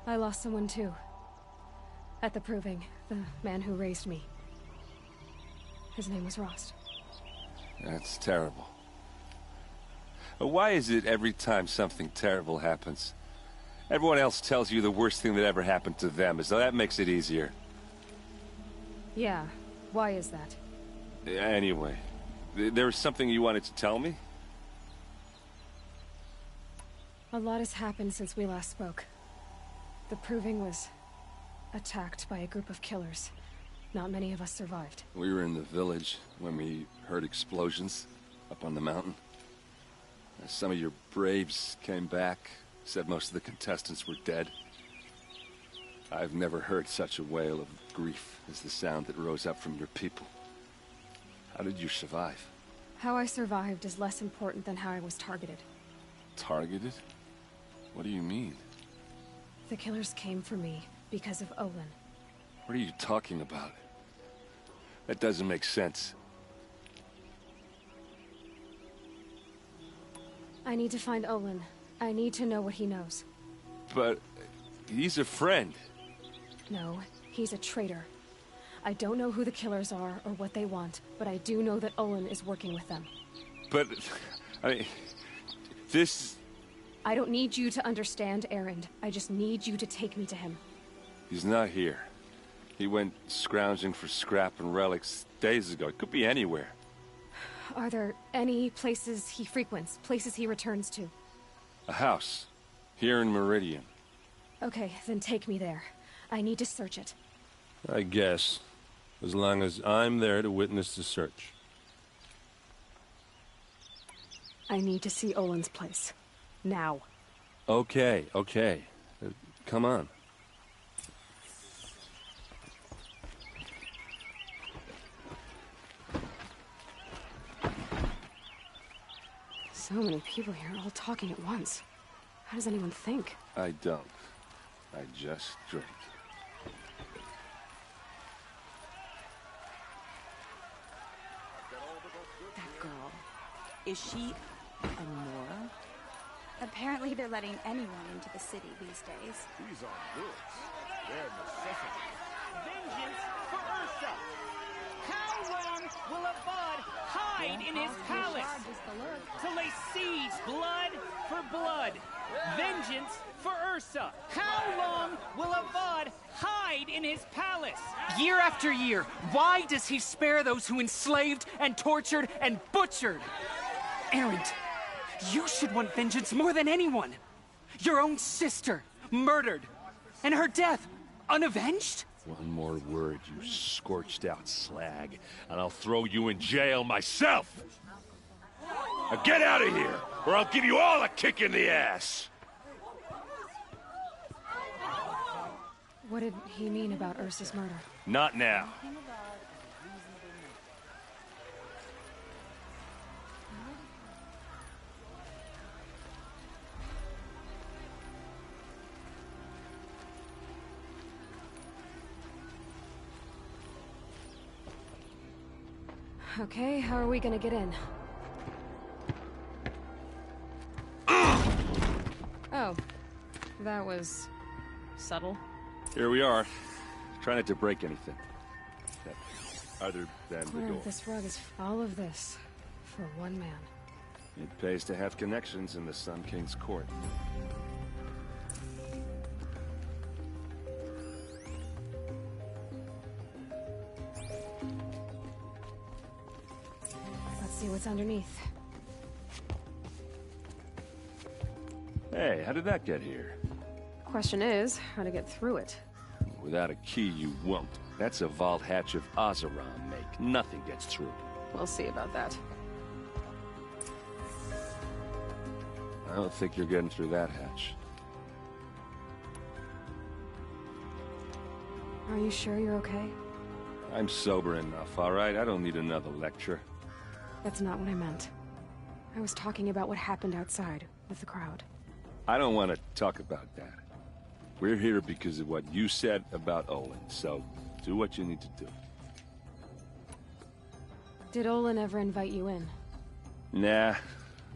S2: I lost someone too. At the proving, the man who raised me. His name was Rost.
S18: That's terrible. Why is it every time something terrible happens, everyone else tells you the worst thing that ever happened to them, as though that makes it easier?
S2: Yeah, why is that?
S18: Anyway, there was something you wanted to tell me?
S2: A lot has happened since we last spoke. The proving was attacked by a group of killers. Not many of us survived.
S18: We were in the village when we heard explosions up on the mountain. Some of your braves came back, said most of the contestants were dead. I've never heard such a wail of grief as the sound that rose up from your people. How did you survive?
S2: How I survived is less important than how I was targeted.
S18: Targeted? What do you mean?
S2: The killers came for me because of Olin.
S18: What are you talking about? That doesn't make sense.
S2: I need to find Olin. I need to know what he knows.
S18: But he's a friend.
S2: No, he's a traitor. I don't know who the killers are or what they want, but I do know that Olin is working with them.
S18: But, I mean, this
S2: I don't need you to understand Erend. I just need you to take me to him.
S23: He's not here. He went scrounging for scrap and relics days ago. It could be anywhere.
S2: Are there any places he frequents? Places he returns to?
S23: A house. Here in Meridian.
S2: Okay, then take me there. I need to search it.
S18: I guess. As long as I'm there to witness the search.
S2: I need to see Olin's place. Now.
S18: Okay. Come on.
S2: So many people here, all talking at once. How does anyone think?
S23: I don't. I just drink.
S4: That girl. Is she a Nora?
S12: Apparently they're letting anyone into the city these days.
S19: These are goods. They're necessities.
S11: Vengeance for Ursa! How long will a bud hide in his palace? To lay siege blood for blood. Vengeance for Ursa! How long will a bud hide in his palace?
S16: Year after year, why does he spare those who enslaved and tortured and butchered? Erend, you should want vengeance more than anyone. Your own sister, murdered, and her death, unavenged?
S23: One more word, you scorched-out slag, and I'll throw you in jail myself! Now get out of here, or I'll give you all a kick in the ass!
S2: What did he mean about Ursa's murder?
S23: Not now.
S2: Okay, how are we gonna get in? Oh, that was subtle.
S23: Here we are. Try not to break anything. Other than the
S2: Corner
S23: door.
S2: of this rug is all of this for one man.
S23: It pays to have connections in the Sun King's court.
S2: Let's see what's underneath.
S23: Hey, how did that get here?
S2: Question is, how to get through it.
S23: Without a key, you won't. That's a vault hatch of Oseram make. Nothing gets through.
S2: We'll see about that.
S23: I don't think you're getting through that hatch.
S2: Are you sure you're okay?
S23: I'm sober enough, all right? I don't need another lecture.
S2: That's not what I meant. I was talking about what happened outside with the crowd.
S23: I don't want to talk about that. We're here because of what you said about Olin, so do what you need to do.
S2: Did Olin ever invite you in?
S23: Nah.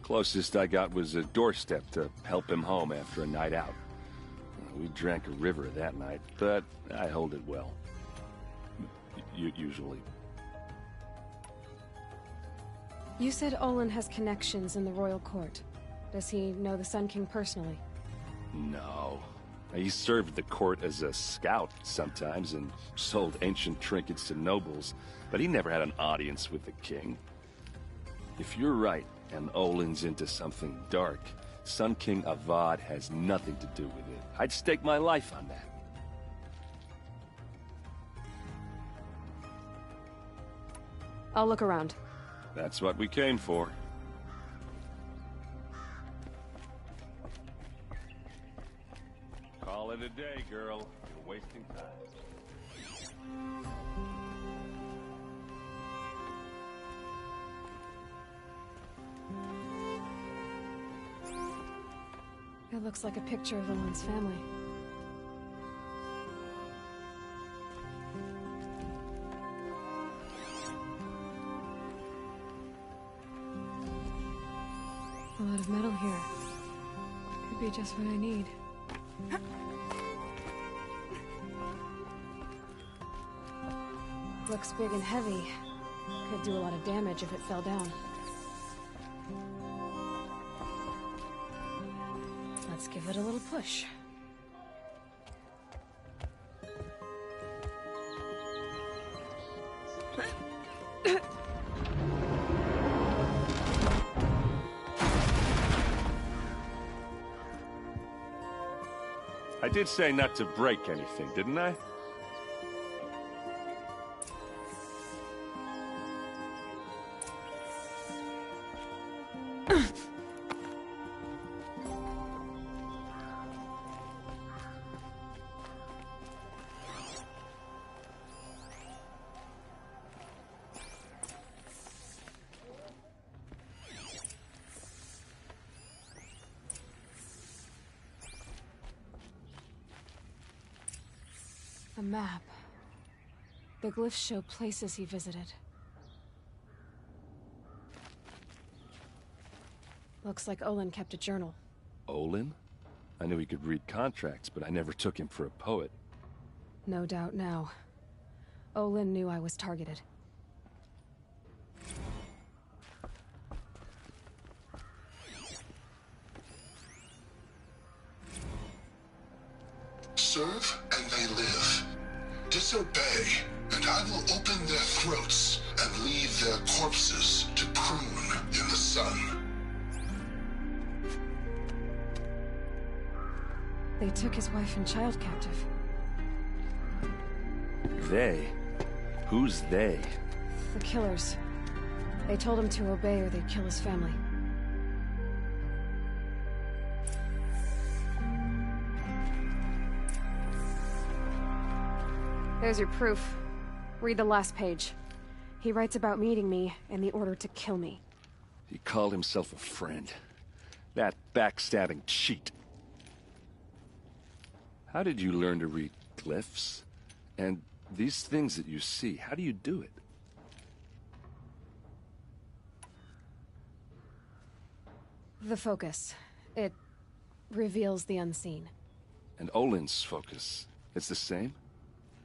S23: Closest I got was a doorstep to help him home after a night out. We drank a river that night, but I hold it well. Usually.
S2: You said Olin has connections in the royal court. Does he know the Sun King personally?
S23: No. He served the court as a scout sometimes and sold ancient trinkets to nobles, but he never had an audience with the king. If you're right, and Olin's into something dark, Sun King Avad has nothing to do with it. I'd stake my life on that.
S2: I'll look around.
S23: That's what we came for. Call it a day, girl. You're wasting time.
S2: It looks like a picture of Olin's family. A lot of metal here. Could be just what I need. Looks big and heavy. Could do a lot of damage if it fell down. Give it a little push.
S23: I did say not to break anything, didn't I?
S2: A map. The glyphs show places he visited. Looks like Olin kept a journal.
S23: Olin? I knew he could read contracts, but I never took him for a poet.
S2: No doubt now. Olin knew I was targeted.
S6: Serve and they live. Disobey, and I will open their throats and leave their corpses to prune in the sun.
S2: They took his wife and child captive.
S23: They? Who's they?
S2: The killers. They told him to obey or they'd kill his family. There's your proof. Read the last page. He writes about meeting me and the order to kill me.
S23: He called himself a friend. That backstabbing cheat. How did you learn to read glyphs? And these things that you see, how do you do it?
S2: The focus. It reveals the unseen.
S23: And Olin's focus, it's the same?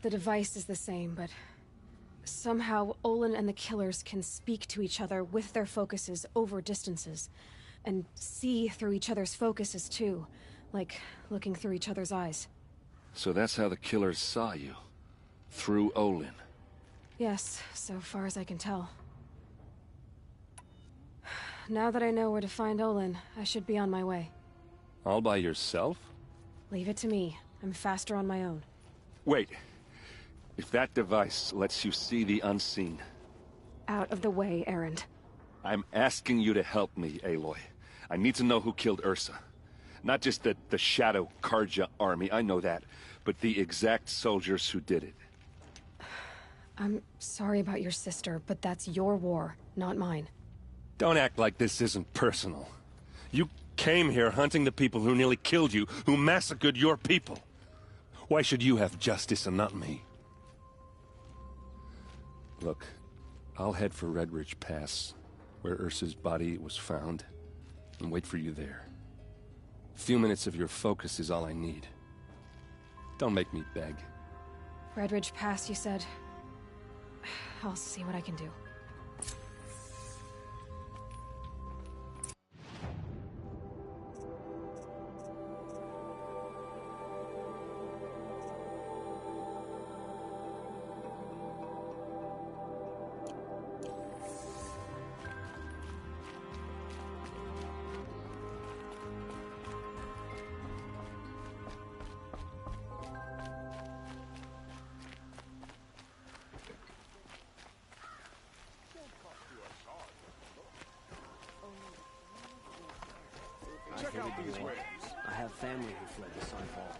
S2: The device is the same, but somehow Olin and the killers can speak to each other with their focuses over distances, and see through each other's focuses too, like looking through each other's eyes.
S23: So that's how the killers saw you? Through Olin?
S2: Yes, so far as I can tell. Now that I know where to find Olin, I should be on my way.
S23: All by yourself?
S2: Leave it to me. I'm faster on my own.
S23: Wait. If that device lets you see the unseen...
S2: Out of the way, Erend.
S23: I'm asking you to help me, Aloy. I need to know who killed Ursa. Not just the Shadow Karja army, I know that, but the exact soldiers who did it.
S2: I'm sorry about your sister, but that's your war, not mine.
S23: Don't act like this isn't personal. You came here hunting the people who nearly killed you, who massacred your people. Why should you have justice and not me? Look, I'll head for Red Ridge Pass, where Ursa's body was found, and wait for you there. A few minutes of your focus is all I need. Don't make me beg.
S2: Red Ridge Pass, you said? I'll see what I can do.
S10: Check out these wares. I have family who fled the Sunfall.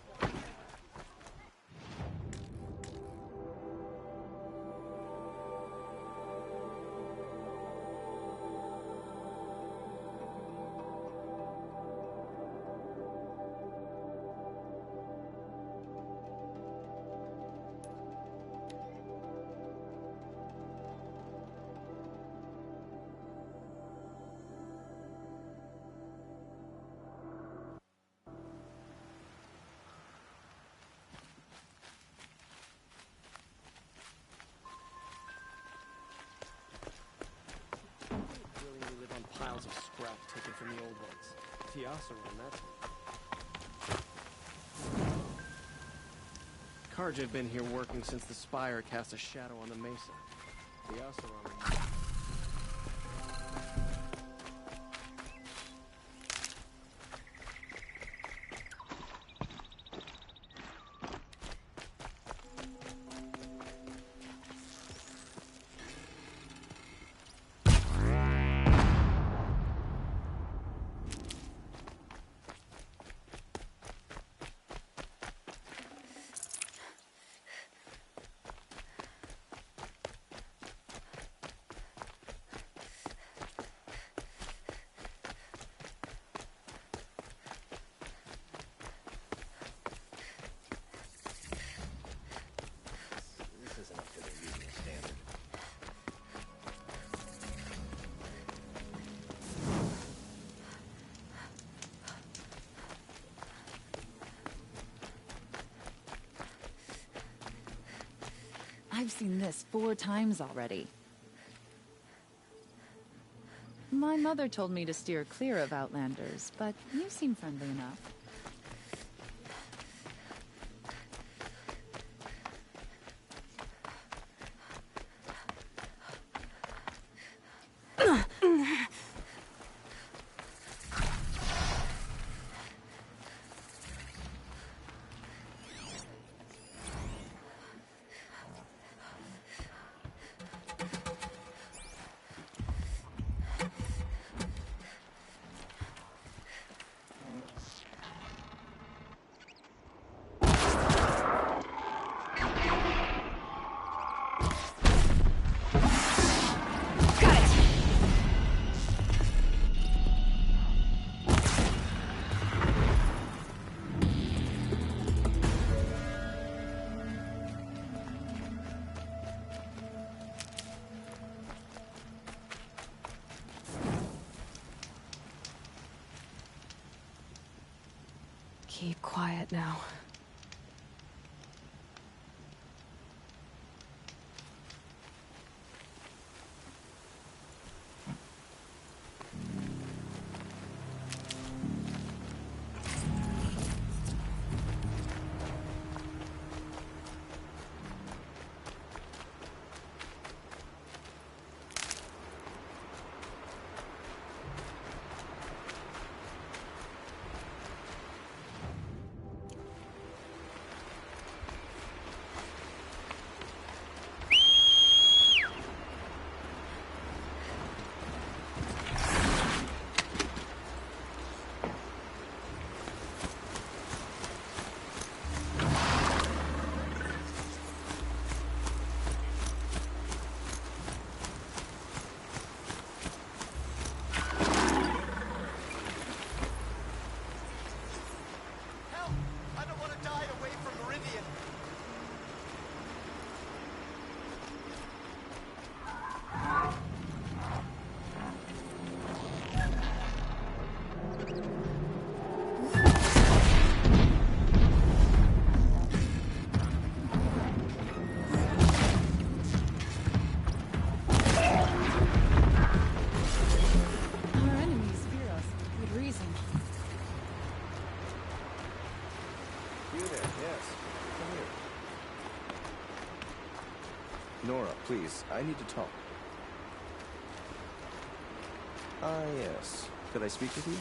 S10: Piles of scrap taken from the old ones. Tiasa ran that. Karja have been here working since the spire cast a shadow on the mesa. The also already...
S8: I've seen this 4 times already. My mother told me to steer clear of Outlanders, but you seem friendly enough.
S2: Keep quiet now.
S13: Nora, please, I need to talk. Ah, yes. Could I speak with you?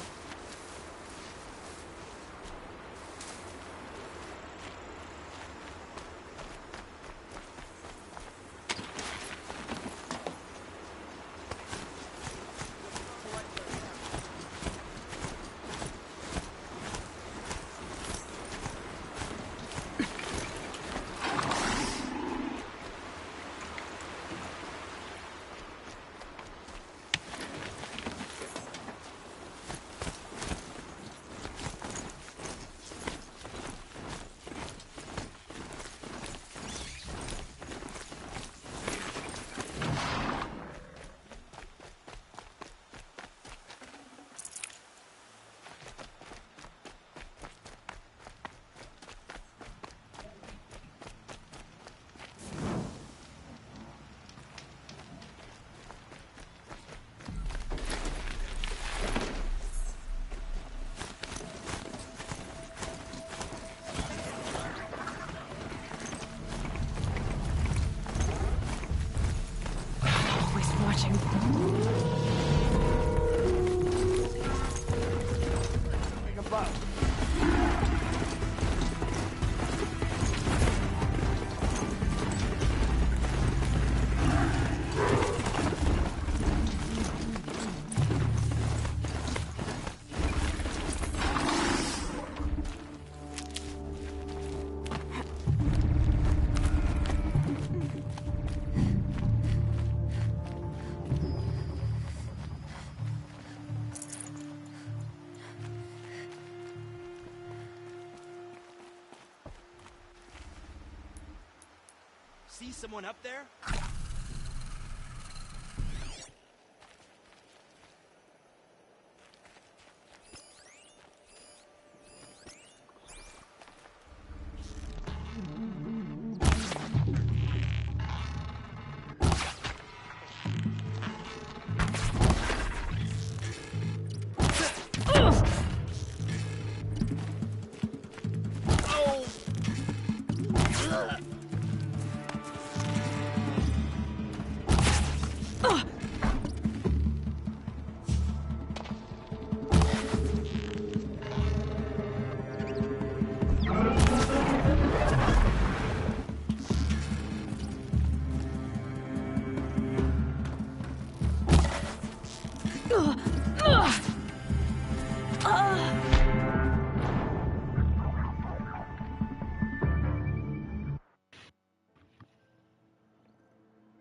S21: See someone up there?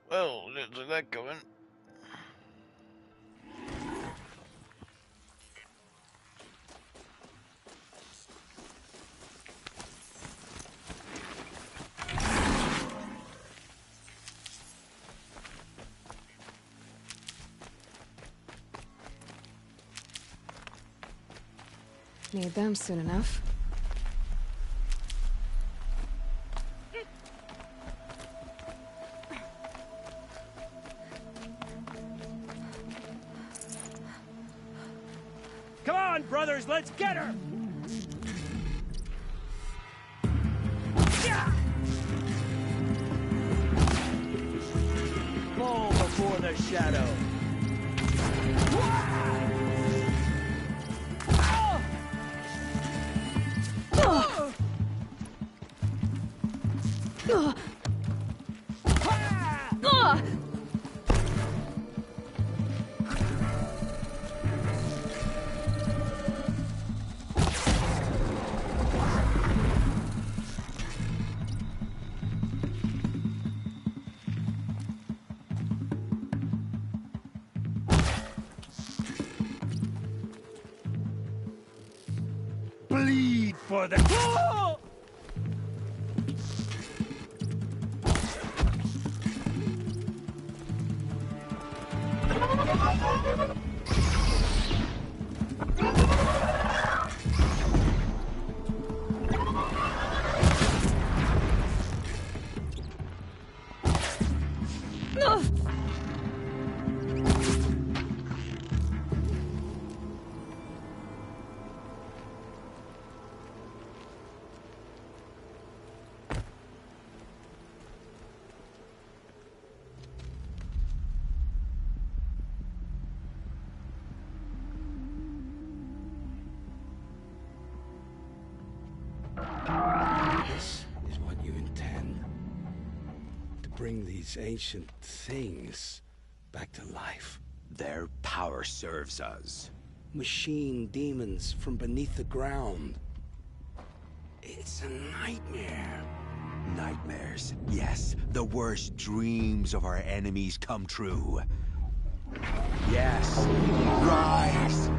S1: Well, didn't see that coming.
S2: Need them soon enough.
S21: Come on, brothers, let's get her! Fall before the shadow. Bleed for the...
S22: This is what you intend. To bring these ancient things back to life.
S9: Their power serves us.
S22: Machine demons from beneath the ground. It's a nightmare.
S9: Nightmares, yes. The worst dreams of our enemies come true. Yes, rise!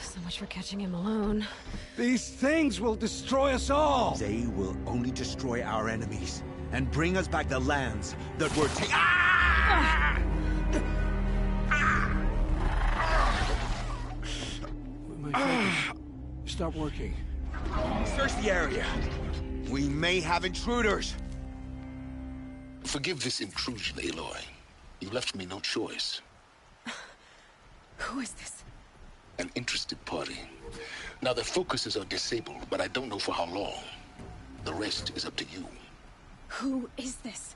S2: So much for catching him alone.
S22: These things will destroy us all!
S9: They will only destroy our enemies and bring us back the lands that were taken.
S22: My focus. Stop working.
S9: Search the area. We may have intruders.
S6: Forgive this intrusion, Aloy. You left me no choice.
S2: Who is this?
S6: An interested party. Now, their focuses are disabled, but I don't know for how long. The rest is up to you.
S2: Who is this?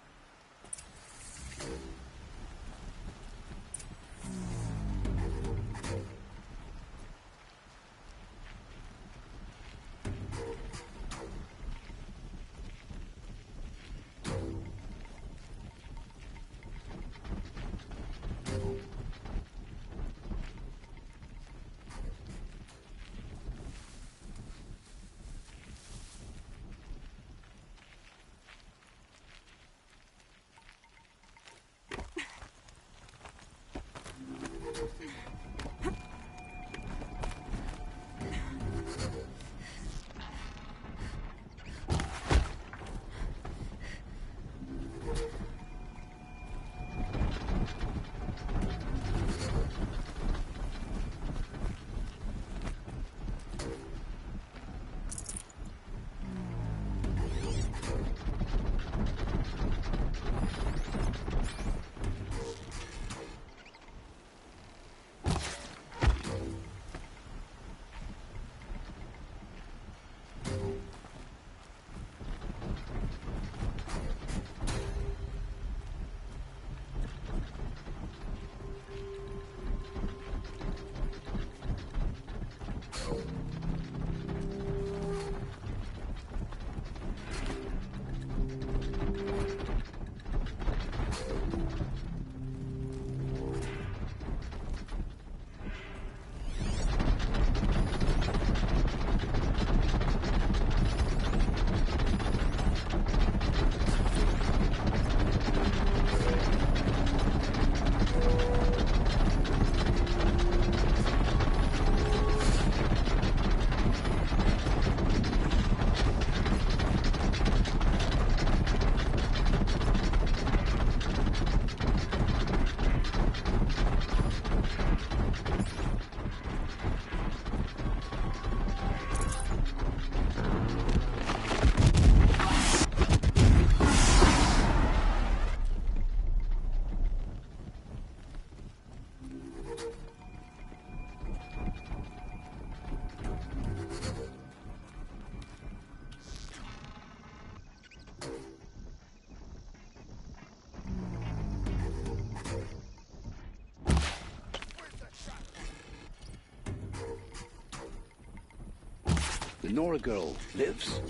S22: The Nora girl lives?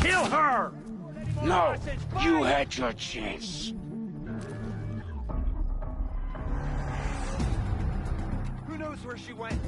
S19: Kill her!
S22: No! You had your chance.
S19: Who knows where she went?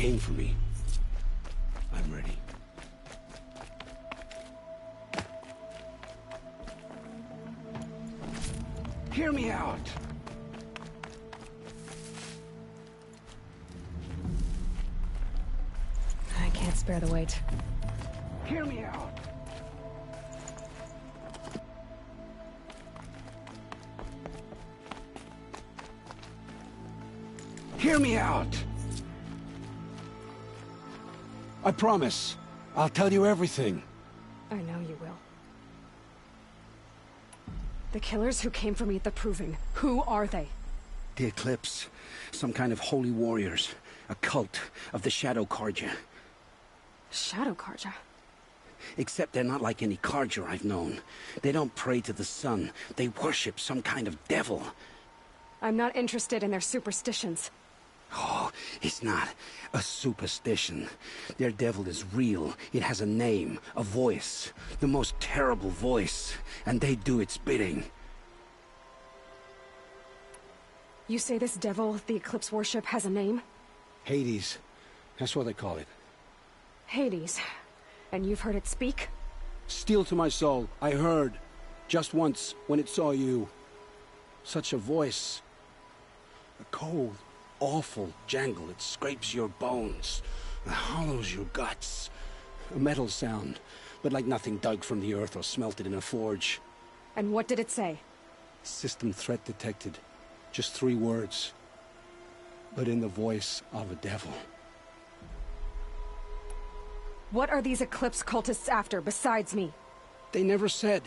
S22: came for me. I'm ready. Hear me out!
S2: I can't spare the weight.
S22: Hear me out! Hear me out! I promise. I'll tell you everything.
S2: I know you will. The killers who came for me at the Proving, who are they?
S22: The Eclipse. Some kind of holy warriors. A cult of the Shadow Carja.
S2: Shadow Carja?
S22: Except they're not like any Carja I've known. They don't pray to the sun. They worship some kind of devil.
S2: I'm not interested in their superstitions.
S22: Oh, it's not a superstition. Their devil is real. It has a name, a voice. The most terrible voice. And they do its bidding.
S2: You say this devil the Eclipse worship has a name?
S22: Hades. That's what they call it.
S2: Hades. And you've heard it speak?
S22: Steel to my soul. I heard. Just once, when it saw you. Such a voice. A cold, awful jangle. It scrapes your bones. It hollows your guts. A metal sound, but like nothing dug from the earth or smelted in a forge.
S2: And what did it say?
S22: System threat detected. Just 3 words. But in the voice of a devil.
S2: What are these Eclipse cultists after, besides me?
S22: They never said.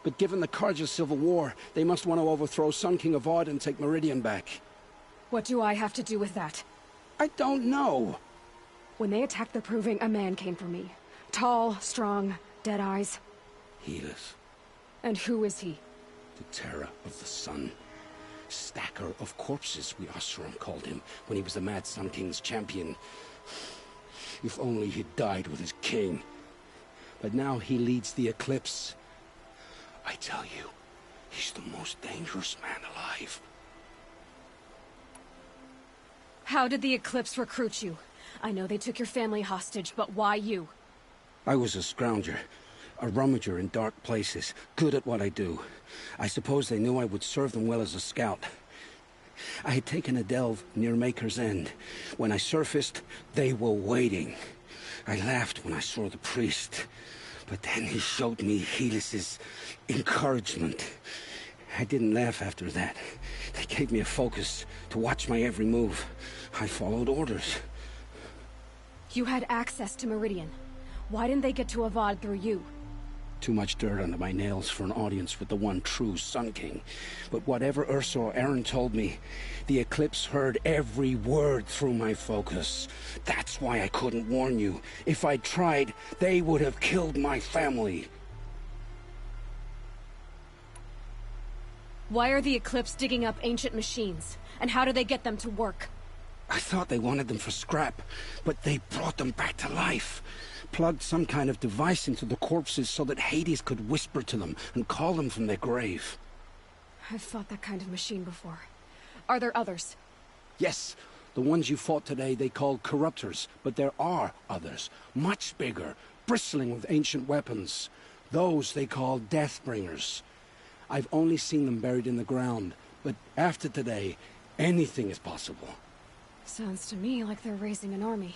S22: But given the Carja civil war, they must want to overthrow Sun King Avad and take Meridian back.
S2: What do I have to do with that?
S22: I don't know.
S2: When they attacked the Proving, a man came for me. Tall, strong, dead eyes.
S22: Helis.
S2: And who is he?
S22: The terror of the sun. Stacker of corpses, we Oseram called him, when he was the Mad Sun King's champion. If only he'd died with his king. But now he leads the Eclipse. I tell you, he's the most dangerous man alive.
S2: How did the Eclipse recruit you? I know they took your family hostage, but why you?
S22: I was a scrounger. A rummager in dark places, good at what I do. I suppose they knew I would serve them well as a scout. I had taken a delve near Maker's End. When I surfaced, they were waiting. I laughed when I saw the priest, but then he showed me Helis's encouragement. I didn't laugh after that. They gave me a focus to watch my every move. I followed orders.
S2: You had access to Meridian. Why didn't they get to Avad through you?
S22: Too much dirt under my nails for an audience with the one true Sun King. But whatever Ursa or Aaron told me, the Eclipse heard every word through my focus. That's why I couldn't warn you. If I'd tried, they would have killed my family.
S2: Why are the Eclipse digging up ancient machines? And how do they get them to work?
S22: I thought they wanted them for scrap, but they brought them back to life. Plugged some kind of device into the corpses so that Hades could whisper to them and call them from their grave.
S2: I've fought that kind of machine before. Are there others?
S22: Yes, the ones you fought today they called corruptors, but there are others, much bigger, bristling with ancient weapons. Those they call Deathbringers. I've only seen them buried in the ground, but after today, anything is possible.
S2: Sounds to me like they're raising an army.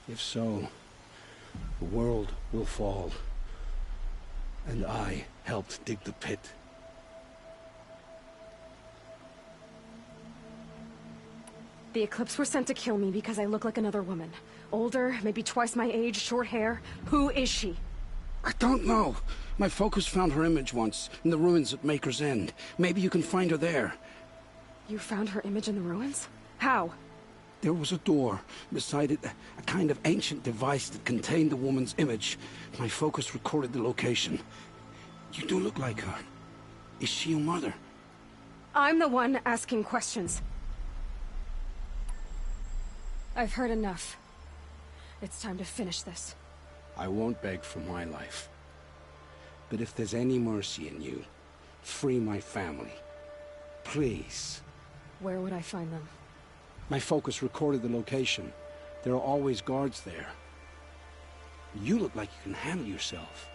S22: If so, the world will fall. And I helped dig the pit.
S2: The Eclipse were sent to kill me because I look like another woman. Older, maybe twice my age, short hair. Who is she?
S22: I don't know. My focus found her image once, in the ruins at Maker's End. Maybe you can find her there.
S2: You found her image in the ruins? How?
S22: There was a door. Beside it, a kind of ancient device that contained the woman's image. My focus recorded the location. You do look like her. Is she your mother?
S2: I'm the one asking questions. I've heard enough. It's time to finish this.
S22: I won't beg for my life. But if there's any mercy in you, free my family. Please.
S2: Where would I find them?
S22: My focus recorded the location. There are always guards there. You look like you can handle yourself.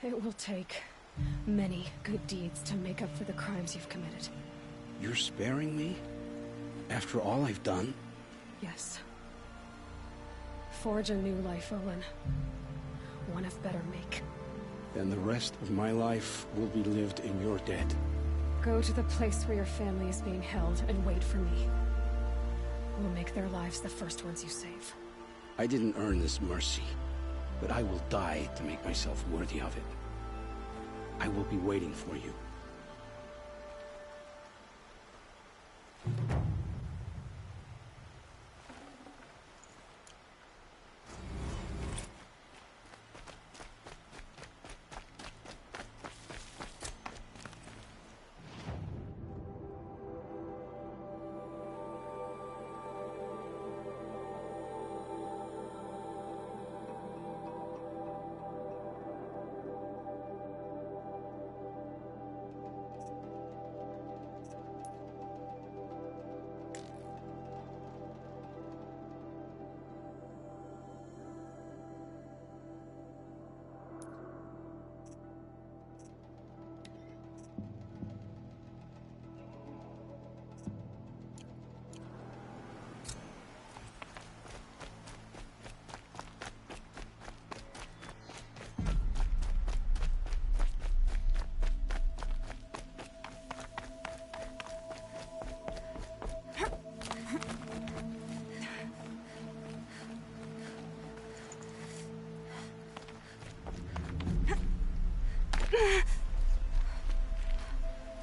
S2: It will take many good deeds to make up for the crimes you've committed.
S22: You're sparing me? After all I've done?
S2: Yes. Forge a new life, Olin. One of better make.
S22: Then the rest of my life will be lived in your debt.
S2: Go to the place where your family is being held and wait for me. We'll make their lives the first ones you save.
S22: I didn't earn this mercy, but I will die to make myself worthy of it. I will be waiting for you.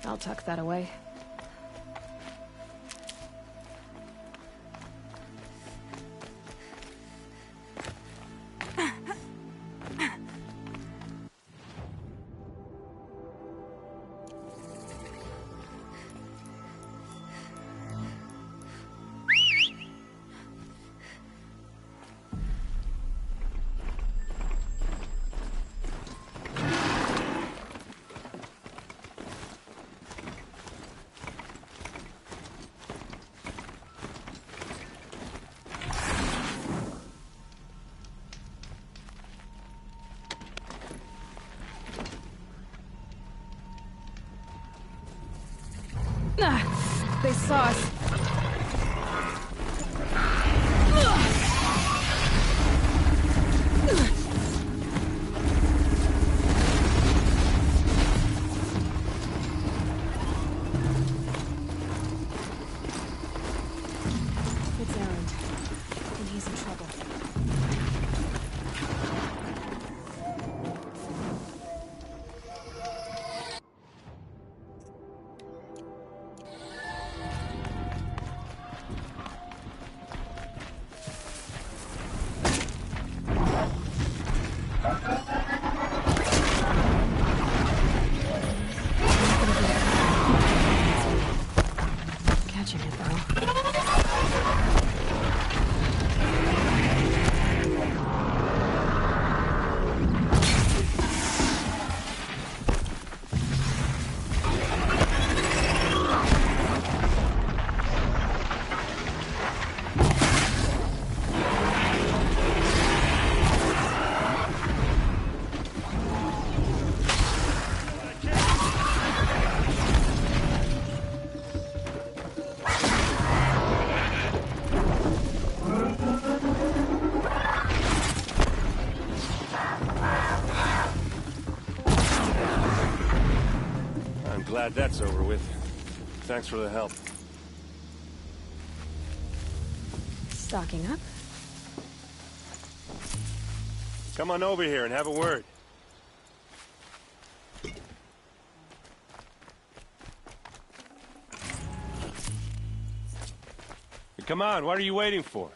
S2: I'll tuck that away. They saw us. It's Erend, and he's in trouble. Catching it, though.
S18: Glad that's over with. Thanks for the help.
S2: Stocking up?
S18: Come on over here and have a word. Come on, what are you waiting for?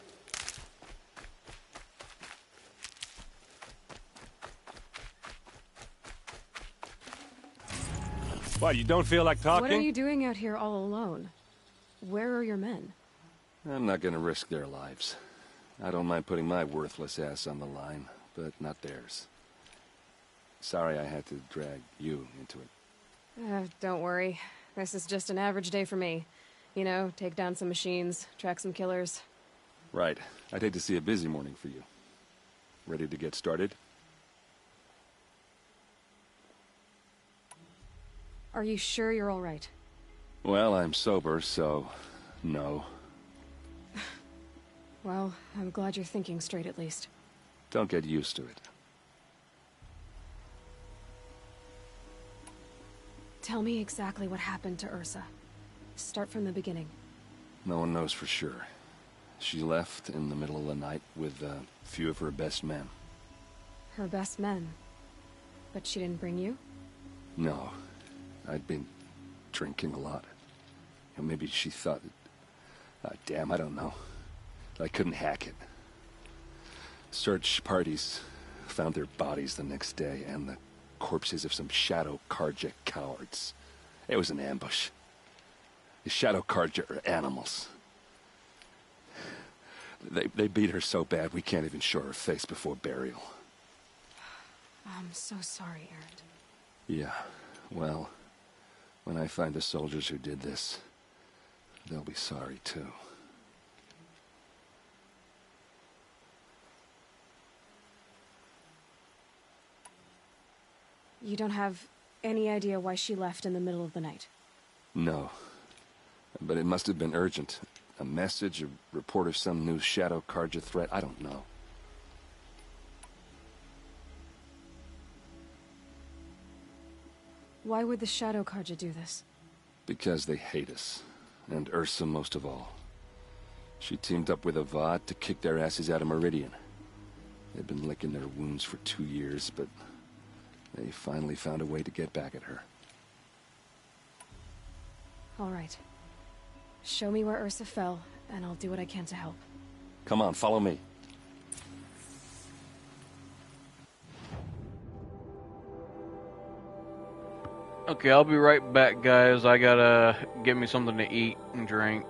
S18: What, you don't feel like talking?
S2: What are you doing out here all alone? Where are your men?
S23: I'm not gonna risk their lives. I don't mind putting my worthless ass on the line, but not theirs. Sorry I had to drag you into it.
S2: Don't worry. This is just an average day for me. You know, take down some machines, track some killers.
S23: Right. I'd hate to see a busy morning for you. Ready to get started?
S2: Are you sure you're all right?
S23: Well, I'm sober, so... no.
S2: Well, I'm glad you're thinking straight at least.
S23: Don't get used to it.
S2: Tell me exactly what happened to Ursa. Start from the beginning.
S23: No one knows for sure. She left in the middle of the night with a few of her best men.
S2: Her best men? But she didn't bring you?
S23: No. I'd been drinking a lot. Maybe she thought... damn, I don't know. I couldn't hack it. Search parties found their bodies the next day, and the corpses of some Shadow Karja cowards. It was an ambush. The Shadow Karja are animals. They beat her so bad we can't even show her face before burial.
S2: I'm so sorry, Erend.
S23: Yeah, well, when I find the soldiers who did this, they'll be sorry too.
S2: You don't have any idea why she left in the middle of the night?
S23: No. But it must have been urgent. A message, a report of some new Shadow Karja threat, I don't know.
S2: Why would the Shadow Karja do this?
S23: Because they hate us. And Ursa most of all. She teamed up with Avad to kick their asses out of Meridian. They've been licking their wounds for 2 years, but they finally found a way to get back at her.
S2: All right. Show me where Ursa fell, and I'll do what I can to help.
S23: Come on, follow me.
S7: Okay, I'll be right back, guys. I gotta get me something to eat and drink.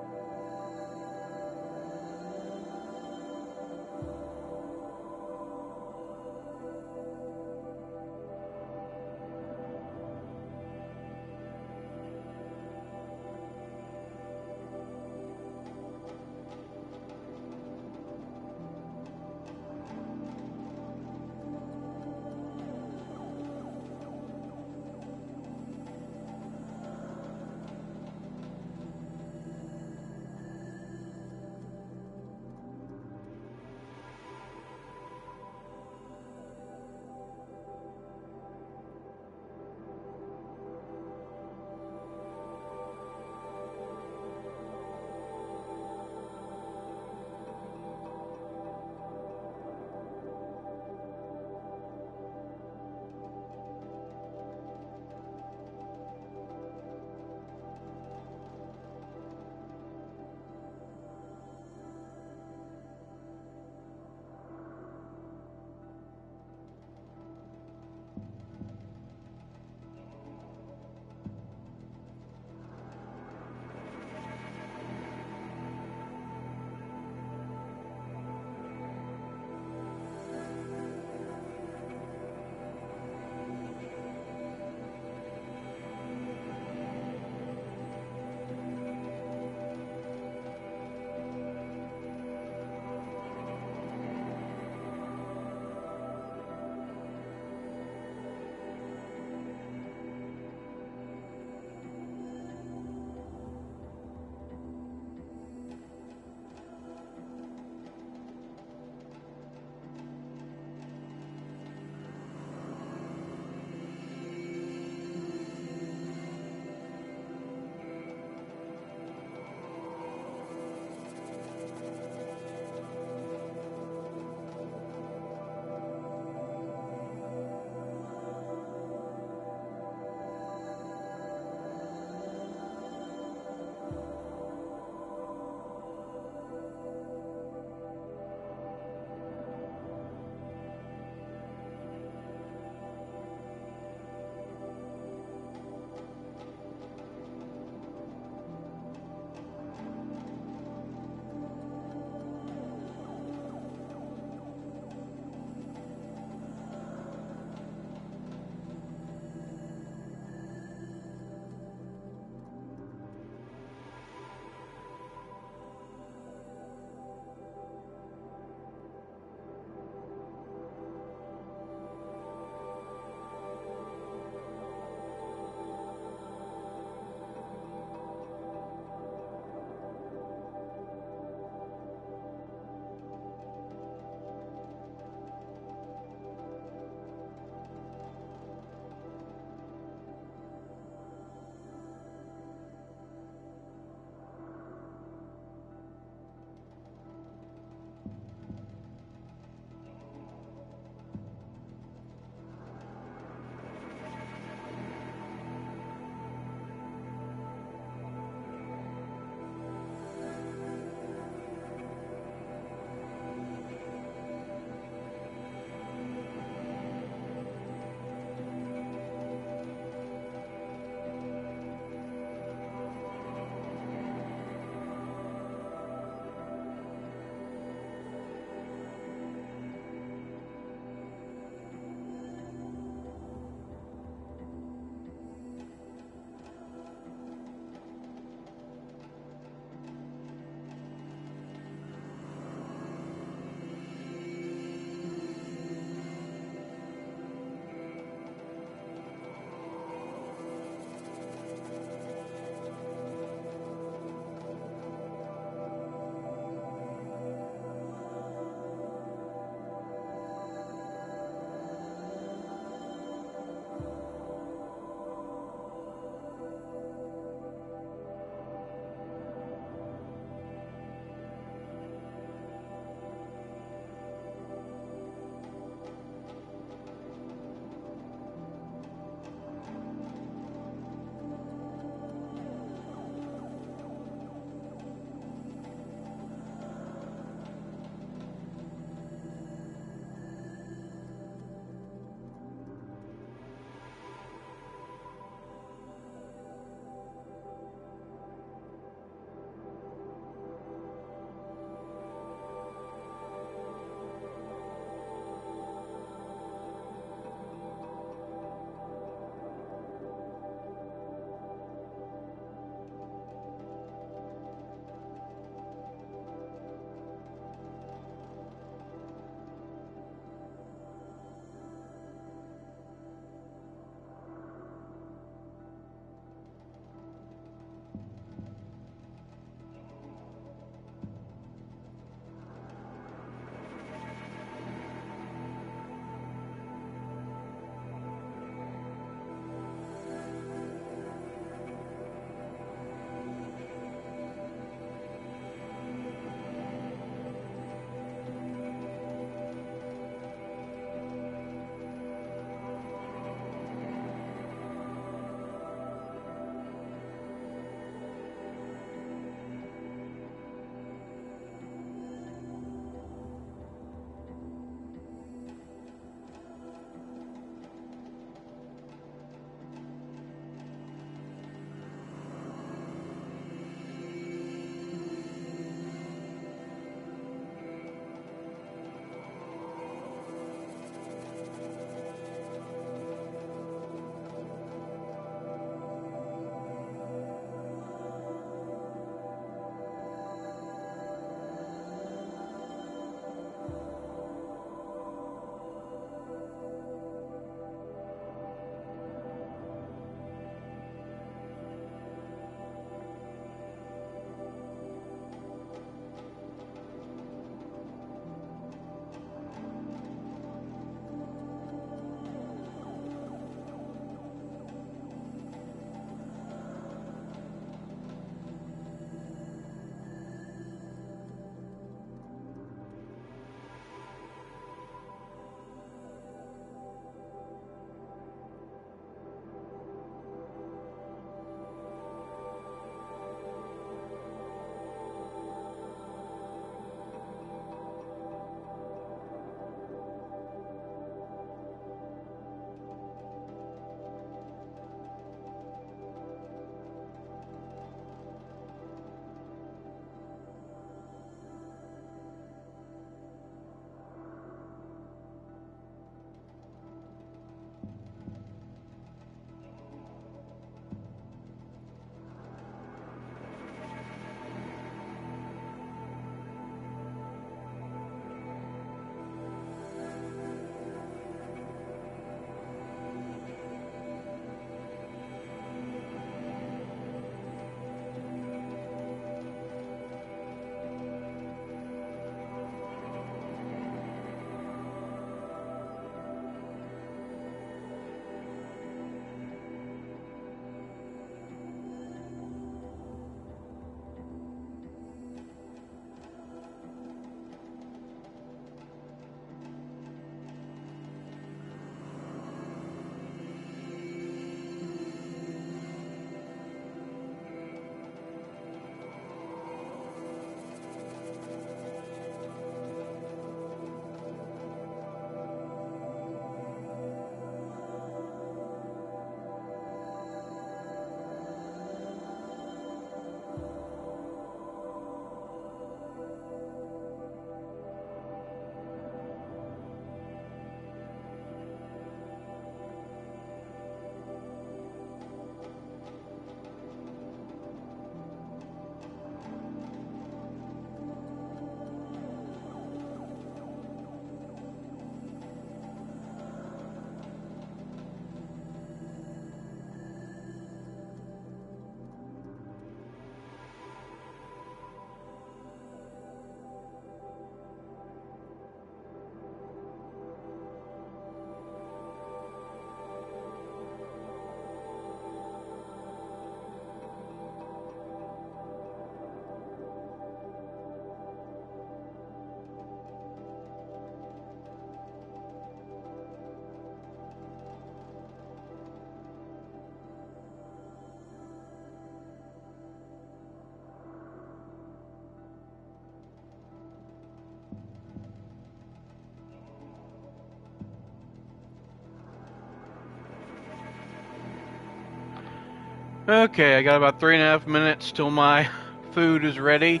S7: Okay, I got about 3.5 minutes till my food is ready.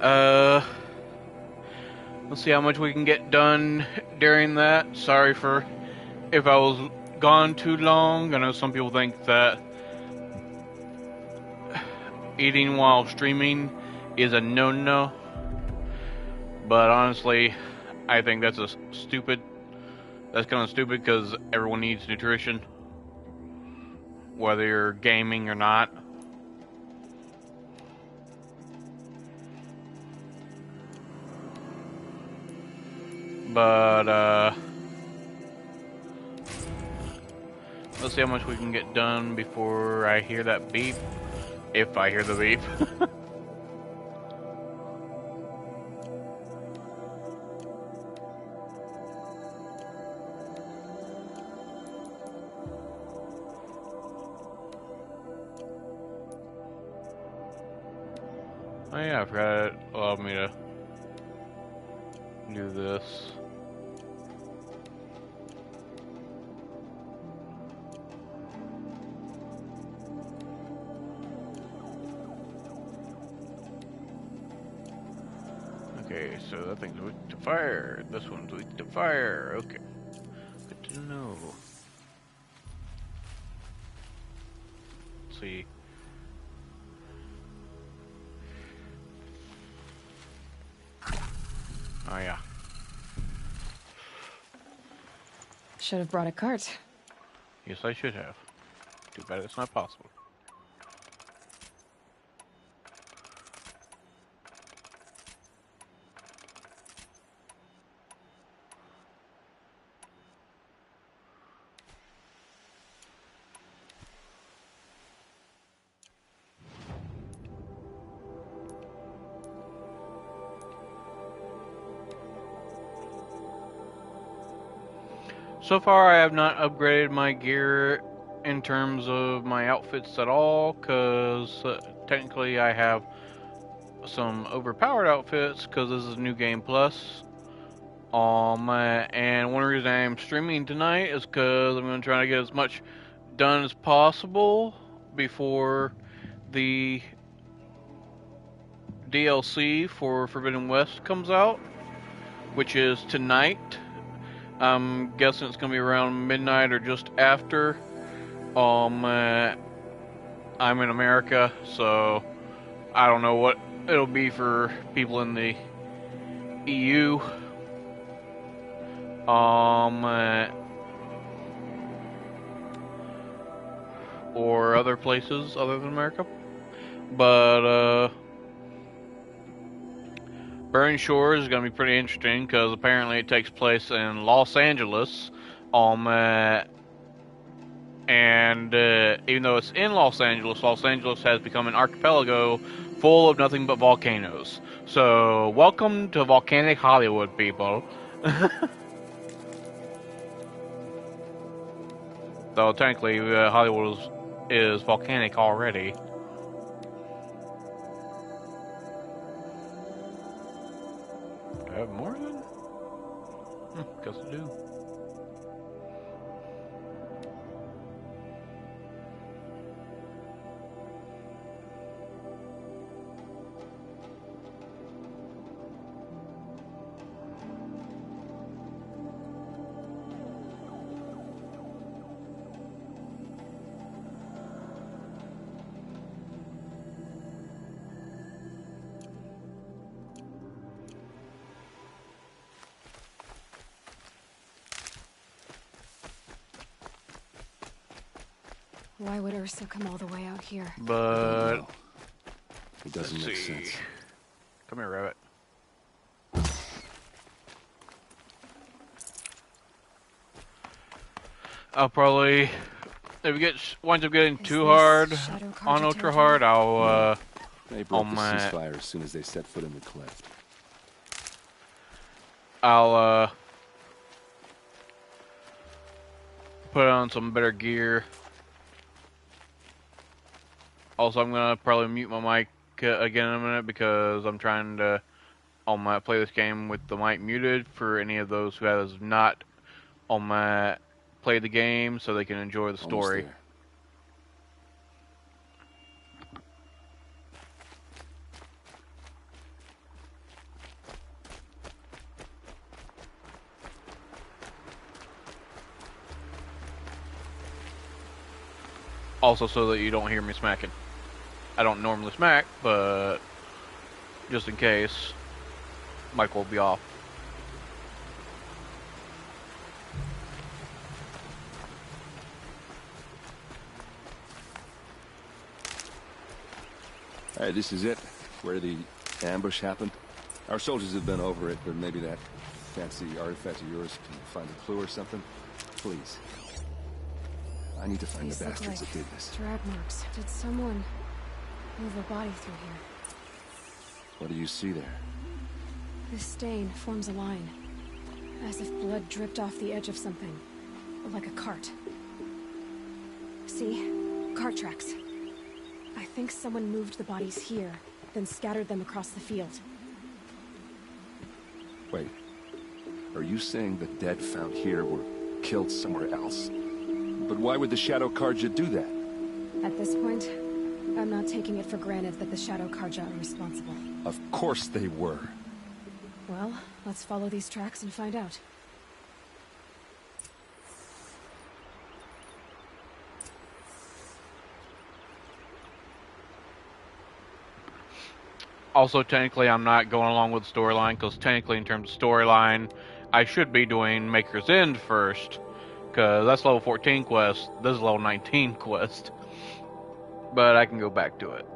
S7: Let's see how much we can get done during that. Sorry for if I was gone too long. I know some people think that eating while streaming is a no-no, but honestly, I think that's stupid. That's kind of stupid because everyone needs nutrition, whether you're gaming or not. But let's see how much we can get done before I hear that beep. If I hear the beep. Oh yeah, I forgot it allowed me to do this. Okay, so that thing's weak to fire. This one's weak to fire. Okay. Good to know. Let's see. Oh yeah.
S2: Should have brought a cart.
S7: Yes, I should have. Too bad it's not possible. So far, I have not upgraded my gear in terms of my outfits at all, because technically I have some overpowered outfits, because this is New Game Plus. And one reason I'm streaming tonight is because I'm going to try to get as much done as possible before the DLC for Forbidden West comes out, which is tonight. I'm guessing it's gonna be around midnight or just after. I'm in America, so I don't know what it'll be for people in the EU. Or other places other than America. But Burning Shores is going to be pretty interesting because apparently it takes place in Los Angeles. And even though it's in Los Angeles has become an archipelago full of nothing but volcanoes. So, welcome to volcanic Hollywood, people. Though technically, Hollywood is volcanic already. Do I have more then? Guess I do.
S2: Why would Ursa come all the way out here?
S7: But
S23: it doesn't make sense.
S7: Come here, rabbit. I'll probably, if it winds up getting too hard on ultra hard, I'll
S23: they broke the ceasefire as soon as they set foot in the cleft.
S7: I'll put on some better gear. Also, I'm gonna probably mute my mic again in a minute because I'm trying to play this game with the mic muted for any of those who have not played the game, so they can enjoy the story. Also so that you don't hear me smacking. I don't normally smack, but just in case, mic will be off.
S23: Alright, this is it, where the ambush happened. Our soldiers have been over it, but maybe that fancy artifact of yours can find a clue or something. Please. I need to find the bastards that did this.
S2: Drag marks. Did someone move a body through here?
S23: What do you see there?
S2: This stain forms a line, as if blood dripped off the edge of something, like a cart. See? Cart tracks. I think someone moved the bodies here, then scattered them across the field.
S23: Wait. Are you saying the dead found here were killed somewhere else? But why would the Shadow Karja do that?
S2: At this point, I'm not taking it for granted that the Shadow Karja are responsible.
S23: Of course they were.
S2: Well, let's follow these tracks and find out.
S7: Also, technically, I'm not going along with the storyline, because technically, in terms of storyline, I should be doing Maker's End first, because that's level 14 quest, this is level 19 quest. But I can go back to it.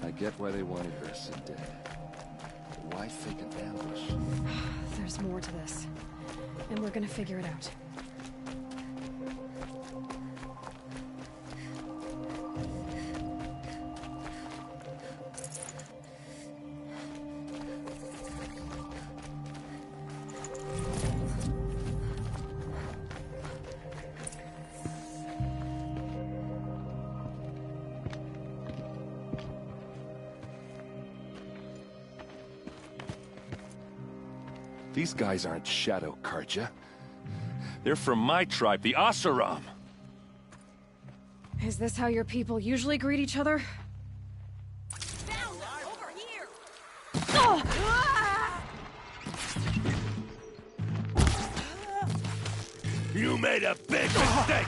S23: I get why they wanted Ursa dead. But why fake an ambush?
S2: There's more to this, and we're gonna figure it out.
S23: These guys aren't Shadow Karja. They're from my tribe, the Asaram.
S2: Is this how your people usually greet each other?
S19: You made a big mistake!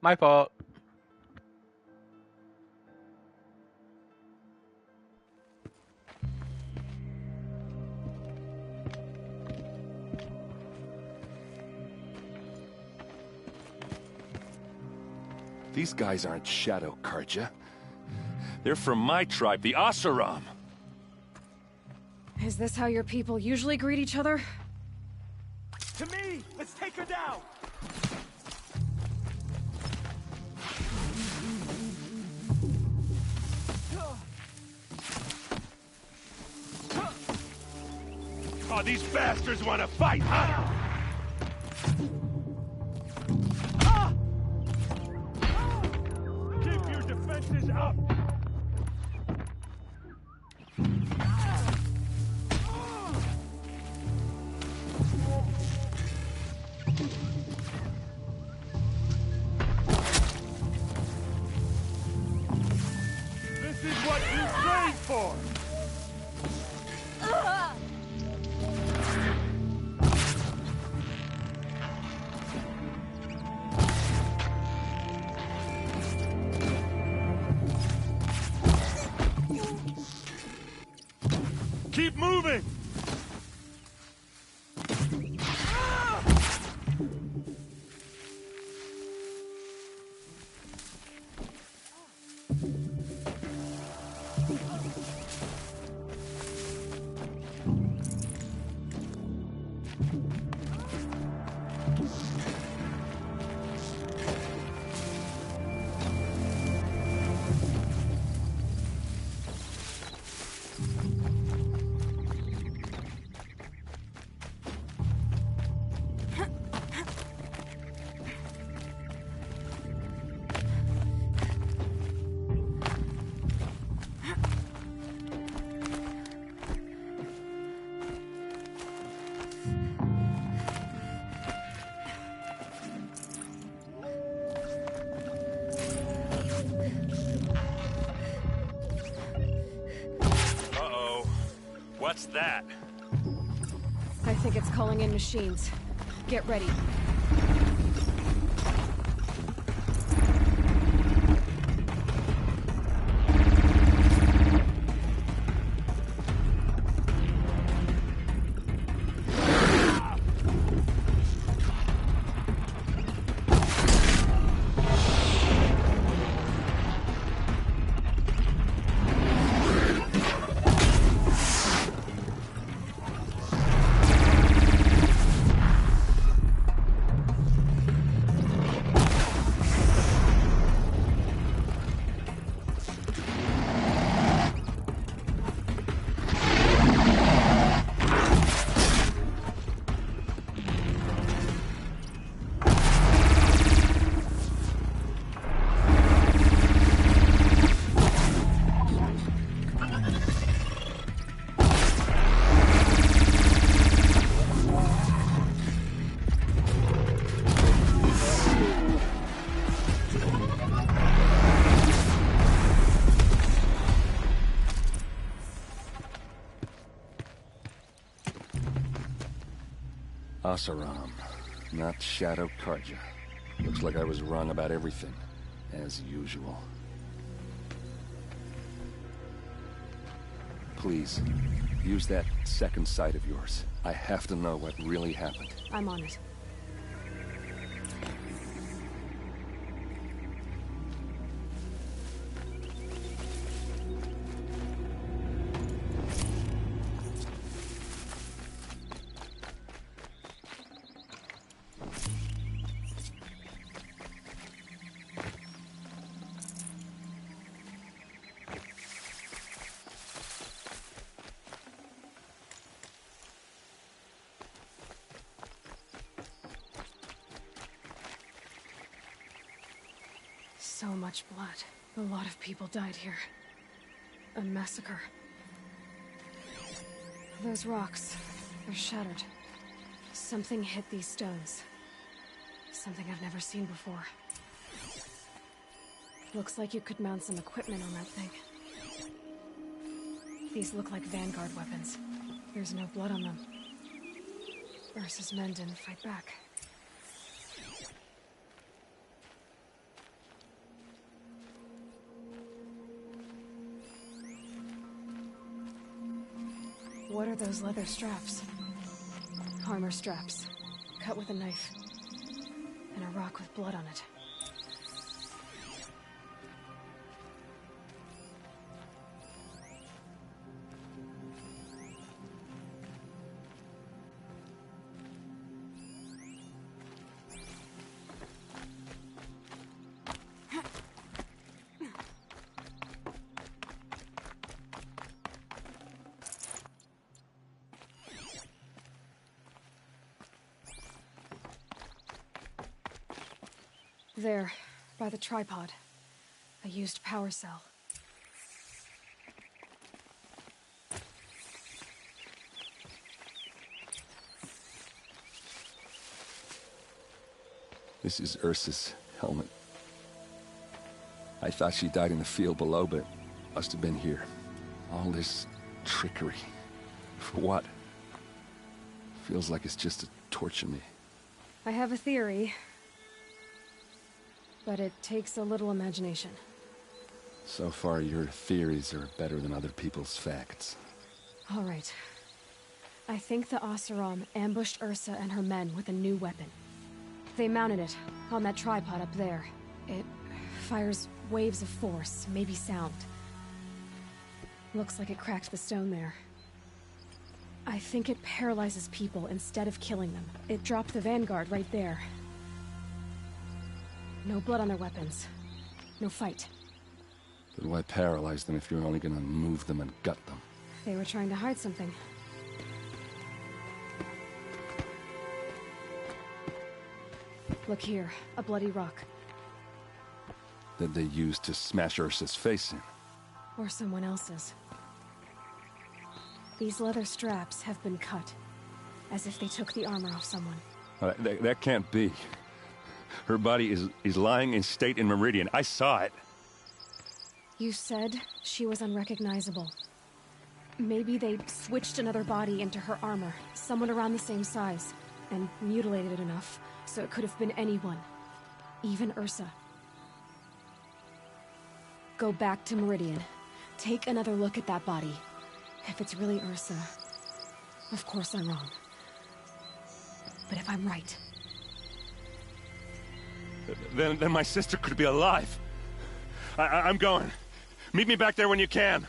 S7: My fault.
S23: These guys aren't Shadow Karja. They're from my tribe, the Asaram.
S2: Is this how your people usually greet each other?
S19: To me! Let's take her down! Oh, these bastards want to fight, huh? Keep your defenses up! This is what you trained for! Keep moving!
S23: Uh-oh. What's that?
S2: I think it's calling in machines. Get ready.
S23: Asaram, not Shadow Karja. Looks like I was wrong about everything, as usual. Please, use that second sight of yours. I have to know what really happened.
S2: I'm on it. So much blood. A lot of people died here. A massacre. Those rocks, they're shattered. Something hit these stones. Something I've never seen before. Looks like you could mount some equipment on that thing. These look like Vanguard weapons. There's no blood on them. Ursa's men didn't fight back. What are those leather straps? Armor straps, cut with a knife, and a rock with blood on it. There, by the tripod. A used power cell.
S23: This is Ursa's helmet. I thought she died in the field below, but must have been here. All this trickery. For what? Feels like it's just to torture me.
S2: I have a theory. But it takes a little imagination.
S23: So far, your theories are better than other people's facts.
S2: All right. I think the Oseram ambushed Ursa and her men with a new weapon. They mounted it on that tripod up there. It fires waves of force, maybe sound. Looks like it cracked the stone there. I think it paralyzes people instead of killing them. It dropped the vanguard right there. No blood on their weapons. No fight.
S23: But why paralyze them if you're only gonna move them and gut them?
S2: They were trying to hide something. Look here, a bloody rock.
S23: That they used to smash Ursa's face in.
S2: Or someone else's. These leather straps have been cut, as if they took the armor off someone.
S23: That can't be. Her body is lying in state in Meridian. I saw it.
S2: You said she was unrecognizable. Maybe they switched another body into her armor, someone around the same size, and mutilated it enough so it could have been anyone, even Ursa. Go back to Meridian. Take another look at that body. If it's really Ursa, of course I'm wrong. But if I'm right...
S23: Then my sister could be alive. I'm going. Meet me back there when you can.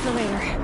S2: For later.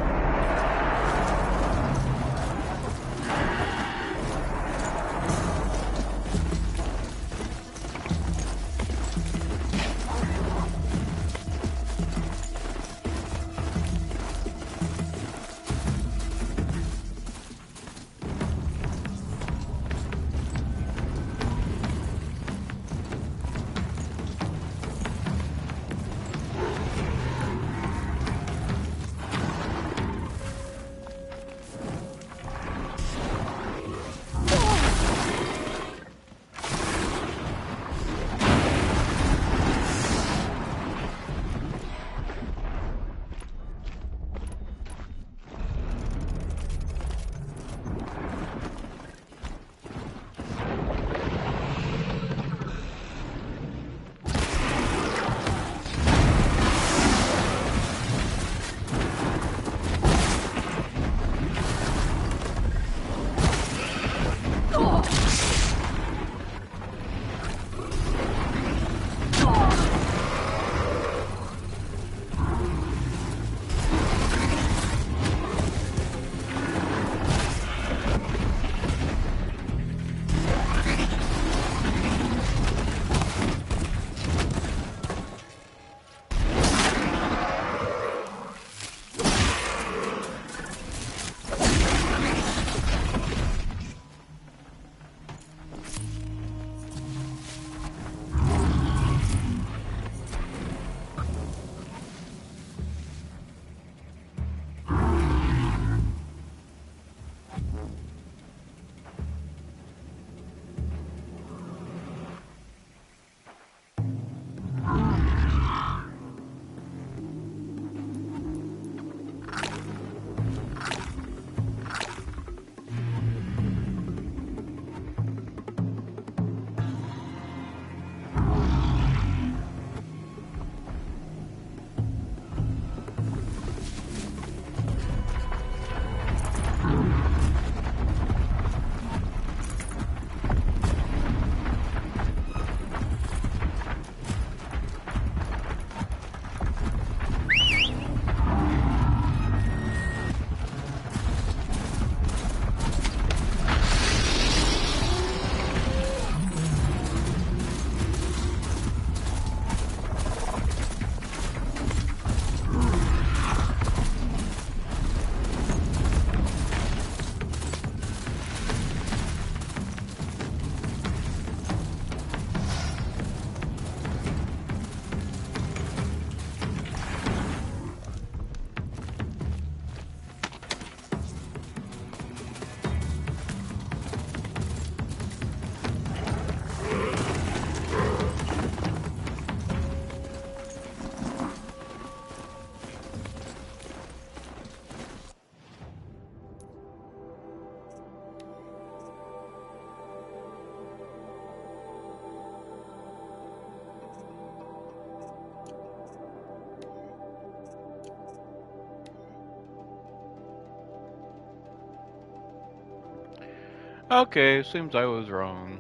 S7: Okay, seems I was wrong.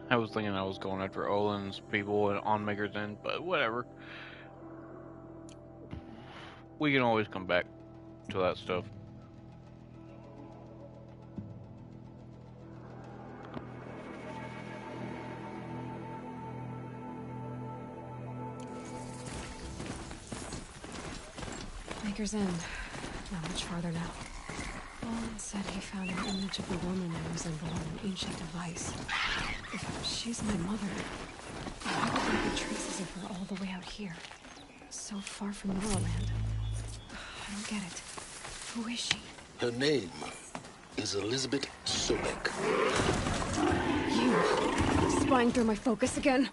S7: I was thinking I was going after Olin's people on Maker's End, but whatever. We can always come back to that stuff.
S2: Maker's End. Not much farther now. Olin said he found an image of the woman resembling an ancient device. If she's my mother, why would there be traces of her all the way out here? So far from Norland. I don't get it. Who is she?
S6: Her name is Elizabeth Sobek.
S2: You spying through my focus again?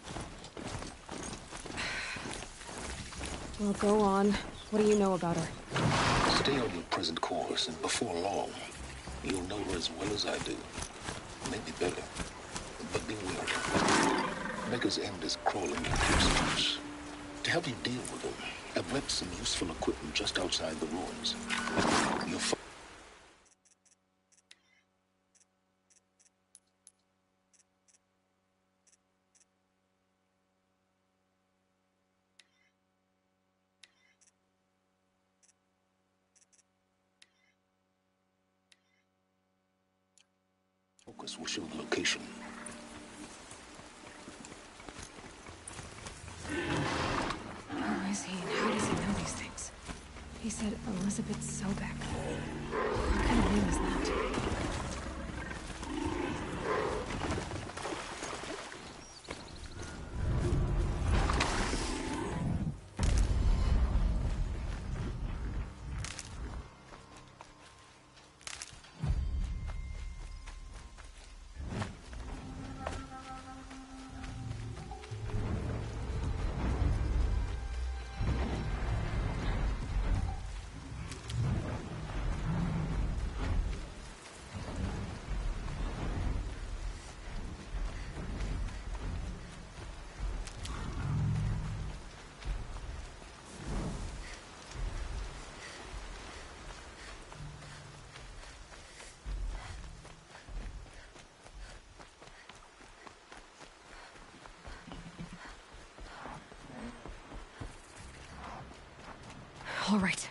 S2: Well, go on. What do you know about her?
S6: Stay on your present course, and before long, you'll know her as well as I do. Maybe better. But be wary. Maker's End is crawling with monsters. To help you deal with them, I've left some useful equipment just outside the ruins. You'll find focus will show the location.
S2: Who is he and how does he know these things? He said Elizabeth Sobek. What kind of name is that? All right.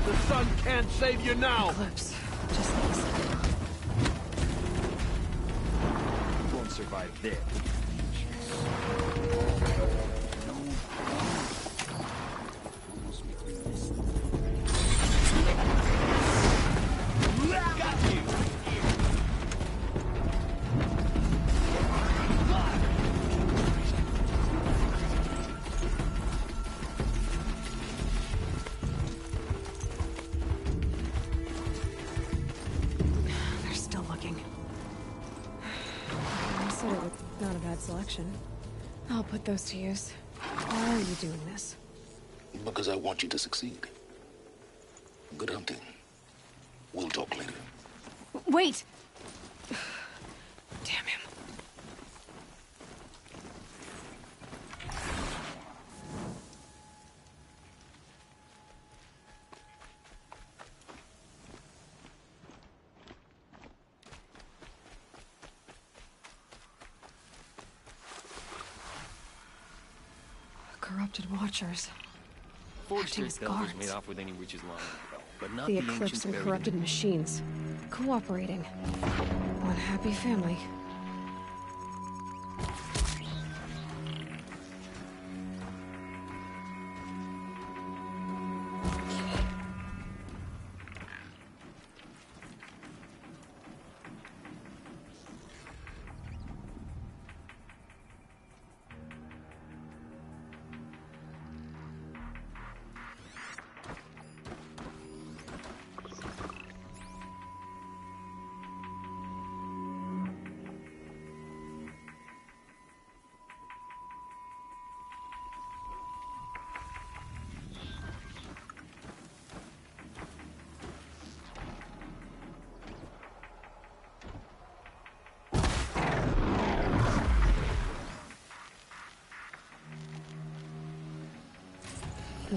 S14: The sun can't save you now!
S2: Eclipse. Just like you said.
S13: You won't survive this.
S2: They're still looking. I said it was not a bad selection. I'll put those to use. Why are you doing this?
S6: Because I want you to succeed. Good hunting. We'll talk later.
S2: Wait! Damn him. Corrupted Watchers. Acting as guards.
S10: made off with any witches long ago, but not
S2: The
S10: the
S2: Eclipse
S10: ancients
S2: and
S10: buried
S2: corrupted
S10: in-
S2: machines. Cooperating. One happy family.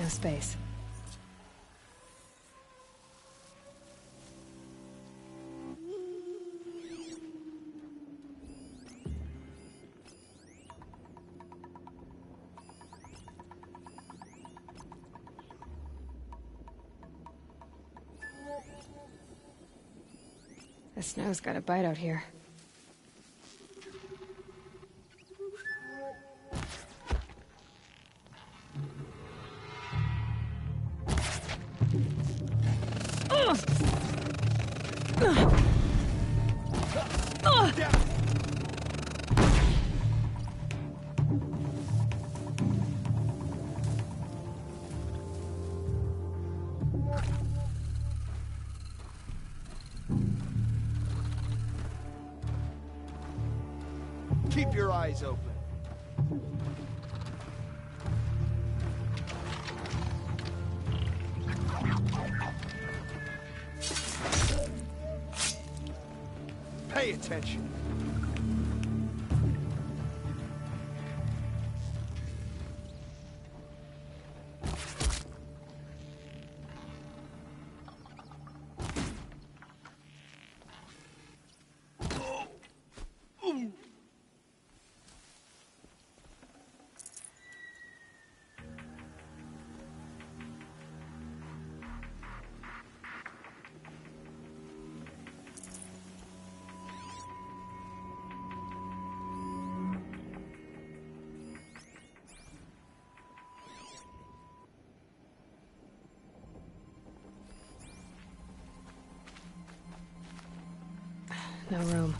S2: No space. The snow's got a bite out here.
S19: Keep your eyes open. Pay attention.
S2: No room.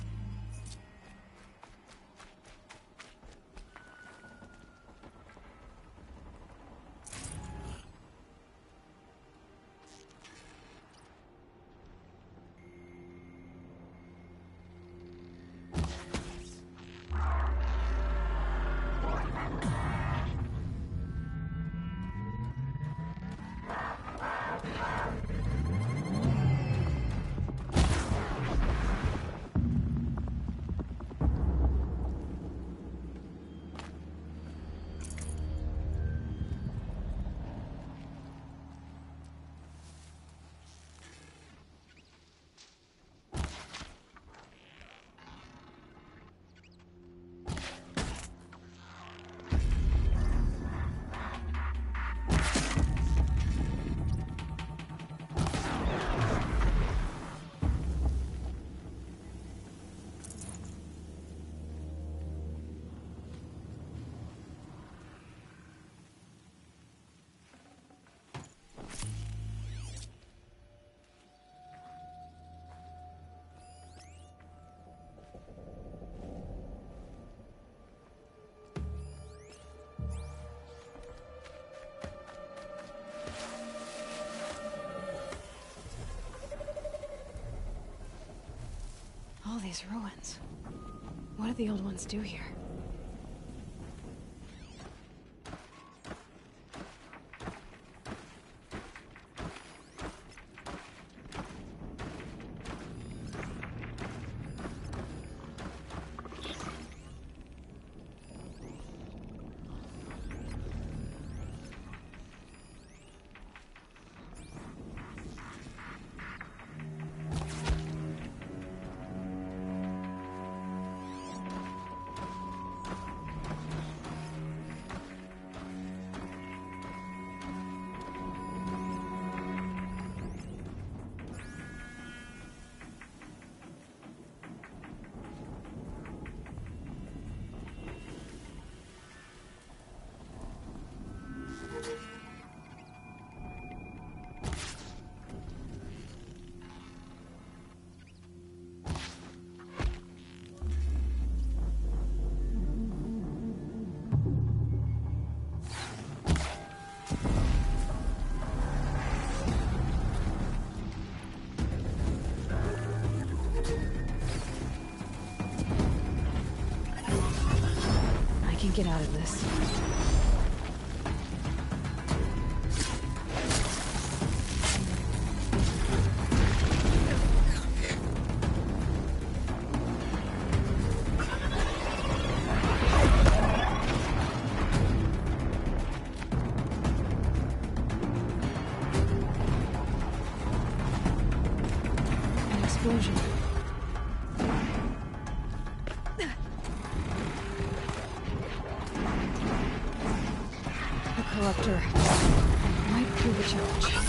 S2: All these ruins. What did the old ones do here? I can get out of this. Doctor. Might prove a challenge.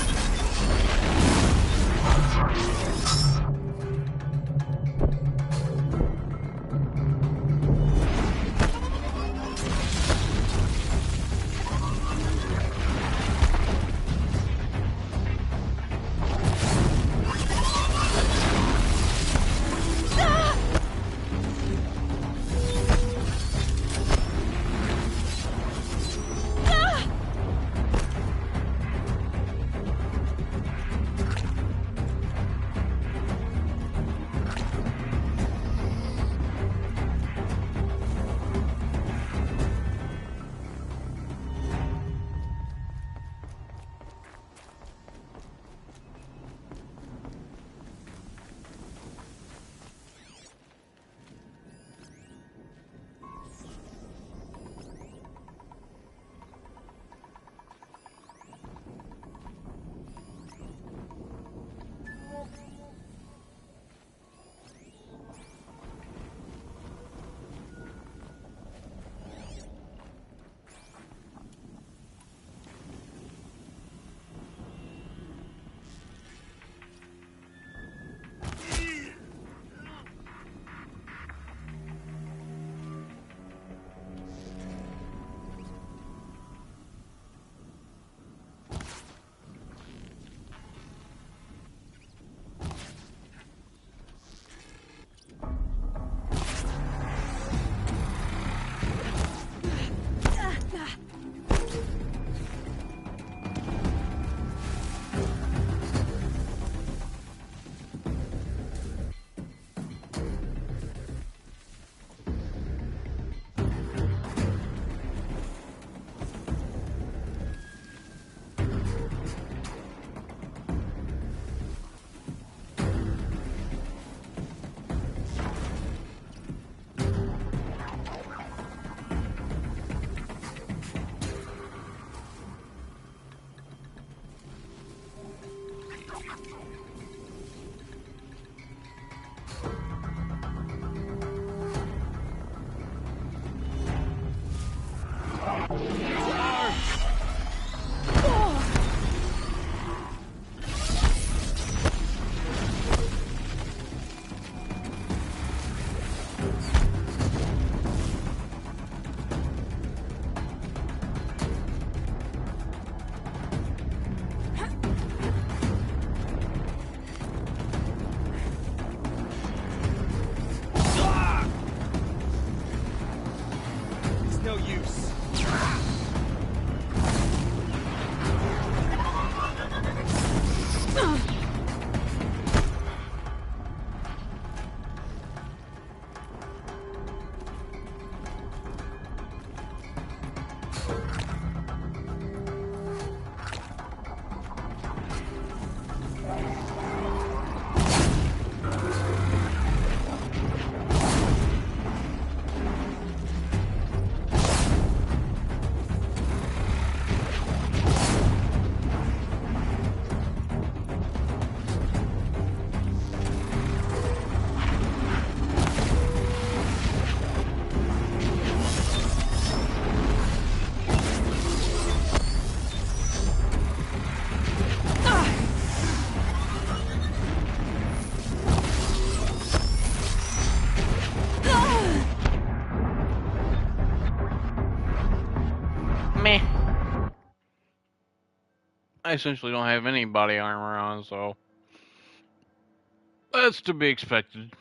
S7: I essentially don't have any body armor on, so that's to be expected.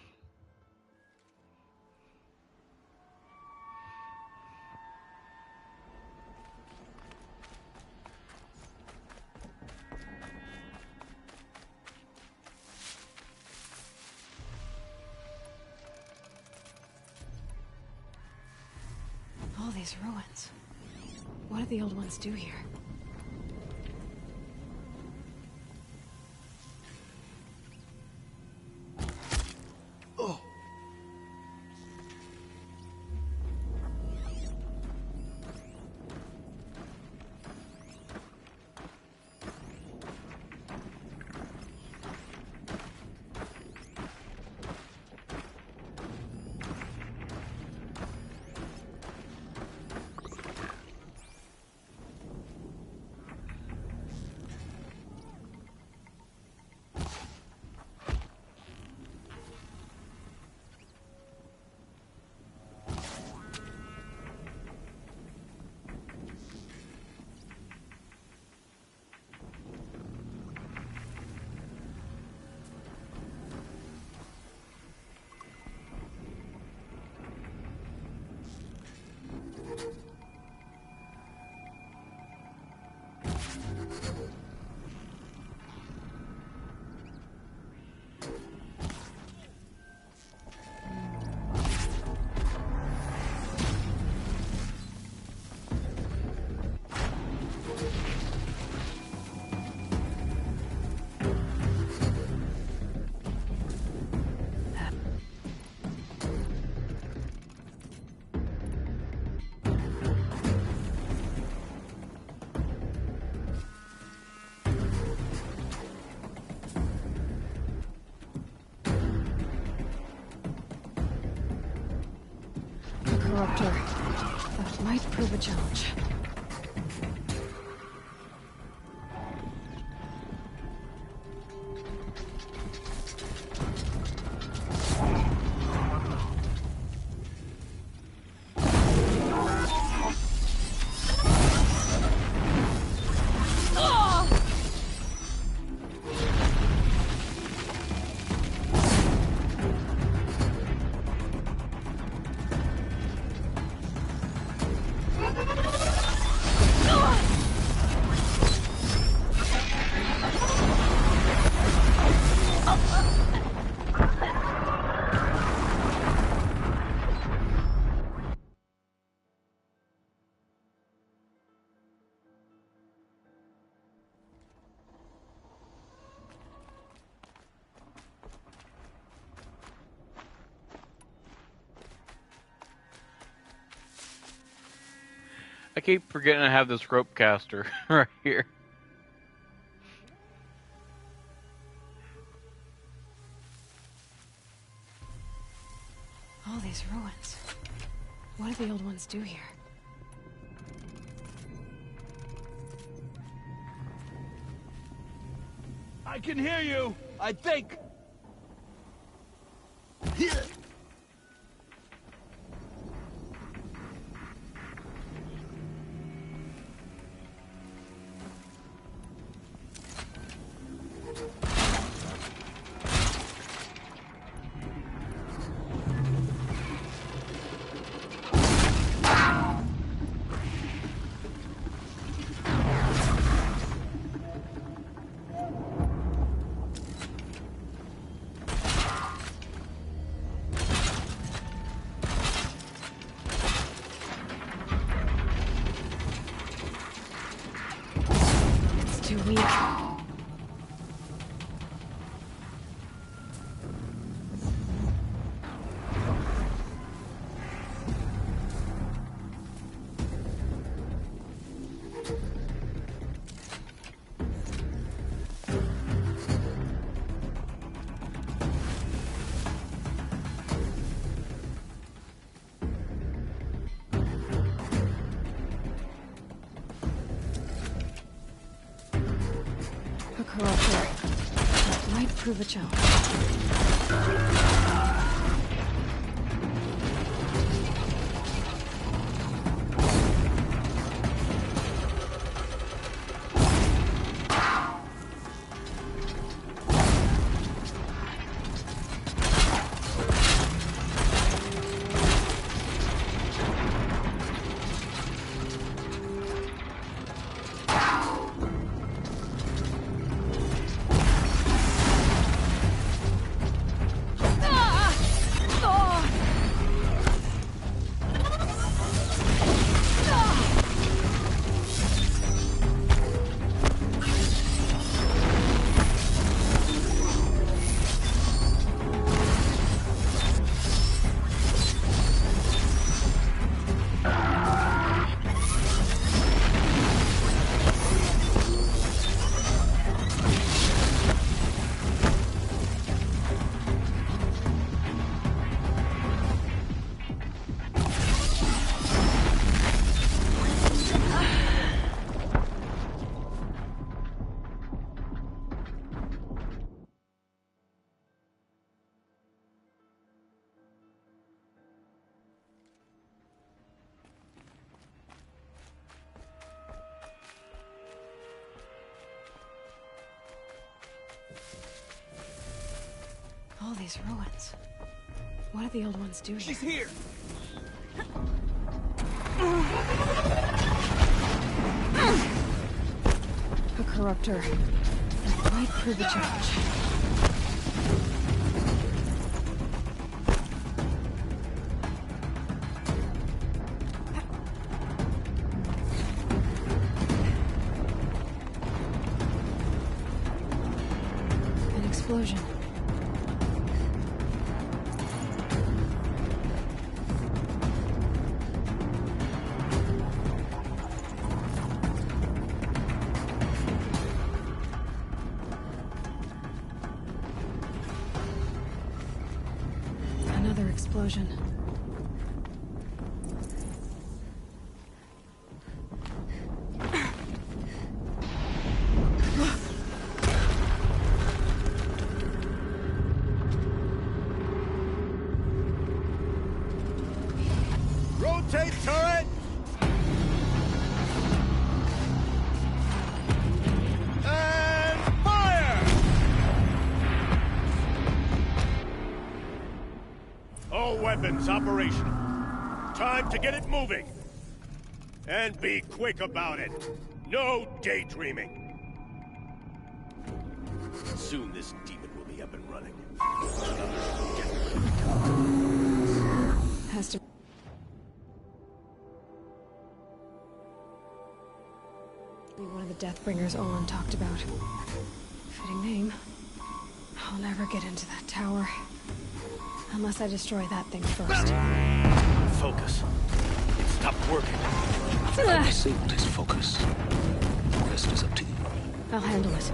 S2: All these ruins. What did the old ones do here? corruptor. That might prove a challenge.
S7: I keep forgetting I have this rope caster right here.
S2: All these ruins. What do the old ones do here?
S21: I can hear you, I think.
S2: Too weak. A corruptor. That might prove a challenge. All these ruins. What do the old ones do here?
S21: She's here!
S2: A corruptor. That might prove a challenge. An explosion. Another explosion.
S19: Rotate turret! And fire! All weapons operational. Time to get it moving. And be quick about it. No daydreaming. Soon this demon will be up and running.
S2: Has to... be one of the Deathbringers Olin talked about. Fitting name. I'll never get into that tower. Unless I destroy that thing first.
S19: Focus. It stopped working.
S6: I disabled his focus. The rest is up to you.
S2: I'll handle it.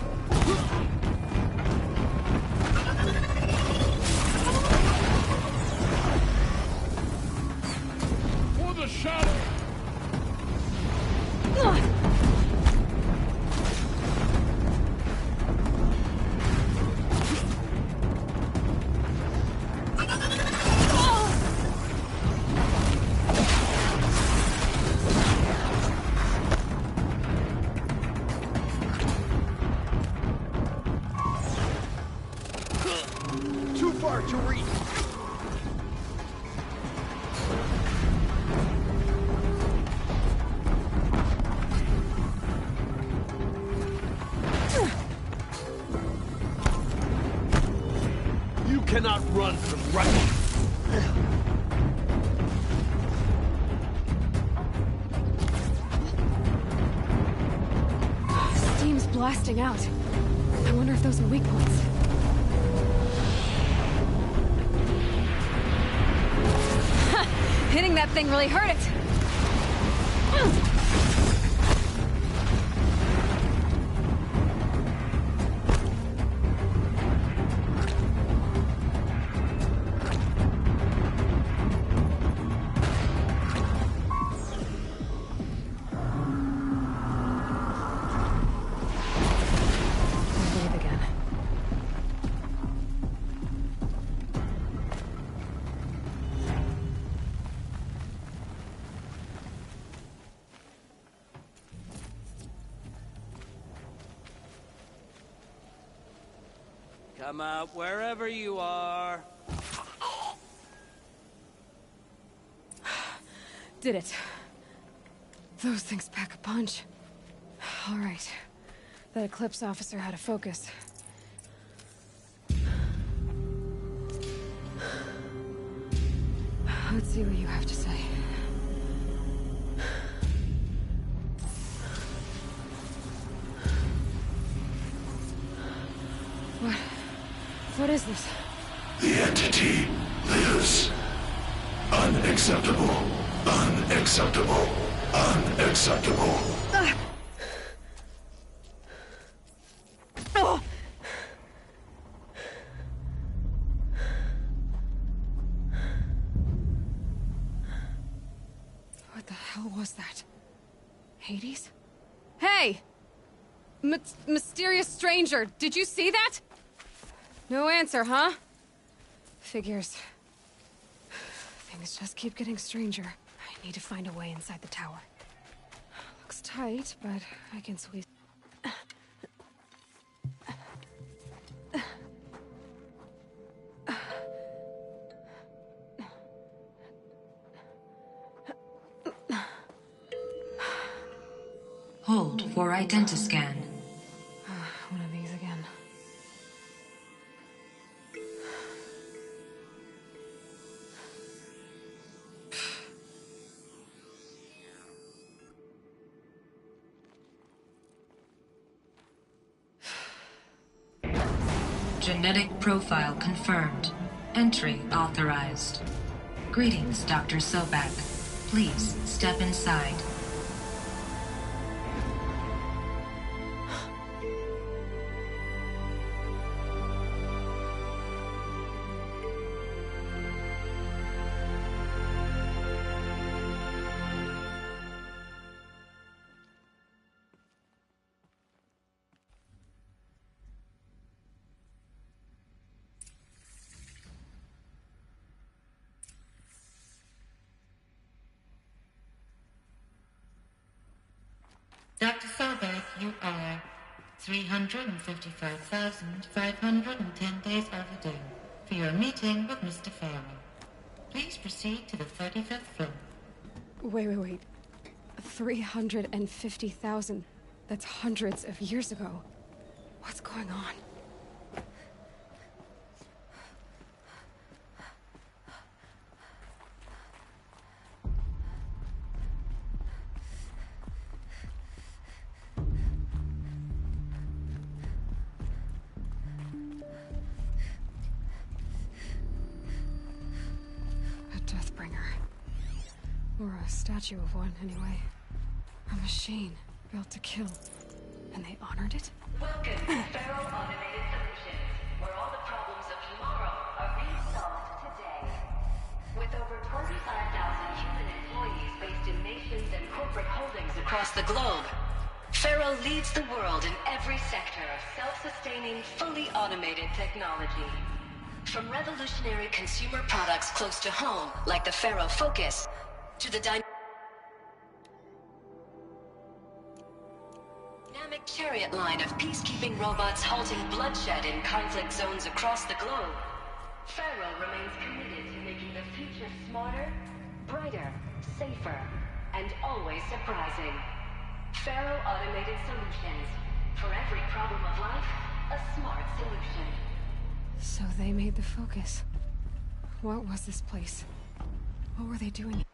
S19: For the shadow! Too far to reach. You cannot run from right.
S2: Steam's blasting out. I wonder if those are weak points. Hitting that thing really hurt it! Breathe again.
S10: Come out wherever you are.
S2: Did it. Those things pack a punch. All right. That Eclipse officer had a focus. Let's see what you have to say. What is this?
S3: The entity lives. Unacceptable. Unacceptable. Unacceptable.
S2: Oh! What the hell was that? Hades? Hey! Mysterious stranger, did you see that? No answer, huh? Figures. Things just keep getting stranger. I need to find a way inside the tower. Looks tight, but I can squeeze.
S15: Hold for identiscan.
S2: One of these again.
S15: Genetic profile confirmed. Entry authorized. Greetings, Dr. Sobek. Please step inside. Dr. Sobek, you are 355,510 days overdue for your meeting with Mr. Farrell. Please proceed to the 35th floor.
S2: Wait. 350,000. That's hundreds of years ago. What's going on? A Deathbringer. Or a statue of one, anyway. A machine built to kill. And they honored it?
S15: Welcome to Feral Automated Solutions, where all the problems of tomorrow are being solved today. With over 25,000 human employees based in nations and corporate holdings across the globe, Feral leads the world in every sector of self-sustaining, fully automated technology. From revolutionary consumer products close to home, like the Feral Focus, to the dynamic chariot line of peacekeeping robots halting bloodshed in conflict zones across the globe, Feral remains committed to making the future smarter, brighter, safer, and always surprising. Feral Automated Solutions. For every problem of life, a smart solution.
S2: So they made the Focus. What was this place? What were they doing?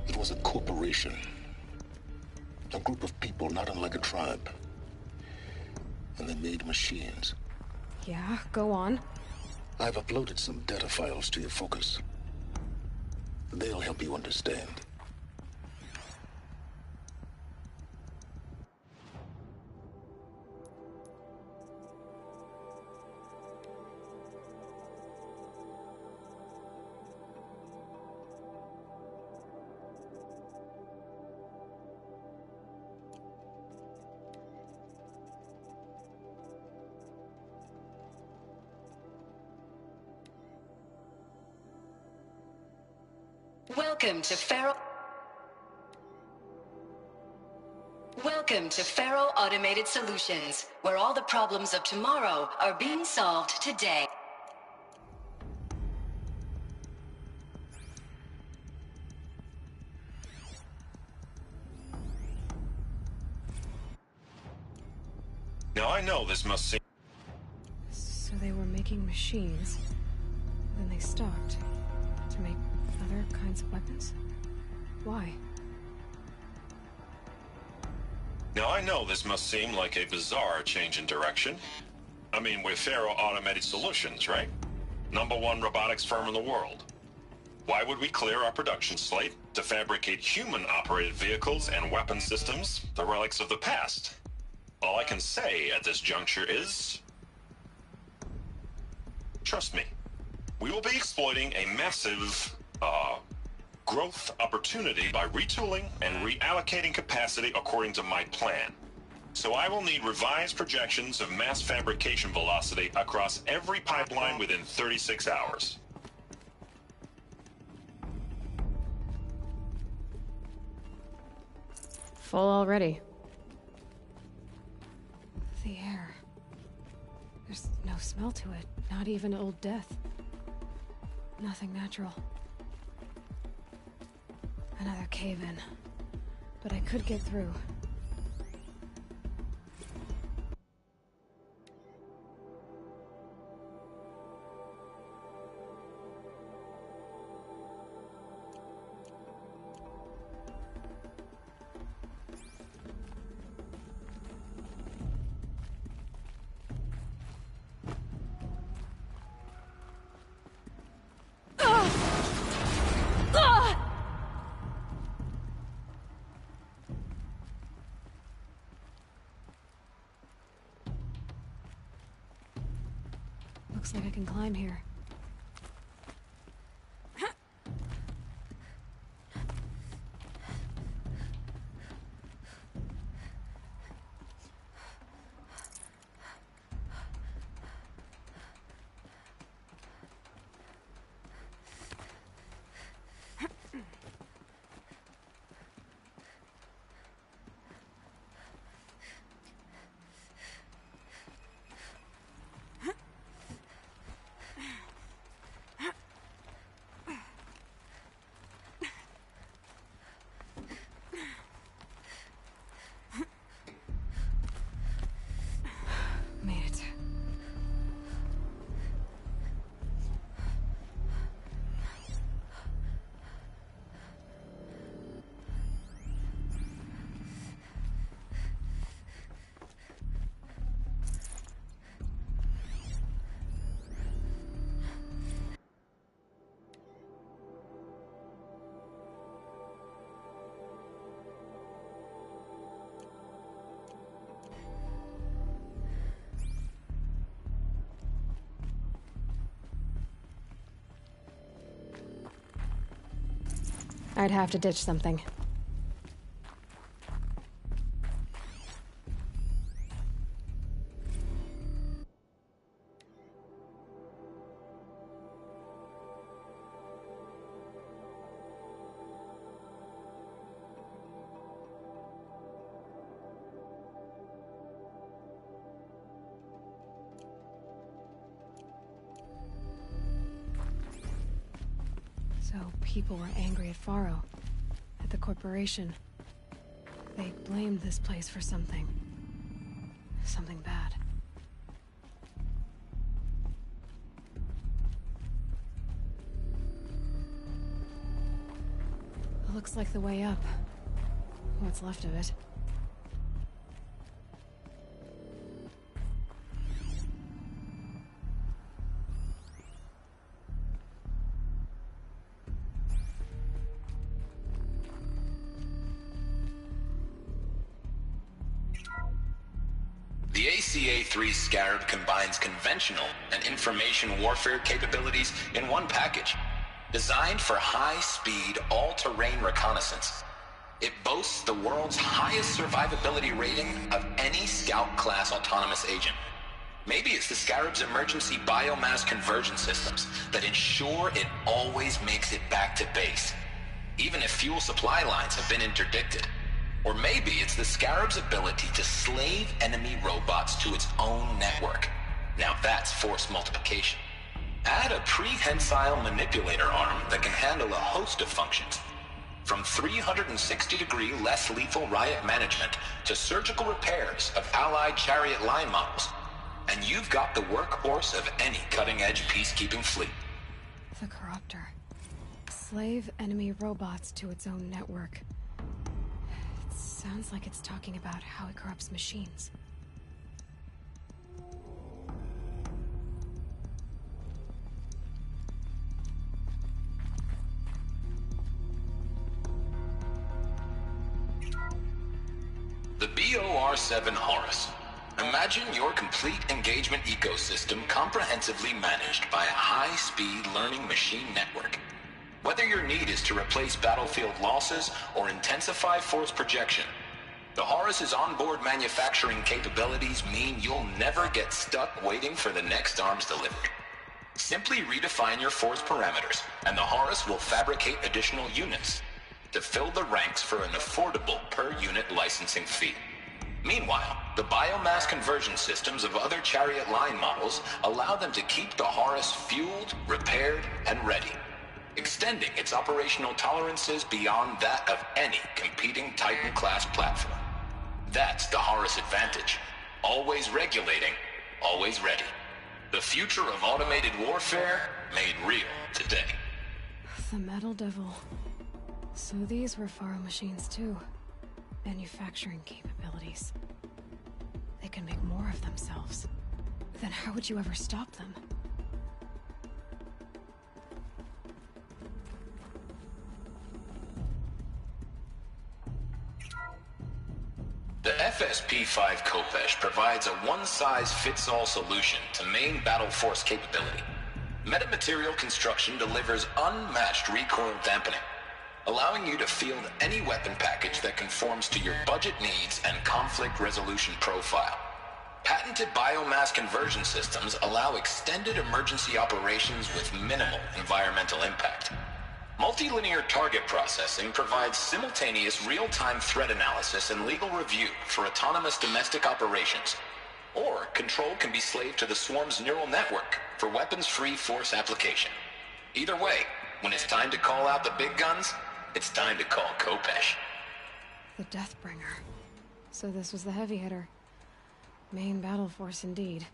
S6: It was a corporation. A group of people not unlike a tribe. And they made machines.
S2: Yeah, go on.
S6: I've uploaded some data files to your Focus. They'll help you understand.
S15: Welcome to Feral Automated Solutions, where all the problems of tomorrow are being solved today.
S23: Now I know this must seem...
S2: So they were making machines. Then they stopped. To make other kinds of weapons? Why?
S23: Now I know this must seem like a bizarre change in direction. I mean, we're Feral Automated Solutions, right? #1 robotics firm in the world. Why would we clear our production slate to fabricate human-operated vehicles and weapon systems, the relics of the past? All I can say at this juncture is... trust me. We will be exploiting a massive, growth opportunity by retooling and reallocating capacity according to my plan. So I will need revised projections of mass fabrication velocity across every pipeline within 36 hours.
S2: Full already. The air. There's no smell to it, not even old death. Nothing natural. Another cave-in. But I could get through. Looks like I can climb here. Made it. I'd have to ditch something. So people were angry at Faro, at the corporation. They blamed this place for something. Something bad. Looks like the way up. What's left of it.
S5: The ACA-3 Scarab combines conventional and information warfare capabilities in one package. Designed for high-speed, all-terrain reconnaissance. It boasts the world's highest survivability rating of any Scout-class autonomous agent. Maybe it's the Scarab's emergency biomass conversion systems that ensure it always makes it back to base, even if fuel supply lines have been interdicted. Or maybe it's the Scarab's ability to slave enemy robots to its own network. Now that's force multiplication. Add a prehensile manipulator arm that can handle a host of functions. From 360-degree less lethal riot management to surgical repairs of Allied chariot line models. And you've got the workhorse of any cutting-edge peacekeeping fleet.
S2: The Corruptor. Slave enemy robots to its own network. It sounds like it's talking about how it corrupts machines.
S5: The BOR-7 Horus. Imagine your complete engagement ecosystem comprehensively managed by a high-speed learning machine network. Whether your need is to replace battlefield losses or intensify force projection, the Horus's onboard manufacturing capabilities mean you'll never get stuck waiting for the next arms delivery. Simply redefine your force parameters, and the Horus will fabricate additional units to fill the ranks for an affordable per-unit licensing fee. Meanwhile, the biomass conversion systems of other chariot line models allow them to keep the Horus fueled, repaired, and ready, extending its operational tolerances beyond that of any competing Titan-class platform. That's the Horus advantage. Always regulating, always ready. The future of automated warfare made real today.
S2: The Metal Devil. So these were Faro machines too. Manufacturing capabilities. They can make more of themselves. Then how would you ever stop them?
S5: The FSP-5 Khopesh provides a one-size-fits-all solution to main battle force capability. Metamaterial construction delivers unmatched recoil dampening, allowing you to field any weapon package that conforms to your budget needs and conflict resolution profile. Patented biomass conversion systems allow extended emergency operations with minimal environmental impact. Multilinear target processing provides simultaneous real-time threat analysis and legal review for autonomous domestic operations. Or control can be slaved to the Swarm's neural network for weapons-free force application. Either way, when it's time to call out the big guns, it's time to call Khopesh.
S2: The Deathbringer. So this was the heavy hitter. Main battle force indeed.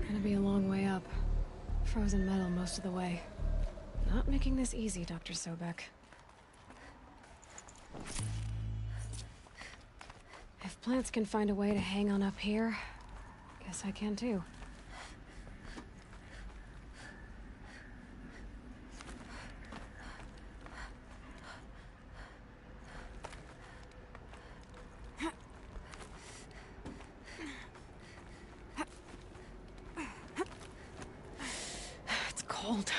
S2: Gonna be a long way up. Frozen metal most of the way. Not making this easy, Dr. Sobek. If plants can find a way to hang on up here, guess I can too. It's cold.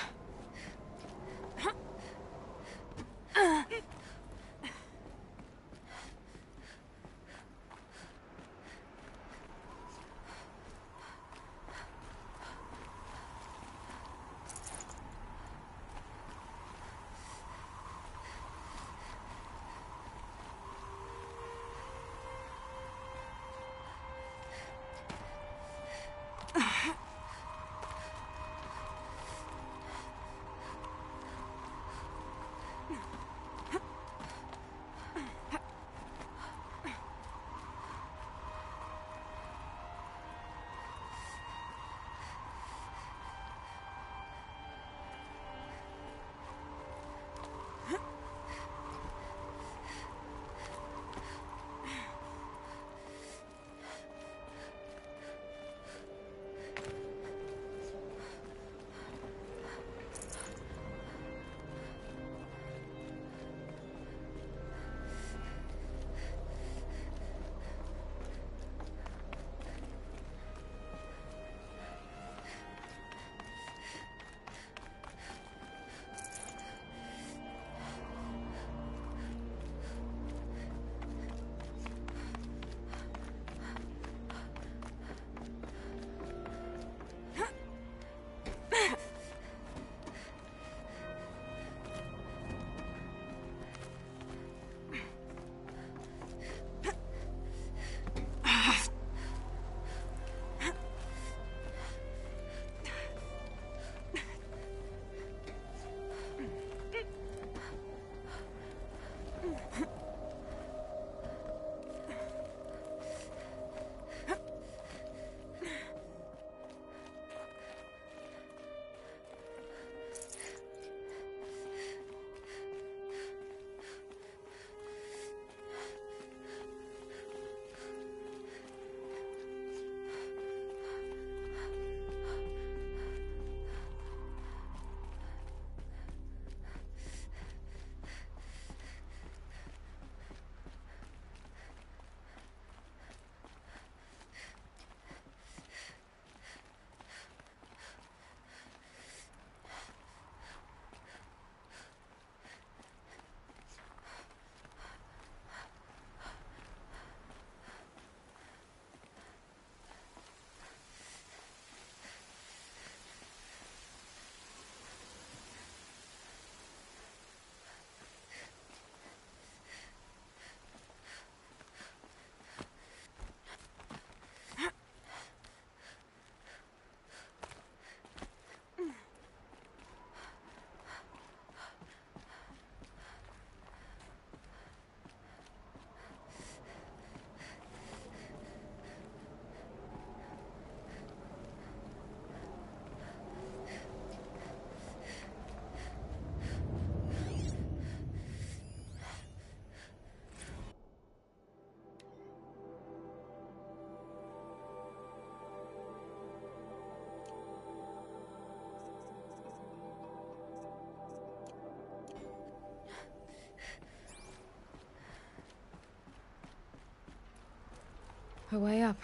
S2: a way up.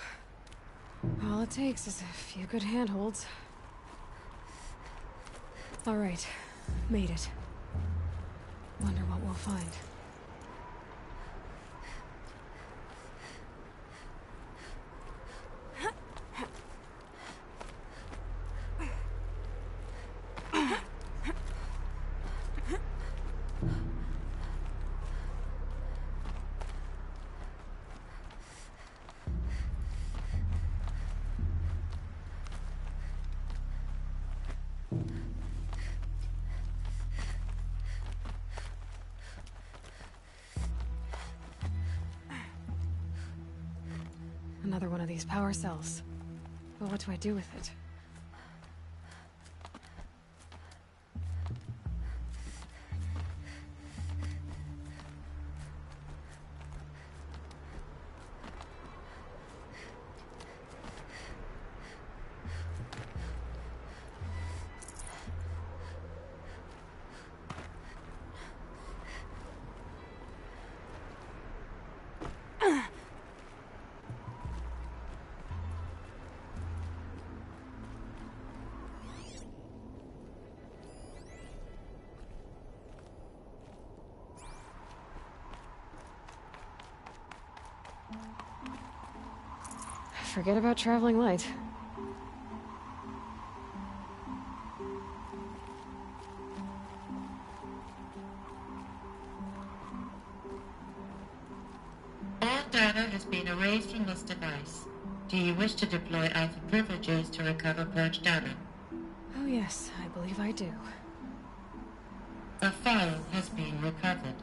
S2: All it takes is a few good handholds. All right, made it. Wonder what we'll find. Another one of these power cells. But what do I do with it? Forget about traveling light.
S4: All data has been erased from this device. Do you wish to deploy Alpha privileges to recover purged data?
S2: Oh yes, I believe I do.
S4: A file has been recovered.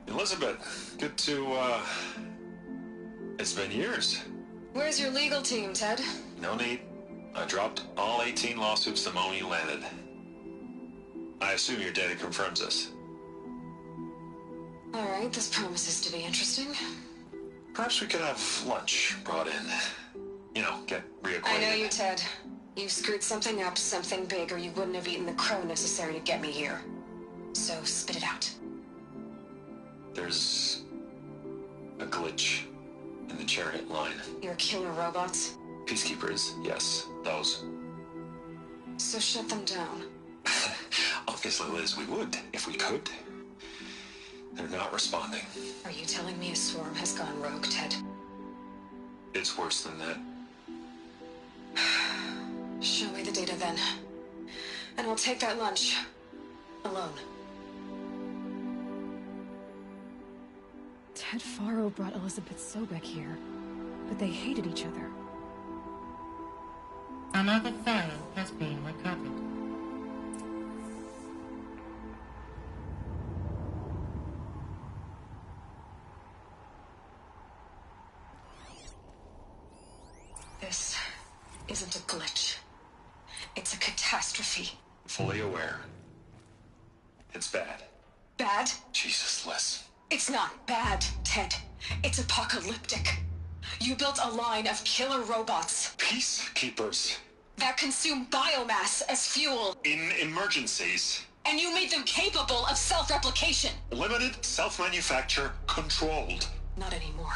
S17: Elizabeth, good to, it's been years.
S2: Where's your legal team, Ted?
S17: No need. I dropped all 18 lawsuits the moment you landed. I assume your data confirms this.
S2: Alright, this promises to be interesting.
S17: Perhaps we could have lunch brought in. You know, get reacquainted.
S2: I know you, Ted. You screwed something up, something big, or you wouldn't have eaten the crow necessary to get me here. So, spit it out.
S17: There's a glitch in the chariot line.
S2: Your killer robots?
S17: Peacekeepers, yes, those.
S2: So shut them down.
S17: Obviously, Liz, we would, if we could. They're not responding.
S2: Are you telling me a swarm has gone rogue, Ted?
S17: It's worse than that.
S2: Show me the data then. And I'll take that lunch. Alone. Ted Faro brought Elizabeth Sobek here, but they hated each other.
S4: Another file has been recovered.
S2: This isn't a glitch. It's a catastrophe.
S17: Fully aware. It's bad.
S2: Bad?
S17: Jesus, Liz.
S2: It's not bad, Ted. It's apocalyptic. You built a line of killer robots.
S17: Peacekeepers.
S2: That consume biomass as fuel.
S17: In emergencies.
S2: And you made them capable of self-replication.
S17: Limited, self-manufacture, controlled.
S2: Not anymore.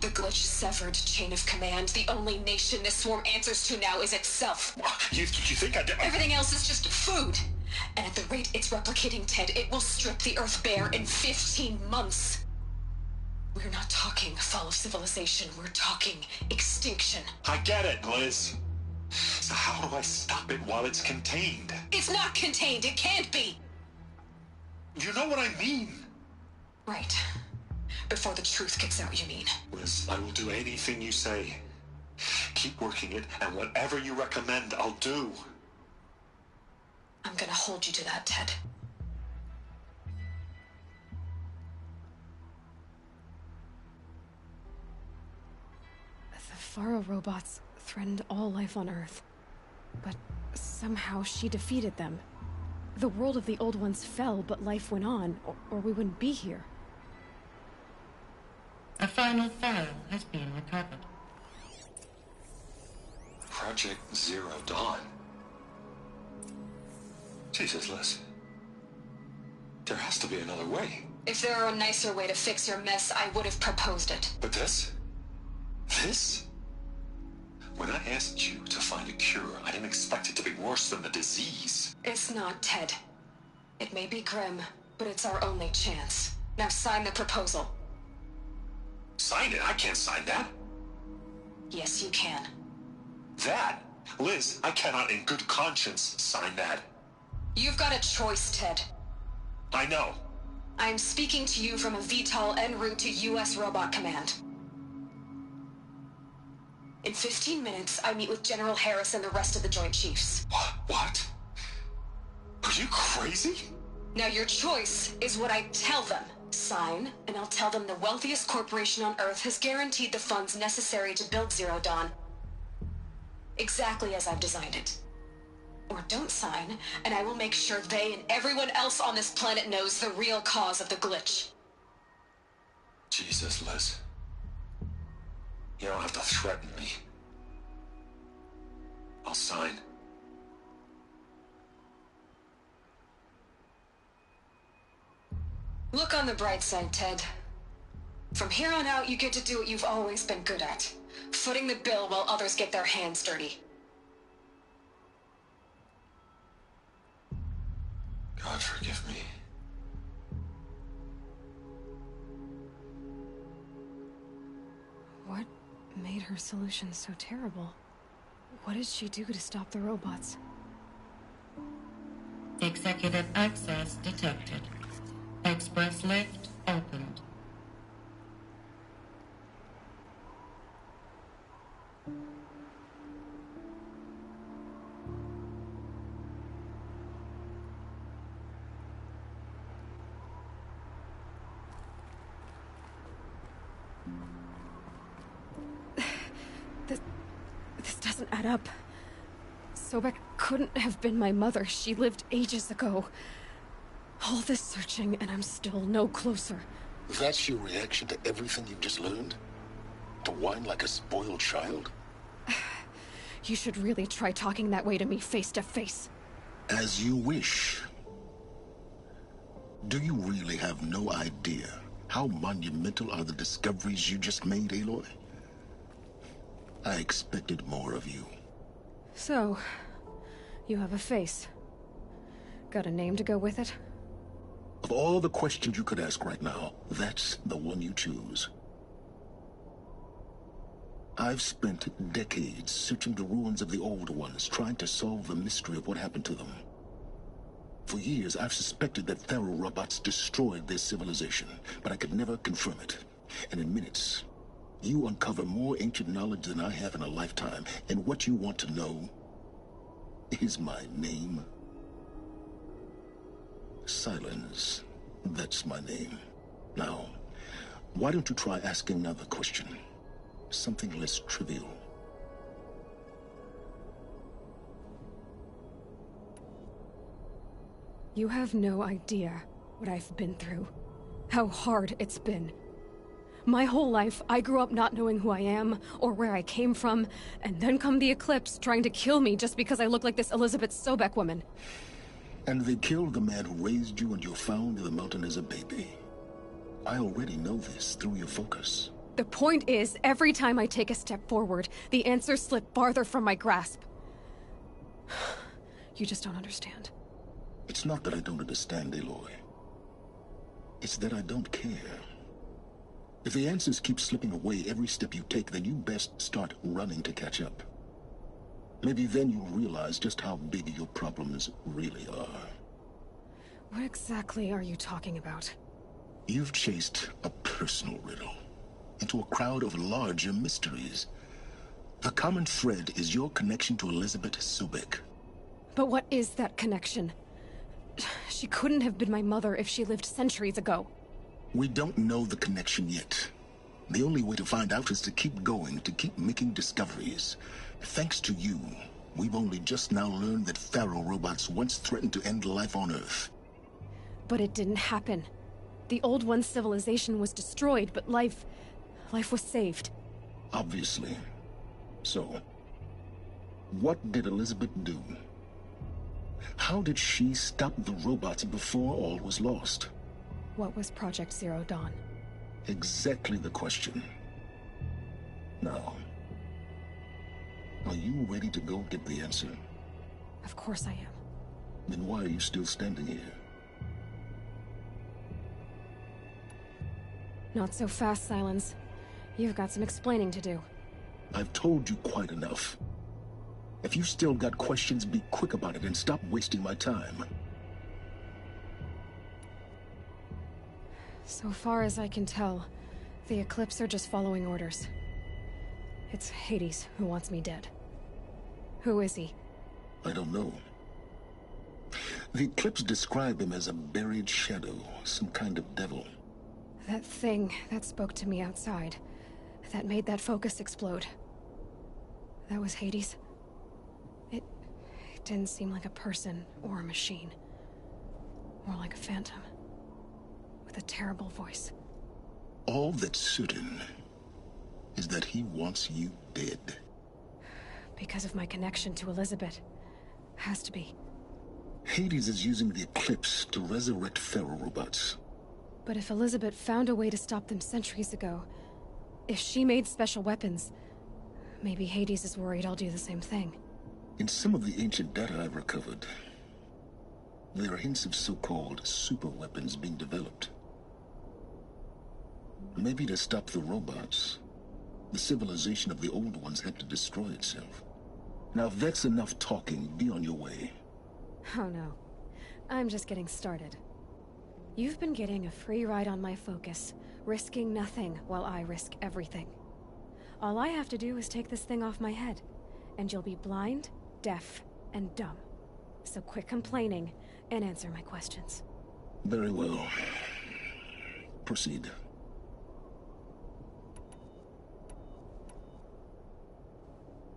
S2: The glitch severed chain of command. The only nation this swarm answers to now is itself.
S17: You think I did?
S2: Everything else is just food. And at the rate it's replicating, Ted, it will strip the Earth bare in 15 months. We're not talking fall of civilization. We're talking extinction.
S17: I get it, Liz. So how do I stop it while it's contained?
S2: It's not contained. It can't be.
S17: You know what I mean.
S2: Right. Before the truth gets out, you mean?
S17: Liz, I will do anything you say. Keep working it, and whatever you recommend, I'll do.
S2: I'm gonna hold you to that, Ted. The Faro robots threatened all life on Earth. But somehow she defeated them. The world of the Old Ones fell, but life went on, or we wouldn't be here.
S4: A final file has been recovered.
S17: Project Zero Dawn? Jesus, Liz. There has to be another way.
S15: If there were a nicer way to fix your mess, I would have proposed it.
S17: But this? This? When I asked you to find a cure, I didn't expect it to be worse than the disease.
S15: It's not, Ted. It may be grim, but it's our only chance. Now sign the proposal.
S17: Sign it? I can't sign that.
S15: Yes, you can.
S17: That? Liz, I cannot in good conscience sign that.
S15: You've got a choice, Ted.
S17: I know.
S15: I'm speaking to you from a VTOL en route to U.S. Robot Command. In 15 minutes, I meet with General Harris and the rest of the Joint Chiefs.
S17: What? Are you crazy?
S15: Now your choice is what I tell them. Sign, and I'll tell them the wealthiest corporation on Earth has guaranteed the funds necessary to build Zero Dawn. Exactly as I've designed it. Or don't sign, and I will make sure they and everyone else on this planet knows the real cause of the glitch.
S17: Jesus, Liz. You don't have to threaten me. I'll sign.
S15: Look on the bright side, Ted. From here on out, you get to do what you've always been good at. Footing the bill while others get their hands dirty.
S17: God forgive me.
S2: What made her solution so terrible? What did she do to stop the robots?
S4: Executive access detected. Express lift opened.
S2: This doesn't add up. Sobek couldn't have been my mother. She lived ages ago. All this searching, and I'm still no closer.
S6: That's your reaction to everything you've just learned? To whine like a spoiled child?
S2: You should really try talking that way to me face to face.
S6: As you wish. Do you really have no idea how monumental are the discoveries you just made, Aloy? I expected more of you.
S2: So, you have a face. Got a name to go with it?
S6: Of all the questions you could ask right now, that's the one you choose. I've spent decades searching the ruins of the Old Ones, trying to solve the mystery of what happened to them. For years, I've suspected that Thero robots destroyed their civilization, but I could never confirm it. And in minutes, you uncover more ancient knowledge than I have in a lifetime, and what you want to know is my name. Silence. That's my name. Now, why don't you try asking another question? Something less trivial.
S2: You have no idea what I've been through. How hard it's been. My whole life, I grew up not knowing who I am, or where I came from, and then come the Eclipse trying to kill me just because I look like this Elizabeth Sobek woman.
S6: And they killed the man who raised you and you found in the mountain as a baby. I already know this through your focus.
S2: The point is, every time I take a step forward, the answers slip farther from my grasp. You just don't understand.
S6: It's not that I don't understand, Aloy. It's that I don't care. If the answers keep slipping away every step you take, then you best start running to catch up. Maybe then you'll realize just how big your problems really are.
S2: What exactly are you talking about?
S6: You've chased a personal riddle into a crowd of larger mysteries. The common thread is your connection to Elizabeth Sobek.
S2: But what is that connection? She couldn't have been my mother if she lived centuries ago.
S6: We don't know the connection yet. The only way to find out is to keep going, to keep making discoveries. Thanks to you,
S3: We've only just now learned that Pharaoh robots once threatened to end life on Earth.
S2: But it didn't happen. The Old One's civilization was destroyed, but life was saved.
S3: Obviously. So, what did Elizabeth do? How did she stop the robots before all was lost?
S2: What was Project Zero Dawn?
S3: Exactly the question. Now, are you ready to go get the answer?
S2: Of course I am.
S3: Then why are you still standing here?
S2: Not so fast, Silence. You've got some explaining to do.
S3: I've told you quite enough. If you've still got questions, be quick about it and stop wasting my time.
S2: So far as I can tell, the Eclipse are just following orders. It's Hades who wants me dead. Who is he?
S3: I don't know. The Eclipse describe him as a buried shadow, some kind of devil.
S2: That thing that spoke to me outside, that made that focus explode. That was Hades? It didn't seem like a person or a machine. More like a phantom. With a terrible voice.
S3: All that's certain is that he wants you dead.
S2: Because of my connection to Elizabeth. Has to be.
S3: Hades is using the Eclipse to resurrect Pharaoh robots.
S2: But if Elizabeth found a way to stop them centuries ago, if she made special weapons, maybe Hades is worried I'll do the same thing.
S3: In some of the ancient data I've recovered, there are hints of so-called super weapons being developed. Maybe to stop the robots, the civilization of the old ones had to destroy itself. Now if that's enough talking, be on your way.
S2: Oh no. I'm just getting started. You've been getting a free ride on my focus, risking nothing while I risk everything. All I have to do is take this thing off my head, and you'll be blind, deaf, and dumb. So quit complaining and answer my questions.
S3: Very well. Proceed.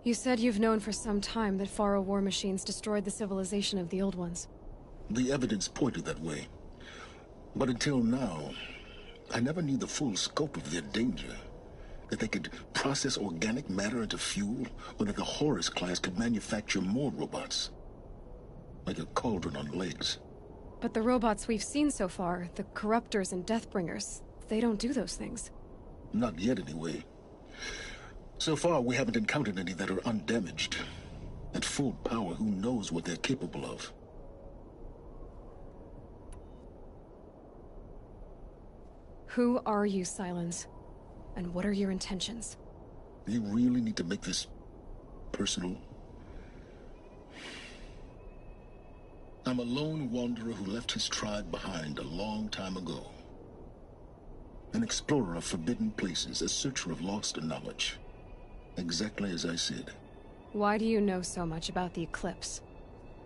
S2: You said you've known for some time that Pharaoh war machines destroyed the civilization of the Old Ones.
S3: The evidence pointed that way. But until now, I never knew the full scope of their danger. That they could process organic matter into fuel, or that the Horus class could manufacture more robots. Like a cauldron on legs.
S2: But the robots we've seen so far, the Corruptors and Deathbringers, they don't do those things.
S3: Not yet, anyway. So far, we haven't encountered any that are undamaged. At full power, who knows what they're capable of?
S2: Who are you, Silence? And what are your intentions?
S3: You really need to make this personal? I'm a lone wanderer who left his tribe behind a long time ago. An explorer of forbidden places, a searcher of lost knowledge. Exactly as I said.
S2: Why do you know so much about the Eclipse?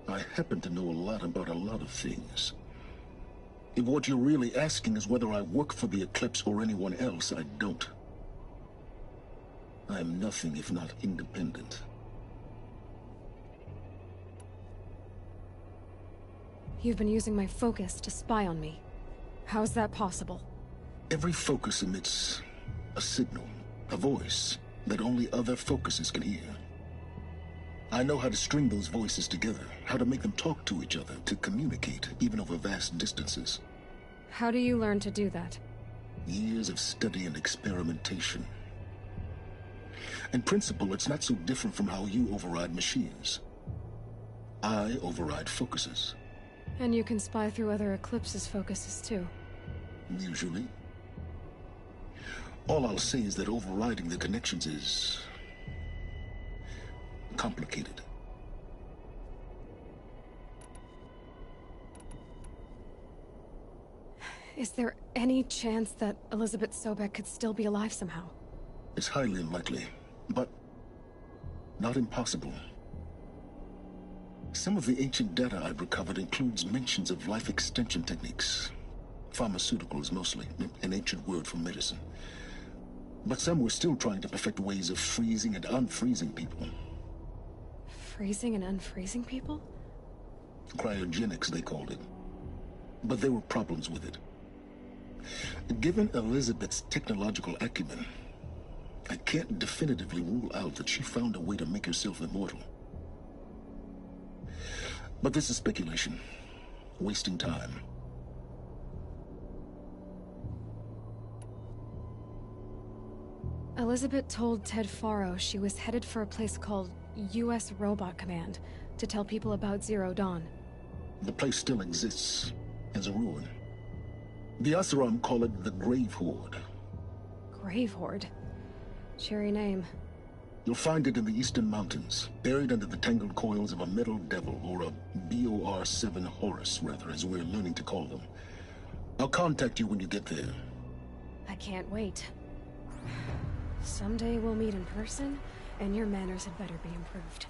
S3: I happen to know a lot about a lot of things. If what you're really asking is whether I work for the Eclipse or anyone else, I don't. I am nothing if not independent.
S2: You've been using my focus to spy on me. How's that possible?
S3: Every focus emits a signal, a voice, that only other focuses can hear. I know how to string those voices together, how to make them talk to each other, to communicate, even over vast distances.
S2: How do you learn to do that?
S3: Years of study and experimentation. In principle, it's not so different from how you override machines. I override focuses.
S2: And you can spy through other Eclipse's focuses too.
S3: Usually. All I'll say is that overriding the connections is complicated.
S2: Is there any chance that Elizabeth Sobek could still be alive somehow?
S3: It's highly unlikely, but not impossible. Some of the ancient data I've recovered includes mentions of life extension techniques. Pharmaceuticals mostly, an ancient word for medicine. But some were still trying to perfect ways of freezing and unfreezing people.
S2: freezing and unfreezing people?
S3: Cryogenics, they called it. But there were problems with it. Given Elizabeth's technological acumen, I can't definitively rule out that she found a way to make herself immortal. But this is speculation. Wasting time.
S2: Elizabeth told Ted Faro she was headed for a place called U.S. Robot Command to tell people about Zero Dawn.
S3: The place still exists as a ruin. The Asaram call it the Grave Horde.
S2: Grave Horde? Cheery name.
S3: You'll find it in the Eastern Mountains, buried under the tangled coils of a metal devil, or a BOR-7 Horus, rather, as we're learning to call them. I'll contact you when you get there.
S2: I can't wait. Someday we'll meet in person, and your manners had better be improved.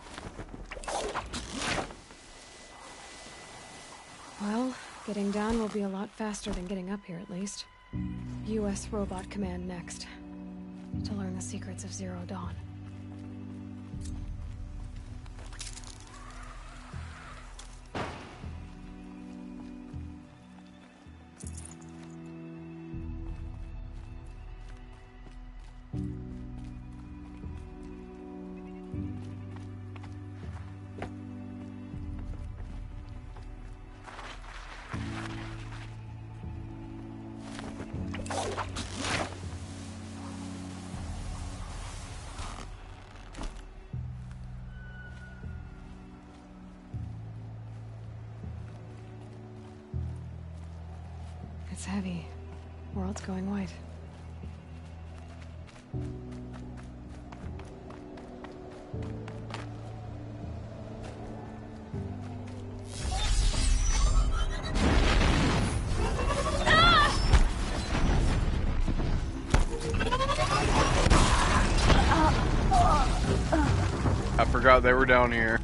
S2: Well, getting down will be a lot faster than getting up here, at least. U.S. Robot Command next, to learn the secrets of Zero Dawn. It's heavy. World's going white.
S7: I forgot they were down here.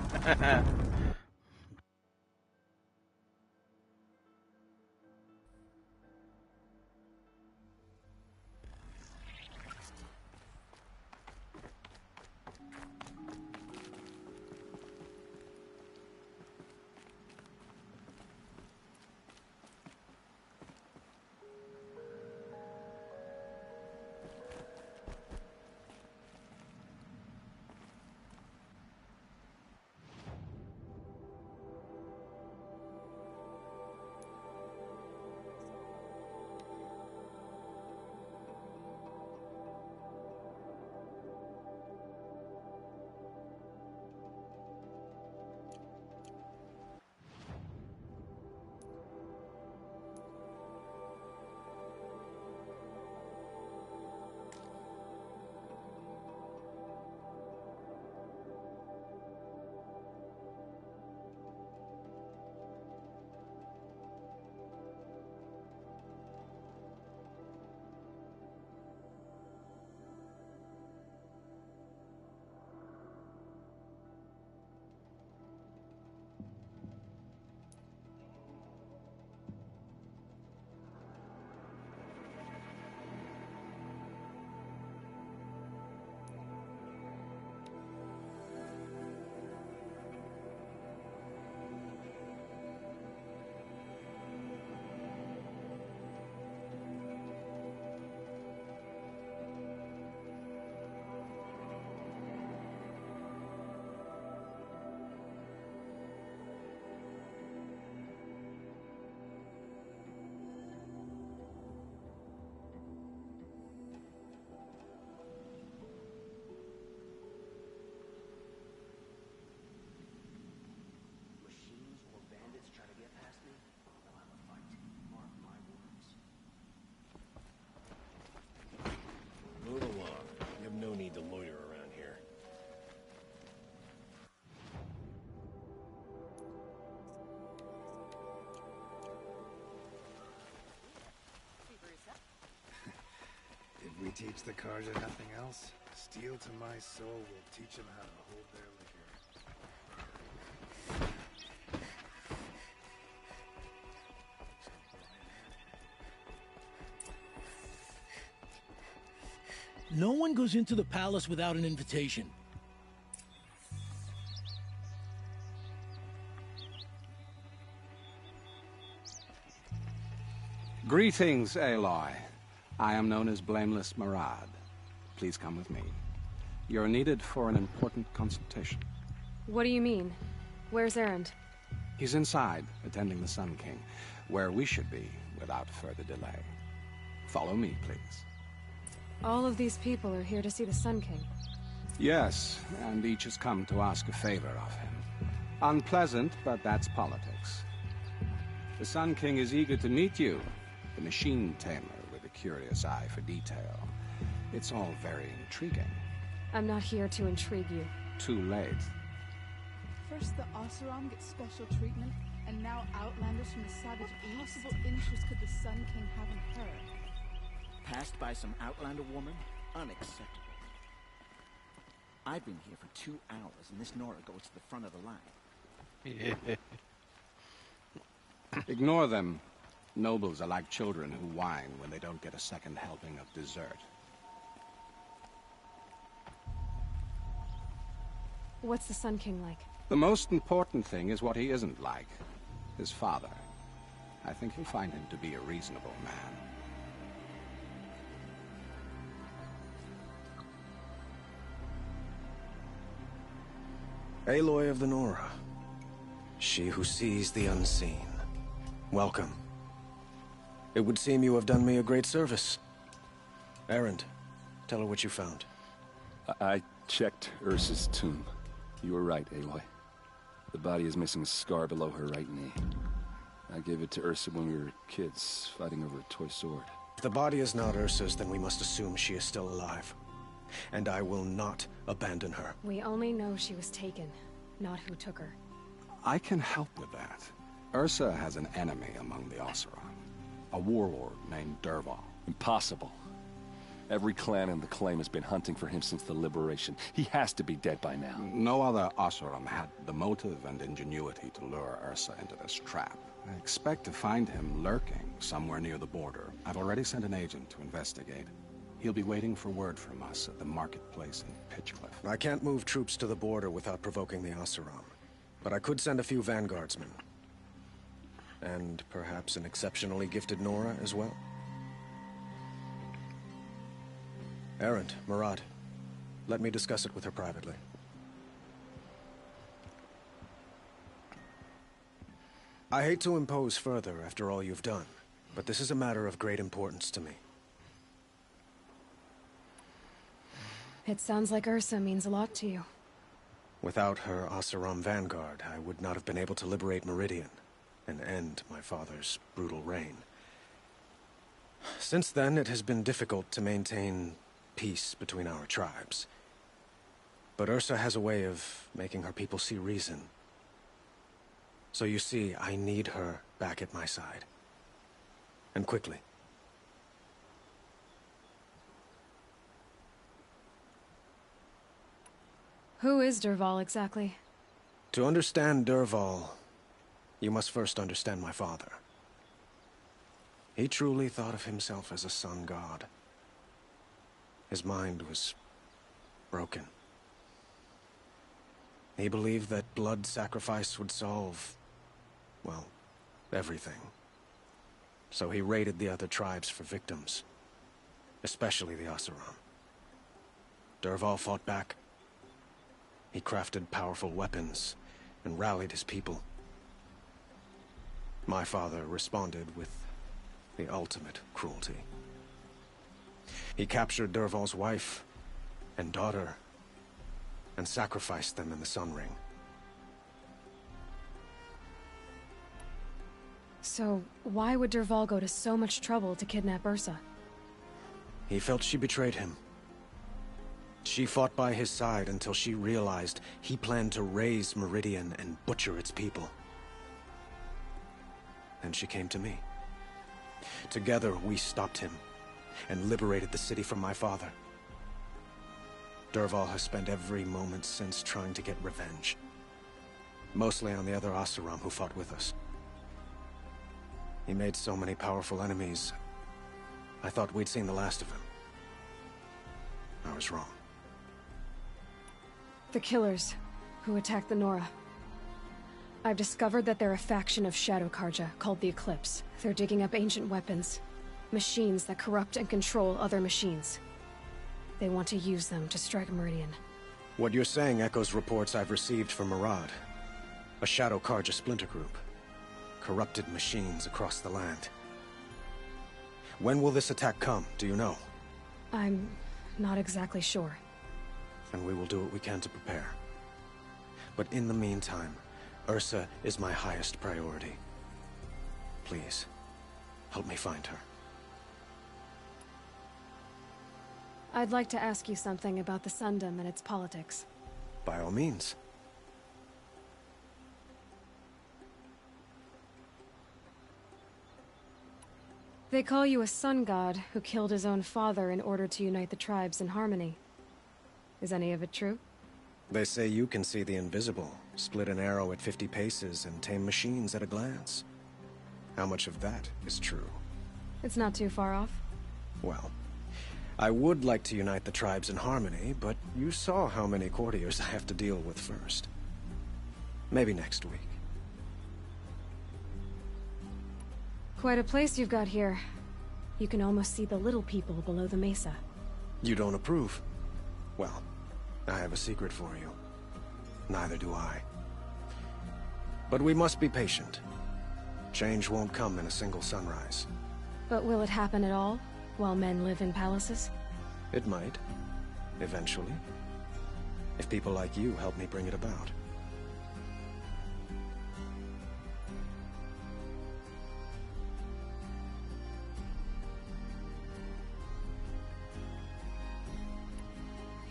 S18: Move along. You have no need to loiter around here.
S11: Did we teach the Karja nothing else? Steel to my soul will teach them how to hold their
S21: liquor. No one goes into the palace without an invitation.
S22: Greetings, Aloy. I am known as Blameless Marad. Please come with me. You're needed for an important consultation.
S2: What do you mean? Where's Erend?
S22: He's inside, attending the Sun King, where we should be without further delay. Follow me, please.
S2: All of these people are here to see the Sun King.
S22: Yes, and each has come to ask a favor of him. Unpleasant, but that's politics. The Sun King is eager to meet you, the machine tamer with a curious eye for detail. It's all very intriguing.
S2: I'm not here to intrigue you.
S22: Too late.
S12: First the Oseram gets special treatment, and now Outlanders from the Savage. What possible interest could the Sun King have in her?
S10: Passed by some Outlander woman? Unacceptable. I've been here for 2 hours, and this Nora goes to the front of the line.
S22: Ignore them. Nobles are like children who whine when they don't get a second helping of dessert.
S2: What's the Sun King like?
S22: The most important thing is what he isn't like. His father. I think you'll find him to be a reasonable man.
S11: Aloy of the Nora. She who sees the unseen. Welcome. It would seem you have done me a great service. Erend, tell her what you found.
S23: I checked Ursa's tomb. You were right, Aloy. The body is missing a scar below her right knee. I gave it to Ursa when we were kids, fighting over a toy sword.
S11: If the body is not Ursa's, then we must assume she is still alive. And I will not abandon her.
S2: We only know she was taken, not who took her.
S22: I can help with that. Ursa has an enemy among the Oseram. A warlord named Dervahl.
S23: Impossible. Every clan in the claim has been hunting for him since the liberation. He has to be dead by now.
S22: No other Oseram had the motive and ingenuity to lure Ursa into this trap. I expect to find him lurking somewhere near the border. I've already sent an agent to investigate. He'll be waiting for word from us at the marketplace in Pitchcliff.
S11: I can't move troops to the border without provoking the Oseram. But I could send a few vanguardsmen. And perhaps an exceptionally gifted Nora as well. Erend, Marad, let me discuss it with her privately. I hate to impose further after all you've done, but this is a matter of great importance to me.
S2: It sounds like Ursa means a lot to you.
S11: Without her Oseram vanguard, I would not have been able to liberate Meridian and end my father's brutal reign. Since then, it has been difficult to maintain peace between our tribes. But Ursa has a way of making her people see reason. So you see, I need her back at my side. And quickly.
S2: Who is Dervahl exactly?
S11: To understand Dervahl, you must first understand my father. He truly thought of himself as a sun god. His mind was broken. He believed that blood sacrifice would solve, well, everything. So he raided the other tribes for victims, especially the Oseram. Dervahl fought back. He crafted powerful weapons and rallied his people. My father responded with the ultimate cruelty. He captured Dervahl's wife and daughter and sacrificed them in the Sun Ring.
S2: So, why would Dervahl go to so much trouble to kidnap Ursa?
S11: He felt she betrayed him. She fought by his side until she realized he planned to raise Meridian and butcher its people. Then she came to me. Together, we stopped him and liberated the city from my father. Dervahl has spent every moment since trying to get revenge. Mostly on the other Oseram who fought with us. He made so many powerful enemies, I thought we'd seen the last of him. I was wrong.
S2: The killers who attacked the Nora. I've discovered that they're a faction of Shadow Karja called the Eclipse. They're digging up ancient weapons. Machines that corrupt and control other machines. They want to use them to strike Meridian.
S11: What you're saying echoes reports I've received from Murad. A Shadow Karja splinter group. Corrupted machines across the land. When will this attack come, do you know?
S2: I'm not exactly sure.
S11: And we will do what we can to prepare. But in the meantime, Ursa is my highest priority. Please, help me find her.
S2: I'd like to ask you something about the Sundom and its politics.
S11: By all means.
S2: They call you a sun god who killed his own father in order to unite the tribes in harmony. Is any of it true?
S11: They say you can see the invisible, split an arrow at 50 paces, and tame machines at a glance. How much of that is true?
S2: It's not too far off.
S11: Well, I would like to unite the tribes in harmony, but you saw how many courtiers I have to deal with first. Maybe next week.
S2: Quite a place you've got here. You can almost see the little people below the mesa.
S11: You don't approve? Well, I have a secret for you. Neither do I. But we must be patient. Change won't come in a single sunrise.
S2: But will it happen at all, while men live in palaces?
S11: It might. Eventually. If people like you help me bring it about.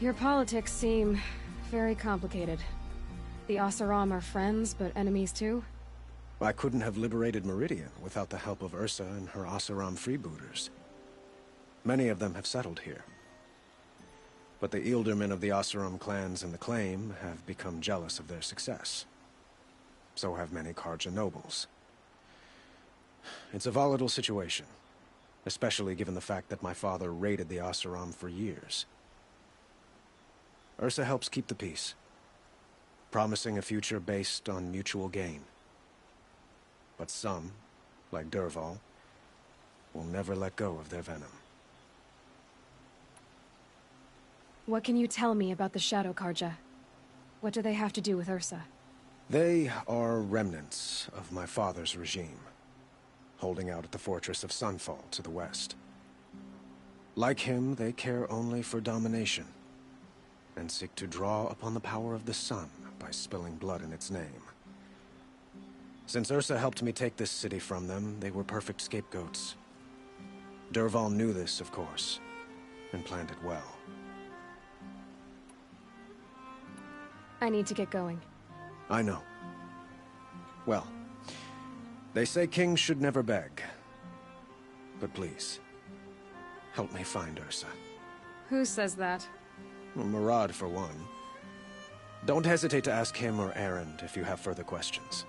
S2: Your politics seem very complicated. The Oseram are friends, but enemies too?
S11: I couldn't have liberated Meridian without the help of Ursa and her Oseram freebooters. Many of them have settled here. But the Ealdormen of the Oseram clans in the Claim have become jealous of their success. So have many Karja nobles. It's a volatile situation, especially given the fact that my father raided the Oseram for years. Ursa helps keep the peace, promising a future based on mutual gain. But some, like Dervahl, will never let go of their venom.
S2: What can you tell me about the Shadow Karja? What do they have to do with Ursa?
S11: They are remnants of my father's regime, holding out at the fortress of Sunfall to the west. Like him, they care only for domination, and seek to draw upon the power of the sun by spilling blood in its name. Since Ursa helped me take this city from them, they were perfect scapegoats. Dervahl knew this, of course, and planned it well.
S2: I need to get going.
S11: I know. Well, they say kings should never beg. But please, help me find Ursa.
S2: Who says that?
S11: Murad, for one. Don't hesitate to ask him or Erend if you have further questions.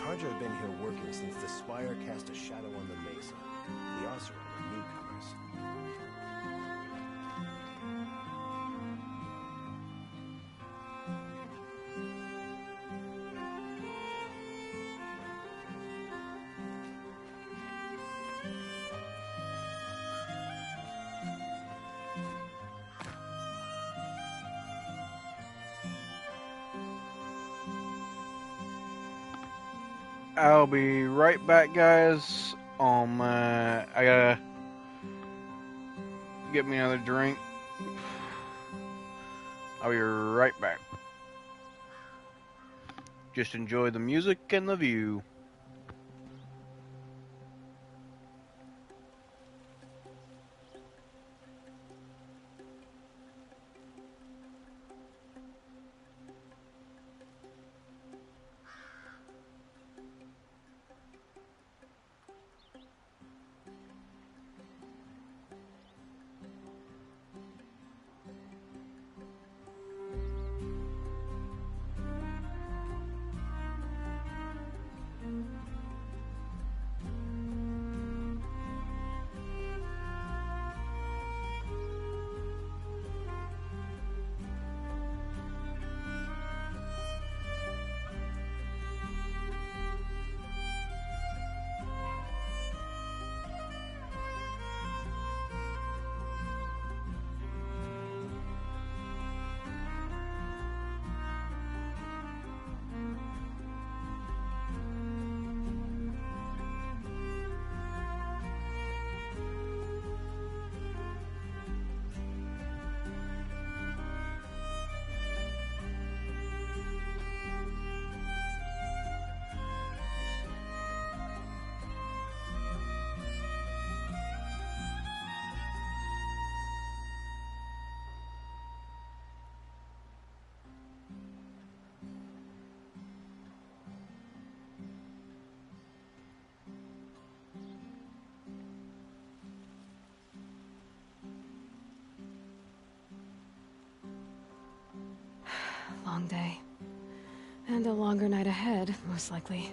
S9: Karja have been here working since the Spire cast a shadow on the mesa. The Oseram are newcomers.
S7: I'll be right back, guys. I gotta get me another drink. I'll be right back. Just enjoy the music and the view.
S2: day. And a longer night ahead, most likely.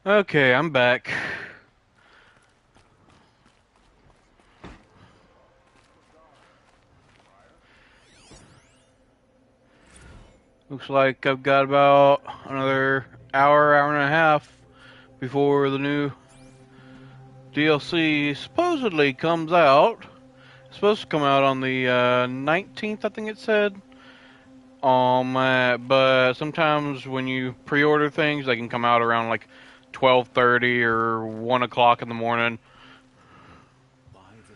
S7: Okay, I'm back. Looks like I've got about another hour, hour and a half before the new DLC supposedly comes out. It's supposed to come out on the 19th, I think it said. But sometimes when you pre-order things, they can come out around like 12:30 or 1 o'clock in the morning.
S9: By the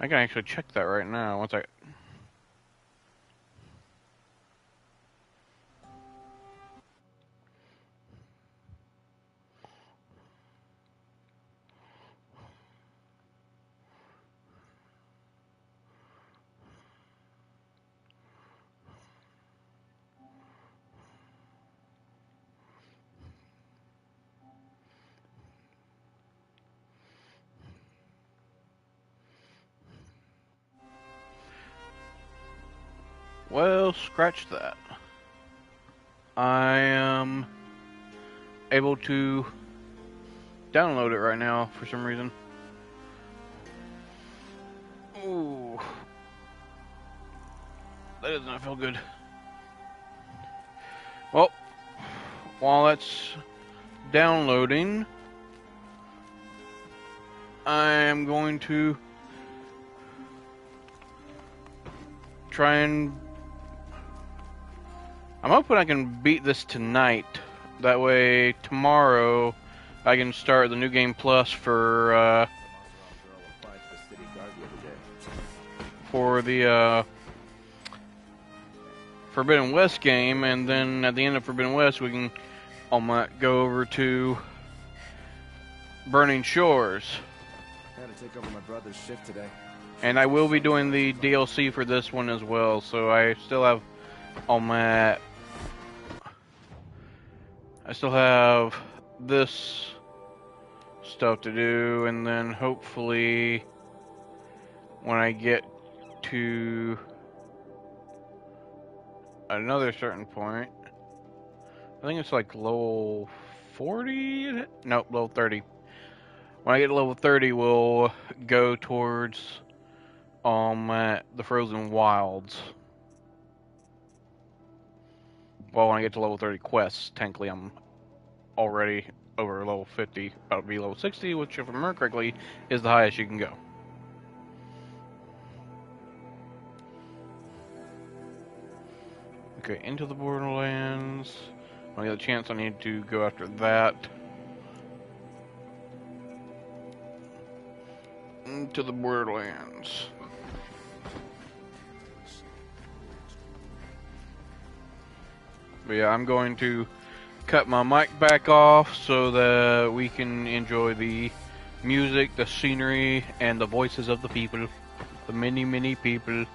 S7: I can actually check that right now. Once I. Well, scratch that. I am able to download it right now for some reason. Ooh. That does not feel good. Well, while that's downloading, I am going to try and... I'm hoping I can beat this tonight. That way, tomorrow, I can start the New Game Plus for the Forbidden West game, and then at the end of Forbidden West, we can go over to Burning Shores.
S14: I had to take over my brother's shift today.
S7: And I will be doing the DLC for this one as well, so I still have I still have this stuff to do, and then hopefully when I get to another certain point, I think it's like level 40? Nope, level 30. When I get to level 30, we'll go towards the Frozen Wilds. Well, when I get to level 30 quests, technically I'm already over level 50, about to be level 60, which, if I remember correctly, is the highest you can go. Okay, into the Borderlands. When I get a chance, I need to go after that. Into the Borderlands. But yeah, I'm going to cut my mic back off so that we can enjoy the music, the scenery, and the voices of the people. The many, many people.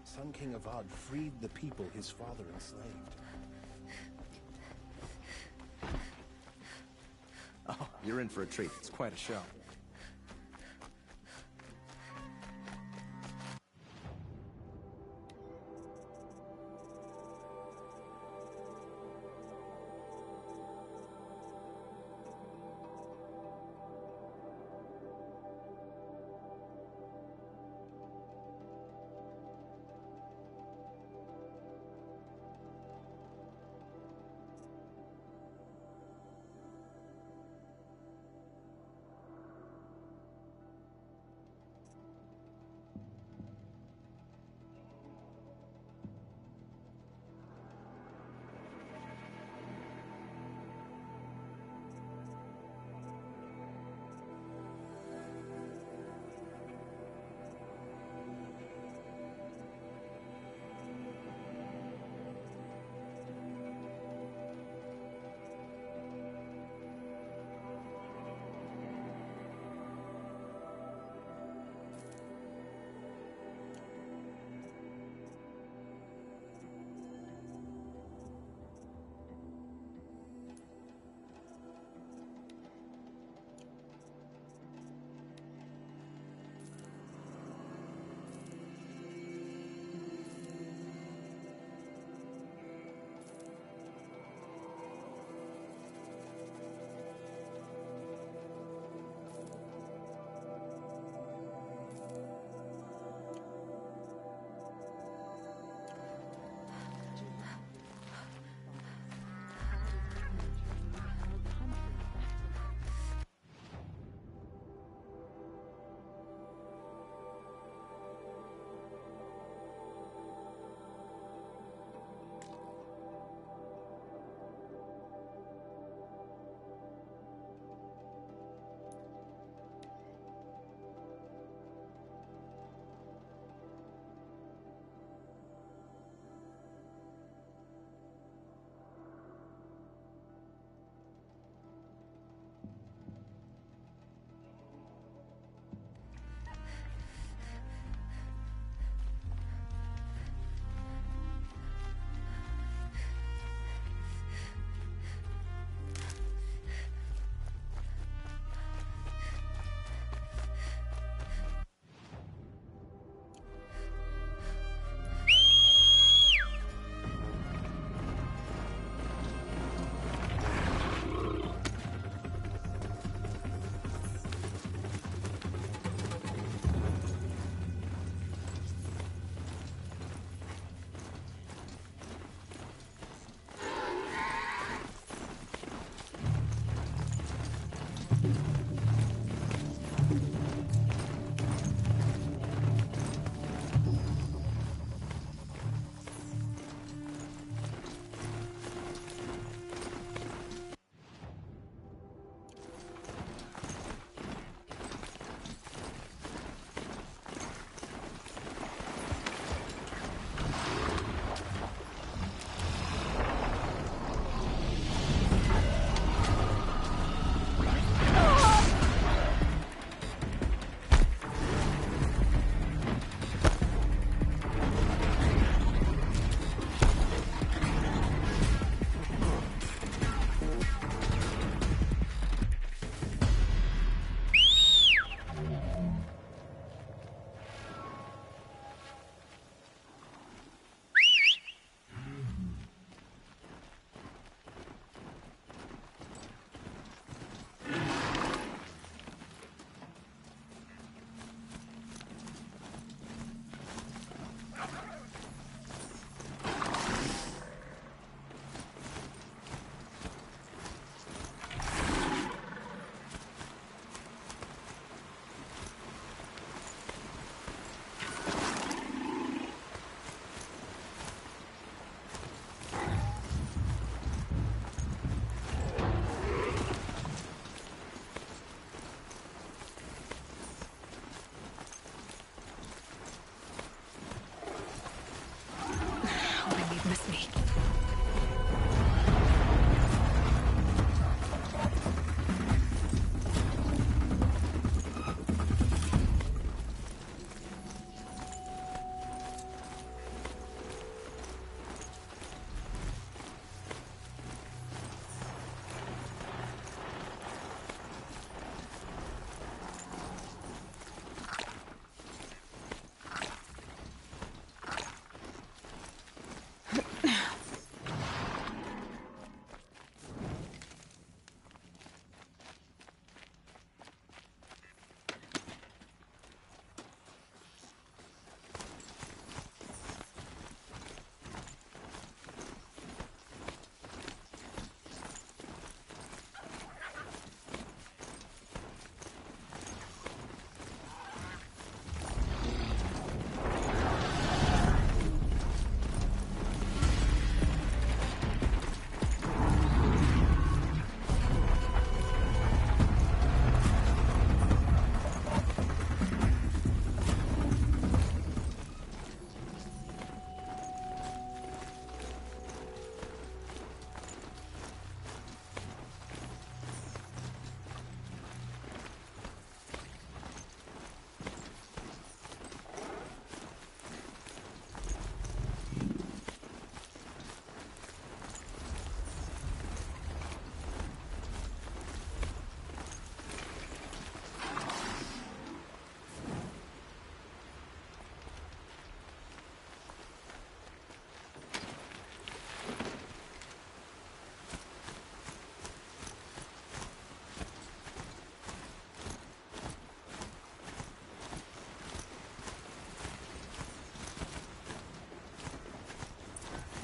S9: Sun King Avad freed the people his father enslaved.
S14: Oh, you're in for a treat. It's quite a show.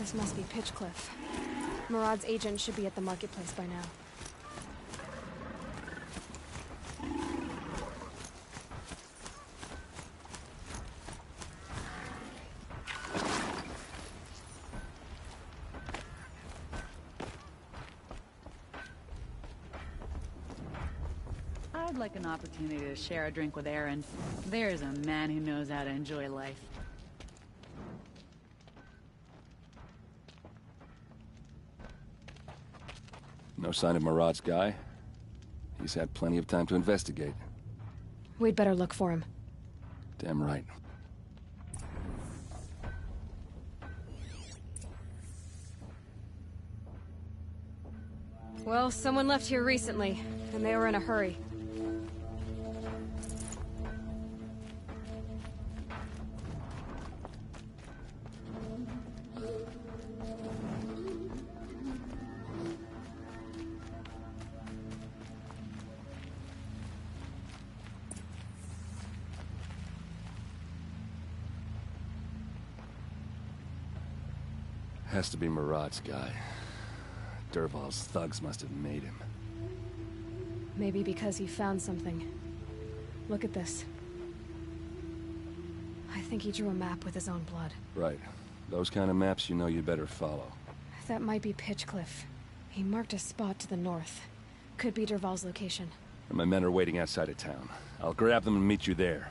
S2: This must be Pitchcliff. Murad's agent should be at the marketplace by now.
S8: I'd like an opportunity to share a drink with Aaron. There's a man who knows how to enjoy life.
S23: No sign of Murad's guy? He's had plenty of time to investigate.
S2: We'd better look for him.
S23: Damn right.
S2: Well, someone left here recently, and they were in a hurry.
S23: Has to be Murad's guy. Dervahl's thugs must have made him.
S2: Maybe because he found something. Look at this. I think he drew a map with his own blood.
S23: Right. Those kind of maps you know you better follow.
S2: That might be Pitchcliff. He marked a spot to the north. Could be Dervahl's location.
S23: And my men are waiting outside of town. I'll grab them and meet you there.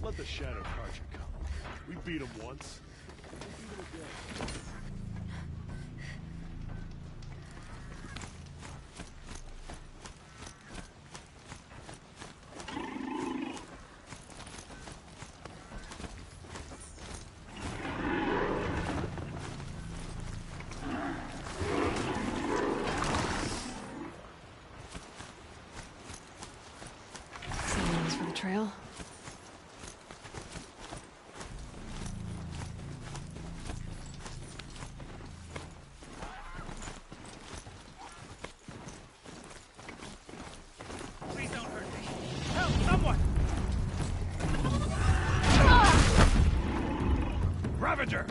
S19: Let the Shadow Carja come. We beat him once. We'll beat him again.
S2: Signs for the trail.
S19: Ravager!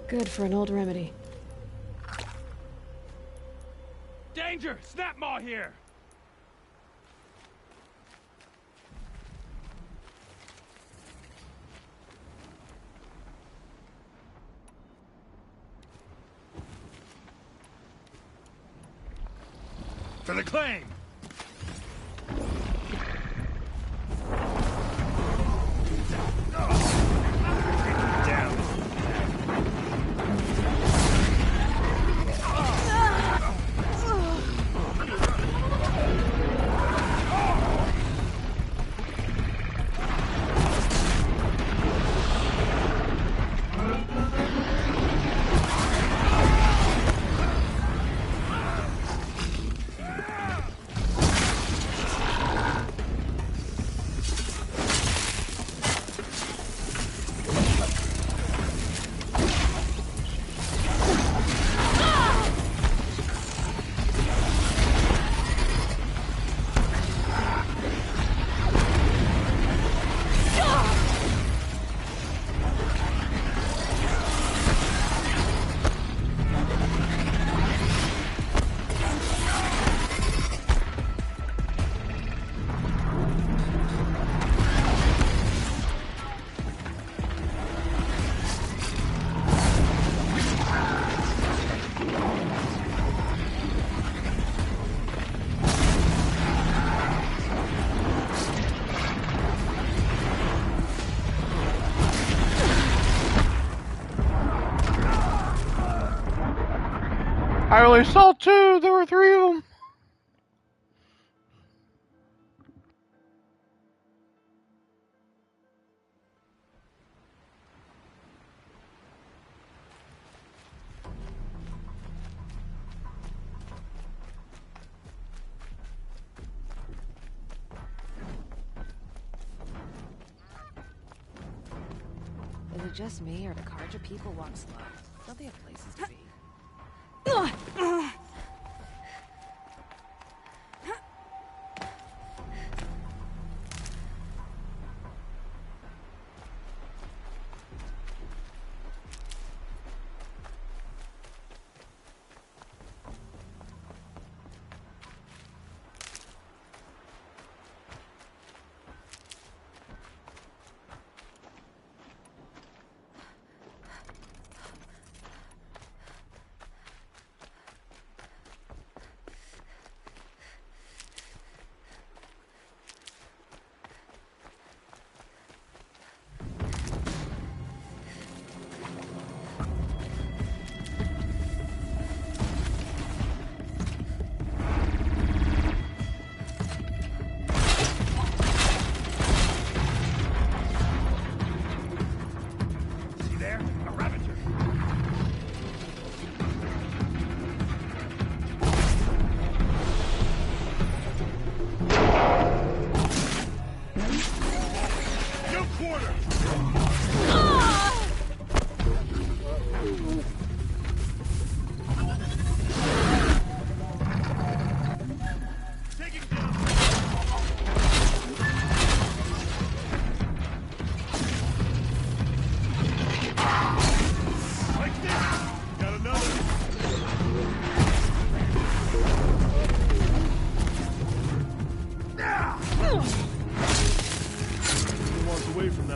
S2: Good for an old remedy.
S14: Danger! Snapmaw here! For the claim!
S7: I only saw two. There were three of them.
S2: Is it just me, or do Karja people walk slow? Don't they have places to be?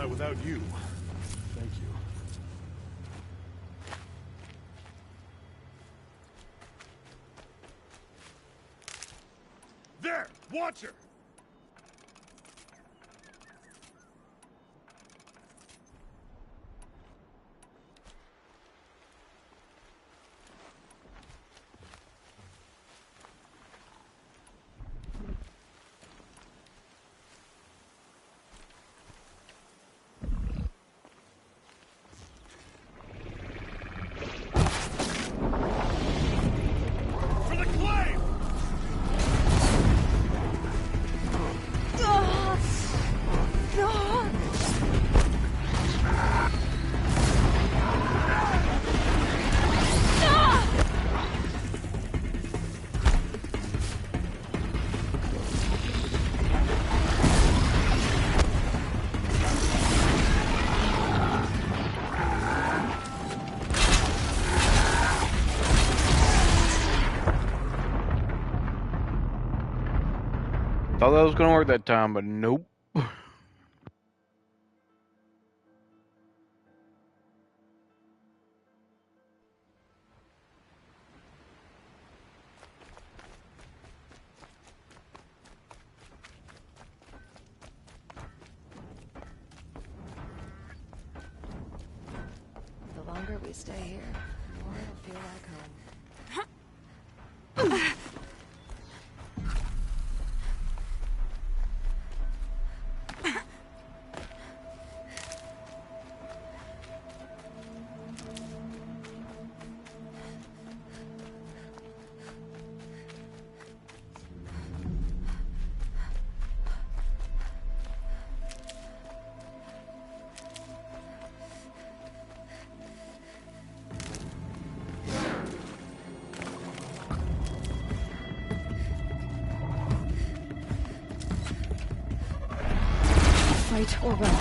S19: Without you. Thank you. There! Watch her!
S7: Thought that was gonna work that time, but nope.
S2: The longer we stay here, the more it'll feel like home. Fight or run.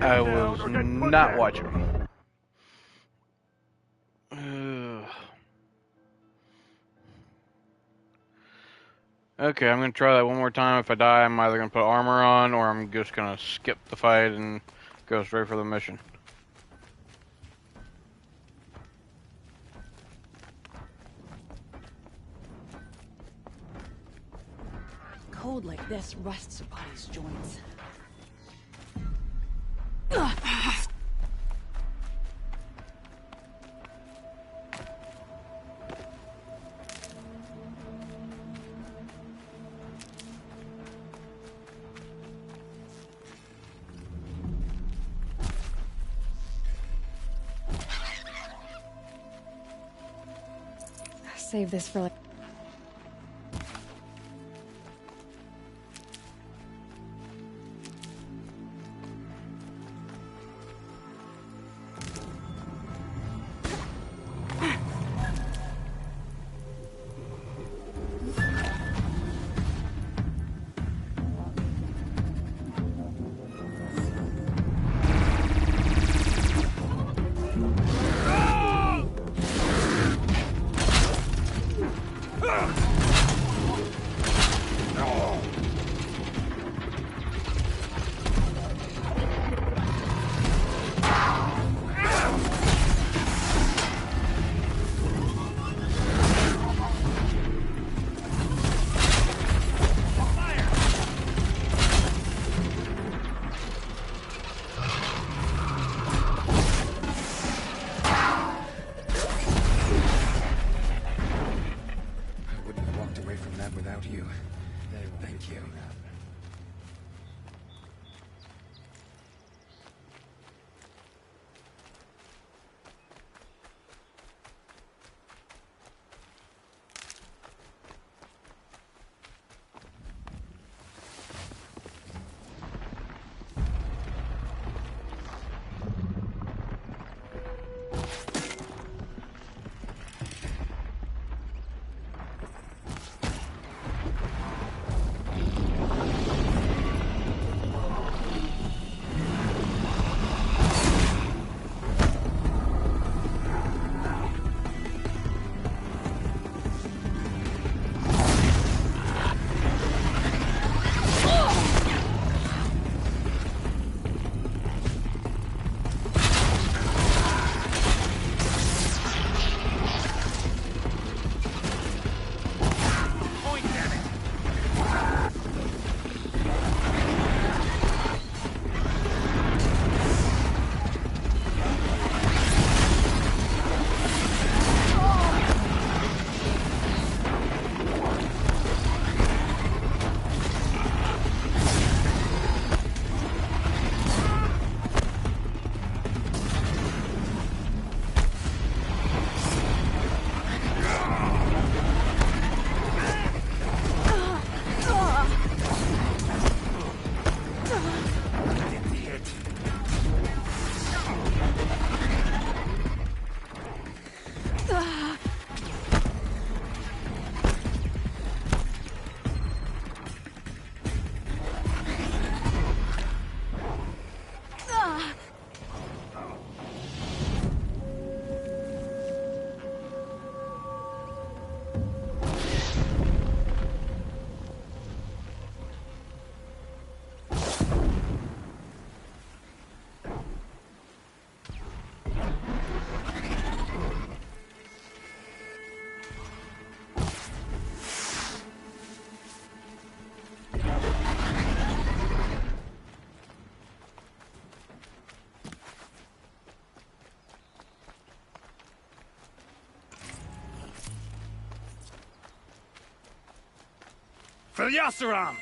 S7: I was not watching. Okay, I'm gonna try that one more time. If I die, I'm either gonna put armor on, or I'm just gonna skip the fight and go straight for the mission.
S8: Cold like this rusts a body's joints.
S2: Save this for like...
S14: For the Oseram!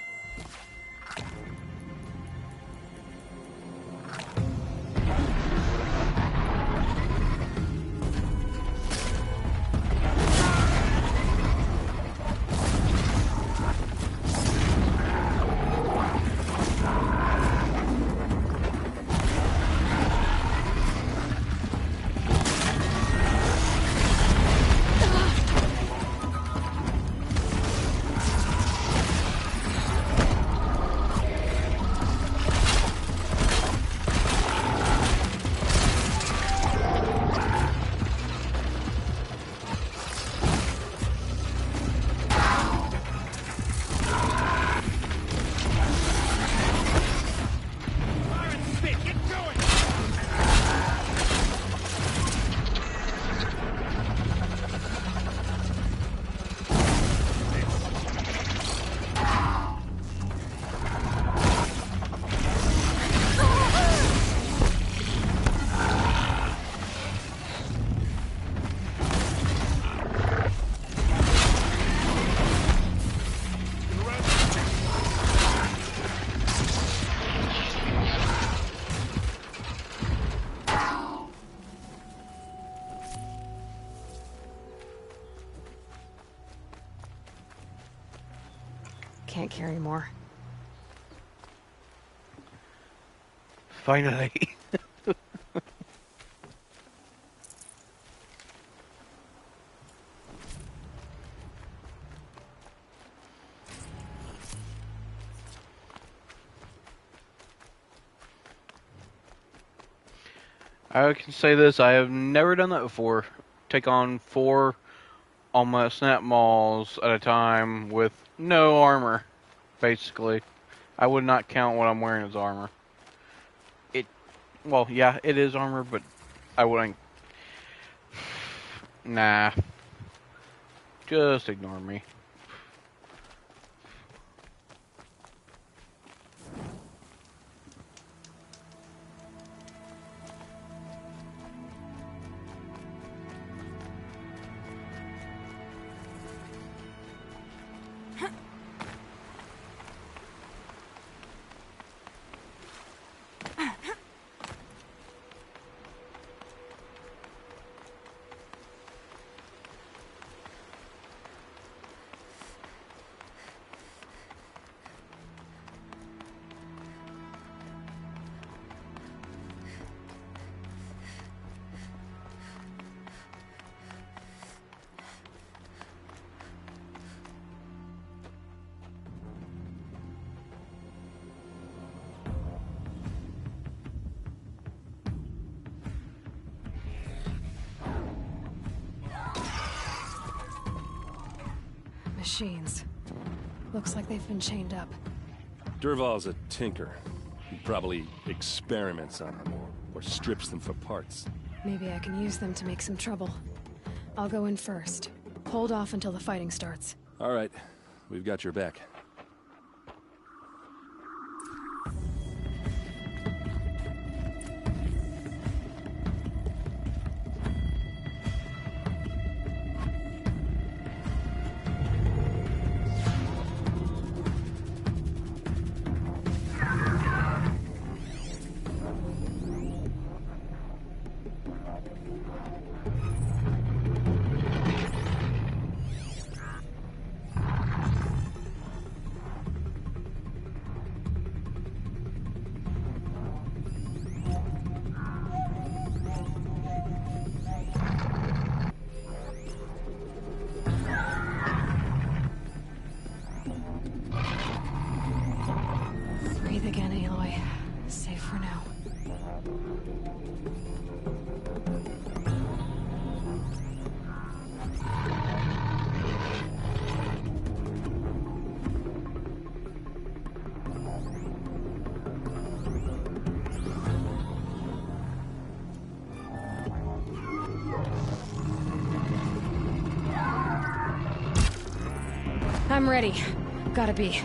S2: can't carry more.
S7: Finally. I can say this, I have never done that before. Take on 4 almost snap mauls at a time with no armor, basically. I would not count what I'm wearing as armor. Well, yeah, it is armor, but I wouldn't. Nah. Just ignore me.
S2: Machines. Looks like they've been chained up.
S23: Dervahl's a tinker. He probably experiments on them or strips them for parts.
S2: Maybe I can use them to make some trouble. I'll go in first. Hold off until the fighting starts.
S23: All right. We've got your back.
S2: Breathe again, Aloy. Safe for now. I'm ready. Gotta be.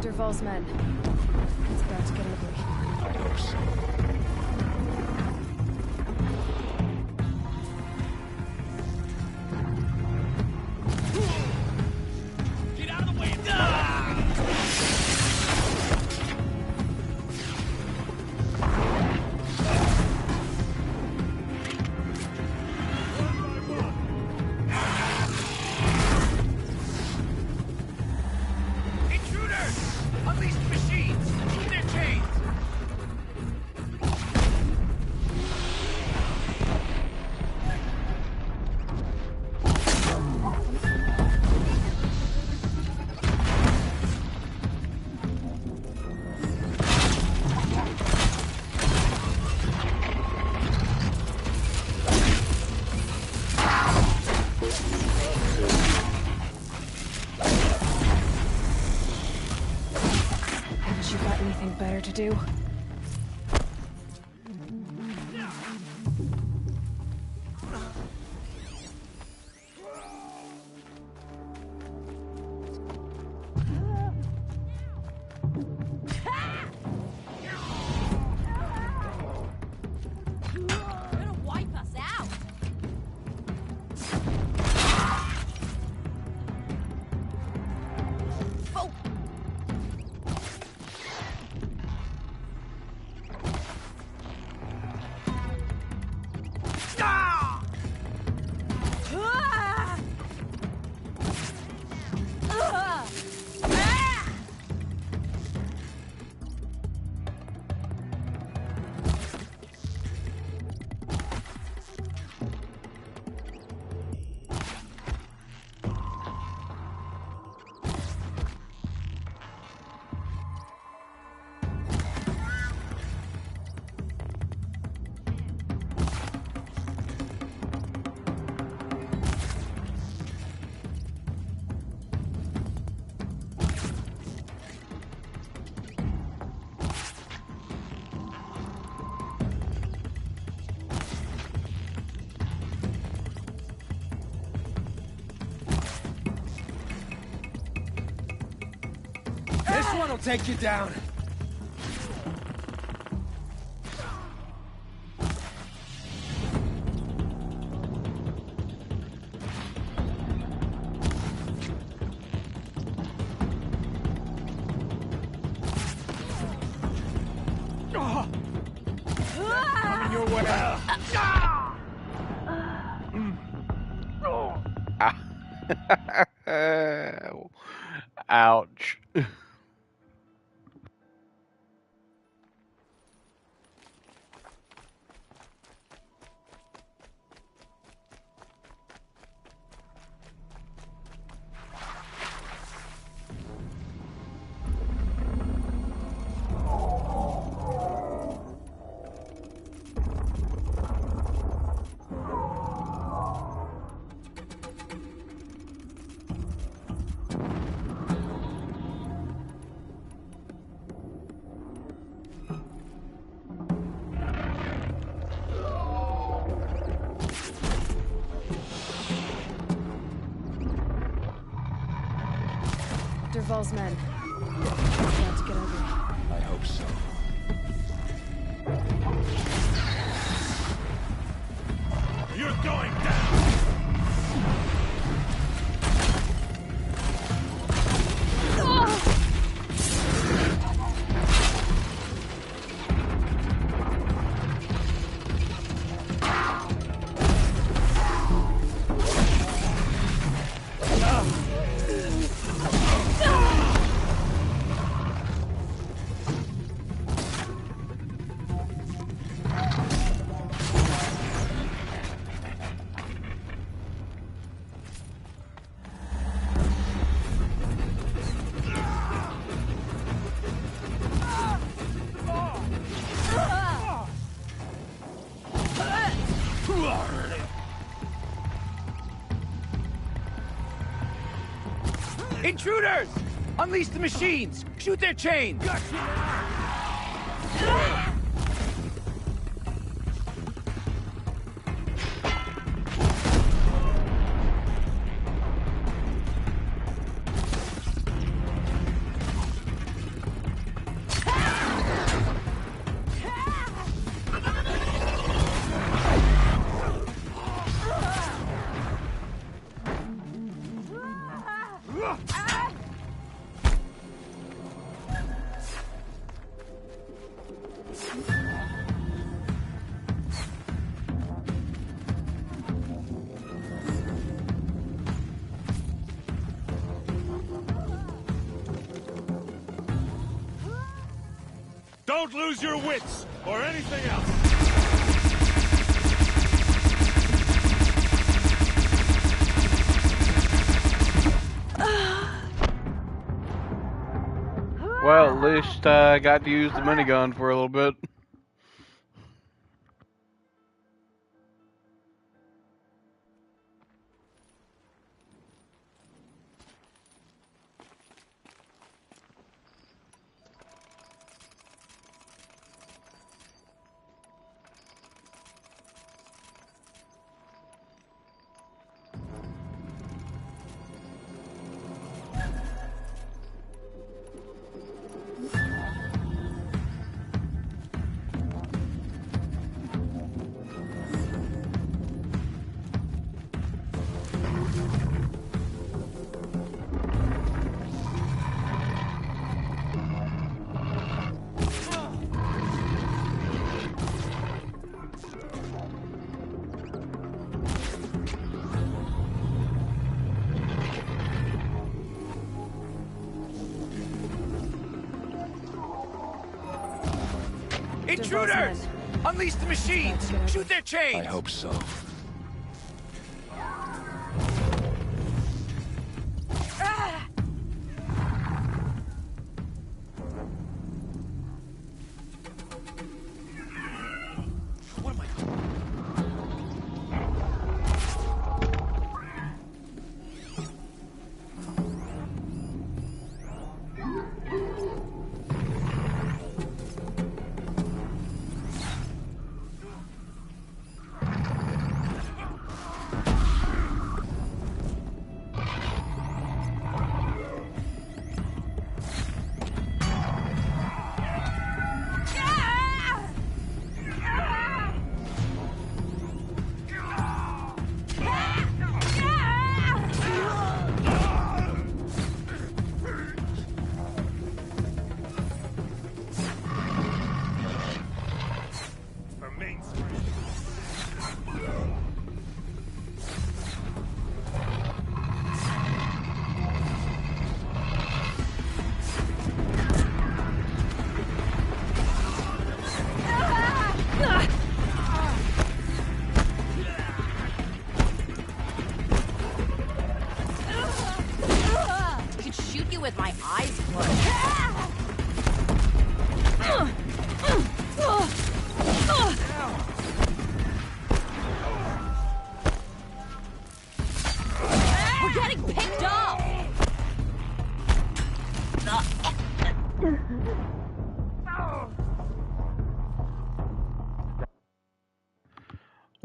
S2: Dervahl's men. It's about to get ugly.
S23: Of course.
S14: Get out of the way! Intruders! Unleash the machines! Keep their chains!
S2: Haven't you got anything better to do?
S1: You're gonna wipe us out!
S21: one will take you down. Coming your way.
S7: Ouch.
S2: Dervahl's men. About to get ugly.
S23: I hope so.
S19: You're going down!
S21: Intruders! Unleash the machines! Shoot their chains!
S19: Don't lose your wits, or anything else!
S7: Well, at least I got to use the minigun for a little bit.
S21: Intruders! Unleash the machines! Shoot their chains!
S23: I hope so.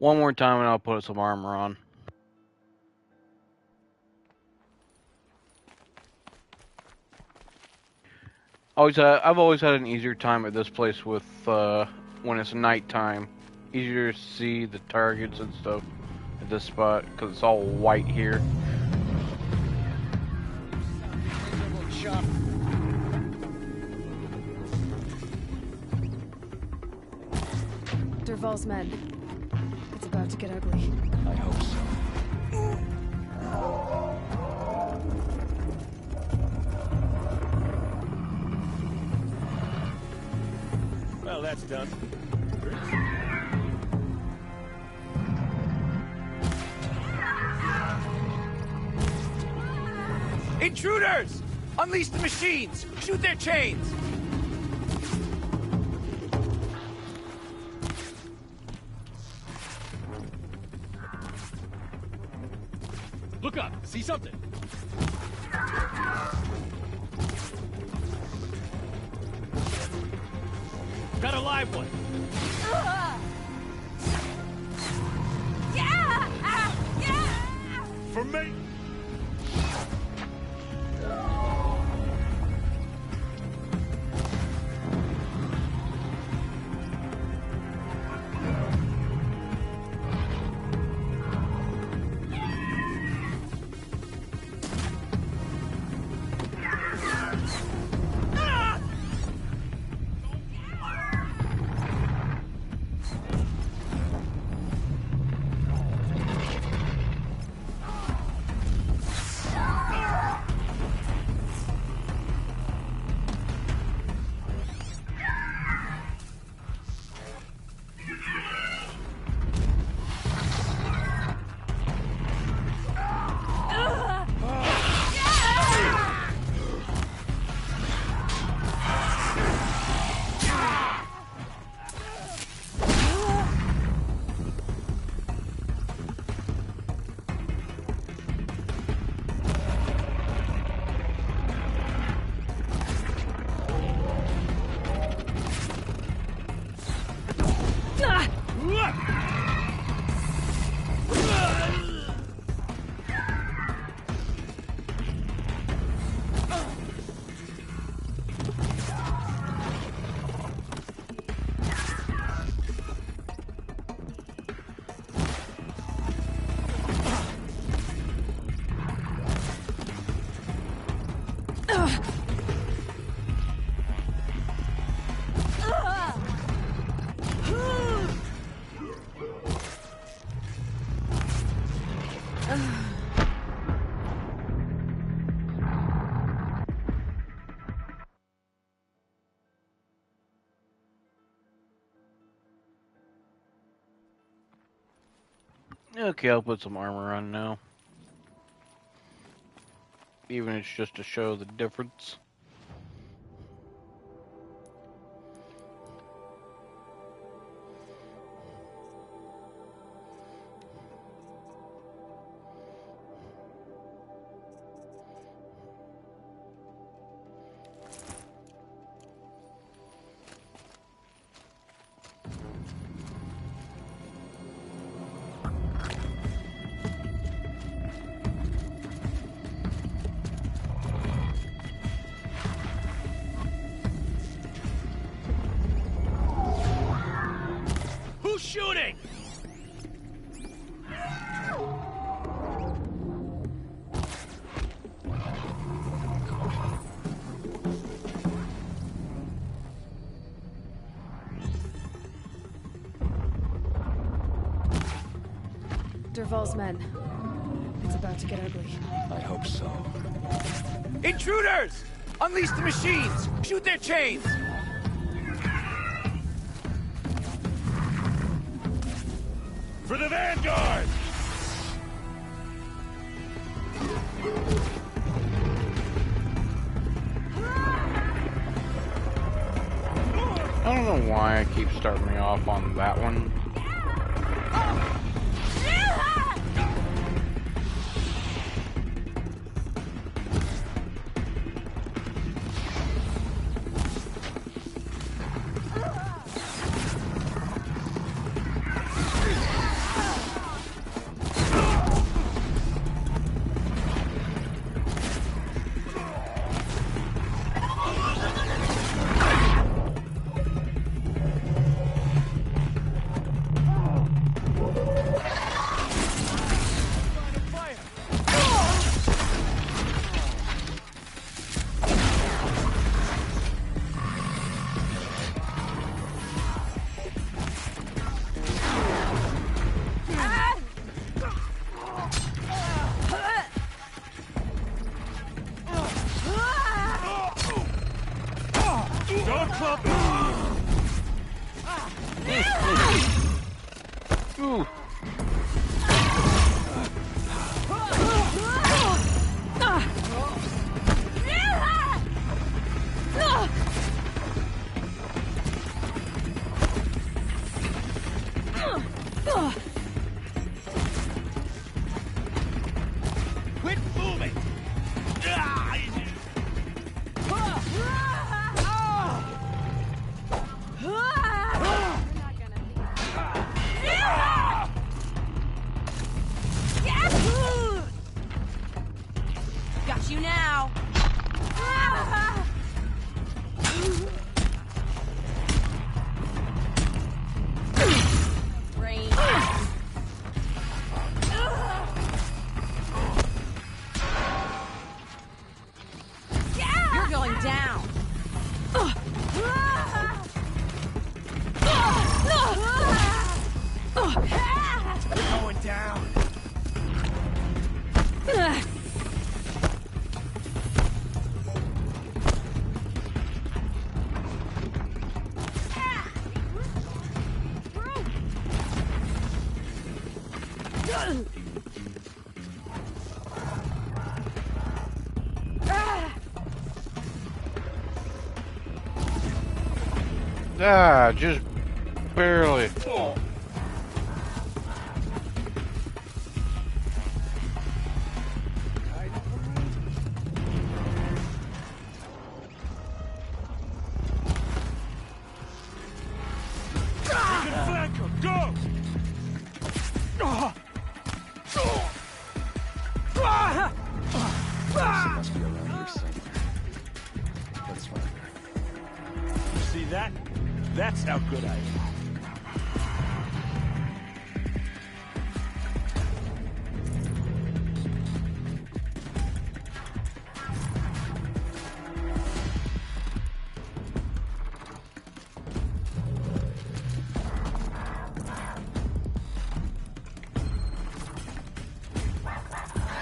S7: One more time and I'll put some armor on. I've always had an easier time at this place with when it's nighttime. Easier to see the targets and stuff at this spot because it's all white here.
S2: Dervahl's men. It's about to get ugly.
S10: I hope so.
S19: Well, that's done.
S21: Intruders! Unleash the machines! Shoot their chains!
S14: Look up! See something? Got a live one!
S19: For me!
S7: Okay, I'll put some armor on now. Even if it's just to show the difference.
S14: Who's shooting?
S2: Dervahl's men. It's about to get ugly.
S10: I hope so.
S21: Intruders! Unleash the machines! Shoot their chains!
S19: For the Vanguard!
S7: I don't know why I keep starting me off on that one.
S1: you now. Brain. You're going down.
S14: You're going down.
S7: Ah, just barely.
S23: Must be around here somewhere. Let's find her.
S14: See that? That's how good I am.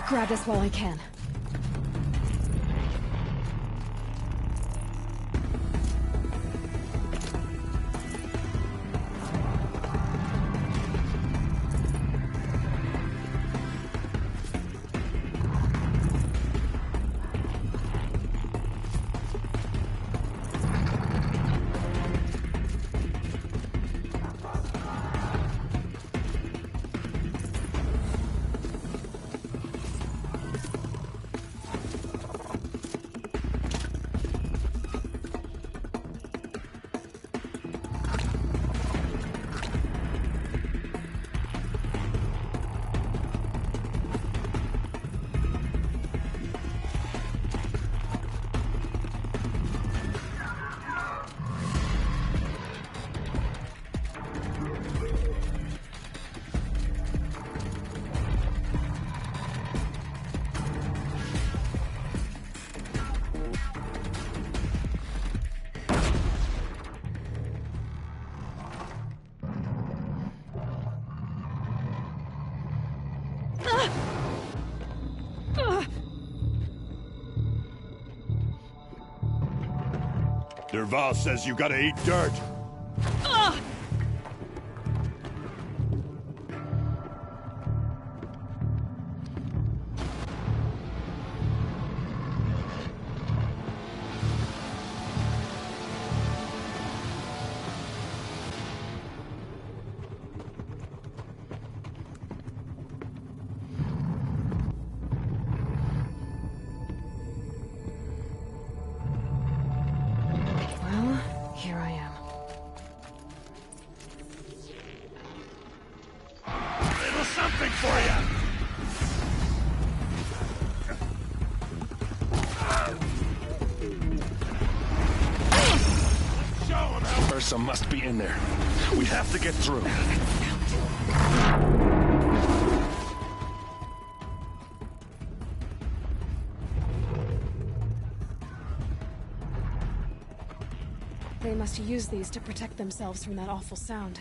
S2: Grab this while I can.
S19: Derval says you gotta eat dirt.
S2: Well, here I am.
S19: Little something for you.
S23: Ursa must be in there. We have to get through.
S2: They must use these to protect themselves from that awful sound.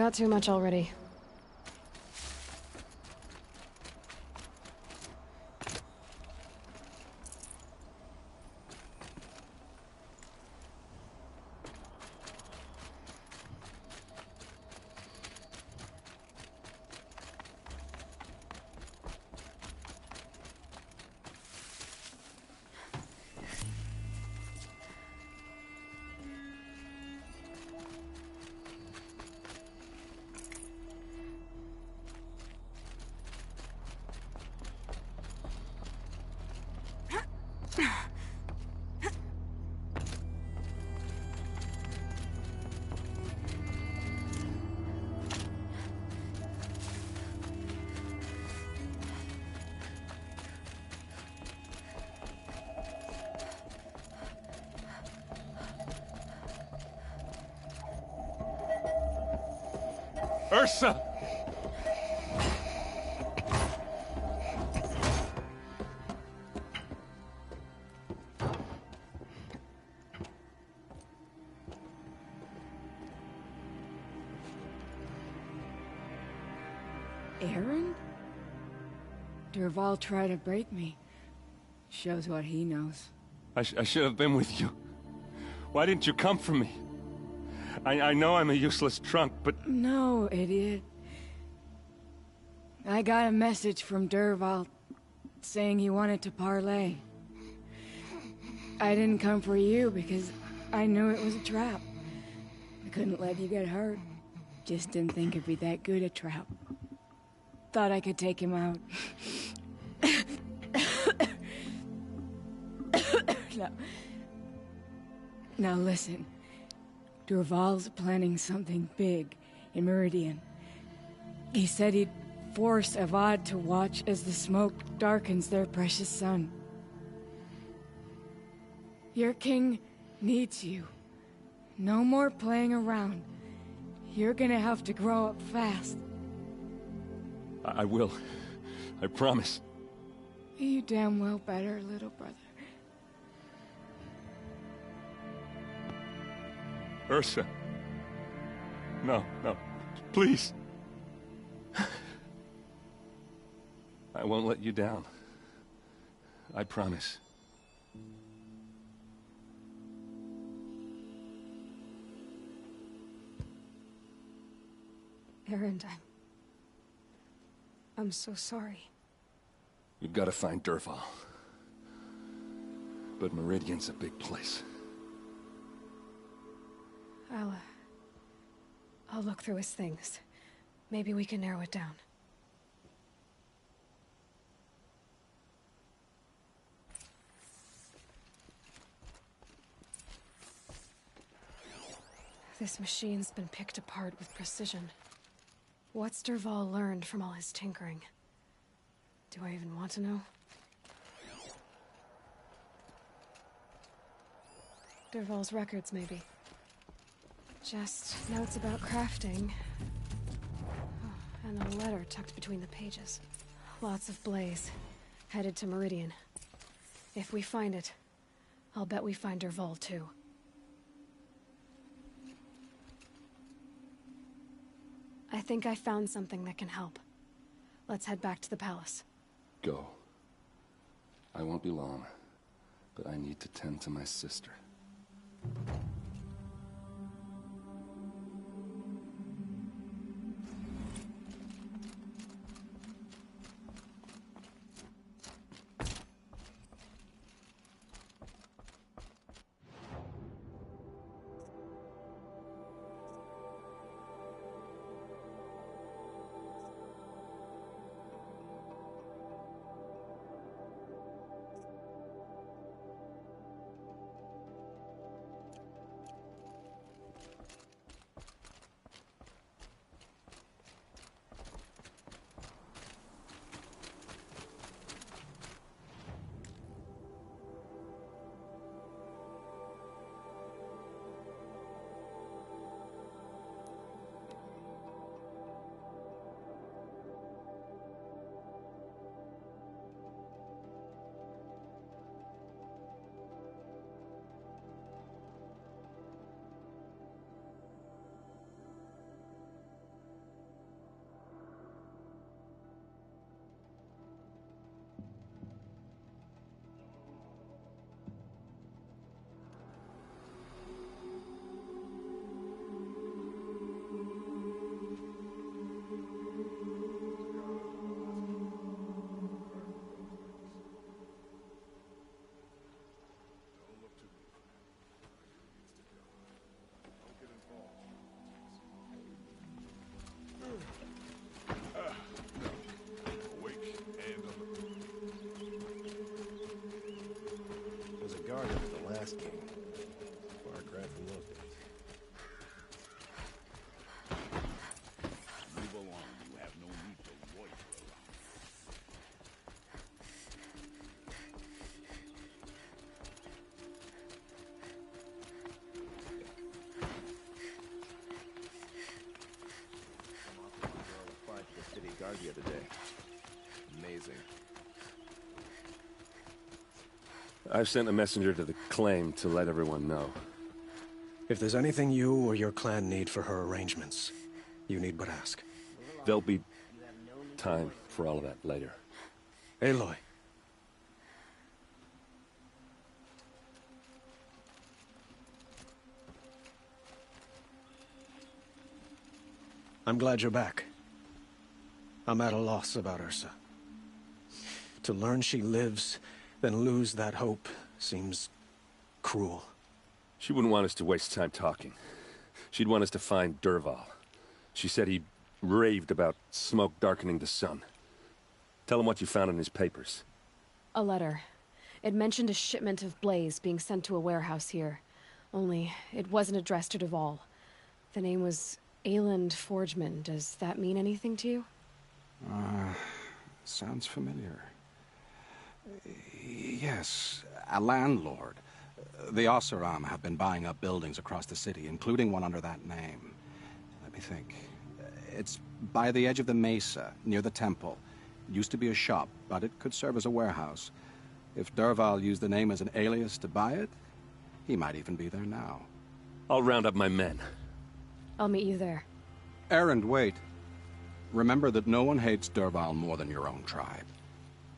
S2: got too much already.
S23: Ursa!
S13: Aaron? Dervahl tried to break me. Shows what he knows.
S23: I should have been with you. Why didn't you come for me? I know I'm a useless trunk, but...
S13: No, idiot. I got a message from Dervahl saying he wanted to parlay. I didn't come for you because I knew it was a trap. I couldn't let you get hurt. Just didn't think it'd be that good a trap. Thought I could take him out. Now listen. Dervahl's planning something big in Meridian. He said he'd force Avad to watch as the smoke darkens their precious sun. Your king needs you. No more playing around. You're gonna have to grow up fast.
S23: I will. I promise.
S13: You damn well better, little brother.
S23: Ursa. No, no. Please. I won't let you down. I promise.
S2: Aaron, I'm so sorry.
S23: We've got to find Dervahl. But Meridian's a big place.
S2: I'll look through his things. Maybe we can narrow it down. This machine's been picked apart with precision. What's Dervahl learned from all his tinkering? Do I even want to know? Dervahl's records, maybe. Just notes about crafting. Oh, and a letter tucked between the pages. Lots of blaze. Headed to Meridian. If we find it, I'll bet we find Dervahl too. I think I found something that can help. Let's head back to the palace.
S23: Go. I won't be long, but I need to tend to my sister.
S18: car the other day. Amazing. I've sent a messenger to the claim to let everyone know.
S11: If there's anything you or your clan need for her arrangements, you need but ask.
S18: There'll be time for all of that later.
S11: Aloy. I'm glad you're back. I'm at a loss about Ursa. To learn she lives, then lose that hope, seems cruel.
S18: She wouldn't want us to waste time talking. She'd want us to find Dervahl. She said he raved about smoke darkening the sun. Tell him what you found in his papers.
S2: A letter. It mentioned a shipment of blaze being sent to a warehouse here. Only, it wasn't addressed to Dervahl. The name was Ayland Forgeman. Does that mean anything to you?
S22: Sounds familiar. Yes, a landlord. The Oseram have been buying up buildings across the city, including one under that name. Let me think. It's by the edge of the mesa, near the temple. Used to be a shop, but it could serve as a warehouse. If Dervahl used the name as an alias to buy it, he might even be there now.
S18: I'll round up my men.
S2: I'll meet you there.
S22: Erend, wait. Remember that no one hates Dervahl more than your own tribe.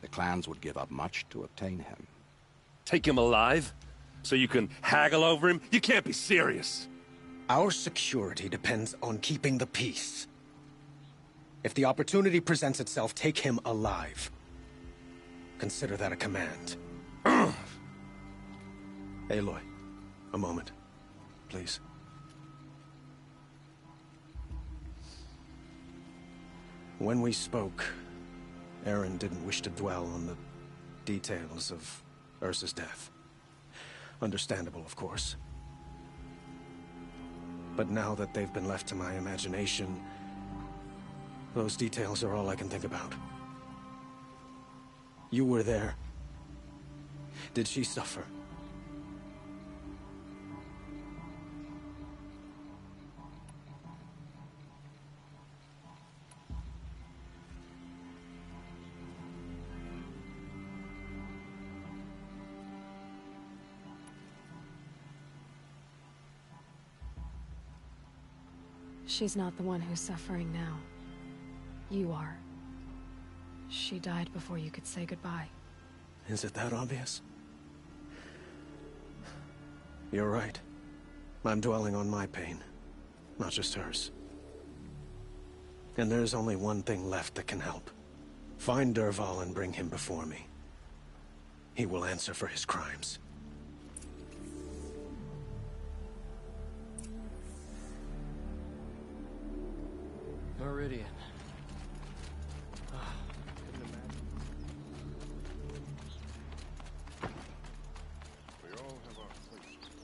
S22: The clans would give up much to obtain him.
S18: Take him alive? So you can haggle over him? You can't be serious.
S11: Our security depends on keeping the peace. If the opportunity presents itself, take him alive. Consider that a command. Aloy, a moment, please. When we spoke, Erend didn't wish to dwell on the details of Ursa's death. Understandable, of course. But now that they've been left to my imagination, those details are all I can think about. You were there. Did she suffer?
S2: She's not the one who's suffering now. You are. She died before you could say goodbye.
S11: Is it that obvious? You're right. I'm dwelling on my pain, not just hers. And there's only one thing left that can help. Find Dervahl and bring him before me. He will answer for his crimes.
S10: Meridian.
S18: We all have our places.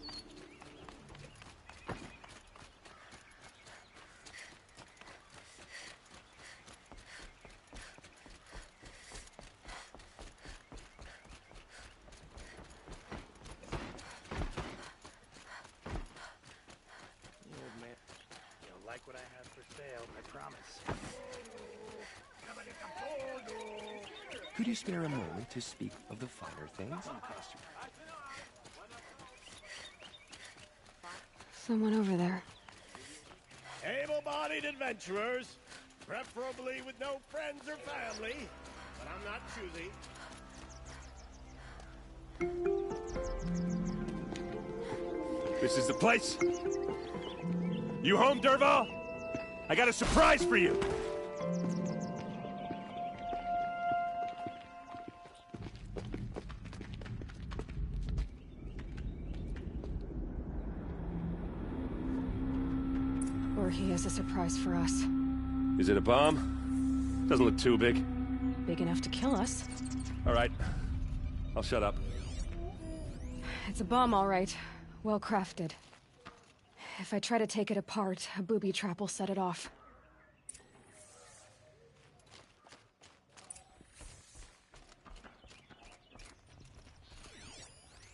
S10: Old man, you'll like what I have for sale, I promise.
S5: Could you spare a moment to speak of the finer things?
S2: Someone over there.
S19: Able-bodied adventurers, preferably with no friends or family, but I'm not choosy.
S18: This is the place. You home, Dervahl? I got a surprise for you.
S2: Or he has a surprise for us.
S18: Is it a bomb? Doesn't look too big.
S2: Big enough to kill us.
S18: All right. I'll shut up.
S2: It's a bomb, all right. Well crafted. If I try to take it apart, a booby trap will set it off.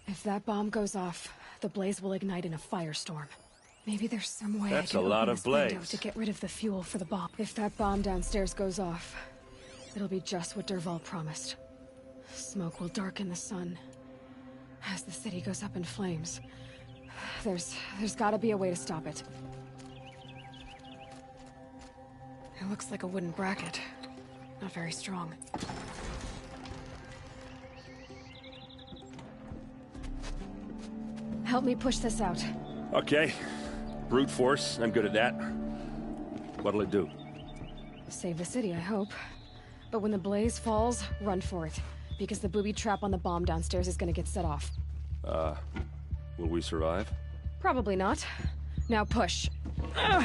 S2: If that bomb goes off, the blaze will ignite in a firestorm. Maybe there's some way
S23: That's
S2: I can
S23: a lot
S2: open
S23: of
S2: this window
S23: blaze.
S2: to get rid of the fuel for the bomb. If that bomb downstairs goes off, it'll be just what Dervahl promised. Smoke will darken the sun as the city goes up in flames. There's gotta be a way to stop it. It looks like a wooden bracket. Not very strong. Help me push this out.
S23: Okay. Brute force, I'm good at that. What'll it do?
S2: Save the city, I hope. But when the blaze falls, run for it. Because the booby trap on the bomb downstairs is gonna get set off.
S23: Will we survive?
S2: Probably not. Now push. Ugh.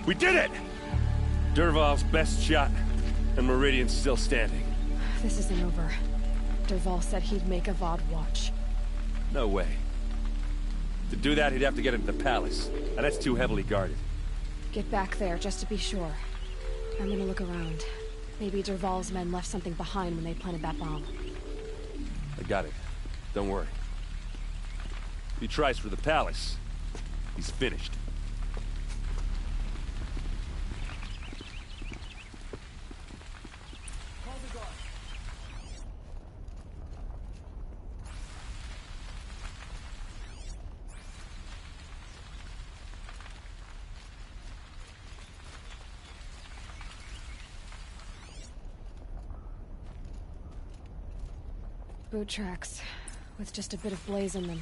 S23: We did it! Dervahl's best shot, and Meridian's still standing.
S2: This isn't over. Dervahl said he'd make Avad watch.
S23: No way. To do that, he'd have to get into the palace, and that's too heavily guarded.
S2: Get back there, just to be sure. I'm gonna look around. Maybe Dervahl's men left something behind when they planted that bomb.
S23: I got it. Don't worry. If he tries for the palace, he's finished.
S2: Boot tracks, with just a bit of blaze in them.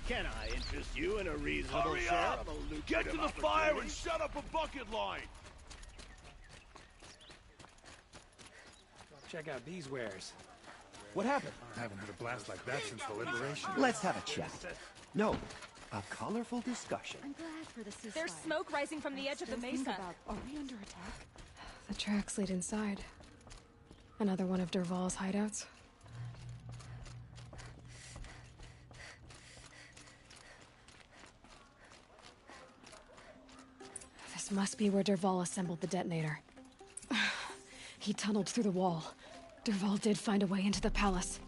S19: Can I interest you in a reasonable
S14: Hurry
S19: share
S14: up!
S19: of a lucrative
S14: Get to the fire and
S19: opportunity?
S14: set up a bucket line!
S11: Check out these wares.
S15: What happened?
S9: I haven't had a blast like that since the liberation.
S15: Let's have a chat. No, a colorful discussion.
S1: I'm glad for the ceasefire. There's smoke rising from the edge of the mesa.
S12: Are we under attack?
S2: The tracks lead inside. Another one of Dervahl's hideouts. This must be where Dervahl assembled the detonator. He tunneled through the wall. Dervahl did find a way into the palace.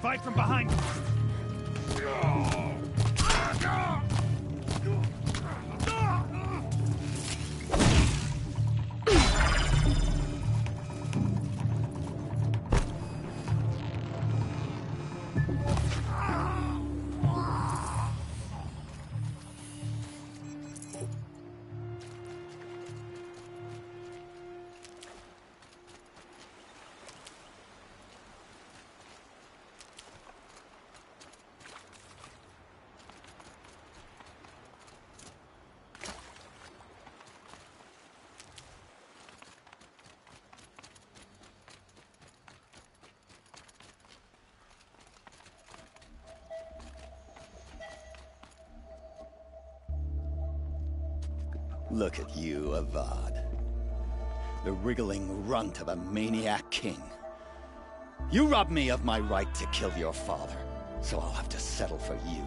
S14: Fight from behind!
S15: Look at you, Avad. The wriggling runt of a maniac king. You robbed me of my right to kill your father, so I'll have to settle for you.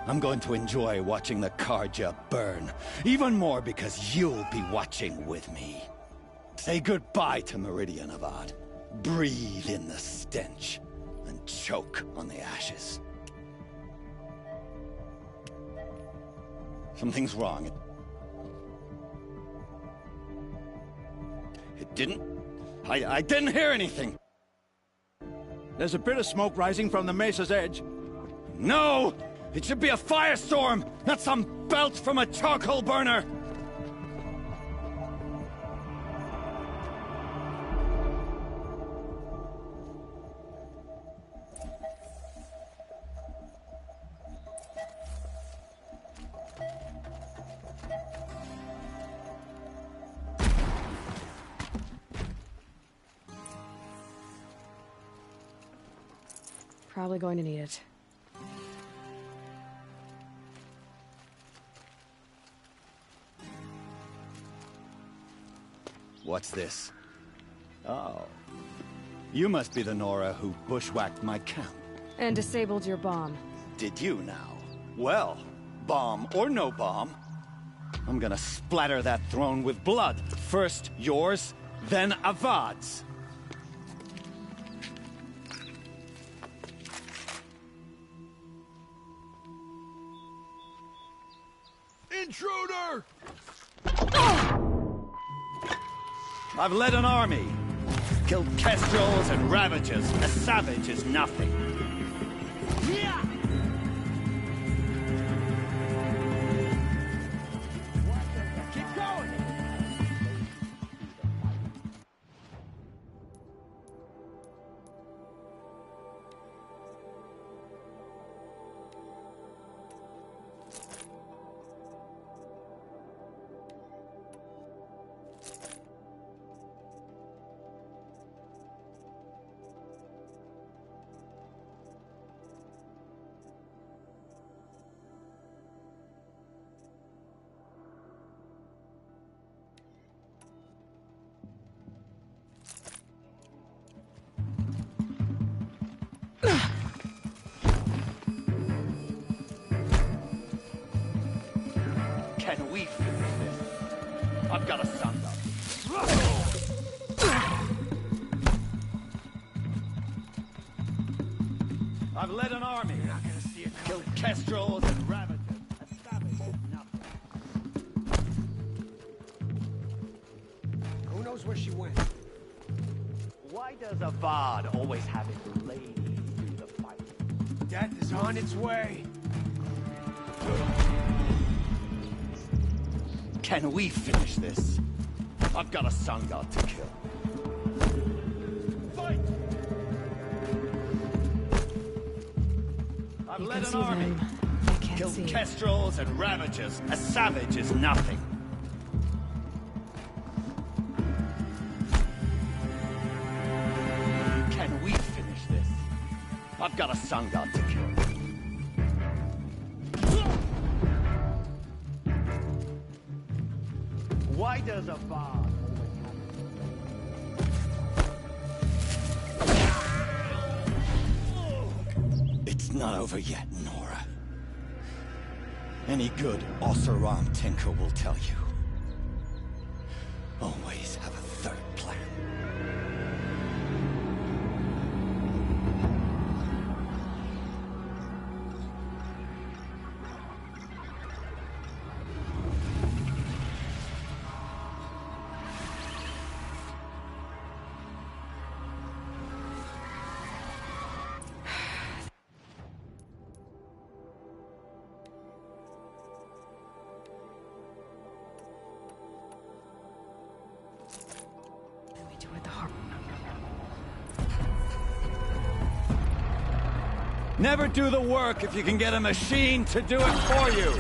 S15: I'm going to enjoy watching the Karja burn, even more because you'll be watching with me. Say goodbye to Meridian, Avad. Breathe in the stench. and choke on the ashes. Something's wrong. It didn't... I didn't hear anything!
S21: There's a bit of smoke rising from the mesa's edge.
S15: No! It should be a firestorm, not some belch from a charcoal burner!
S2: Probably going to need it.
S15: What's this? Oh. You must be the Nora who bushwhacked my camp.
S2: And disabled your bomb.
S15: Did you now? Well, bomb or no bomb, I'm gonna splatter that throne with blood. First yours, then Avad's.
S21: Intruder!
S15: I've led an army. Killed kestrels and ravages. A savage is nothing.
S21: Keep going!
S15: Can we finish this? I've got a son up. I've led an army. You're not gonna see it now. Killed kestrels and ravages. A savage is nothing.
S10: Who knows where she went?
S21: Why does Avad always have his lady do the fight? Death is on its way.
S15: Can we finish this? I've got a sun god to kill.
S21: Fight!
S15: I've
S2: You
S15: led
S2: can
S15: an
S2: see
S15: army.
S2: them. I can't
S15: Killed
S2: see.
S15: kestrels and ravages. A savage is nothing. Can we finish this? I've got a sun god to kill.
S21: Why does Avad
S15: It's not over yet, Nora. Any good Oseram tinker will tell you. Always have a third plan.
S2: We do it the hard.
S15: Never do the work if you can get a machine to do it for you.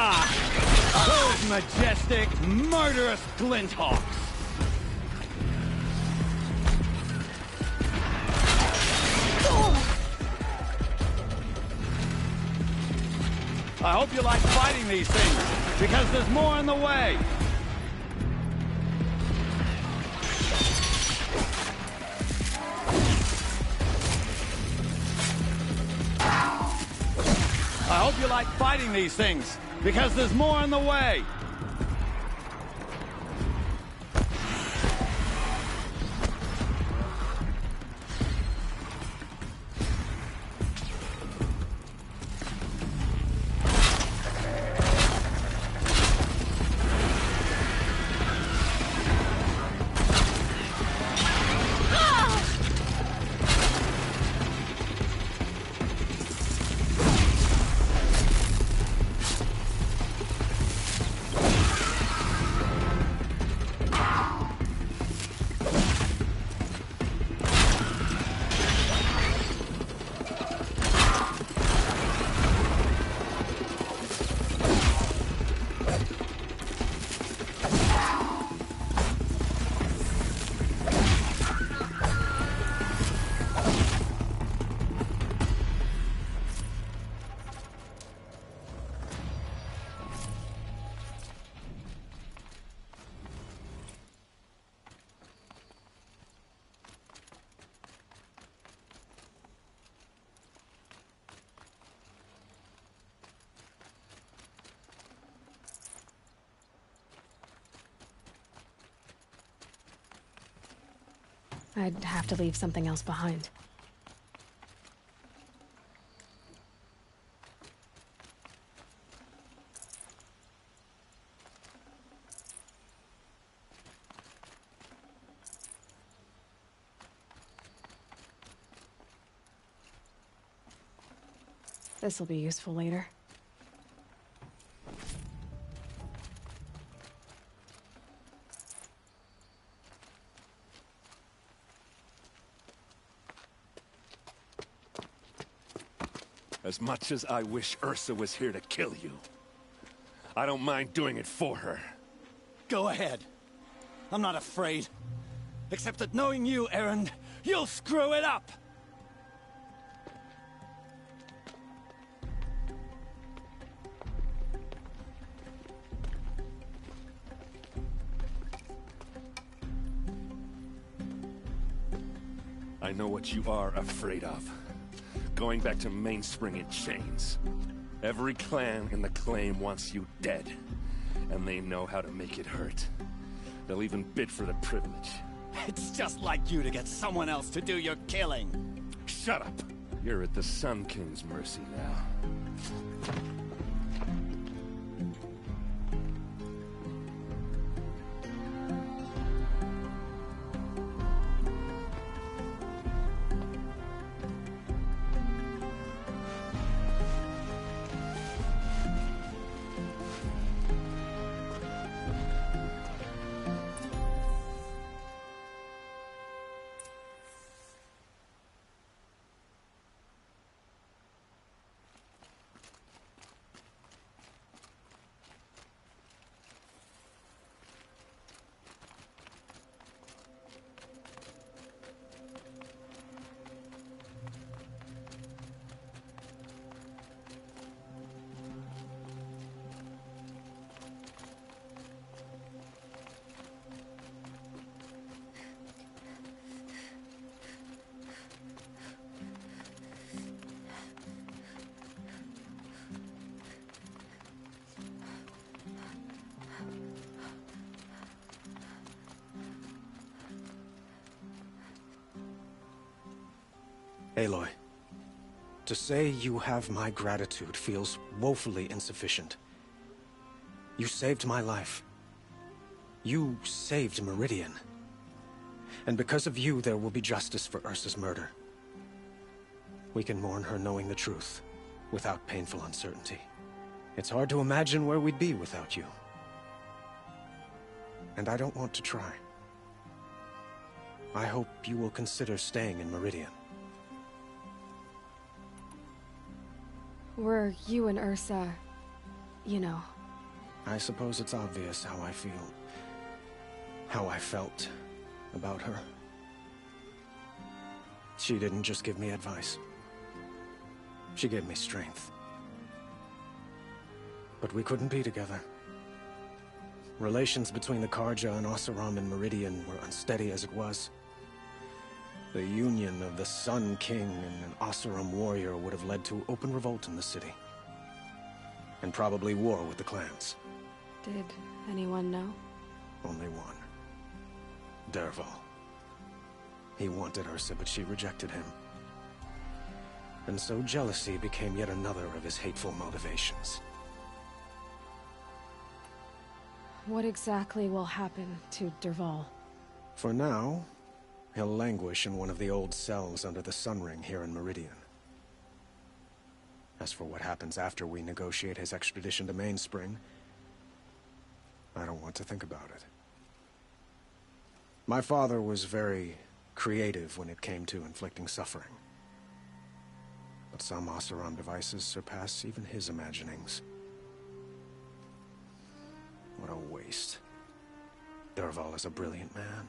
S15: Those majestic, murderous glinthawks! I hope you like fighting these things, because there's more in the way! I hope you like fighting these things, because there's more in the way!
S2: I'd have to leave something else behind. This'll be useful later.
S23: As much as I wish Ursa was here to kill you, I don't mind doing it for her.
S15: Go ahead. I'm not afraid. Except that knowing you, Erend, you'll screw it up!
S23: I know what you are afraid of. Going back to Mainspring in chains. Every clan in the claim wants you dead. And they know how to make it hurt. They'll even bid for the privilege.
S15: It's just like you to get someone else to do your killing.
S23: Shut up! You're at the Sun King's mercy now.
S11: Aloy, to say you have my gratitude feels woefully insufficient. You saved my life. You saved Meridian. And because of you, there will be justice for Ursa's murder. We can mourn her knowing the truth, without painful uncertainty. It's hard to imagine where we'd be without you. And I don't want to try. I hope you will consider staying in Meridian.
S2: Were you and Ursa you know.
S11: I suppose it's obvious how I feel. How I felt about her. She didn't just give me advice. She gave me strength. But we couldn't be together. Relations between the Karja and Oseram and Meridian were unsteady as it was. The union of the Sun King and an Oseram warrior would have led to open revolt in the city. And probably war with the clans.
S2: Did anyone know?
S11: Only one. Dervahl. He wanted Ursa, but she rejected him. And so jealousy became yet another of his hateful motivations.
S2: What exactly will happen to Dervahl?
S11: For now, he'll languish in one of the old cells under the Sun Ring here in Meridian. As for what happens after we negotiate his extradition to Mainspring, I don't want to think about it. My father was very creative when it came to inflicting suffering. But some Oseram devices surpass even his imaginings. What a waste. Dervahl is a brilliant man.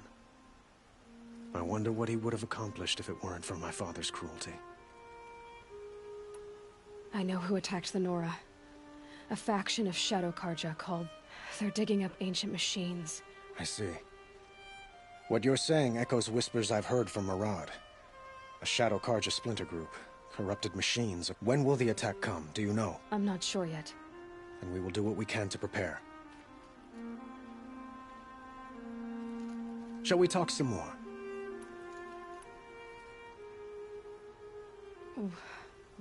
S11: I wonder what he would have accomplished if it weren't for my father's cruelty.
S2: I know who attacked the Nora. A faction of Shadow Karja called... They're digging up ancient machines.
S11: I see. What you're saying echoes whispers I've heard from Murad. A Shadow Karja splinter group. Corrupted machines. When will the attack come? Do you know?
S2: I'm not sure yet.
S11: And we will do what we can to prepare. Shall we talk some more?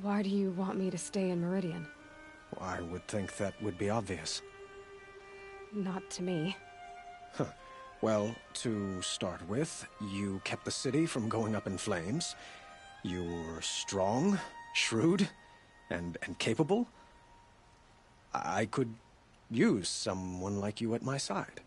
S2: Why do you want me to stay in Meridian?
S11: Well, I would think that would be obvious.
S2: Not to me.
S11: Huh. Well, to start with, you kept the city from going up in flames. You were strong, shrewd, and capable. I could use someone like you at my side.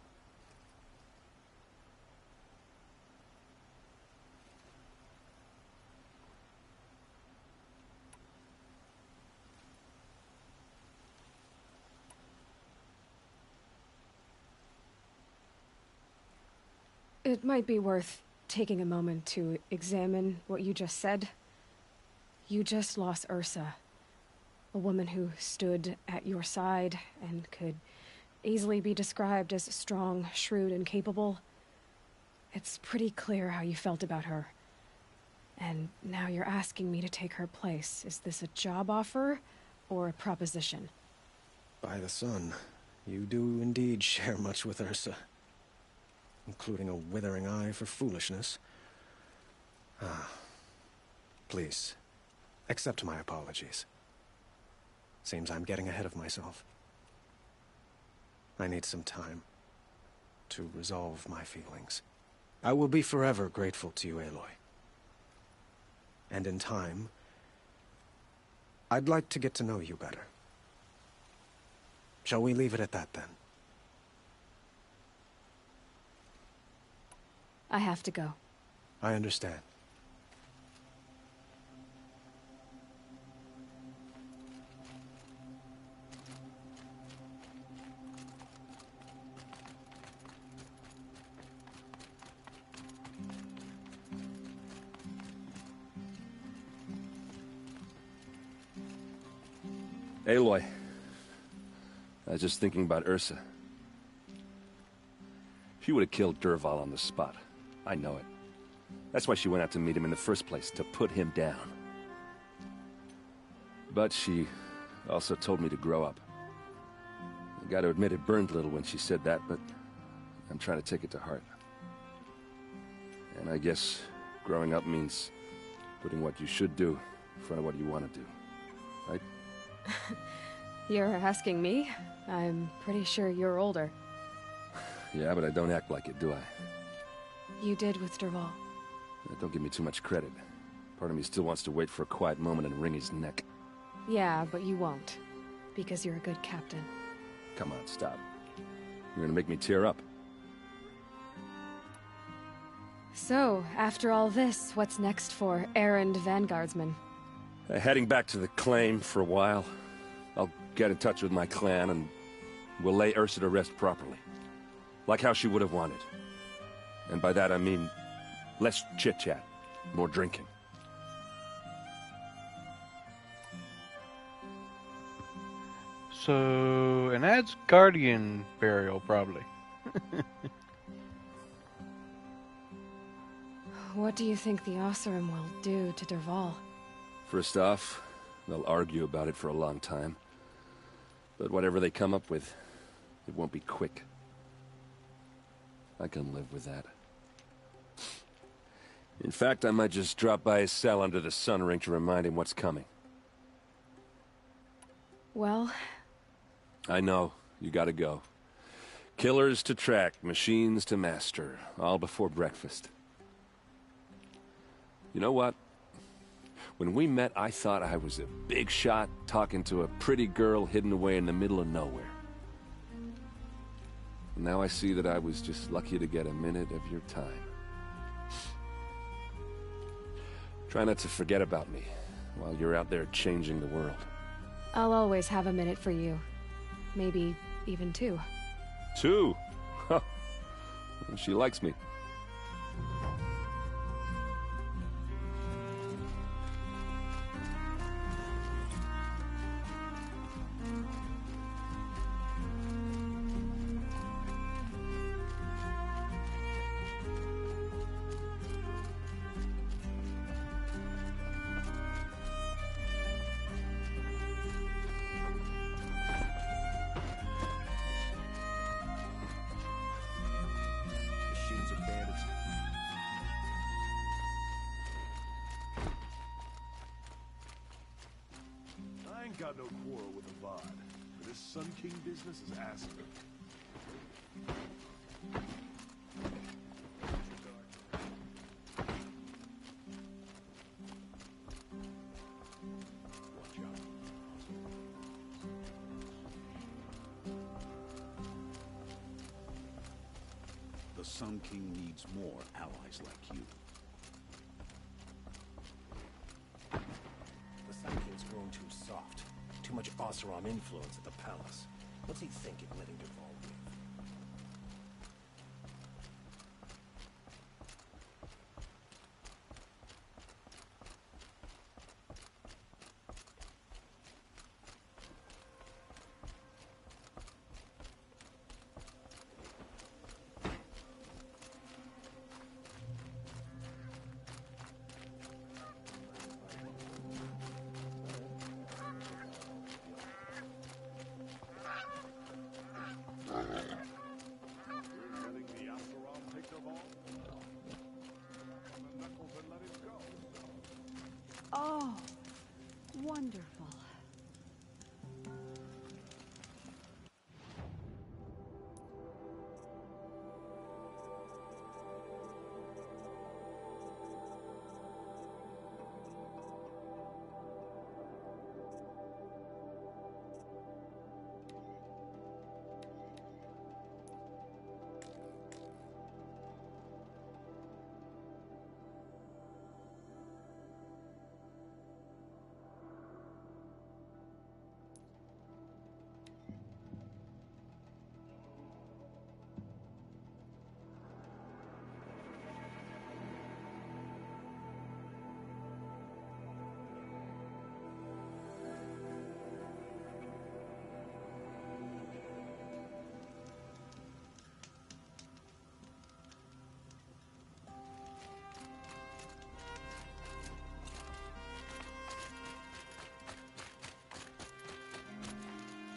S2: It might be worth taking a moment to examine what you just said. You just lost Ursa, a woman who stood at your side and could easily be described as strong, shrewd, and capable. It's pretty clear how you felt about her. And now you're asking me to take her place. Is this a job offer or a proposition?
S11: By the sun, you do indeed share much with Ursa. Including a withering eye for foolishness. Please, accept my apologies. Seems I'm getting ahead of myself. I need some time to resolve my feelings. I will be forever grateful to you, Aloy. And in time, I'd like to get to know you better. Shall we leave it at that, then?
S2: I have to go.
S11: I understand.
S23: Aloy, I was just thinking about Ursa. She would have killed Dervahl on the spot. I know it. That's why she went out to meet him in the first place, to put him down. But she also told me to grow up. I gotta admit it burned a little when she said that, but I'm trying to take it to heart. And I guess growing up means putting what you should do in front of what you want to do, right?
S2: You're asking me? I'm pretty sure you're older.
S23: Yeah, but I don't act like it, do I?
S2: You did with Dervahl.
S23: Don't give me too much credit. Part of me still wants to wait for a quiet moment and wring his neck.
S2: Yeah, but you won't. Because you're a good captain.
S23: Come on, stop. You're gonna make me tear up.
S2: So, after all this, what's next for errand vanguardsman?
S23: Heading back to the claim for a while. I'll get in touch with my clan and we'll lay Ursa to rest properly. Like how she would have wanted. And by that I mean less chit-chat, more drinking.
S7: So, an Asgardian burial, probably.
S2: What do you think the Oseram will do to Dervahl?
S23: First off, they'll argue about it for a long time. But whatever they come up with, it won't be quick. I can live with that. In fact, I might just drop by his cell under the sun ring to remind him what's coming.
S2: Well...
S23: I know. You gotta go. Killers to track, machines to master, all before breakfast. You know what? When we met, I thought I was a big shot talking to a pretty girl hidden away in the middle of nowhere. And now I see that I was just lucky to get a minute of your time. Try not to forget about me while you're out there changing the world.
S2: I'll always have a minute for you. Maybe even 2.
S23: 2? Huh. She likes me.
S19: I ain't got no quarrel with Avad, but this Sun King business is acid.
S9: The Sun King needs more allies like you.
S10: The Sun King's grown too soft. Too much Oseram influence at the palace. What's he thinking, letting Dervahl live?
S12: Oh, wonderful.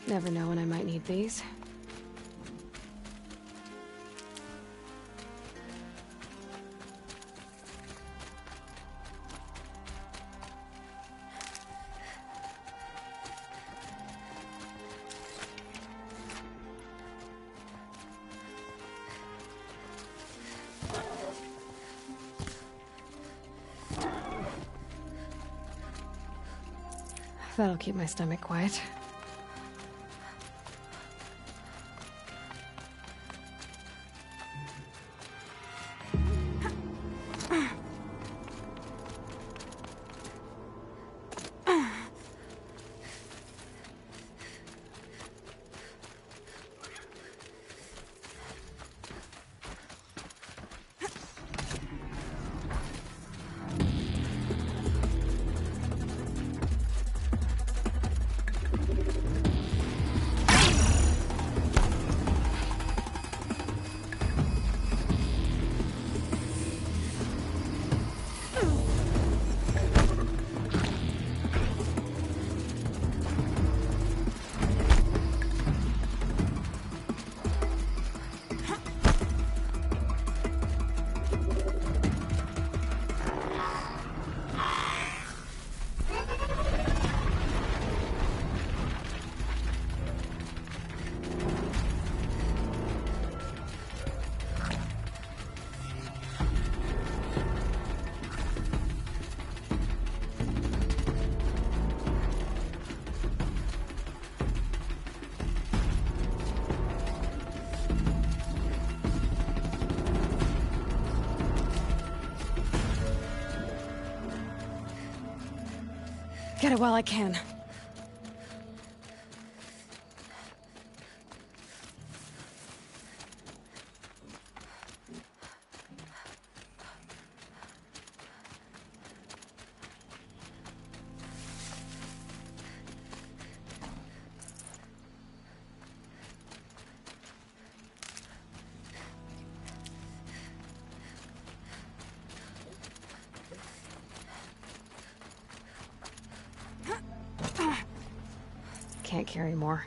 S2: Never know when I might need these. That'll keep my stomach quiet. get it while I can. Can't carry more.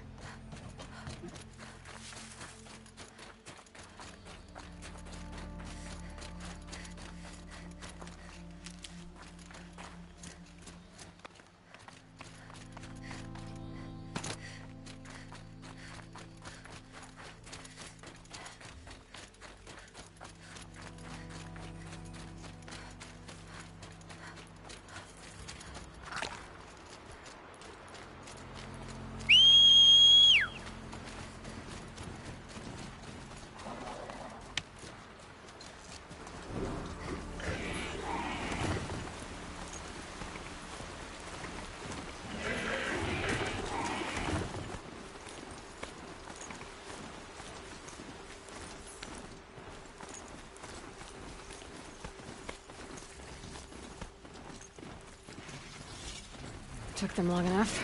S2: Took them long enough.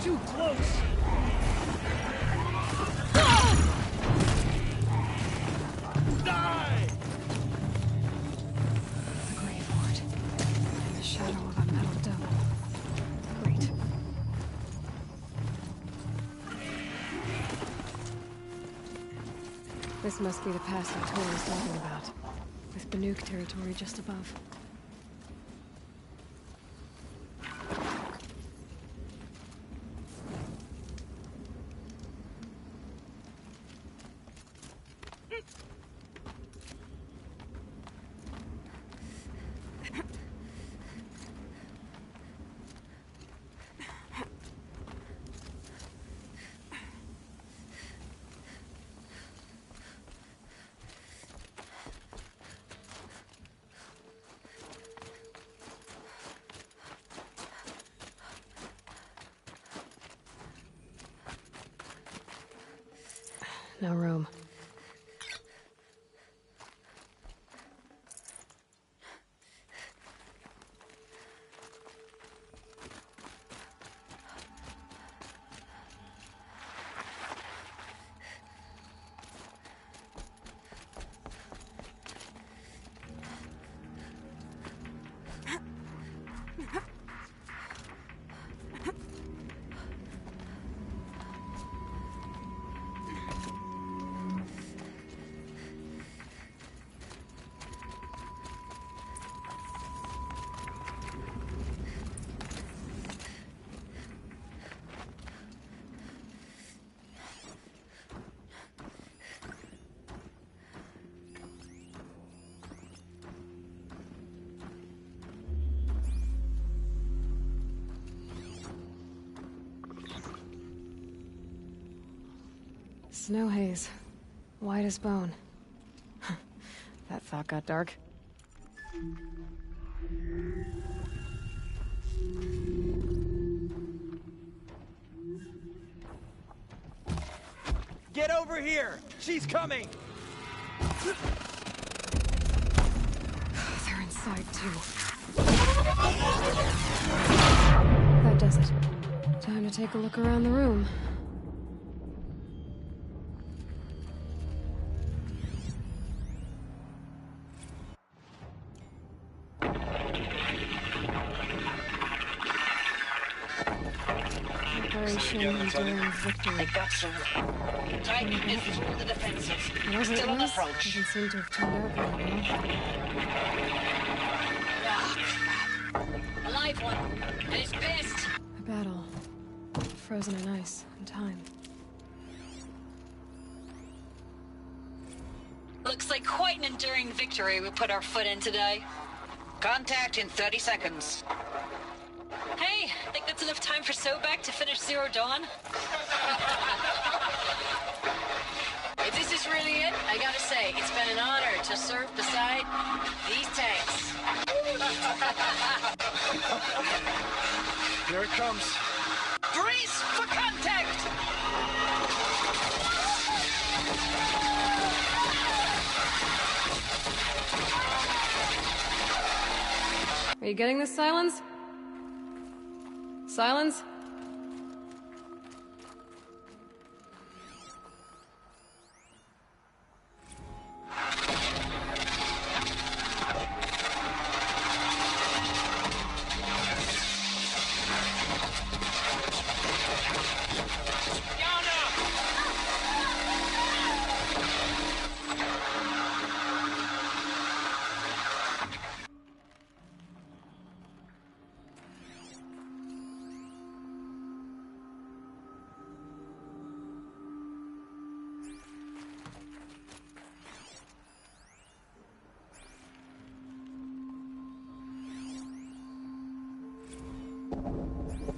S21: Too close!
S2: This must be the pass Victoria was talking about, with Banuk territory just above. No room. Snow haze. White as bone. That thought got dark.
S21: Get over here! She's coming!
S2: They're inside, too. That does it. Time to take a look around the room. Operation Enduring Victory.
S16: Try to keep this to the defensive.
S2: Whatever
S16: Still
S2: it
S16: on
S2: was,
S16: approach.
S2: doesn't seem to have turned out very well.
S16: A live one, and it's pissed.
S2: A battle. Frozen in ice and time.
S16: Looks like quite an enduring victory we put our foot in today. Contact in 30 seconds.
S1: Hey, think that's enough time for Sobek to finish Zero Dawn?
S4: If this is really it, I gotta say, it's been an honor to serve beside these tanks.
S21: Here it comes.
S16: Brace for contact!
S2: Are you getting this, Silence? Silence?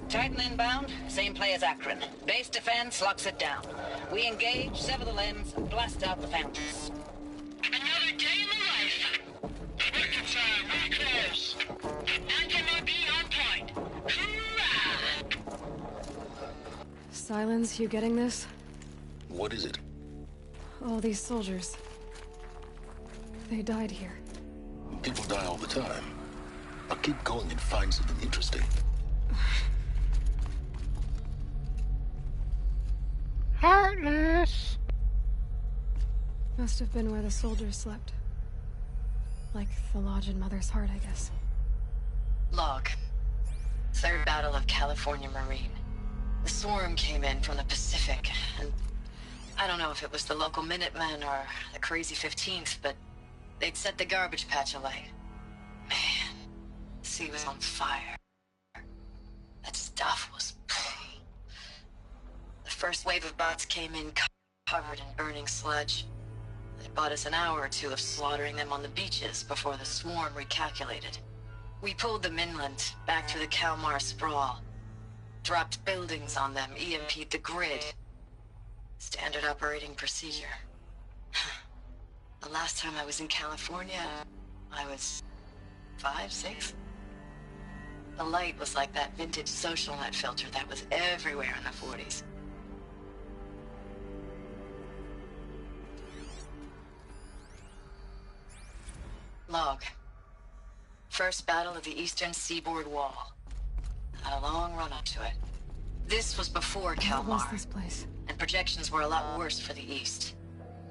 S16: Titan inbound, same play as Akron. Base defense locks it down. We engage, sever the limbs, and blast out the fountains.
S17: Another day in the life. Reconcile, really close. Anti-MRB on point. Hoorah!
S2: Silence, you getting this?
S6: What is it?
S2: All these soldiers. They died here.
S6: People die all the time. I'll keep going and find something interesting.
S7: Heartless!
S2: Must have been where the soldiers slept. Like the lodge in Mother's Heart, I guess.
S4: Log. Third Battle of California Marine. The swarm came in from the Pacific, and I don't know if it was the local Minutemen or the crazy 15th, but they'd set the garbage patch alight. Man, the sea was on fire. That stuff was... The first wave of bots came in covered in burning sludge. It bought us an hour or two of slaughtering them on the beaches before the swarm recalculated. We pulled them inland, back through the Kalmar sprawl. Dropped buildings on them, EMP'd the grid. Standard operating procedure. The last time I was in California, I was 5, 6? The light was like that vintage social net filter that was everywhere in the 40s. Log. First battle of the Eastern Seaboard Wall. Had a long run up to it. This was before Kalmar.
S2: What was this place?
S4: And projections were a lot worse for the East.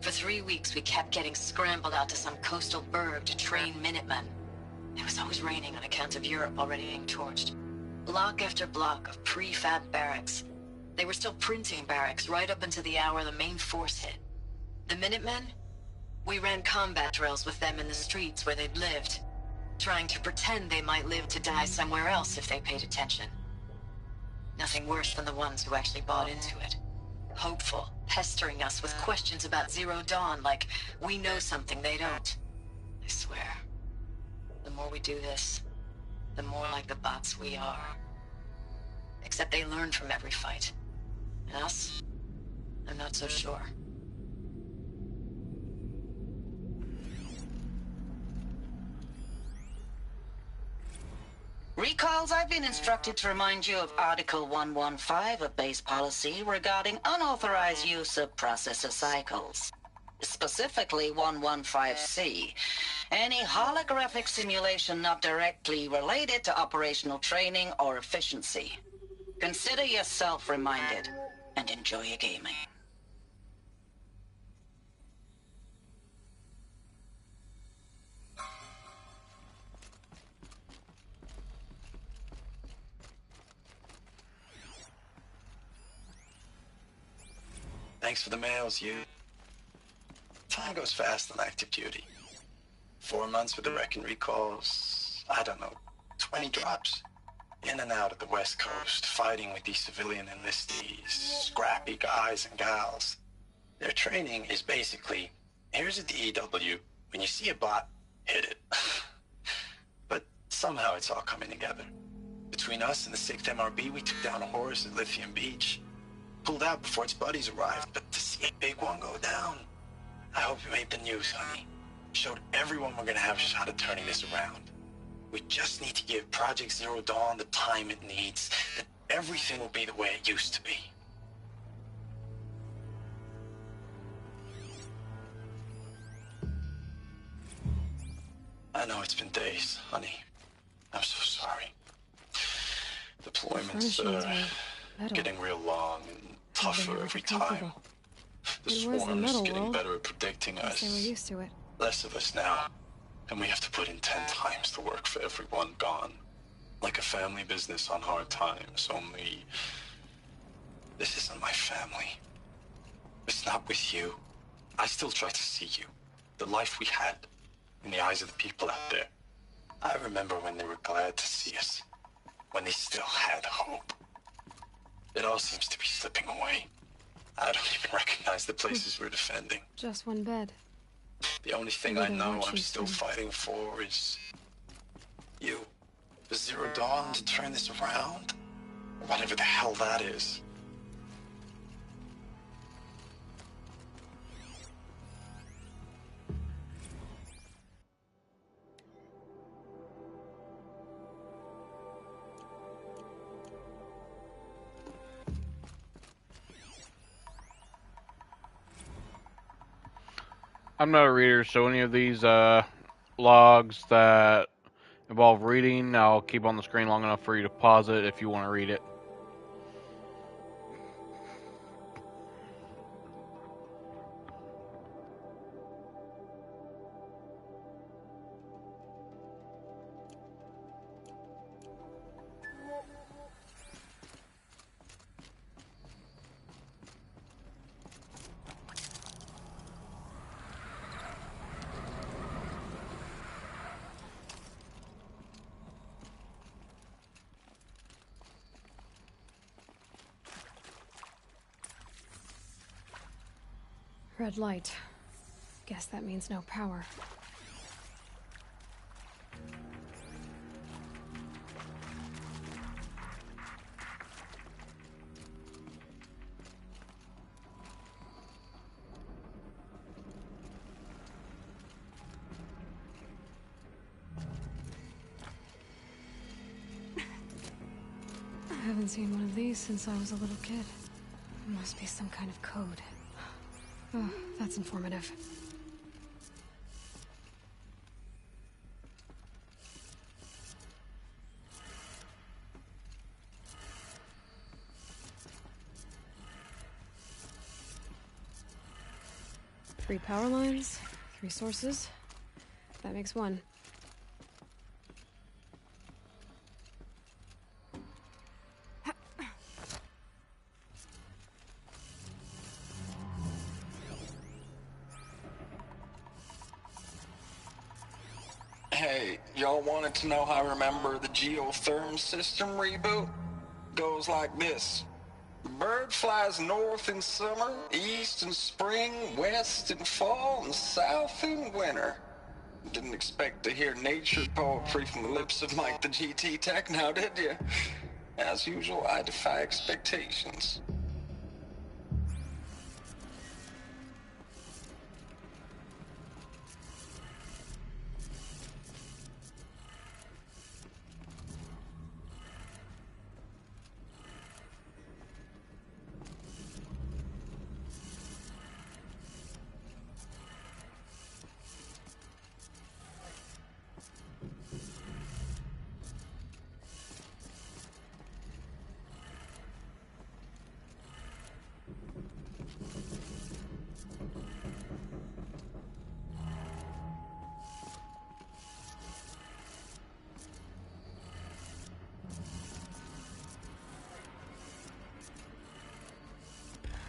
S4: For 3 weeks, we kept getting scrambled out to some coastal burg to train Minutemen. It was always raining on account of Europe already being torched. Block after block of prefab barracks. They were still printing barracks right up until the hour the main force hit. The Minutemen? We ran combat drills with them in the streets where they'd lived, trying to pretend they might live to die somewhere else if they paid attention. Nothing worse than the ones who actually bought into it. Hopeful, pestering us with questions about Zero Dawn like we know something they don't. I swear, the more we do this, the more like the bots we are. Except they learn from every fight. And us? I'm not so sure.
S16: Recalls, I've been instructed to remind you of Article 115 of base policy regarding unauthorized use of processor cycles. Specifically 115C. Any holographic simulation not directly related to operational training or efficiency. Consider yourself reminded and enjoy your gaming.
S20: Thanks for the mails, you. Time goes fast on active duty. 4 months with the wrecking recalls, I don't know, 20 drops. In and out of the West Coast, fighting with these civilian enlistees, scrappy guys and gals. Their training is basically Here's a DEW. When you see a bot, hit it. But somehow it's all coming together. Between us and the 6th MRB, we took down a horse at Lithium Beach. Pulled out before its buddies arrived, but to see a big one go down, I hope you made the news, honey. Showed everyone we're gonna have a shot at turning this around. We just need to give Project Zero Dawn the time it needs, then everything will be the way it used to be. I know it's been days, honey. I'm so sorry. Deployments are getting real long and tougher every time. The swarm's getting better at predicting us.
S2: They were used to it.
S20: Less of us now. And we have to put in 10 times the work for everyone gone. Like a family business on hard times, only... this isn't my family. It's not with you. I still try to see you. The life we had. In the eyes of the people out there. I remember when they were glad to see us. When they still had hope. It all seems to be slipping away. I don't even recognize the places we're defending.
S2: Just one bed.
S20: The only thing I know I'm still fighting for is... you. The Zero Dawn to turn this around? Or whatever the hell that is.
S7: I'm not a reader, so any of these logs that involve reading, I'll keep on the screen long enough for you to pause it if you want to read it.
S2: Red light. Guess that means no power. I haven't seen one of these since I was a little kid. It must be some kind of code. Oh, that's informative. Three power lines, 3 sources. That makes 1.
S3: Hey, y'all wanted to know how I remember the geotherm system reboot? Goes like this. Bird flies north in summer, east in spring, west in fall, and south in winter. Didn't expect to hear nature poetry from the lips of Mike the GT Tech now, did you? As usual, I defy expectations.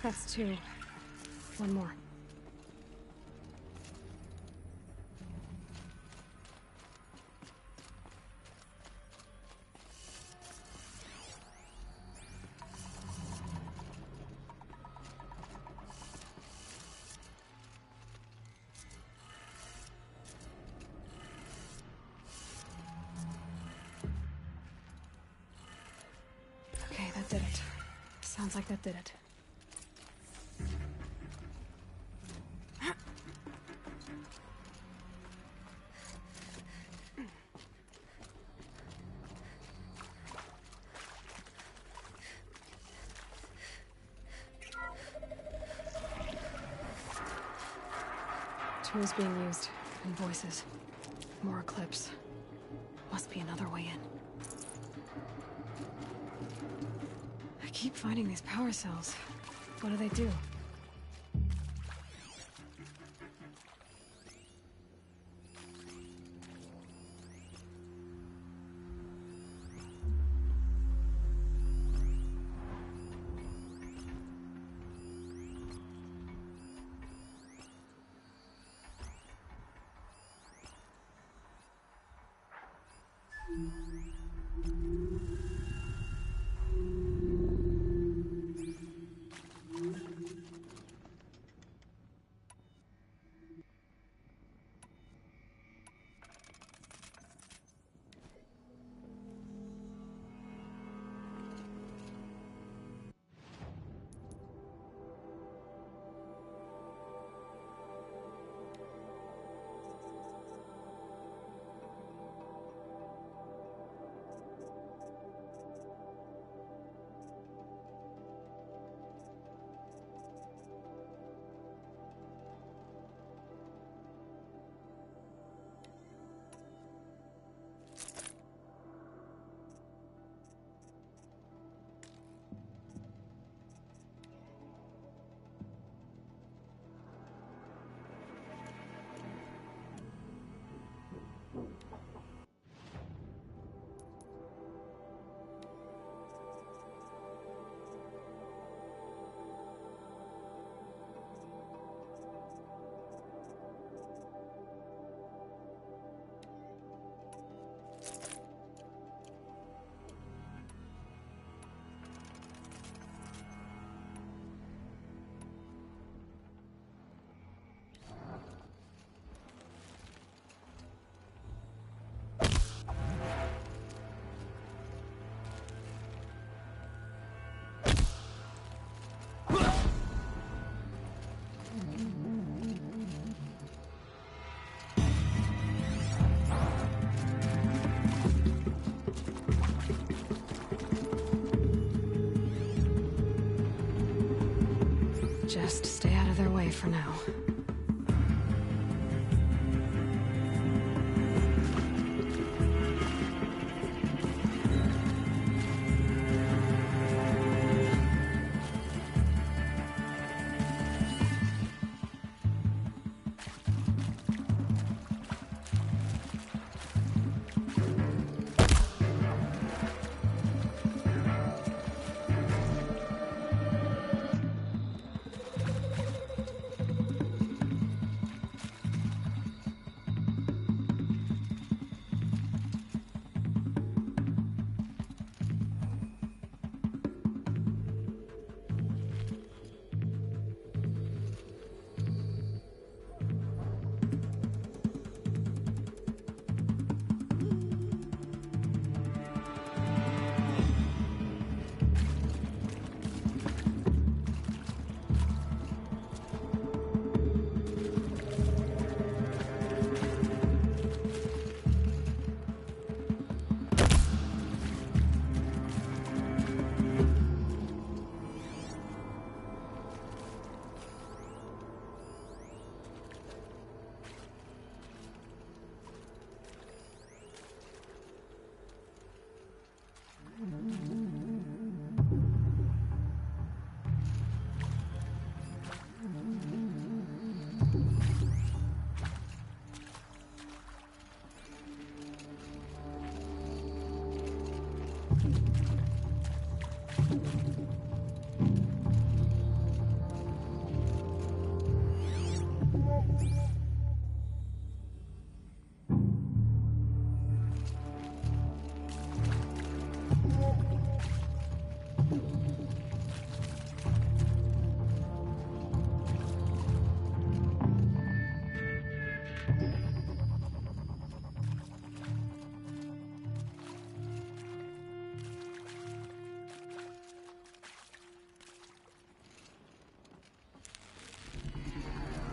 S2: That's 2. 1 more. Sounds like that did it. Tools being used, and voices. More eclipse. Must be another way in. I keep finding these power cells. What do they do? Just stay out of their way for now.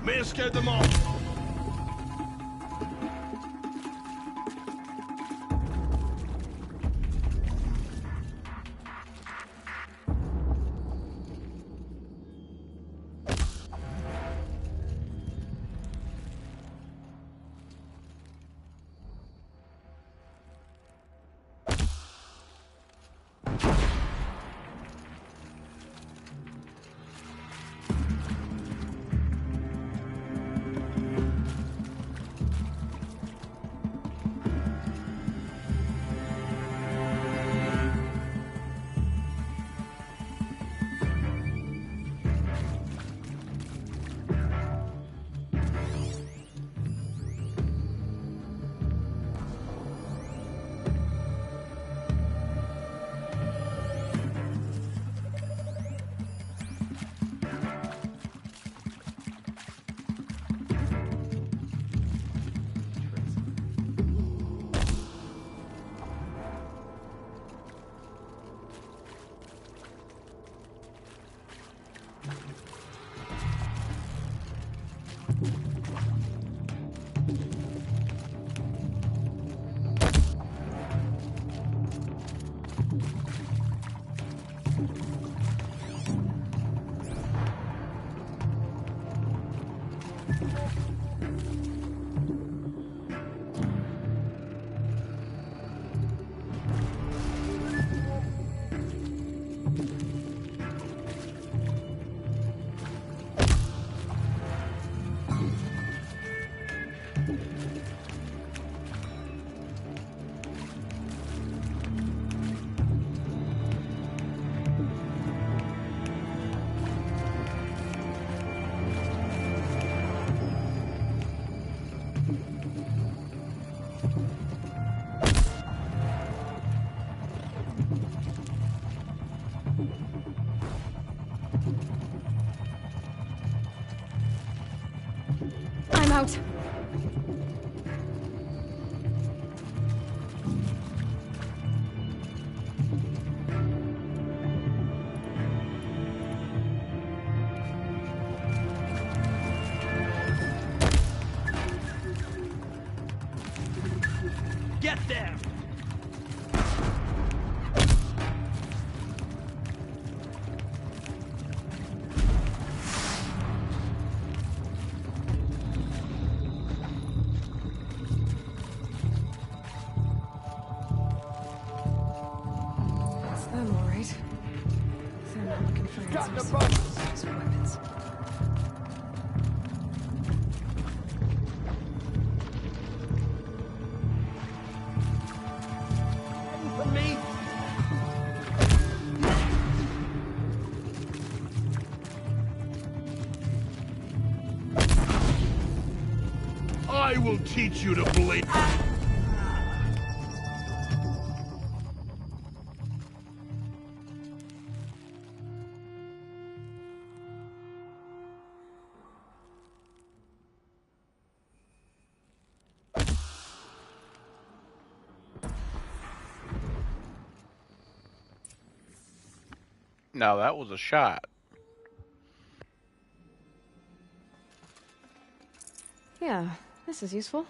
S14: May have scared them off.
S2: I'm out.
S14: Get there!
S2: It's them, all right. They're not looking for answers. For weapons.
S14: For me? I will teach you to believe.
S7: Now that was a shot.
S2: Yeah, this is useful.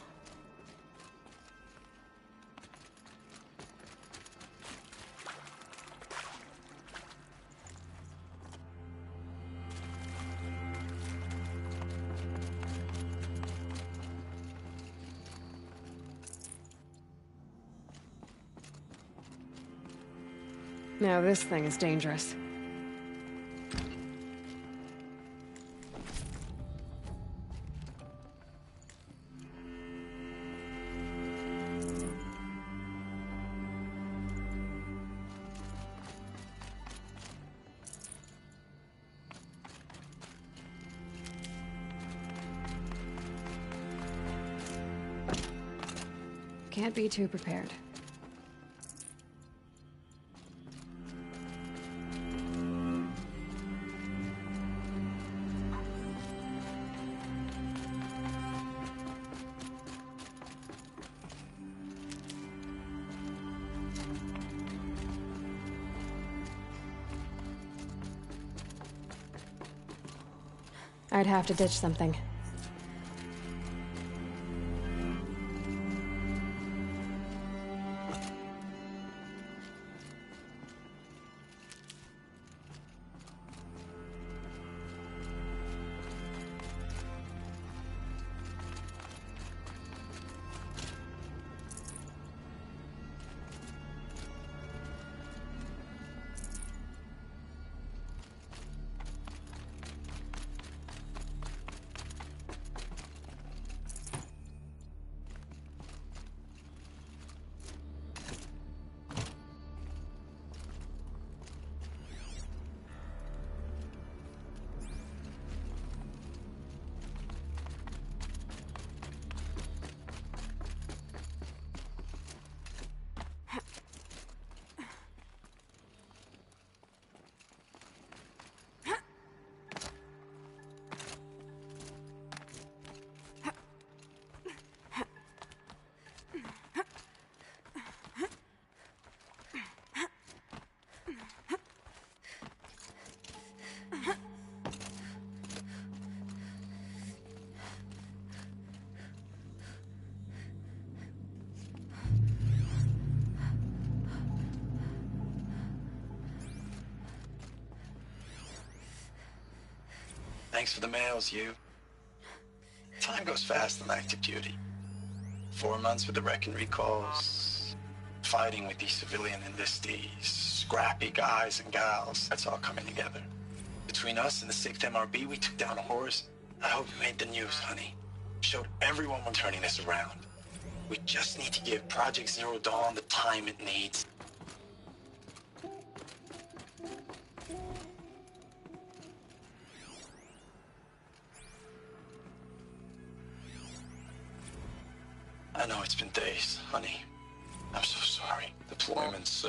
S2: Now this thing is dangerous. Can't be too prepared. I'd have to ditch something.
S20: Thanks for the mails, you. Time goes fast on active duty. 4 months with the wreck and recalls, fighting with these civilian enlistees, scrappy guys and gals. That's all coming together. Between us and the 6th MRB, we took down a horse. I hope we made the news, honey. Showed everyone we're turning this around. We just need to give Project Zero Dawn the time it needs. I know it's been days, honey. I'm so sorry. Deployment's,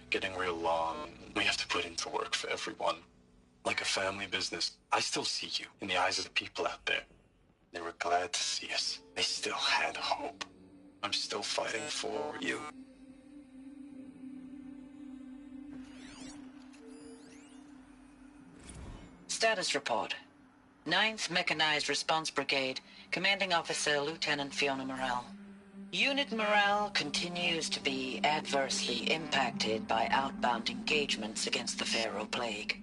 S20: getting real long. We have to put into work for everyone. Like a family business. I still see you in the eyes of the people out there. They were glad to see us. They still had hope. I'm still fighting for you.
S16: Status report. 9th Mechanized Response Brigade, Commanding Officer Lieutenant Fiona Morrell. Unit morale continues to be adversely impacted by outbound engagements against the Pharaoh Plague,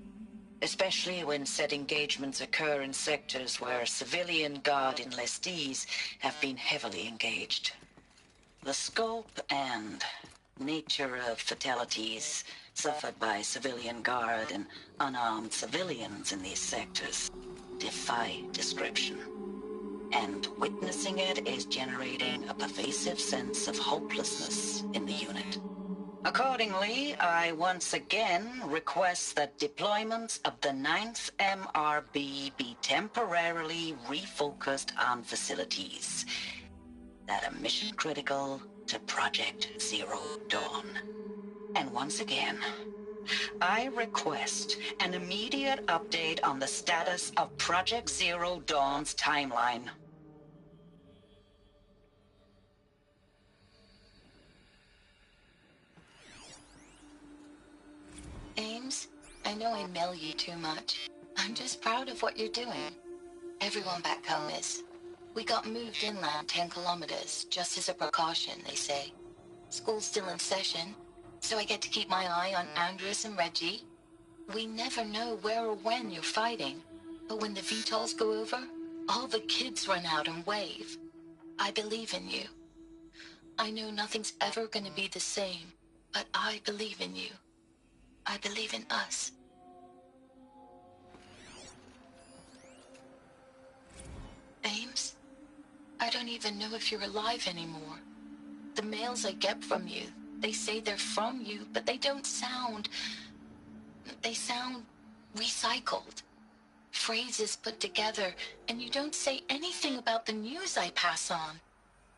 S16: especially when said engagements occur in sectors where civilian guard enlistees have been heavily engaged. The scope and nature of fatalities suffered by civilian guard and unarmed civilians in these sectors defy description. And witnessing it is generating a pervasive sense of hopelessness in the unit. Accordingly, I once again request that deployments of the 9th MRB be temporarily refocused on facilities that are mission critical to Project Zero Dawn. And once again, I request an immediate update on the status of Project Zero Dawn's timeline.
S8: Ames, I know I mail you too much. I'm just proud of what you're doing. Everyone back home is. We got moved inland 10 kilometers, just as a precaution, they say. School's still in session, so I get to keep my eye on Andres and Reggie. We never know where or when you're fighting, but when the VTOLs go over, all the kids run out and wave. I believe in you. I know nothing's ever gonna be the same, but I believe in you. I believe in us. Ames, I don't even know if you're alive anymore. The mails I get from you, they say they're from you, but they don't sound... They sound recycled. Phrases put together, and you don't say anything about the news I pass on.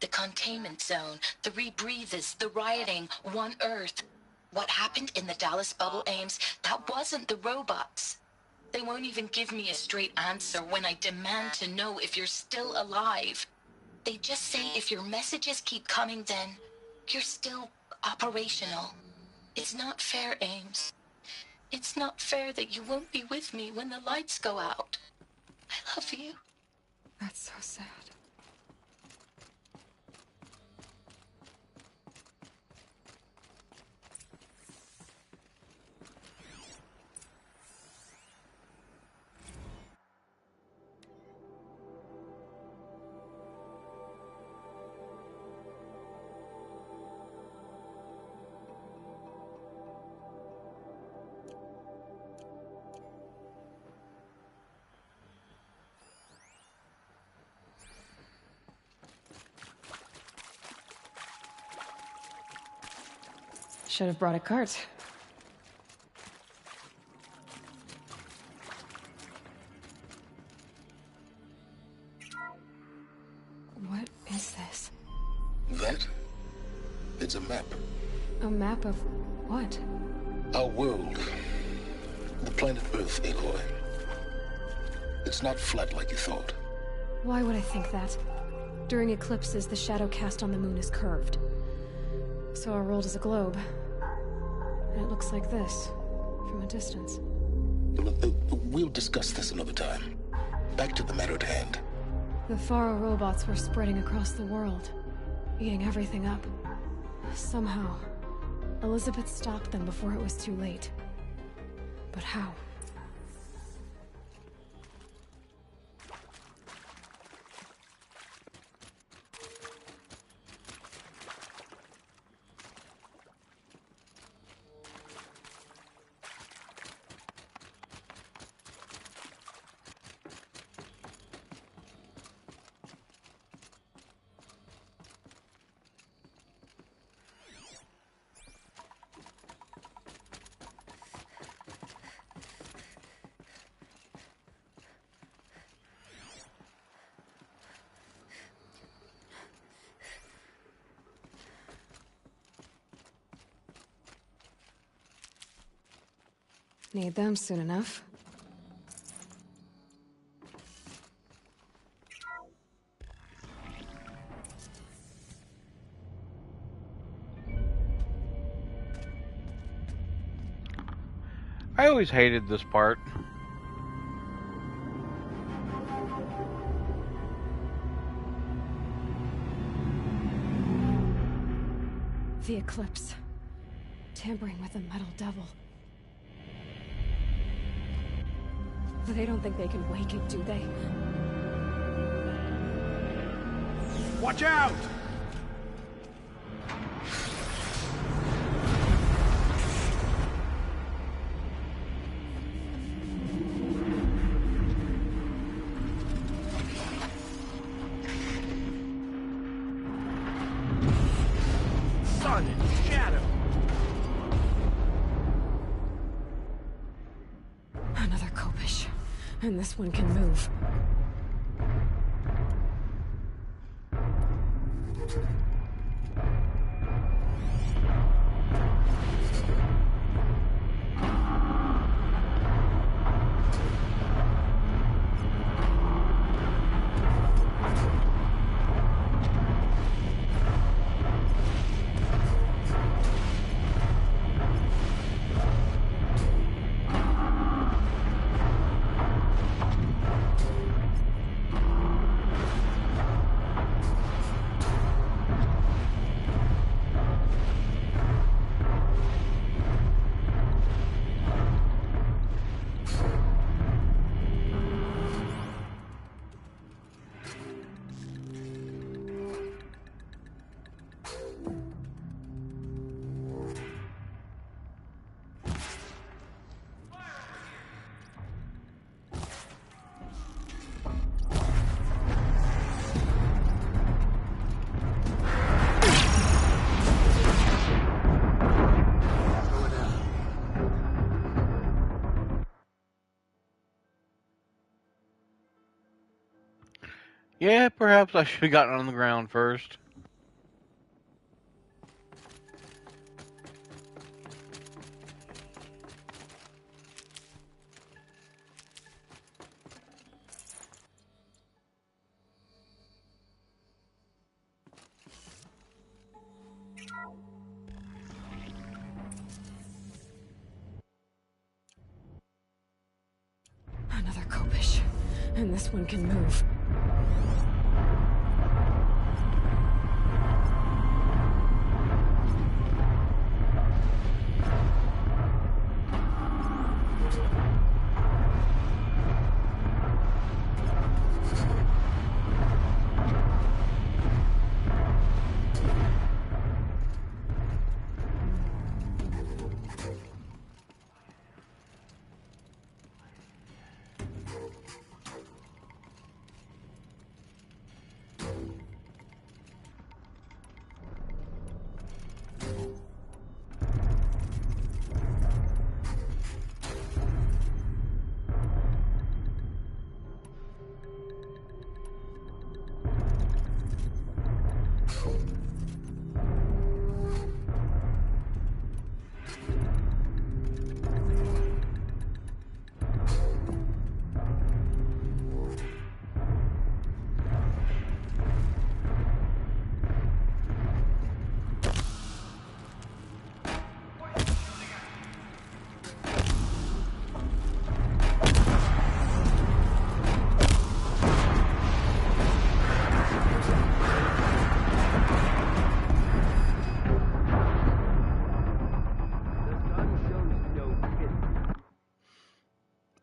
S8: The containment zone, the rebreathers, the rioting, One Earth. What happened in the Dallas bubble, Ames, that wasn't the robots. They won't even give me a straight answer when I demand to know if you're still alive. They just say if your messages keep coming, then you're still operational. It's not fair, Ames. It's not fair that you won't be with me when the lights go out. I love you.
S2: That's so sad. Should have brought a cart. What is this?
S6: That? It's a map.
S2: A map of what?
S6: Our world. The planet Earth, Aloy. It's not flat like you thought.
S2: Why would I think that? During eclipses, the shadow cast on the moon is curved. So our world is a globe. And it looks like this, from a distance.
S6: We'll discuss this another time. Back to the matter at hand.
S2: The Faro robots were spreading across the world, eating everything up. Somehow, Elizabeth stopped them before it was too late. But how? Need them soon enough.
S7: I always hated this part.
S2: The eclipse. Tampering with the metal devil. They don't think they can wake it, do they?
S14: Watch out! Sun and shadow.
S2: Another Kopish. And this one can move.
S7: Yeah, perhaps I should have gotten on the ground first.
S2: Another Kopish. And this one can move.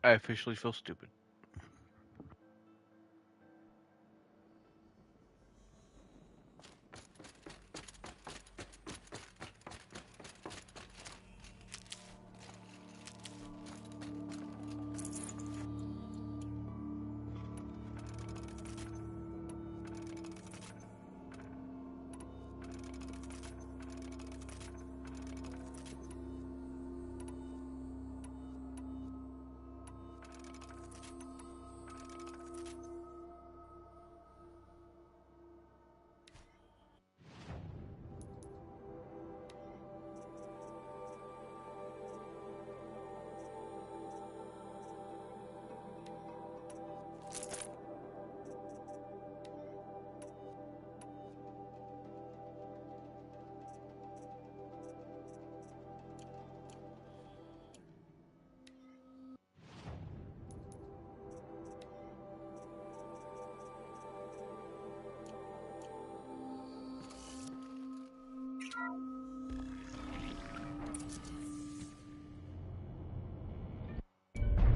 S7: I officially feel stupid.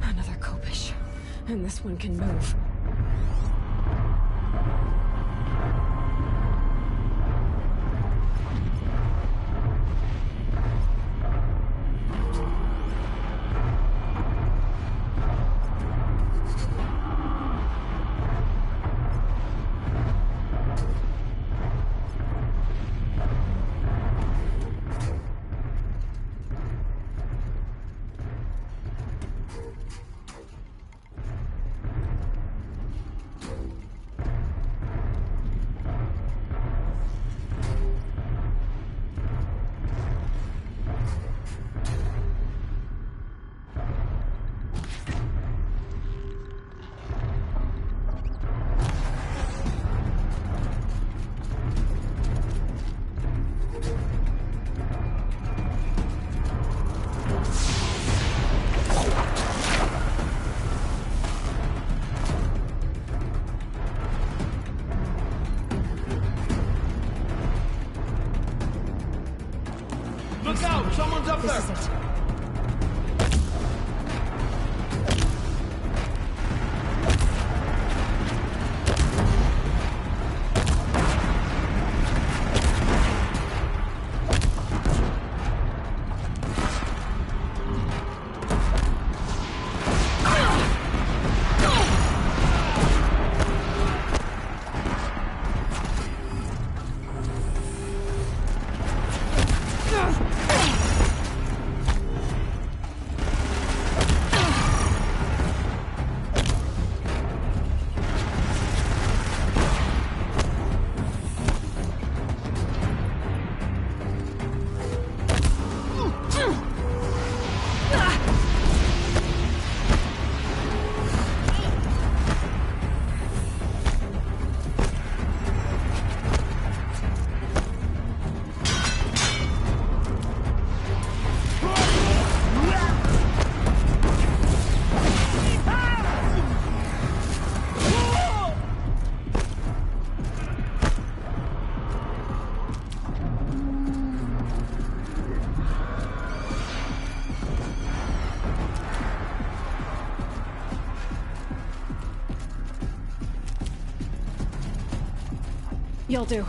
S2: Another Kopish. And this one can move.
S14: Look out! Someone's up there!
S2: This is it. You'll do.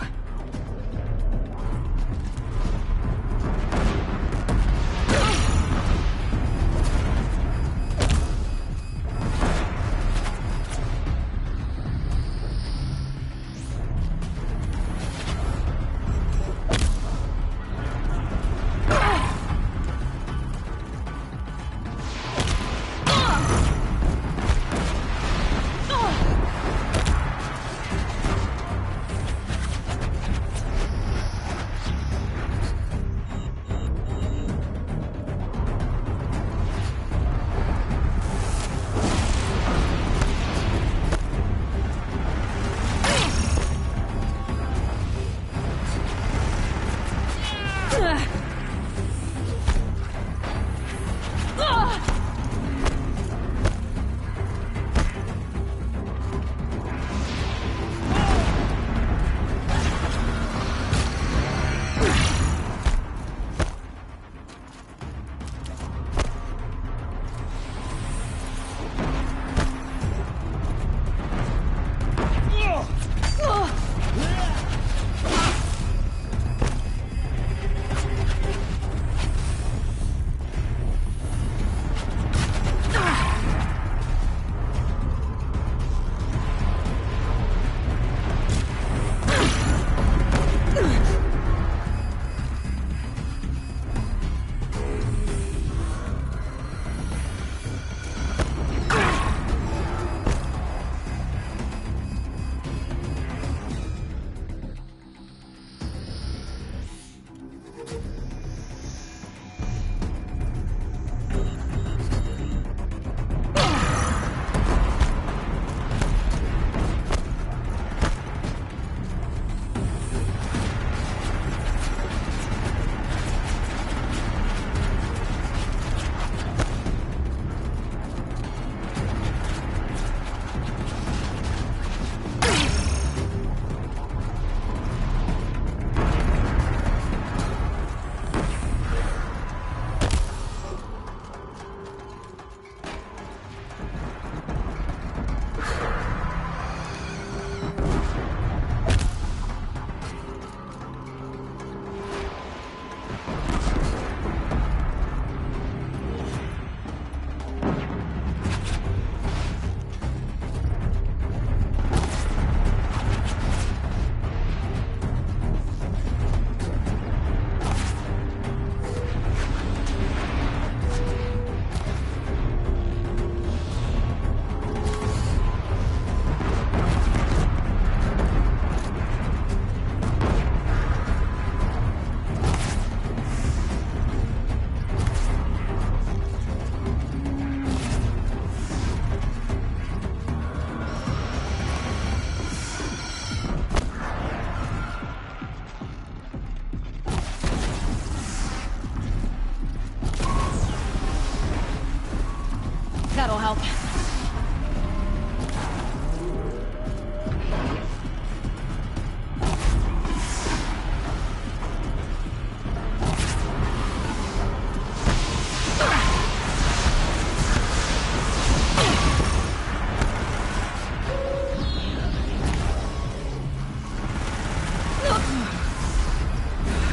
S2: That'll help.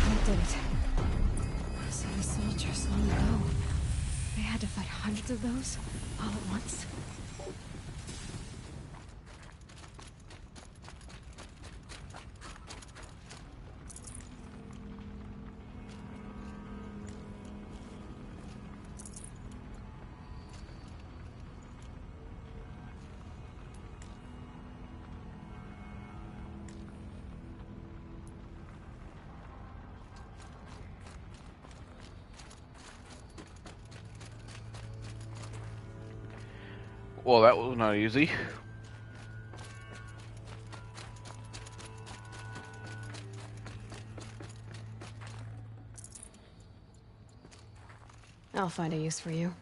S2: We did it. So the soldiers long ago, they had to fight hundreds of those all at once.
S7: Well, that was not easy.
S2: I'll find a use for you.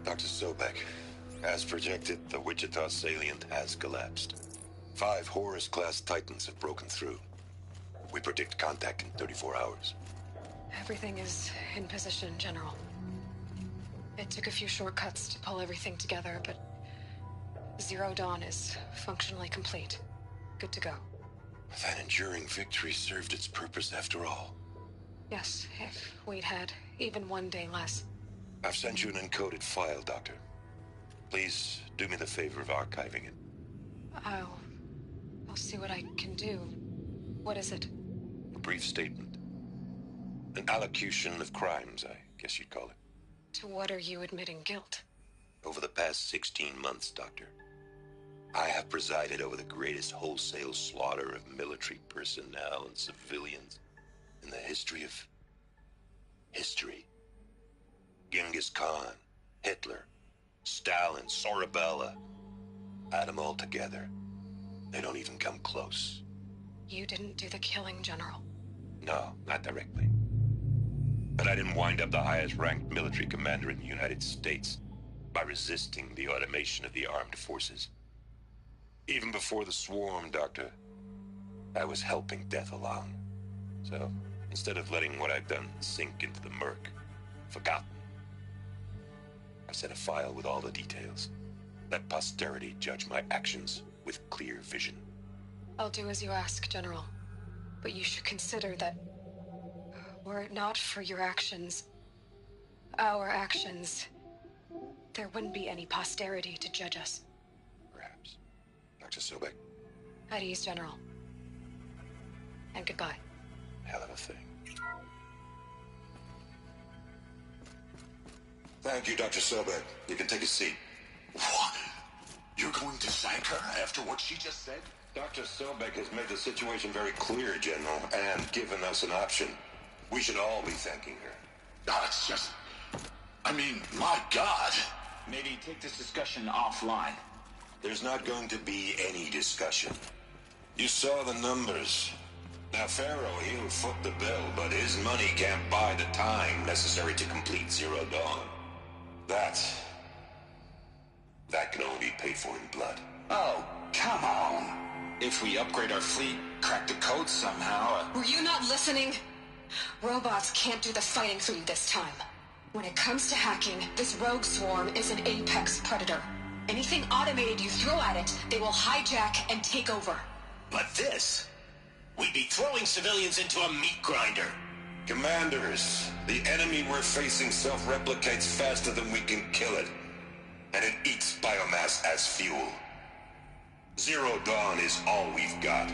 S5: Dr. Sobek, as projected, the Wichita salient has collapsed. 5 Horus-class Titans have broken through. We predict contact in 34 hours.
S2: Everything is in position, General. It took a few shortcuts to pull everything together, but Zero Dawn is functionally complete. Good to go.
S5: That enduring victory served its purpose after all.
S2: Yes, if we'd had even one day less.
S5: I've sent you an encoded file, Doctor. Please do me the favor of archiving it.
S2: I'll see what I can do. What is it?
S5: A brief statement. An allocution of crimes, I guess you'd call it.
S2: To what are you admitting guilt?
S5: Over the past 16 months, Doctor, I have presided over the greatest wholesale slaughter of military personnel and civilians in the history of history. Genghis Khan, Hitler, Stalin, Sorabella. Add them all together. They don't even come close.
S2: You didn't do the killing, General.
S5: No, not directly. But I didn't wind up the highest-ranked military commander in the United States by resisting the automation of the armed forces. Even before the swarm, Doctor, I was helping death along. So, instead of letting what I've done sink into the murk, forgotten, I sent a file with all the details. Let posterity judge my actions with clear vision.
S2: I'll do as you ask, General. But you should consider that were it not for your actions, our actions, there wouldn't be any posterity to judge us.
S5: Perhaps. Dr. Sobek.
S2: At ease, General. And goodbye.
S5: Hell of a thing. Thank you, Dr. Sobek. You can take a seat.
S13: What? You're going to thank her after what she just said?
S5: Dr. Sobek has made the situation very clear, General, and given us an option. We should all be thanking her.
S13: God, it's just... I mean, my God.
S21: Maybe take this discussion offline.
S5: There's not going to be any discussion. You saw the numbers. Now, Pharaoh, he'll foot the bill, but his money can't buy the time necessary to complete Zero Dawn. That can only be paid for in blood.
S13: Oh, come on. If we upgrade our fleet, crack the code somehow...
S1: Were you not listening? Robots can't do the fighting for you this time. When it comes to hacking, this rogue swarm is an apex predator. Anything automated you throw at it, they will hijack and take over.
S13: But this... we'd be throwing civilians into a meat grinder.
S5: Commanders, the enemy we're facing self-replicates faster than we can kill it. And it eats biomass as fuel. Zero Dawn is all we've got.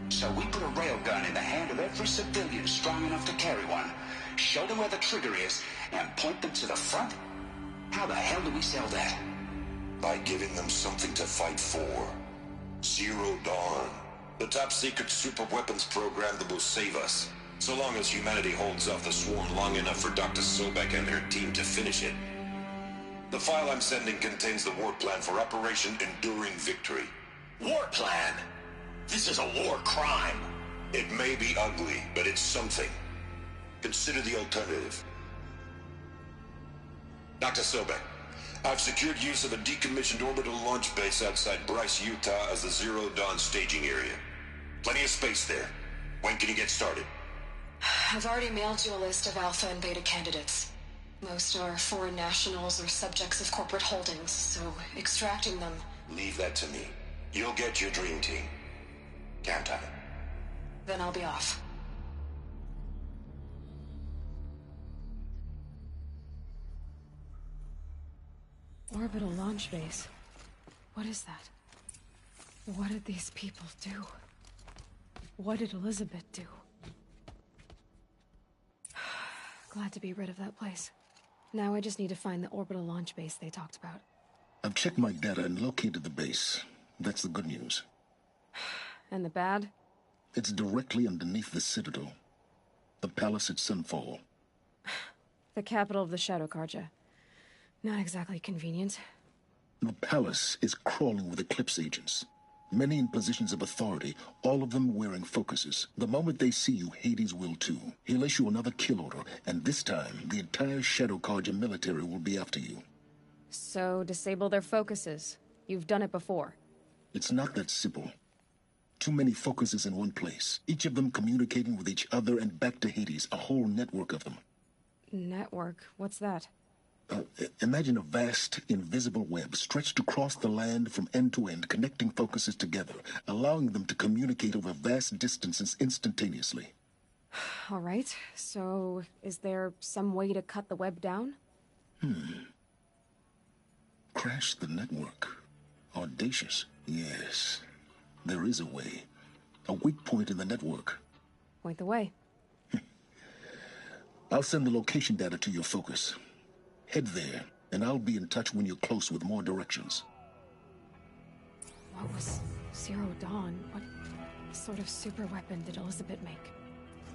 S13: So we put a railgun in the hand of every civilian strong enough to carry one, show them where the trigger is, and point them to the front? How the hell do we sell that?
S5: By giving them something to fight for. Zero Dawn. The top-secret super-weapons program that will save us. So long as humanity holds off the swarm long enough for Dr. Sobek and her team to finish it. The file I'm sending contains the war plan for Operation Enduring Victory.
S13: War plan? This is a war crime.
S5: It may be ugly, but it's something. Consider the alternative. Dr. Sobek, I've secured use of a decommissioned orbital launch base outside Bryce, Utah as the Zero Dawn staging area. Plenty of space there. When can you get started?
S1: I've already mailed you a list of alpha and beta candidates. Most are foreign nationals or subjects of corporate holdings, so extracting them...
S5: Leave that to me. You'll get your dream team. Count on it.
S1: Then I'll be off.
S2: Orbital launch base. What is that? What did these people do? What did Elizabeth do? Glad to be rid of that place. Now I just need to find the orbital launch base they talked about.
S6: I've checked my data and located the base. That's the good news.
S2: And the bad?
S6: It's directly underneath the Citadel. The palace at Sunfall.
S2: The capital of the Shadow Carja. Not exactly convenient.
S6: The palace is crawling with Eclipse agents. Many in positions of authority, all of them wearing focuses. The moment they see you, Hades will too. He'll issue another kill order, and this time, the entire Shadow Carja military will be after you.
S2: So, disable their focuses. You've done it before.
S6: It's not that simple. Too many focuses in one place, each of them communicating with each other and back to Hades, a whole network of them.
S2: Network? What's that?
S6: Imagine a vast, invisible web stretched across the land from end to end, connecting focuses together, allowing them to communicate over vast distances instantaneously.
S2: All right, so is there some way to cut the web down?
S6: Crash the network. Audacious. Yes, there is a way. A weak point in the network.
S2: Point the way.
S6: I'll send the location data to your focus. Head there, and I'll be in touch when you're close with more directions.
S2: What was Zero Dawn? What sort of super weapon did Elizabeth make?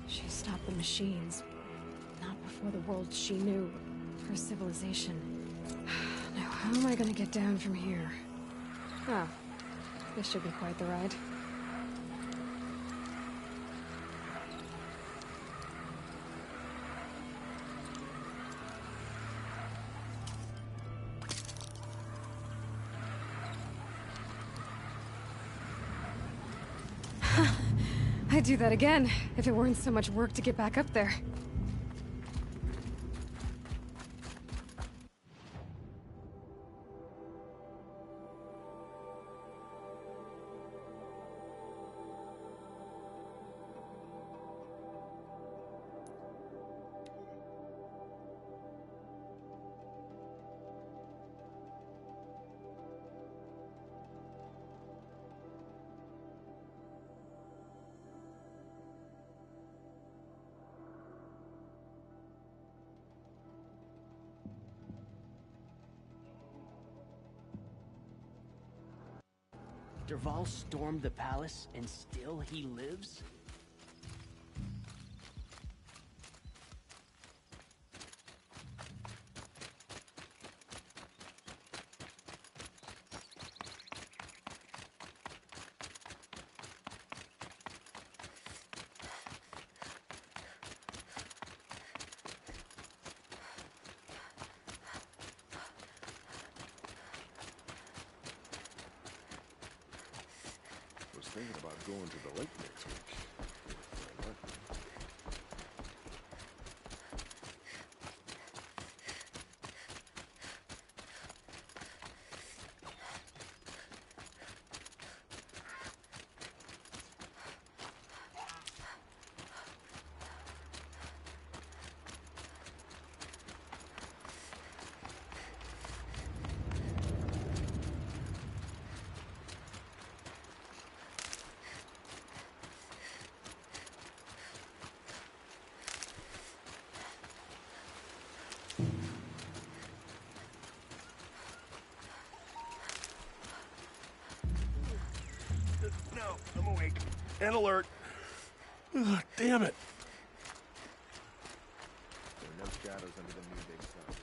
S2: She stopped the machines. Not before the world she knew. Her civilization. Now, how am I gonna get down from here? Ah, this should be quite the ride. I'd do that again, if it weren't so much work to get back up there.
S21: Dervahl stormed the palace, and still he lives?
S6: thinking about going to the lake next week.
S19: No, I'm awake. And alert. Ugh, damn it.
S9: There are no shadows under the new big sun.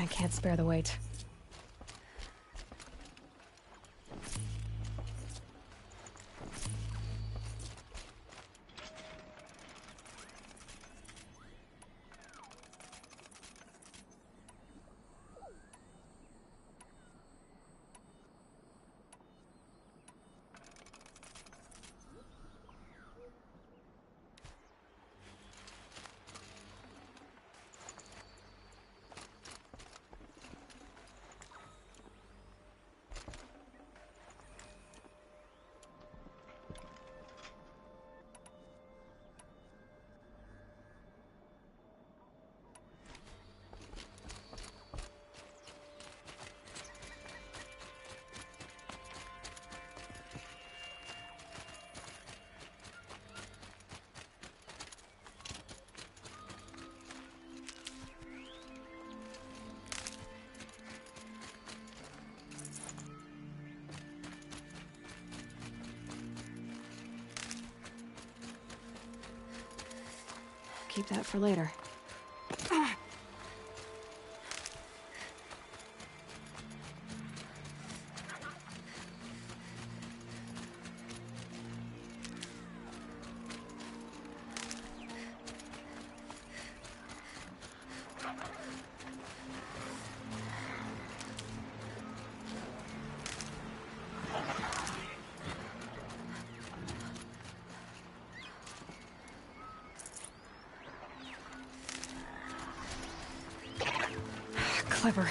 S2: I can't spare the weight. Keep that for later. Clever.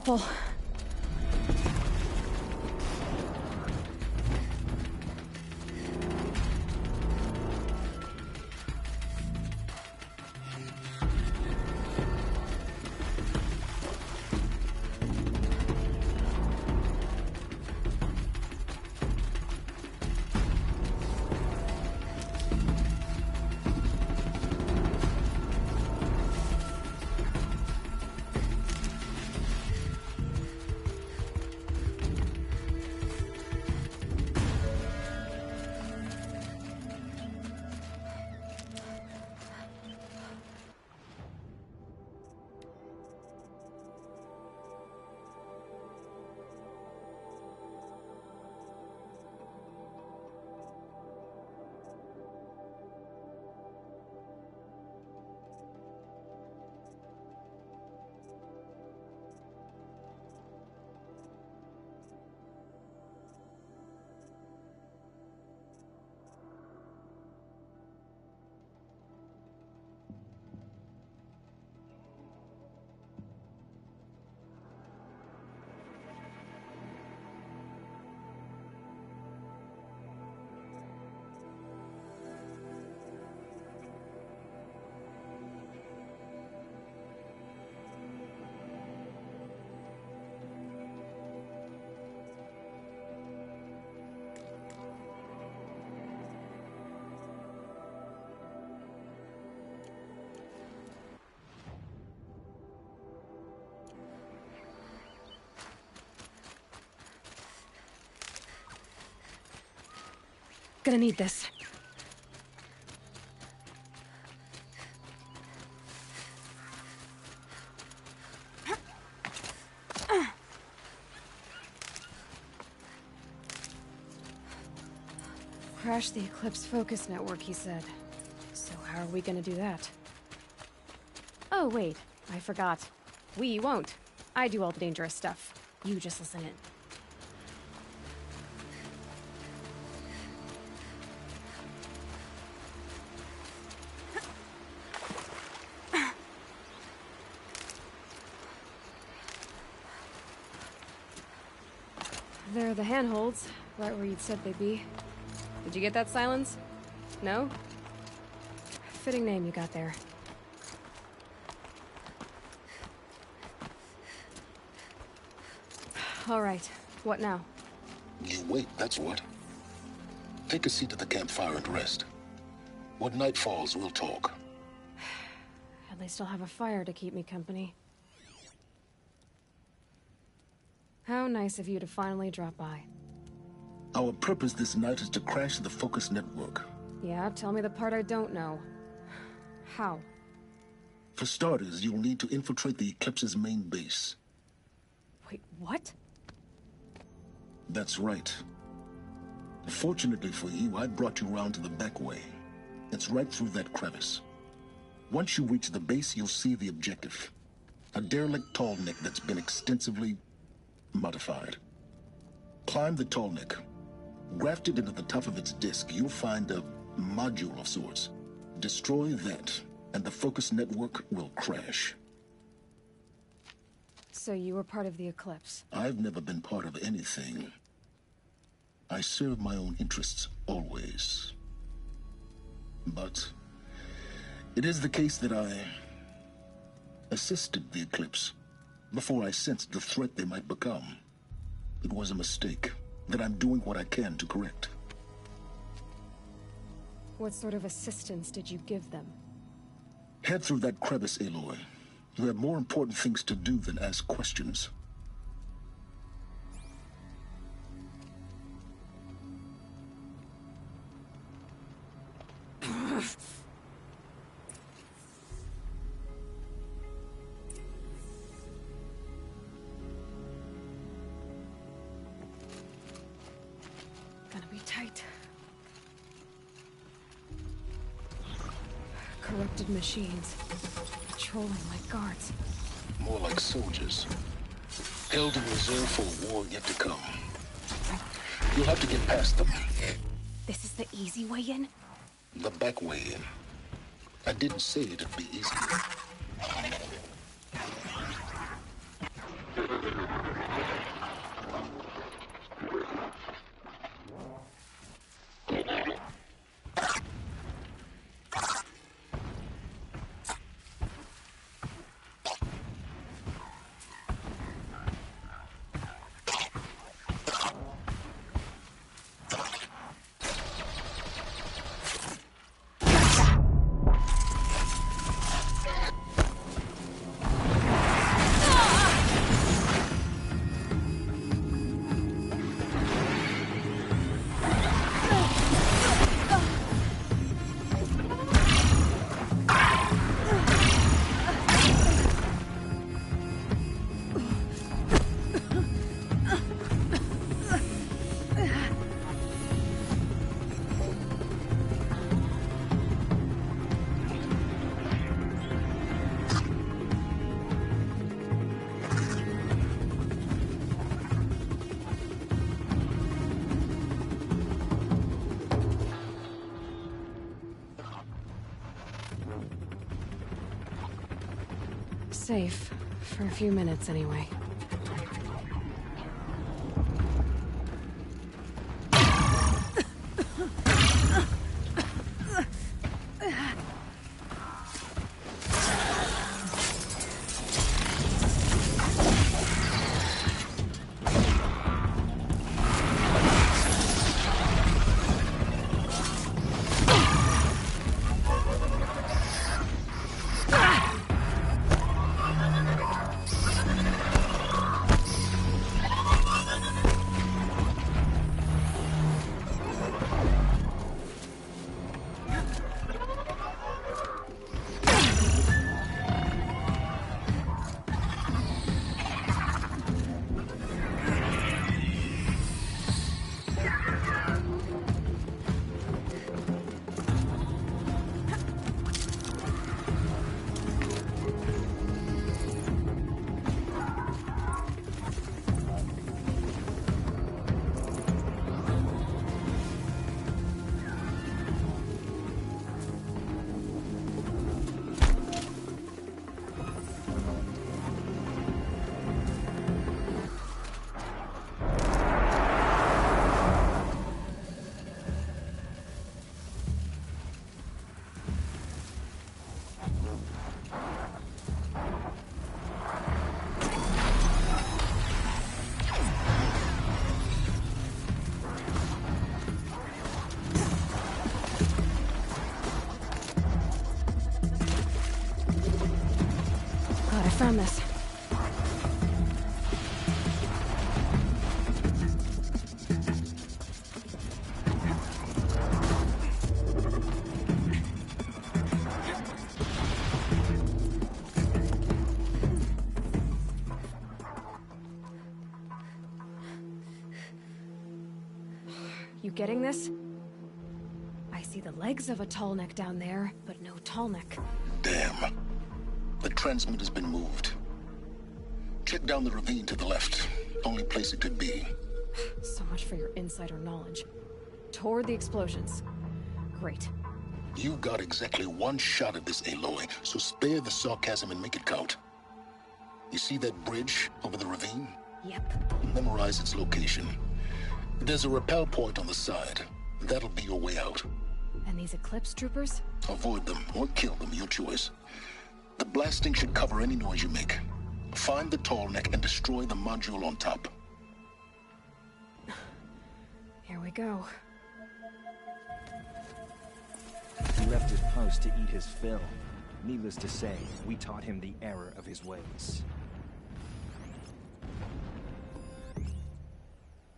S2: helpful. Gonna need this. Crash the Eclipse focus network, he said. So how are we gonna do that? Oh, wait. I forgot. We won't. I do all the dangerous stuff. You just listen in. There are the handholds, right where you'd said they'd be. Did you get that, Silence? No? Fitting name you got there. All right, what now?
S6: You wait, that's what. Take a seat at the campfire and rest. When night falls, we'll talk.
S2: At least I'll have a fire to keep me company. How nice of you to finally drop by.
S6: Our purpose this night is to crash the focus network.
S2: Yeah, tell me the part I don't know. How?
S6: For starters, you'll need to infiltrate the Eclipse's main base.
S2: Wait, what?
S6: That's right. Fortunately for you, I brought you round to the back way. It's right through that crevice. Once you reach the base, you'll see the objective. A derelict tall neck that's been extensively modified. Climb the tall neck. Grafted into the top of its disc, you'll find a module of sorts. Destroy that, and the focus network will crash.
S2: So you were part of the Eclipse?
S6: I've never been part of anything. I serve my own interests, always. But it is the case that I assisted the Eclipse before I sensed the threat they might become. It was a mistake that I'm doing what I can to correct.
S2: What sort of assistance did you give them?
S6: Head through that crevice, Aloy. You have more important things to do than ask questions.
S2: Gonna be tight. Corrupted machines. Patrolling like guards.
S6: More like soldiers. Held in reserve for a war yet to come. You'll have to get past them.
S2: This is the easy way in?
S6: The back way in. I didn't say it'd be easy.
S2: Safe. For a few minutes, anyway. Glad I found this. You getting this? I see the legs of a tall neck down there, but no tall neck.
S6: Damn. The transmitter's been moved. Check down the ravine to the left. Only place it could be.
S2: So much for your insider knowledge. Toward the explosions. Great.
S6: You got exactly one shot at this, Aloy, so spare the sarcasm and make it count. You see that bridge over the ravine?
S2: Yep.
S6: Memorize its location. There's a rappel point on the side. That'll be your way out.
S2: And these Eclipse troopers?
S6: Avoid them or kill them, your choice. The blasting should cover any noise you make. Find the tall neck and destroy the module on top.
S2: Here we go.
S15: He left his post to eat his fill. Needless to say, we taught him the error of his ways.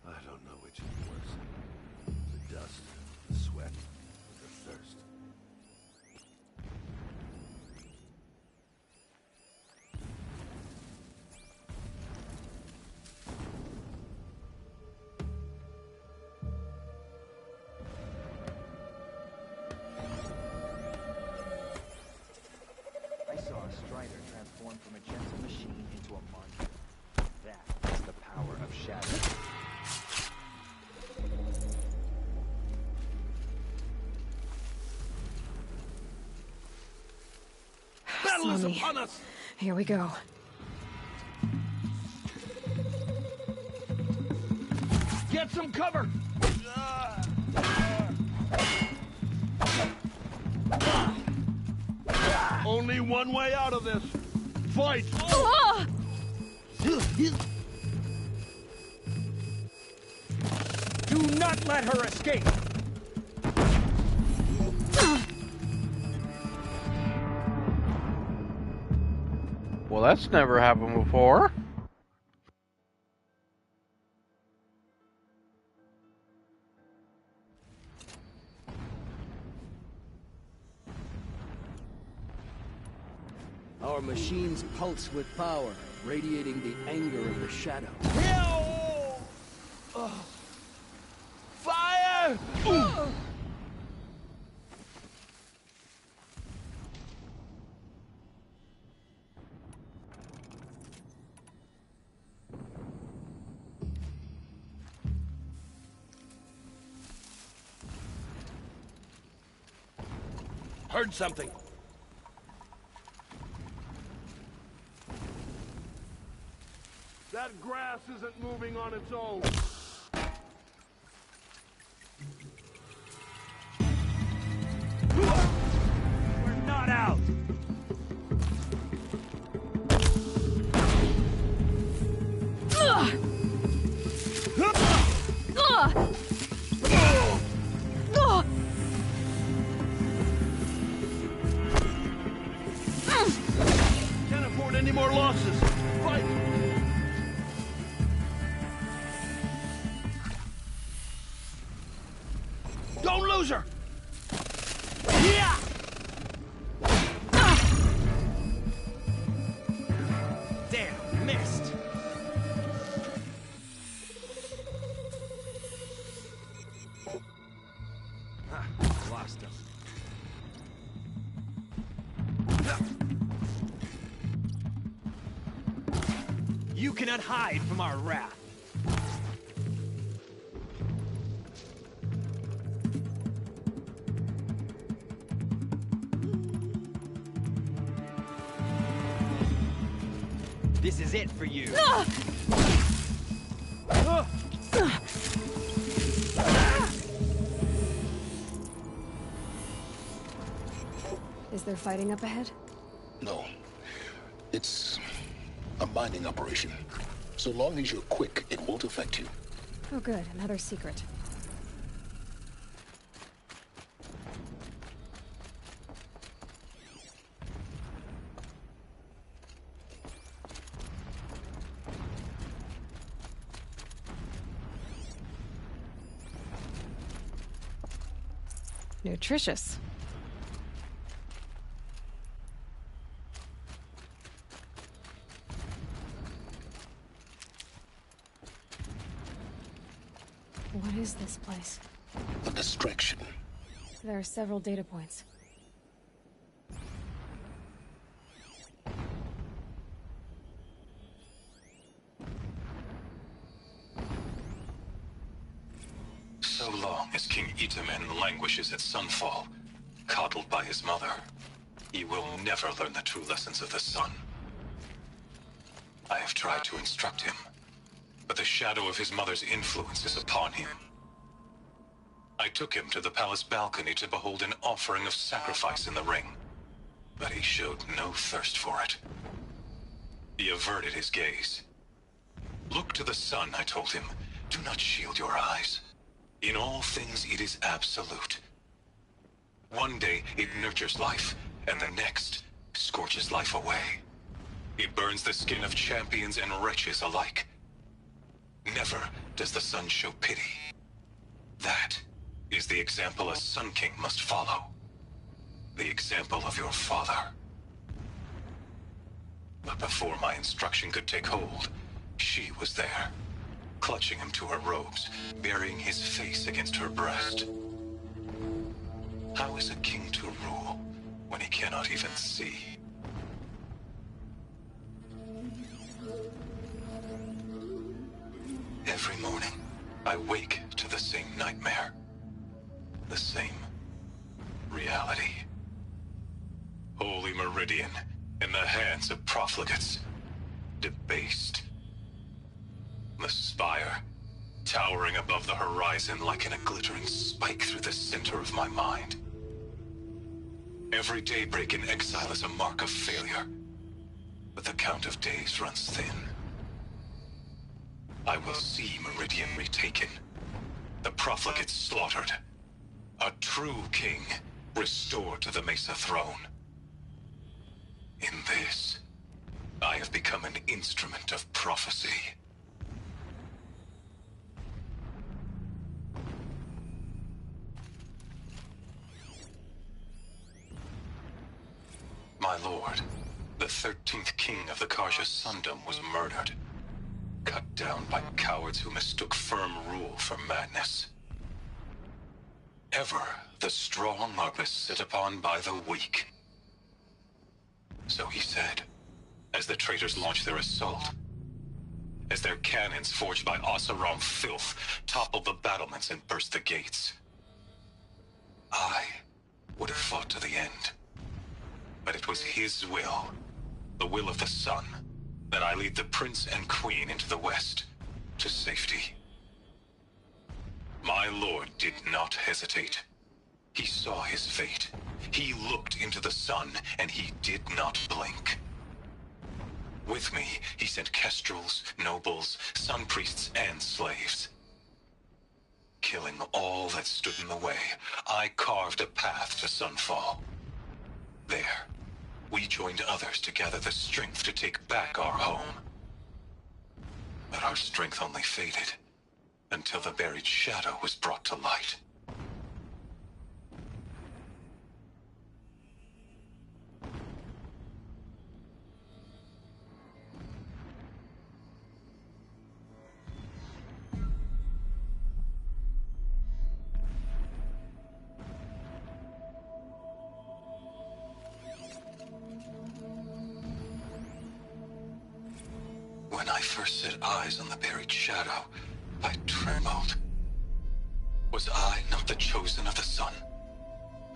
S14: I don't know which is worse. The dust, the sweat, the thirst.
S15: I saw a Strider transform from a gentle machine into a monster. That is the power of shadow.
S14: Battle is upon us!
S2: Here we go.
S14: Get some cover! Only one way out of this. Fight!
S15: Do not let her escape!
S7: Well, that's never happened before.
S11: Our machines pulse with power, radiating the anger of the shadow.
S14: Fire! Heard something. That grass isn't moving on its own.
S15: We're not out!
S14: Can't afford any more losses. Fight! Don't lose her! Yeah!
S15: Damn, missed! Lost him. You cannot hide from our wrath. This is it for you.
S2: Is there fighting up ahead?
S6: No. It's a mining operation. So long as you're quick, it won't affect you.
S2: Oh good, another secret. Nutritious. What is this place?
S6: A distraction.
S2: There are several data points.
S5: So long as King Itamen languishes at Sunfall, coddled by his mother, he will never learn the true lessons of the sun. I have tried to instruct him, but the shadow of his mother's influence is upon him. I took him to the palace balcony to behold an offering of sacrifice in the ring, but he showed no thirst for it. He averted his gaze. Look to the sun, I told him. Do not shield your eyes. In all things, it is absolute. One day, it nurtures life, and the next, scorches life away. It burns the skin of champions and wretches alike. Never does the sun show pity. That is the example a Sun King must follow. The example of your father. But before my instruction could take hold, she was there, clutching him to her robes, burying his face against her breast. How is a king to rule when he cannot even see? Every morning, I wake to the same nightmare. The same reality. Holy Meridian in the hands of profligates. Debased. The spire towering above the horizon like in a glittering spike through the center of my mind. Every daybreak in exile is a mark of failure, but the count of days runs thin. I will see Meridian retaken, the profligates slaughtered, a true king restored to the Mesa throne. In this, I have become an instrument of prophecy. My lord, the 13th king of the Karja Sundom was murdered, cut down by cowards who mistook firm rule for madness. Ever the strong are beset upon by the weak. So he said, as the traitors launched their assault, as their cannons forged by Oseram filth toppled the battlements and burst the gates. I would have fought to the end. But it was his will, the will of the sun, that I lead the prince and queen into the west, to safety. My lord did not hesitate. He saw his fate. He looked into the sun, and he did not blink. With me, he sent kestrels, nobles, sun priests, and slaves. Killing all that stood in the way, I carved a path to sunfall. There, we joined others to gather the strength to take back our home. But our strength only faded until the buried shadow was brought to light. When I first set eyes on the buried shadow, I trembled. Was I not the chosen of the sun?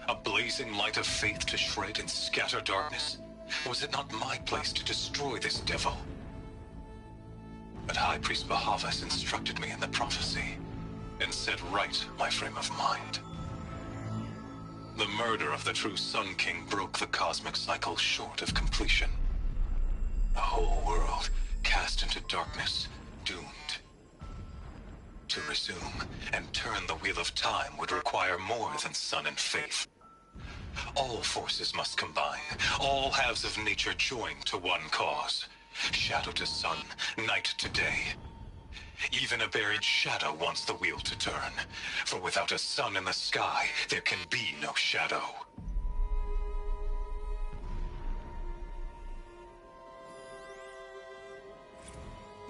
S5: A blazing light of faith to shred and scatter darkness? Was it not my place to destroy this devil? But High Priest Bahavas instructed me in the prophecy, and set right my frame of mind. The murder of the true Sun King broke the cosmic cycle short of completion. The whole world cast into darkness, doomed. To resume and turn the wheel of time would require more than sun and faith. All forces must combine, all halves of nature join to one cause. Shadow to sun, night to day. Even a buried shadow wants the wheel to turn, for without a sun in the sky, there can be no shadow.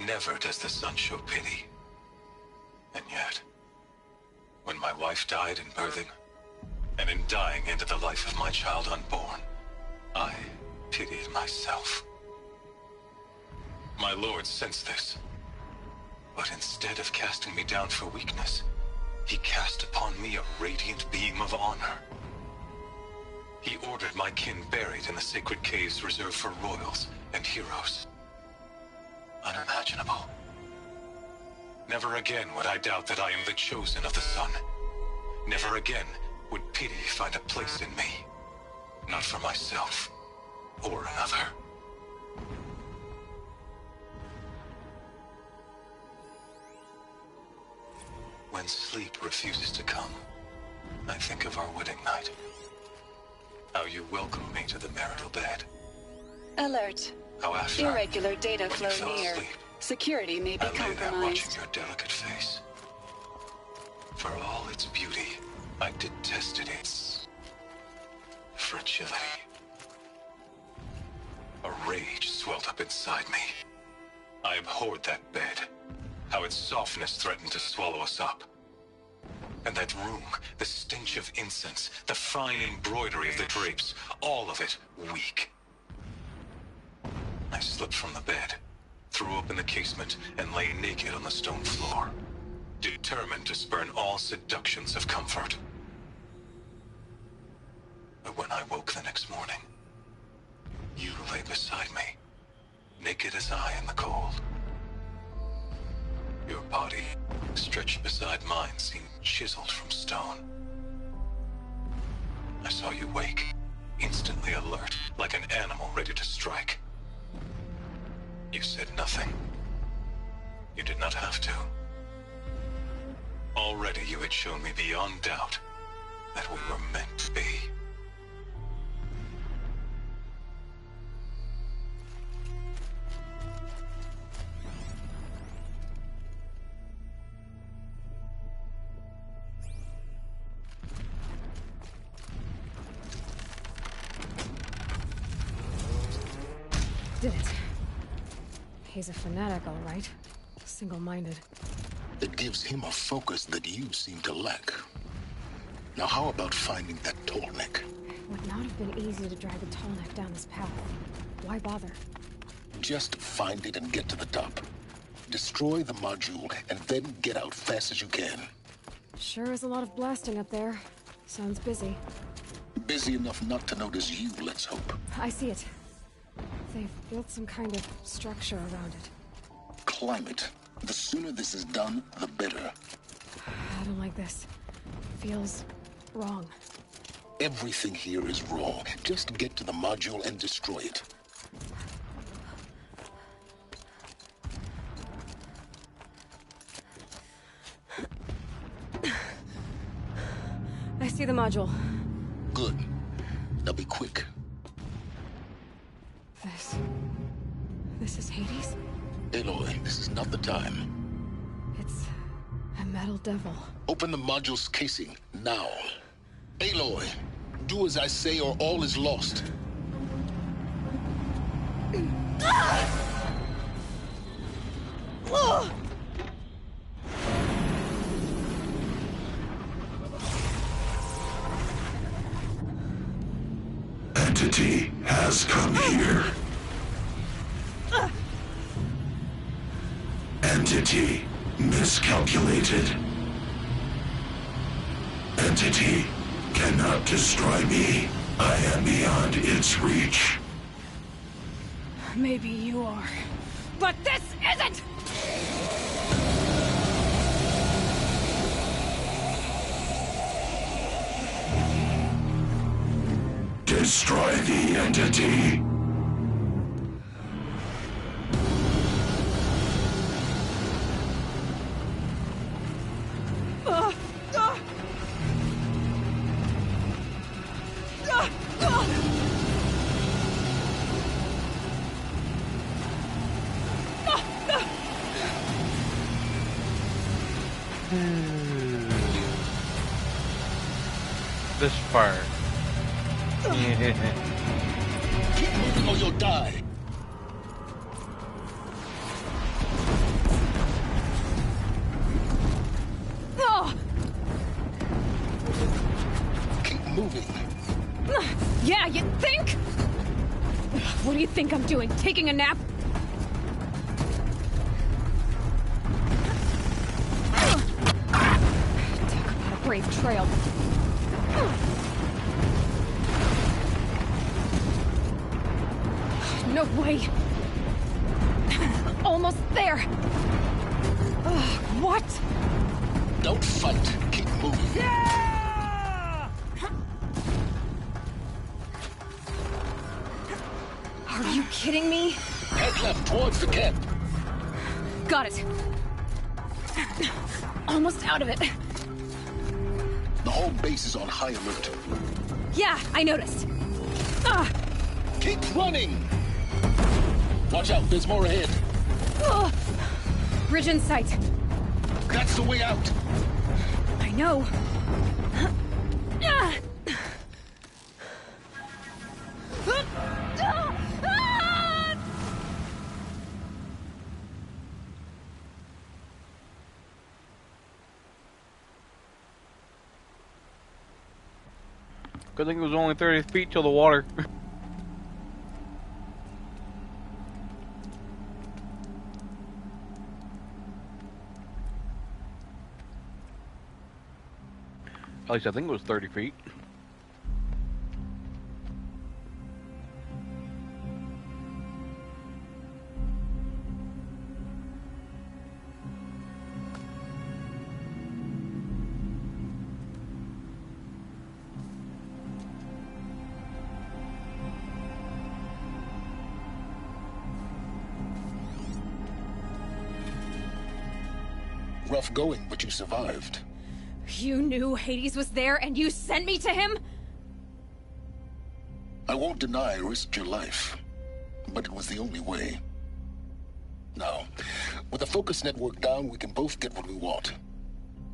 S5: Never does the sun show pity. And yet, when my wife died in birthing, and in dying into the life of my child unborn, I pitied myself. My lord sensed this, but instead of casting me down for weakness, he cast upon me a radiant beam of honor. He ordered my kin buried in the sacred caves reserved for royals and heroes. Unimaginable. Never again would I doubt that I am the chosen of the sun. Never again would pity find a place in me. Not for myself, or another. When sleep refuses to come, I think of our wedding night. How you welcomed me to the marital bed.
S18: Alert.
S5: How after
S18: Irregular data
S5: when you
S18: flow
S5: fell
S18: near.
S5: asleep,
S18: Security may be
S5: I lay there watching
S18: compromised.
S5: your delicate face. For all its beauty, I detested its fragility. A rage swelled up inside me. I abhorred that bed, how its softness threatened to swallow us up. And that room, the stench of incense, the fine embroidery of the drapes, all of it weak. I slipped from the bed, threw open the casement, and lay naked on the stone floor, determined to spurn all seductions of comfort. But when I woke the next morning, you lay beside me, naked as I in the cold. Your body stretched beside mine seemed chiseled from stone. I saw you wake, instantly alert, like an animal ready to strike. You said nothing. You did not have to. Already you had shown me beyond doubt that we were meant to be.
S2: Did it. He's a fanatic, all right. Single-minded.
S6: It gives him a focus that you seem to lack. Now how about finding that tall neck?
S2: It would not have been easy to drag a tall neck down this path. Why bother?
S6: Just find it and get to the top. Destroy the module and then get out fast as you can.
S2: Sure is a lot of blasting up there. Sounds busy.
S6: Busy enough not to notice you, let's hope.
S2: I see it. They've built some kind of structure around it.
S6: Climb it. The sooner this is done, the better.
S2: I don't like this. Feels wrong.
S6: Everything here is wrong. Just get to the module and destroy it.
S2: I see the module.
S6: Good. Now be quick.
S2: This is Hades?
S6: Aloy, this is not the time.
S2: It's a metal devil.
S6: Open the module's casing, now. Aloy, do as I say or all is lost.
S10: Entity has come here. Entity miscalculated. Entity cannot destroy me. I am beyond its reach.
S2: Maybe you are. But this isn't!
S10: Destroy the entity.
S7: This part.
S6: Keep moving or you'll die. Keep moving.
S2: Yeah, you think? What do you think I'm doing? Taking a nap? Talk about a brave trail. No way. Almost there. What?
S6: Don't fight. Keep moving.
S2: Yeah! Are you kidding me?
S6: Head left towards the camp.
S2: Got it. Almost out of it.
S6: The whole base is on high alert.
S2: Yeah, I noticed.
S6: Keep running! Watch out, there's more ahead.
S2: Bridge in sight.
S6: That's the way out.
S2: I know.
S7: Good thing it was only 30 feet till the water. At least I think it was 30 feet.
S6: rough going, but you survived.
S2: You knew Hades was there and you sent me to him?
S6: I won't deny I risked your life, but it was the only way. Now, with the focus network down, we can both get what we want.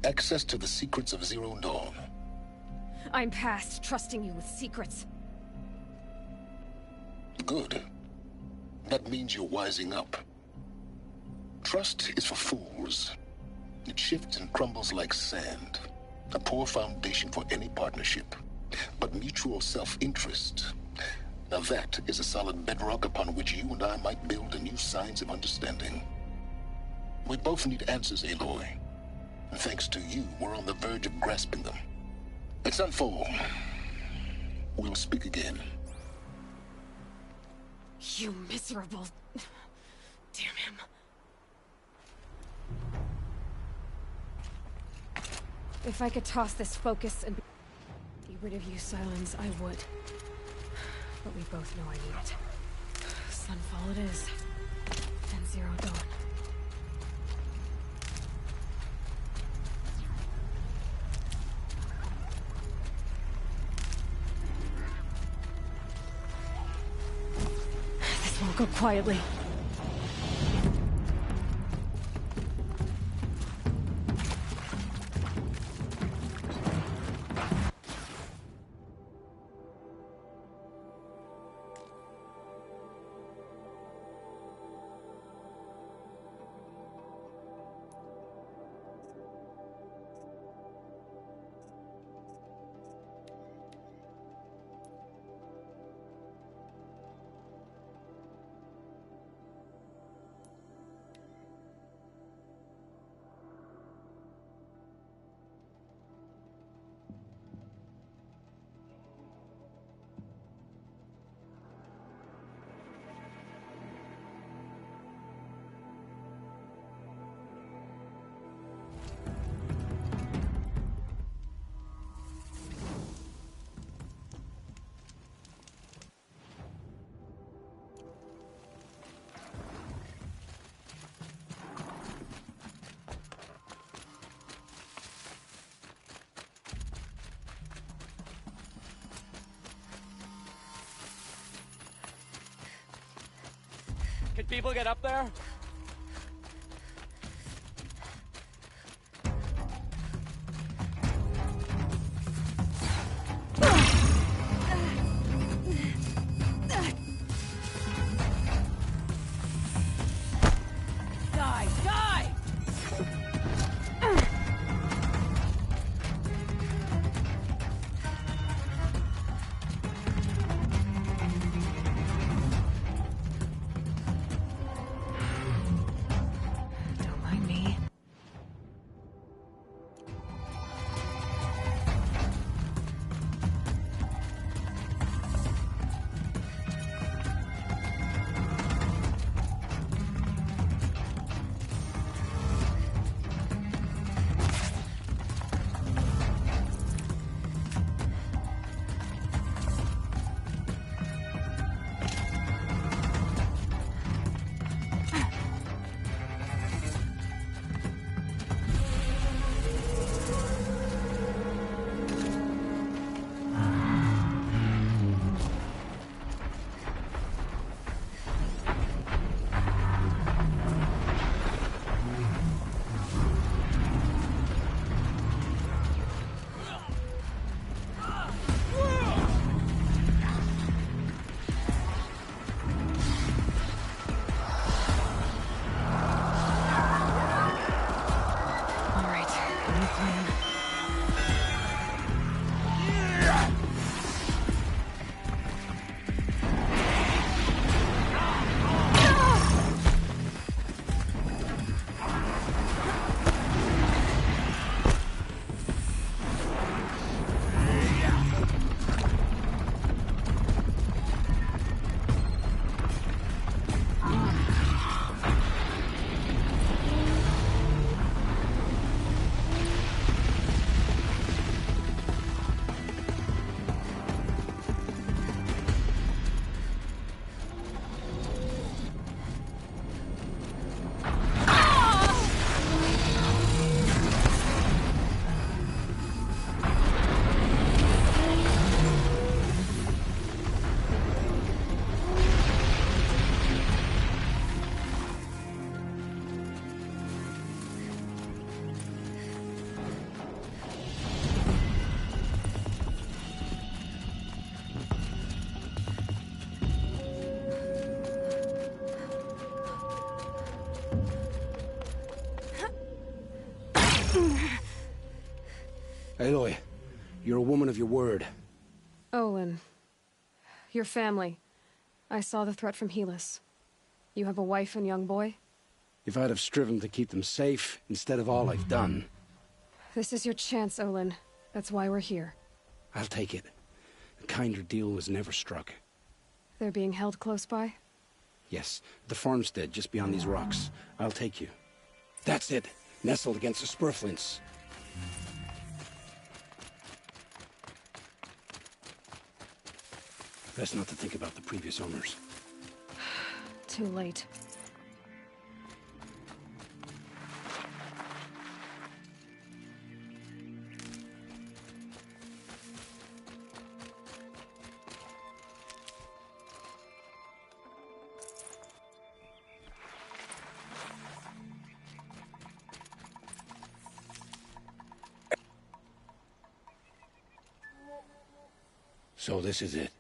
S6: Access to the secrets of Zero Dawn.
S2: I'm past trusting you with secrets.
S6: Good. That means you're wising up. Trust is for fools. It shifts and crumbles like sand. A poor foundation for any partnership. But mutual self-interest, now that is a solid bedrock upon which you and I might build a new science of understanding. We both need answers, Aloy. And thanks to you, we're on the verge of grasping them. It's Sunfall. We'll speak again.
S2: You miserable... Damn him. If I could toss this focus and be rid of you, Silence, I would. But we both know I need it. Sunfall it is. And Zero Dawn. This won't go quietly.
S21: Can people get up there? Die! Die!
S9: Aloy, you're a woman of your word.
S2: Olin. Your family. I saw the threat from Helis. You have a wife and young boy?
S9: If I'd have striven to keep them safe, instead of all I've done...
S2: This is your chance, Olin. That's why we're here.
S9: I'll take it. A kinder deal was never struck.
S2: They're being held close by?
S9: Yes, the farmstead just beyond these rocks. I'll take you. That's it, nestled against the spurflints. Best not to think about the previous owners.
S2: Too late.
S9: So this is it.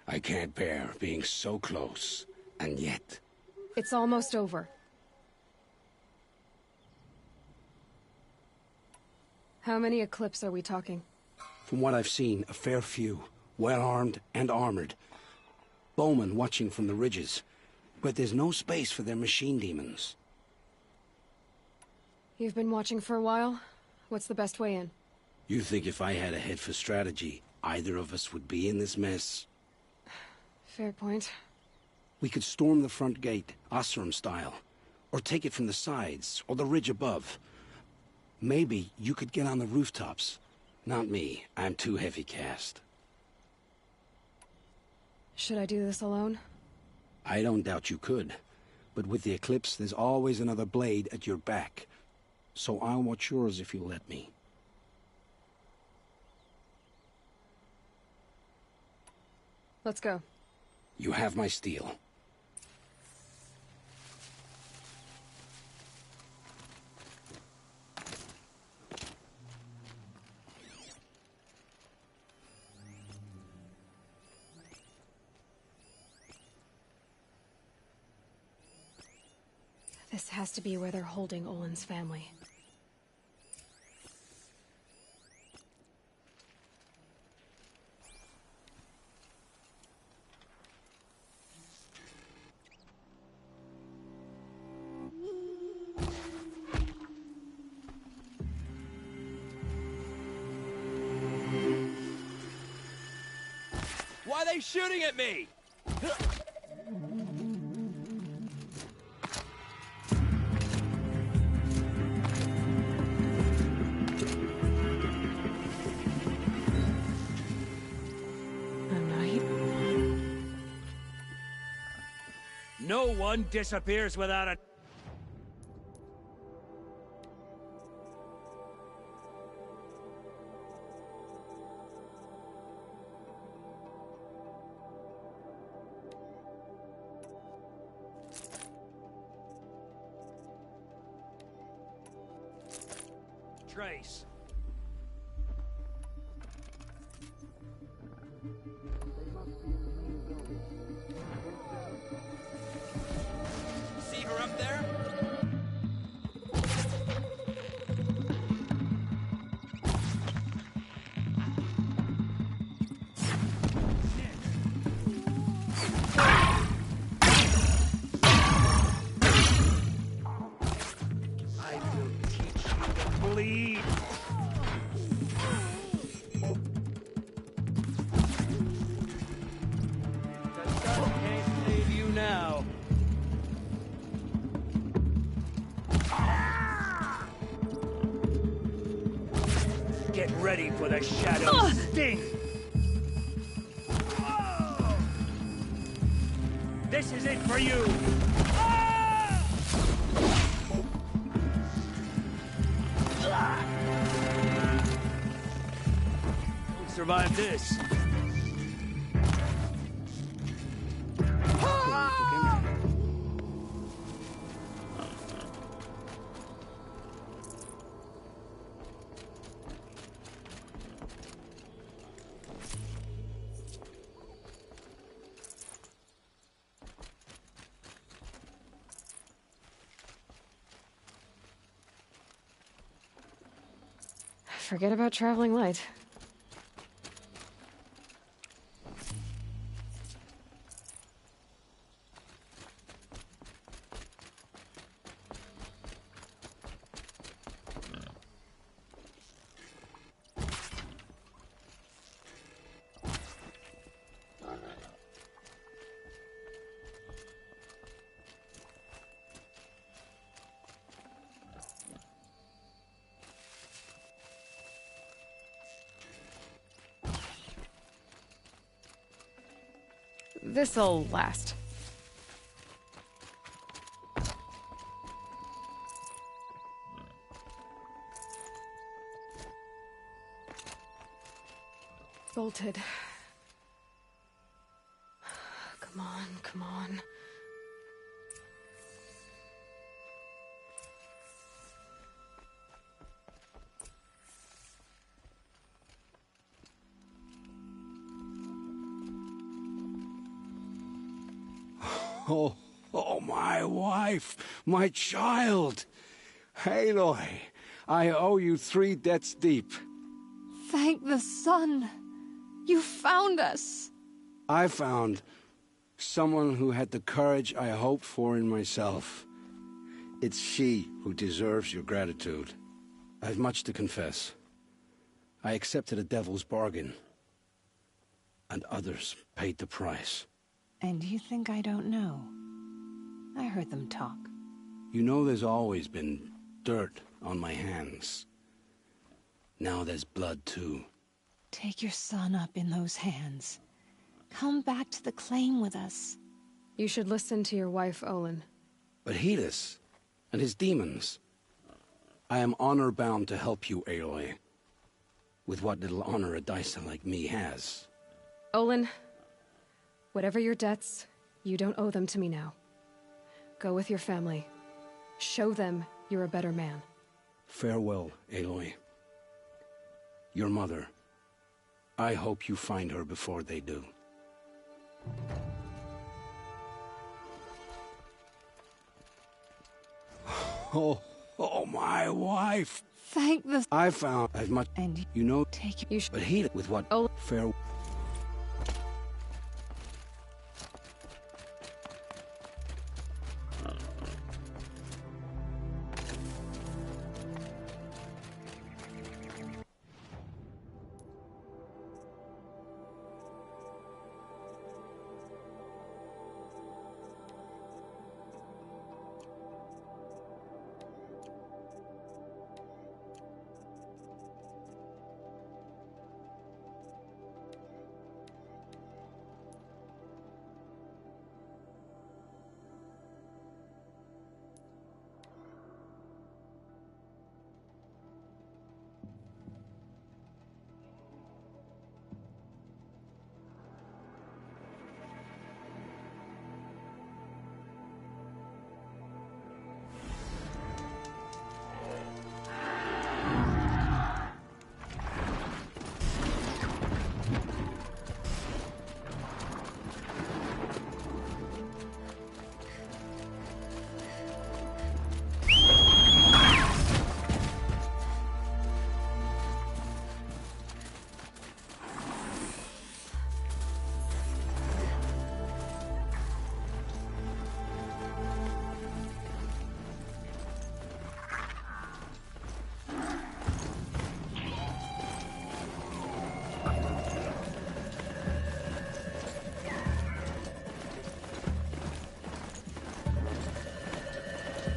S9: I can't bear being so close, and yet...
S2: It's almost over. How many Eclipse are we talking?
S9: From what I've seen, a fair few. Well-armed and armored. Bowmen watching from the ridges. But there's no space for their machine demons.
S2: You've been watching for a while? What's the best way in?
S9: You think if I had a head for strategy, either of us would be in this mess?
S2: Fair point.
S9: We could storm the front gate, Osram style. Or take it from the sides, or the ridge above. Maybe you could get on the rooftops. Not me. I'm too heavy cast.
S2: Should I do this alone?
S9: I don't doubt you could. But with the Eclipse, there's always another blade at your back. So I'll watch yours if you'll let me.
S2: Let's go.
S9: You have my steel.
S2: This has to be where they're holding Olin's family.
S21: Why are they shooting at me? No one disappears without a... trace. See her up there? I will teach you to bleed. The sun can't save you now. Get ready for the shadow sting. This is it for you. Won't survive this.
S2: Forget about traveling light. This'll last. Bolted. Come on, come on.
S9: Oh, my wife, my child. Aloy, I owe you 3 debts deep.
S2: Thank the sun. You found us.
S9: I found someone who had the courage I hoped for in myself. It's she who deserves your gratitude. I've much to confess. I accepted a devil's bargain, and others paid the price.
S12: And you think I don't know? I heard them talk.
S9: You know there's always been dirt on my hands. Now there's blood too.
S12: Take your son up in those hands. Come back to the claim with us.
S2: You should listen to your wife, Olin.
S9: But Hedis and his demons. I am honor-bound to help you, Aloy. With what little honor a Dysa like me has.
S2: Olin, whatever your debts, you don't owe them to me now. Go with your family. Show them you're a better man.
S9: Farewell, Aloy. Your mother. I hope you find her before they do. Oh, my wife.
S2: Thank the...
S9: I found as much...
S12: And
S9: you know...
S2: Take you...
S9: But heed it with what...
S2: Oh.
S9: Farewell.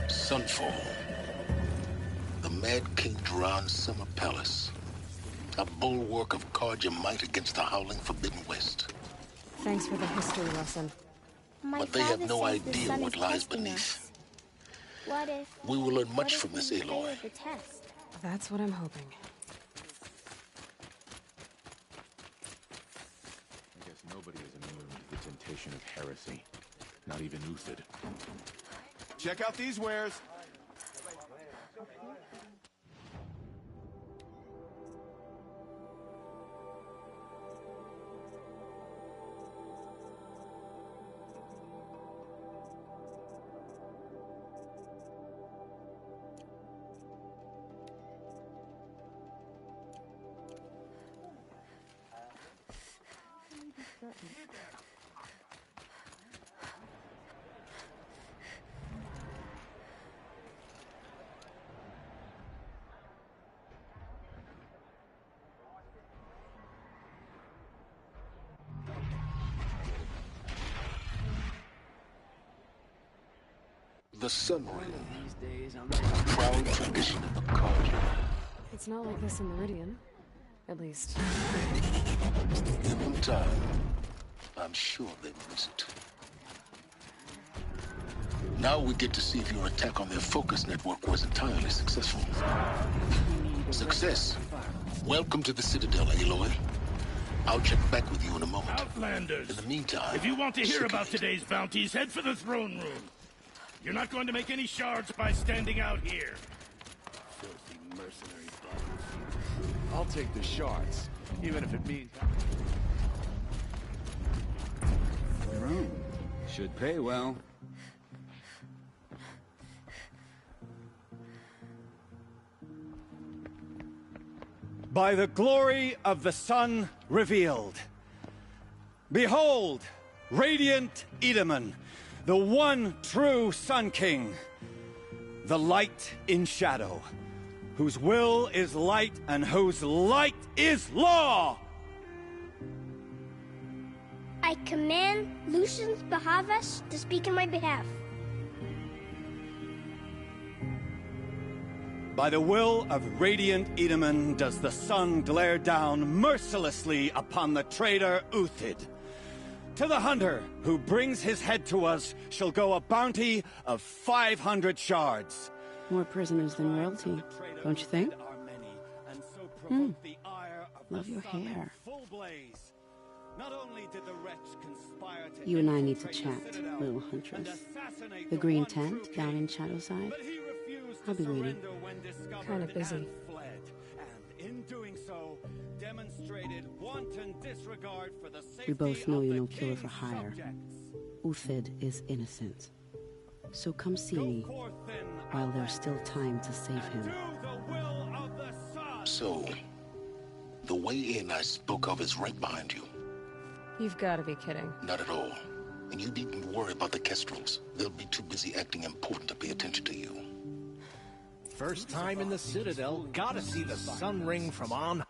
S6: Sunfall. The Mad King Duran's summer palace. A bulwark of Carja might against the howling Forbidden West.
S2: Thanks for the history lesson.
S6: But they have no idea what lies beneath.
S22: What if...
S6: We will learn much from this, Aloy.
S2: That's what I'm hoping.
S23: I guess nobody is immune to the temptation of heresy. Not even Uthid.
S19: Check out these wares.
S6: The Sun Ring. Proud tradition of the culture.
S2: It's not like this in Meridian. At least.
S6: Give them time. I'm sure they miss it. Now we get to see if your attack on their focus network was entirely successful. Success. Welcome to the Citadel, Aloy. I'll check back with you in a moment.
S10: Outlanders!
S6: In the meantime...
S10: If you want to hear about today's bounties, head for the throne room. You're not going to make any shards by standing out here.
S14: Filthy mercenary buggers. I'll take the shards, even if it means...
S4: Room. Should pay well.
S17: By the glory of the sun revealed. Behold, radiant Edaman, the one true Sun King, the light in shadow, whose will is light and whose light is law!
S22: I command Lucius Bahavas to speak in my behalf.
S17: By the will of radiant Edaman does the sun glare down mercilessly upon the traitor Uthid. To the hunter who brings his head to us shall go a bounty of 500 shards.
S24: More prisoners than royalty, don't you think? Love your hair. You and I need to chat, little huntress. The green tent down in Shadowside. I'll be waiting.
S2: Kind of busy.
S24: We both know you're no killer for hire. Uthid is innocent. So come see me while there's still time to save him.
S6: So, the way in I spoke of is right behind you.
S2: You've got to be kidding.
S6: Not at all. And you needn't worry about the Kestrels. They'll be too busy acting important to pay attention to you.
S21: First time in the Citadel, gotta see the Sun Ring from on.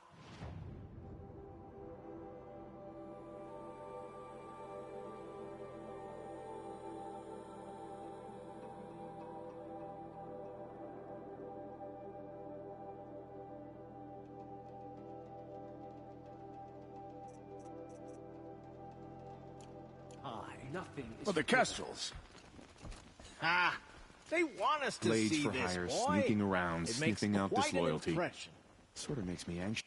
S21: Nothing is...
S14: Well, the Kestrels.
S21: Ah, they want us to
S23: Blades
S21: see
S23: for
S21: this,
S23: hire,
S21: boy.
S23: sneaking around,
S21: It makes
S23: sniffing out
S21: quite an
S23: disloyalty.
S21: impression.
S23: Sort of makes me anxious.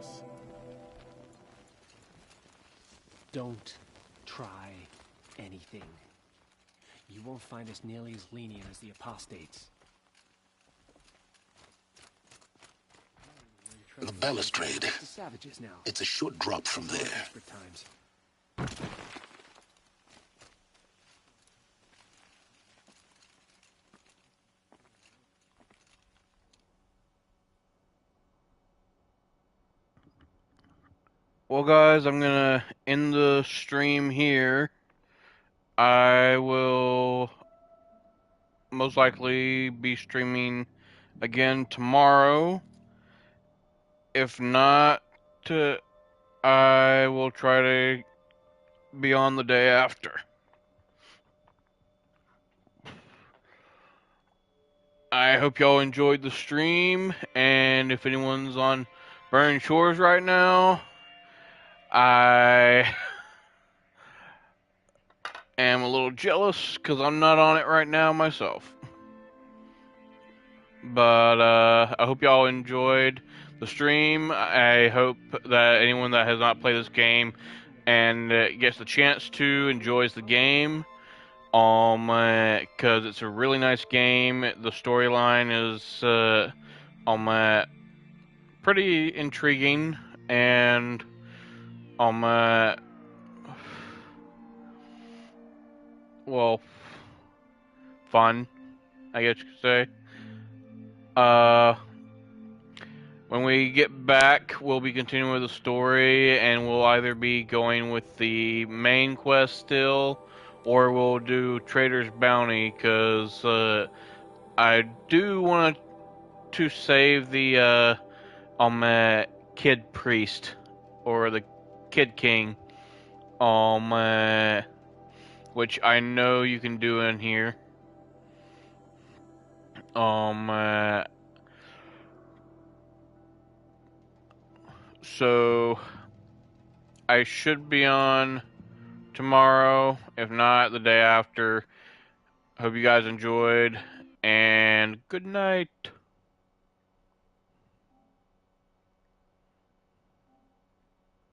S3: this. Don't try anything. You won't find us nearly as lenient as the apostates.
S6: The balustrade.
S3: It's the savages now.
S6: It's a short drop from there.
S3: Desperate times.
S7: Well, guys, I'm gonna end the stream here. I will most likely be streaming again tomorrow. If not, I will try to be on the day after. I hope y'all enjoyed the stream, and if anyone's on Burning Shores right now, I am a little jealous because I'm not on it right now myself. But I hope y'all enjoyed the stream. I hope that anyone that has not played this game and gets the chance to enjoys the game. Because it's a really nice game. The storyline is pretty intriguing and well, fun, I guess you could say. When we get back, we'll be continuing with the story, and we'll either be going with the main quest still, or we'll do Trader's Bounty, because I do want to save the Kid Priest, or the Kid King, which I know you can do in here. So I should be on tomorrow, if not the day after. Hope you guys enjoyed, and good night.